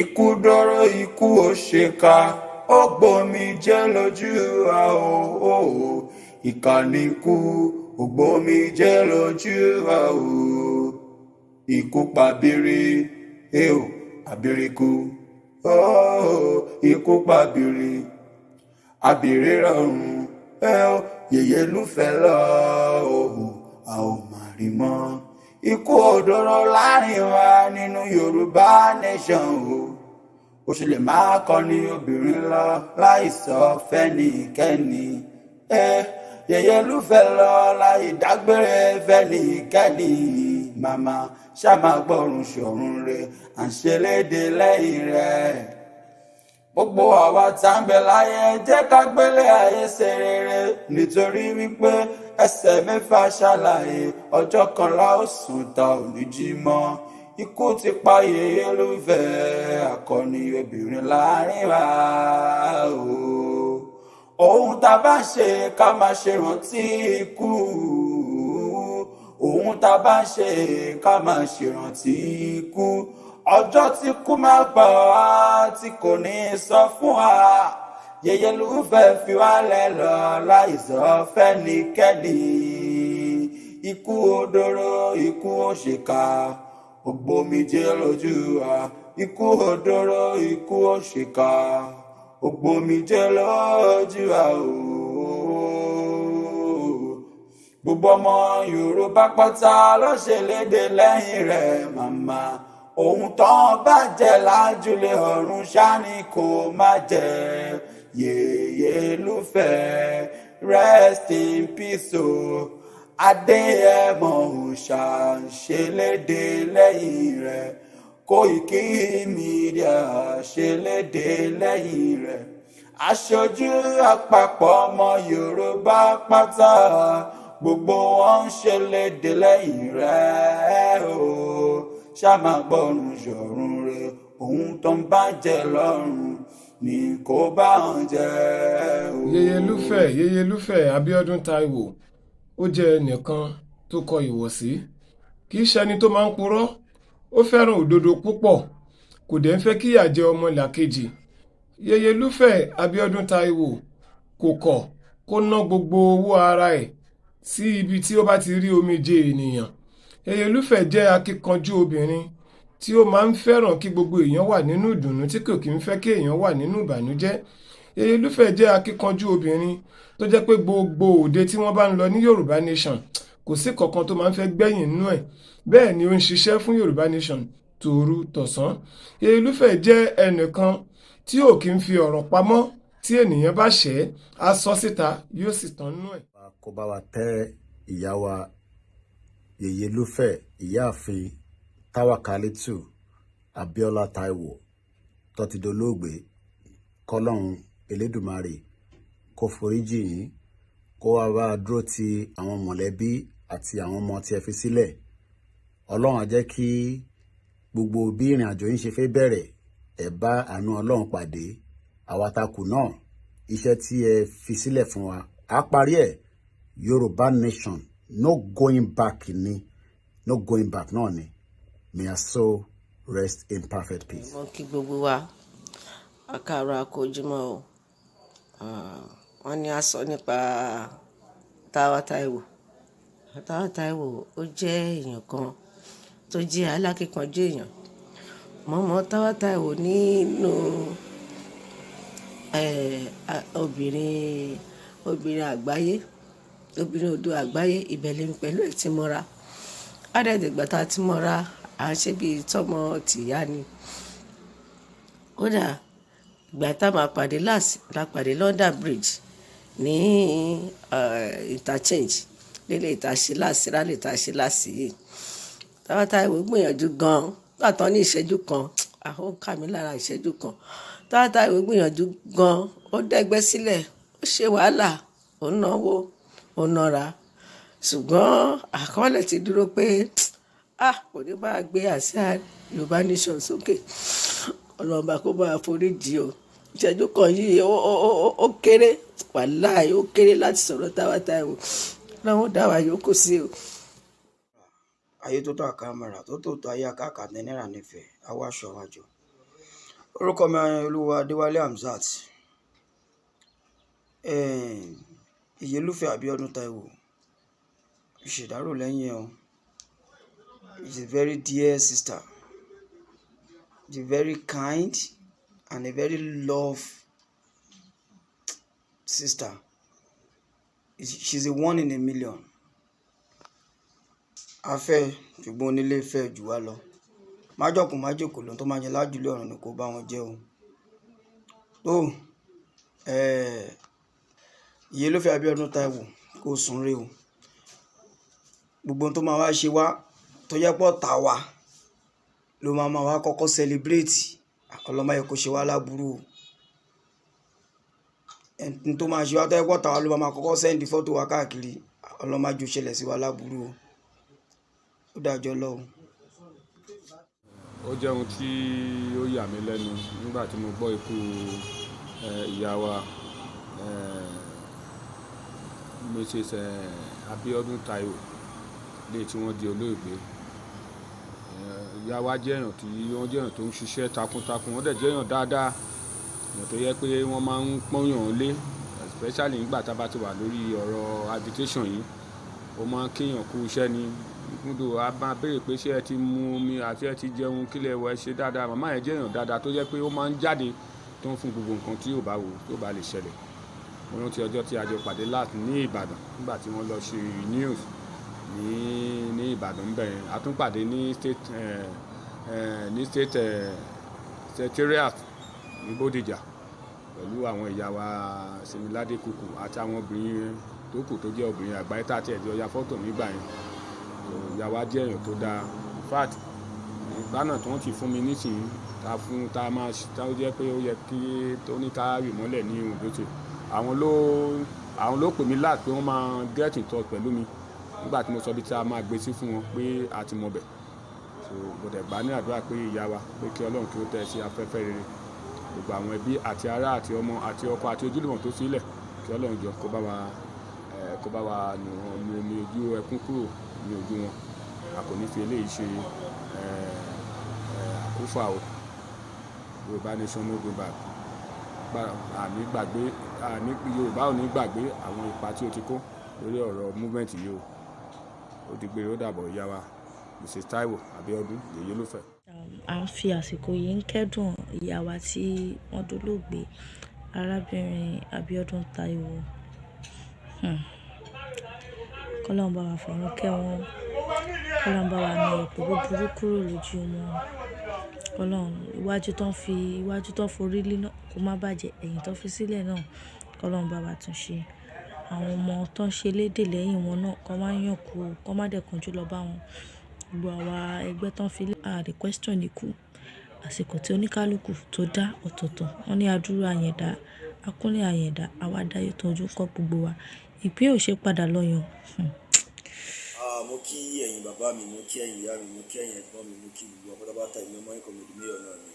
Ikú dọ́rọ̀ ikú òṣèkà ó gbómi jẹ́ lójú wa o. Ìkànnì ikú ó gbómi jẹ́ lójú wa o. Ikú pabiri abiriku ikú pabiri abiri rọrùn Yeye Lufe lọ a ò mà rí mọ́. Ikú òdòrò láàrin wa nínú Yorùbá nation o. Ó ṣe lè máa kọni obìnrin lọ láì sọ fẹ́nikẹ́ni. Yeye Lufe lọ láì dágbére fẹ́nikẹ́ni. Màmá ṣàmà gbọ́rùn ṣọ̀run rẹ̀ à ń ṣe léde lẹ́yìn rẹ̀. Gbogbo àwa tá ń bẹ láyé jẹ́ ká gbélé ayé ṣe rere nítorí wípé ẹsẹ̀ mẹ́fà ṣàlàyé ọjọ́ kan la ó sùn ta ò ní jí mọ́. Ikú ti pa Yeye Lufe akọni obìnrin láàrin wa o. Ohun tá bá ṣe ká máa ṣe rántí ikú. Ohun tá bá ṣe ká máa ṣe rántí ikú. Ọjọ́ tí kú máa pa wá tí kò ní sọ fún wa. Yeye Lufe fi wálẹ̀ lọ láì sọ fẹ́nikẹ́ni. Ikú òdòrò ikú òṣèkà ó gbómijé lójú wa. Ikú òdòrò ikú òṣèkà ó gbómijé lójú wa o. gbogbo ọmọ Yorùbá pátá ló ṣe léde lẹ́yìn rẹ̀ màmá ohun tán bá jẹ lájúlé ọ̀run ṣáni kò má jẹ Yeye Lufe rest in peace o Adéyẹmọ òòṣà ṣe léde lẹ́yìn rẹ̀ koikimedia ṣe léde lẹ́yìn rẹ̀ aṣojú àpapọ̀ ọmọ Yorùbá pátá gbogbo wọn ṣe léde lẹ́yìn rẹ̀ o ṣá máa gbọ́rùn ṣọ̀run rẹ̀ ohun tó ń bá jẹ lọ́rùn ni kò bá wọn jẹ o. Yeye Lufe Abiodun Taiwo ó jẹ́ ẹnìkan tó kọ ìwọ̀sí kì í ṣẹni tó máa ń purọ́ ó fẹ́ràn òdodo púpọ̀ kò dẹ̀ ń fẹ́ kíyà jẹ ọmọ làkejì Yeye Lufe Abiodun Taiwo kò kọ̀ kó ná gbogbo owó ara ẹ̀ sí ibi tí ó bá ti rí omijé ènìyàn Yeye Lufe jẹ́ akíkanjú obìnrin tí ó máa ń fẹ́ràn kí gbogbo èèyàn wà nínú ìdùnnú tí kò kí ń fẹ́ kí èèyàn wà nínú ìbànújẹ́ Yeye Lufe jẹ́ akíkanjú obìnrin tó jẹ́ pé gbogbo òde tí wọ́n bá ń lọ ní Yorùbá Nation kò sí kankan tó máa ń fẹ́ gbẹ̀yìn nínú ẹ̀ bẹ́ẹ̀ ni ó ń ṣiṣẹ́ fún Yorùbá Nation tòru tọ̀sán Yeye Lufe jẹ́ ẹnìkan tí ò kí ń fi ọ̀rọ̀ pamọ́ tí ènìyàn bá ṣẹ̀ á sọ síta yóò sì tán nú ẹ̀. kó bá wa tẹ́ ìyá wa Yeye Lufe ìyáàfin Tawakalitu Abiodun Taiwo tó ti dolóògbé kọ́lọ́hún Elédùmarè kó foríjì yín kó wá bá a dúró ti àwọn mọ̀lẹ́bí àti àwọn ọmọ tí ẹ fi sílẹ̀ Ọlọ́run á jẹ́ kí gbogbo bí ìrìn àjò yín ṣe fẹ́ bẹ̀rẹ̀ ẹ bá àánú Ọlọ́run pàdé àwatakù náà iṣẹ́ tí ẹ fi sílẹ̀ fún wa á parí ẹ̀ Yorùbá Nation no going back ni no going back náà ni may your soul rest in perfect peace. Mo kí gbogbo wa àkàrà àkójúmọ́ o wọ́n ní a sọ nípa Taiwo ó jẹ́ èèyàn kan tó jẹ́ alákíkanjú èèyàn mọ́mọ́ Taiwo nínú obìnrin àgbáyé obìnrin odò àgbáyé ìbẹ̀lẹ̀ pẹ̀lú ẹ̀ tí mọ́ra ádẹ́dẹ̀gbà tá a ti mọ́ra à ń ṣe bíi tọ́mọ tìyá ni kódà ìgbà tá a máa pàdé la pàdé London Bridge ní interchange lílé ìtàṣe láàsì rálẹ̀ ìtàṣe láàsì yìí Taiwo gbìyànjú gan-an látọ̀ ní ìṣẹ́jú kan àwọn kà mí lára ìṣẹ́jú kan Taiwo gbìyànjú gan-an ó dẹ́gbẹ́ sílẹ̀ ó ṣe wàhálà ó náwó ó nọra ṣùgbọ́n àkọọ́lẹ̀ ti dúró pé kò ní bá a gbé àsíá Yorùbá Nation sókè ọlọ́mọba kó bá a foríjì o ìṣẹ́jú kan yìí ó kéré wàláì ó kéré láti sọ̀rọ̀ Taiwo lọ́wọ́ dáwà yòókù sí o. ayé tó tó àkàmàrà tó tó ayé àkàkà náírà nífẹ̀ẹ́ àwa aṣọ àwàjọ orúkọ mi Olúwa Adéwálé Hamzat Yeye Lufe Abiodun Taiwo ìṣèdárò lẹ́yìn ẹ̀ o is a very dear sister is a very kind and a very love sister she's a one in a million afẹ́ ṣùgbọ́n onílé fẹ́ jù wá lọ májọkùn májòkò lóhun tó máa jẹ lájúlé ọ̀run ni kò bá wọn jẹ́ o tó Yeye Lufe Abiodun Taiwo kò sùn rè o gbogbo tó máa wá ṣe wá tó yẹ pọ̀ tà wá ló máa wá kọ́kọ́ celebrate ọlọ́mọ yẹ kó ṣe wá láburú o ẹni tó máa ṣe wá tó yẹ pọ̀ tà wá ló máa kọ́kọ́ send fọ́tò wá káàkiri ọlọ́mọ àjò ṣẹlẹ̀ sí wá láburú o ó dájọ́ lọ́wọ́. ó jẹ́ ohun tí ó yà mí lẹ́nu nígbà tí mo gbọ́ ikú ìyá wa Mrs. Abiodun Taiwo lè tí wọ́n di olóògbé ìyá wa jẹ́ èèyàn tí wọ́n jẹ́ èèyàn tó ń ṣiṣẹ́ takuntakun wọ́n dẹ̀ jẹ́ èèyàn dáadáa èèyàn tó yẹ pé wọ́n máa ń pọ́nyàn lé especially nígbà tá a bá ti wà lórí ọ̀rọ̀ agitation yìí ó máa ń kéèyàn kú iṣẹ́ ni múdò a máa béèrè pé ṣé ẹ ti mu omi àti ẹ ti jẹun kílẹ̀ wọ ẹ ṣe dáadáa màmá yẹn jẹ́ èèyàn dáadáa tó jẹ́ pé ó máa ń jáde tó ń fún gbogbo nǹkan tí yóò bá wò tó bá lè ṣẹlẹ̀ mo rántí ọjọ́ tí a jọ pàdé láti ní Ìbàdàn nígbà tí wọ́n lọ ṣe news ní Ìbàdàn ń bẹ̀rẹ̀. A tún pàdé ní state secretariat ní Bódìjà pẹ̀lú àwọn ìyá wa Sìmíládé Kúkú àti àwọn obìnrin tó kù tó jẹ́ obìnrin àgbáyé tá àti ẹ̀jọ́ ya fọ́tò nígbà yẹn. Ìyá wa jẹ́ èèyàn tó dáa. In fact ìgbà náà tí wọ́n ti fún mi nísìnyí tá ó jẹ́ pé ó yẹ kí tó ní ká rì mọ́lẹ̀ ní Òǹdótè, àwọn ló pè mí láti pé wọ́n máa get in touch pẹ̀lú mi nígbà tí mo sọ bí tí a máa gbé sí fún wọn pé a ti mọ̀ bẹ̀. So mo dẹ̀ gbà ní àdúrà pé ìyá wa pé kí Ọlọ́run kí ó tẹ́ ẹ sí afẹ́fẹ́ rere, gbogbo àwọn ẹbí àti ará àti ọmọ àti ọkọ àti ojúlùmọ̀ tó sílẹ̀, kí Ọlọ́run jọ kó bá wa nu omi ojú ẹkún kúrò ní ojú wọn. A kò ní fi eléyìí ṣe àkúfà o. Yorùbá nation no go back. Yorùbá ò ní gbàgbé àwọn ipa tí ó ti kó lórí ọ̀rọ̀ movement yìí o. Ó di gbére, ó dàbọ̀ ìyá wa Mrs. Taiwo Abiodun Yeye Lufe. À ń fi àsìkò yìí ń kẹ́dùn ìyá wa tí wọ́n dolóògbé arábìnrin Abiodun Taiwo. Kọ́lọ́run bá wa fọ̀run kẹ́ wọn, Kọ́lọ́run bá wa nu èpò búburú kúrò lójú wọn. Kọ́lọ́run iwájú tó forí lé náà kó má bàjẹ́, ẹ̀yìn tó fi sílẹ̀ náà Kọ́lọ́run bá wa tún ṣe. Àwọn ọmọ tó ń ṣe lédè lẹ́yìn wọn náà kó má yàn kú, kó má dẹ̀ kánjú lọ bá wọn. Gbogbo àwa ẹgbẹ́ tó ń fi ààrẹ question ikú, àsìkò tí oníkálukú tó dá ọ̀tọ̀ọ̀tọ̀. Wọ́n ní adúrú àyẹ̀dá, akúnlé àyẹ̀dá, àwa dáyé tó ojú kọ́ gbogbo wa. Ìpín ò ṣe padà lọ́yàn. Mo kí ẹ̀yin bàbá mi, mo kí ẹ̀yin ìyá mi, mo kí ẹ̀yin ẹ̀gbọ́n mi, mo kí gbogbo pátápátá ìmọ̀ ọmọ ikọ̀ mi dùn náà ni.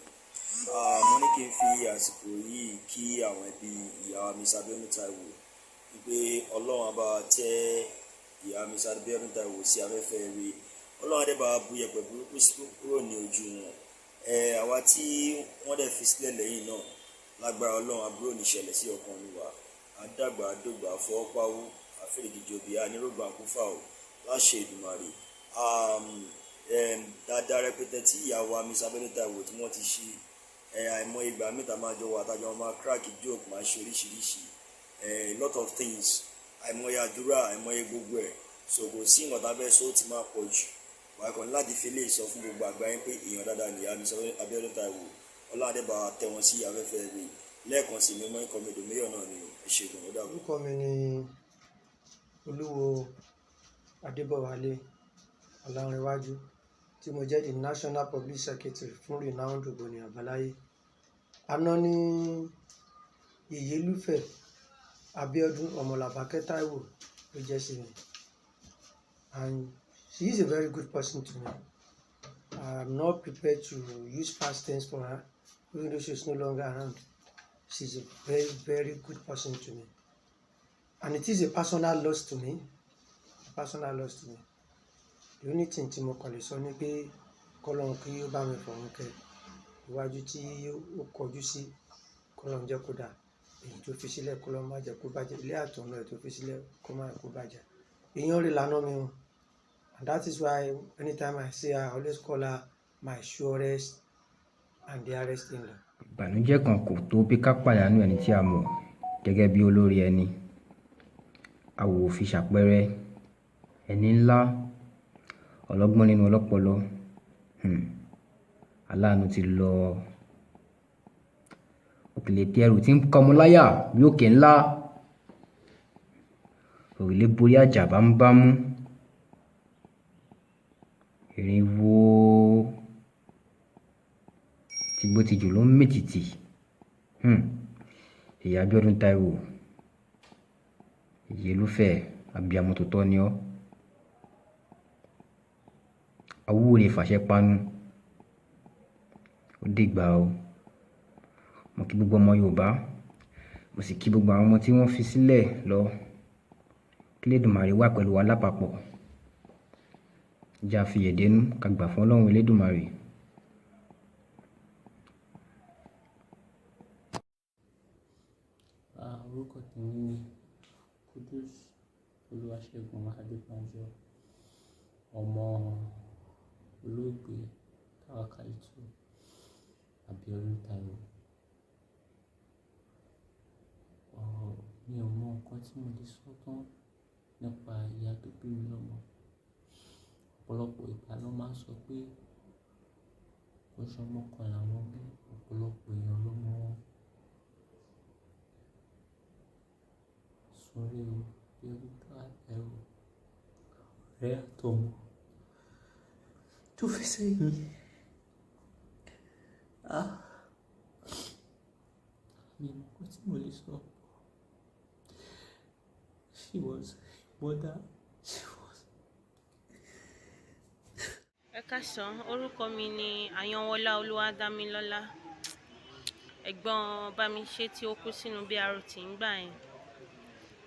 Mo ní kí n fi àsìkò yìí kí àwọn ẹbí ìyá wa Mrs. Abiodun Taiwo wípé Ọlọ́run á bá tẹ́ ìyá Mrs. Abiodun Taiwo sí afẹ́fẹ́ ire. Ọlọ́run á dẹ̀ bá bu yẹ̀pẹ̀ burúkú kúrò ní ojú wọn. Àwa tí wọ́n dẹ̀ fi sílẹ̀ lẹ́yìn náà lágbára Ọlọ́run àbúrò ní ìṣẹ̀lẹ̀ sí ọkàn wa. Àdàgbà àdògbà fọwọ́páwó àfẹ́rẹ́gìjọbí ànírògbà kúfà o láṣẹ Èdùmàrè. Dáadáa rẹpẹtẹ tí ìyá wa Mrs. Abiodun Taiwo tí wọ́n ti ṣe àìmọye ìgbà mẹ́ta máa jọ wà tájọ máa crack joke máa ṣe oríṣiríṣi lot of things, àìmọye àdúrà, àìmọye gbogbo ẹ̀. So kò sí nǹkan tá a fẹ́ sọ ó ti máa pọ̀ jù. Wàá kàn láti fi lè sọ fún gbogbo àgbáyé pé èèyàn dáadáa ni ìyá Mrs. Abiodun Taiwo. Ọlọ́run á dẹ̀ bá tẹ́ wọn sí afẹ́fẹ́ rẹ̀. Lẹ́ẹ̀kan sí mi mọ́ ikọ̀ mi dùn mílíọ̀nù náà ni ìṣègùn ó dàbọ̀. Orúkọ mi ni Olúwo Adébọ̀wálé Ọlárẹ̀wájú tí mo jẹ́ the National Public Secretary fún Renowned Ògbóni Àbáláyé. Àná ní Yeye Lufe Abiodun Ọmọlàbákẹ́ Taiwo ló jẹ́ sí mi, and she is a very good person to me. I'm not prepared to use past tense for her even though she is no longer around. She's a very, very good person to me, and it is a personal loss to me. The only thing tí mo kàn lè sọ ni pé k'Ọlọ́run kí ó bá mi fọ̀run kẹ́, iwájú tí ó kọjú sí k'Ọlọ́run jẹ́ kó dà, èyí tó fi sílẹ̀ k'Ọlọ́run má jẹ́ kó bàjẹ́, ilé àtọ̀nà ẹ̀ tó fi sílẹ̀ kó má jẹ́ kó bàjẹ́. Èèyàn rẹ̀ lànà mi o, and that is why anytime I see her I always call her my surest and dearest in-law. Ìbànújẹ́ kan kò tó bí ká pàdánù ẹni tí a mọ̀ gẹ́gẹ́ bí olórí ẹni. Àwò fi ṣàpẹẹrẹ ẹni ńlá, ọlọ́gbọ́n nínú ọlọ́pọlọ. Aláàánú ti lọ. Òkèlè tí ẹrù tí ń kọmọ láyà bí òkè ńlá. Òrùlé borí àjà bámúbámú. Ìrìnwó tìgbòtìjù ló ń mètìtì. Ìyá Abiodun Taiwo, Yeye Lufe, abiyamọ tòótọ́ ni ọ́. Awúwo lè fàṣẹ panu. Ó dìgbà o. Mo kí gbogbo ọmọ Yorùbá, mo sì kí gbogbo àwọn ọmọ tí wọ́n fi sílẹ̀ lọ. Kí Elédùmarè wà pẹ̀lú wa lápapọ̀. Jẹ́ a fi yẹ̀dẹ́nú ká gbà fún Ọlọ́run Elédùmarè. Orúkọ tèmi ni Kudus Olúwaṣẹ́gun Adébánjọ, ọmọ olóògbé Tawakalitu Abiodun Taiwo. Mi ò tí mo lè sọ tán nípa ìyá tó bí mi lọ́mọ. Ọ̀pọ̀lọpọ̀ ìgbà ló máa ń sọ pé kò ṣe ọmọ kan làwọn bí, ọ̀pọ̀lọpọ̀ èèyàn ló mọ wọn. Sórí o, bí ẹrú ká ẹrù ọ̀rẹ́ àtọmọ tó fi sẹ́yìn. Mi ò mọ̀ tí mo lè sọ. She was mother. She was. Ẹ káàsán, orúkọ mi ni Àyànwọlá Olúwadámilọ́lá. Ẹ̀gbọ́n Bámiṣé tí ó kú sínú BRT ńgbà yẹn.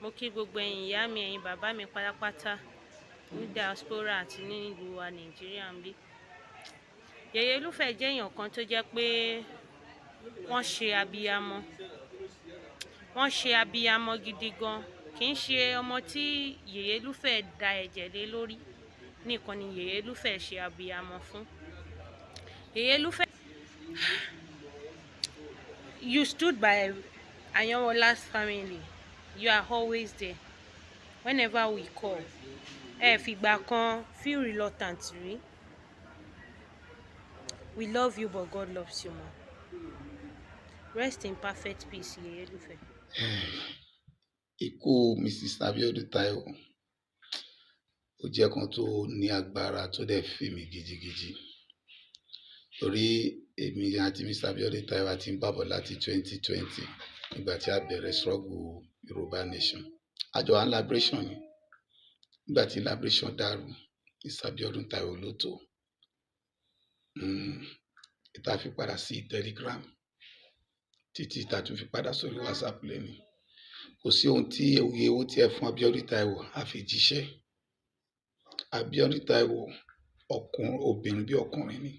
Mo kí gbogbo ẹ̀yin ìyá mi, ẹ̀yin bàbá mi pátápátá ní diaspora àti ní ìlú wa Nàìjíríà ń bí. Yeye Lufe jẹ́ èèyàn kan tó jẹ́ pé wọ́n ṣe abiyamọ. Wọ́n ṣe abiyamọ gidi gan. Kì í ṣe ọmọ tí Yeye Lufe da ẹ̀jẹ̀ lé lórí nìkan ni Yeye Lufe ṣe abiyamọ fún. Yeye Lufe, you stood by Àyànwọlá's family. You are always there. Whenever we call, ẹ fìgbà kan feel reluctant rí. We love you, but God loves you more. Rest in perfect peace, Yeye Lufe. Ikú Mrs. Abiodun Taiwo ó jẹ́ kan tó ní agbára tó dẹ̀ fi mí gidigidi. Torí èmi àti Mr. Abiodun Taiwo ti ń bàbọ̀ láti 2020 nígbà tí a bẹ̀rẹ̀ struggle Yoruba nation. Àjọ à ń liberation ni. Nígbà tí liberation dàrú, Mr. Abiodun Taiwo ló tó. Ìta fi padà sí Telegram títí ìta tún fi padà sórí WhatsApp lẹ́ni. Kò sí ohun tí òye owó tí ẹ fún Abiodun Taiwo àfi jíṣẹ́. Abiodun Taiwo obìnrin bí ọkùnrin ni.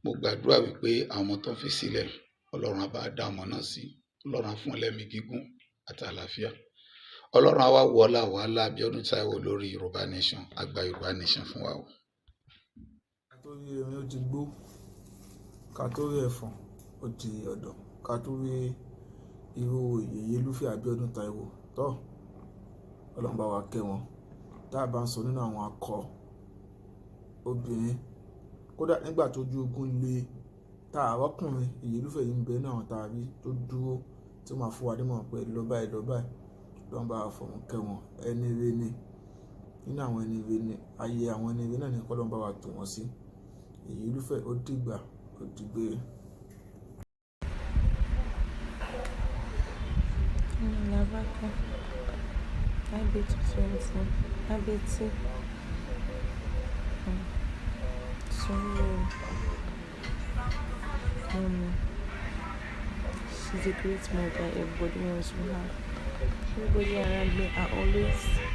Mo gbàdúrà wípé àwọn ọmọ tó ń fi sílẹ̀ Ọlọ́run á bá dá ọmọ náà sí. Ọlọ́run á fún ẹlẹ́mìí gígùn àti àlàáfíà. Ọlọ́run á wá wọlá wàhálà Abiodun Taiwo lórí Yoruba nation, àgbà Yoruba nation fún wa o. Ká tó rí erin ó ti gbó, ká tó rí ẹ̀fọ̀n ó ti ọ̀dọ̀, ká tó rí irú Yeye Lufe Abiodun Taiwo tọ́ Ọlọ́run bá wa kẹ́ wọn. Tá a bá ń sọ nínú àwọn akọ obìnrin, kódà nígbà tó ju ogun lé tá a rọ́kùnrin, Yeye Lufe yìí ń bẹ náà tá a rí tó dúró tí ó máa fún wa nímọ̀ pé lọ báyìí Ọlọ́run bá wa fọ̀run kẹ́ wọn. Ẹni rere ni nínú àwọn ẹni rere ni, ayé àwọn ẹni rere náà ni Ọlọ́run bá wa tò wọ́n sí. Yeye Lufe ó dìgbà ó dìgbére. She's a great mother. Everybody wants to have. Everybody around me are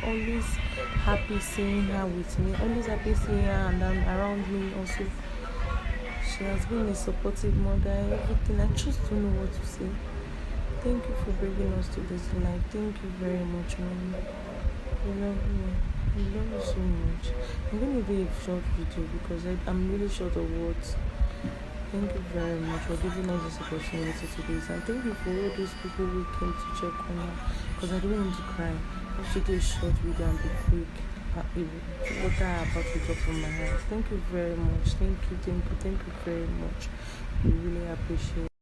always happy seeing her with me. Always happy seeing her and around me also. She has been a supportive mother. Everything. I just don't know what to say. Thank you for bringing us to this life. Thank you very much, Mommy. We love you. We love you so much. I'm going to do a short video because I'm really short of words. Thank you very much for giving us this opportunity to do this. And thank you for all those people who came to check on her. Because I don't want to cry. I have to do a short video and be quick. What I about to drop from my heart. Thank you very much. Thank you very much. We really appreciate it.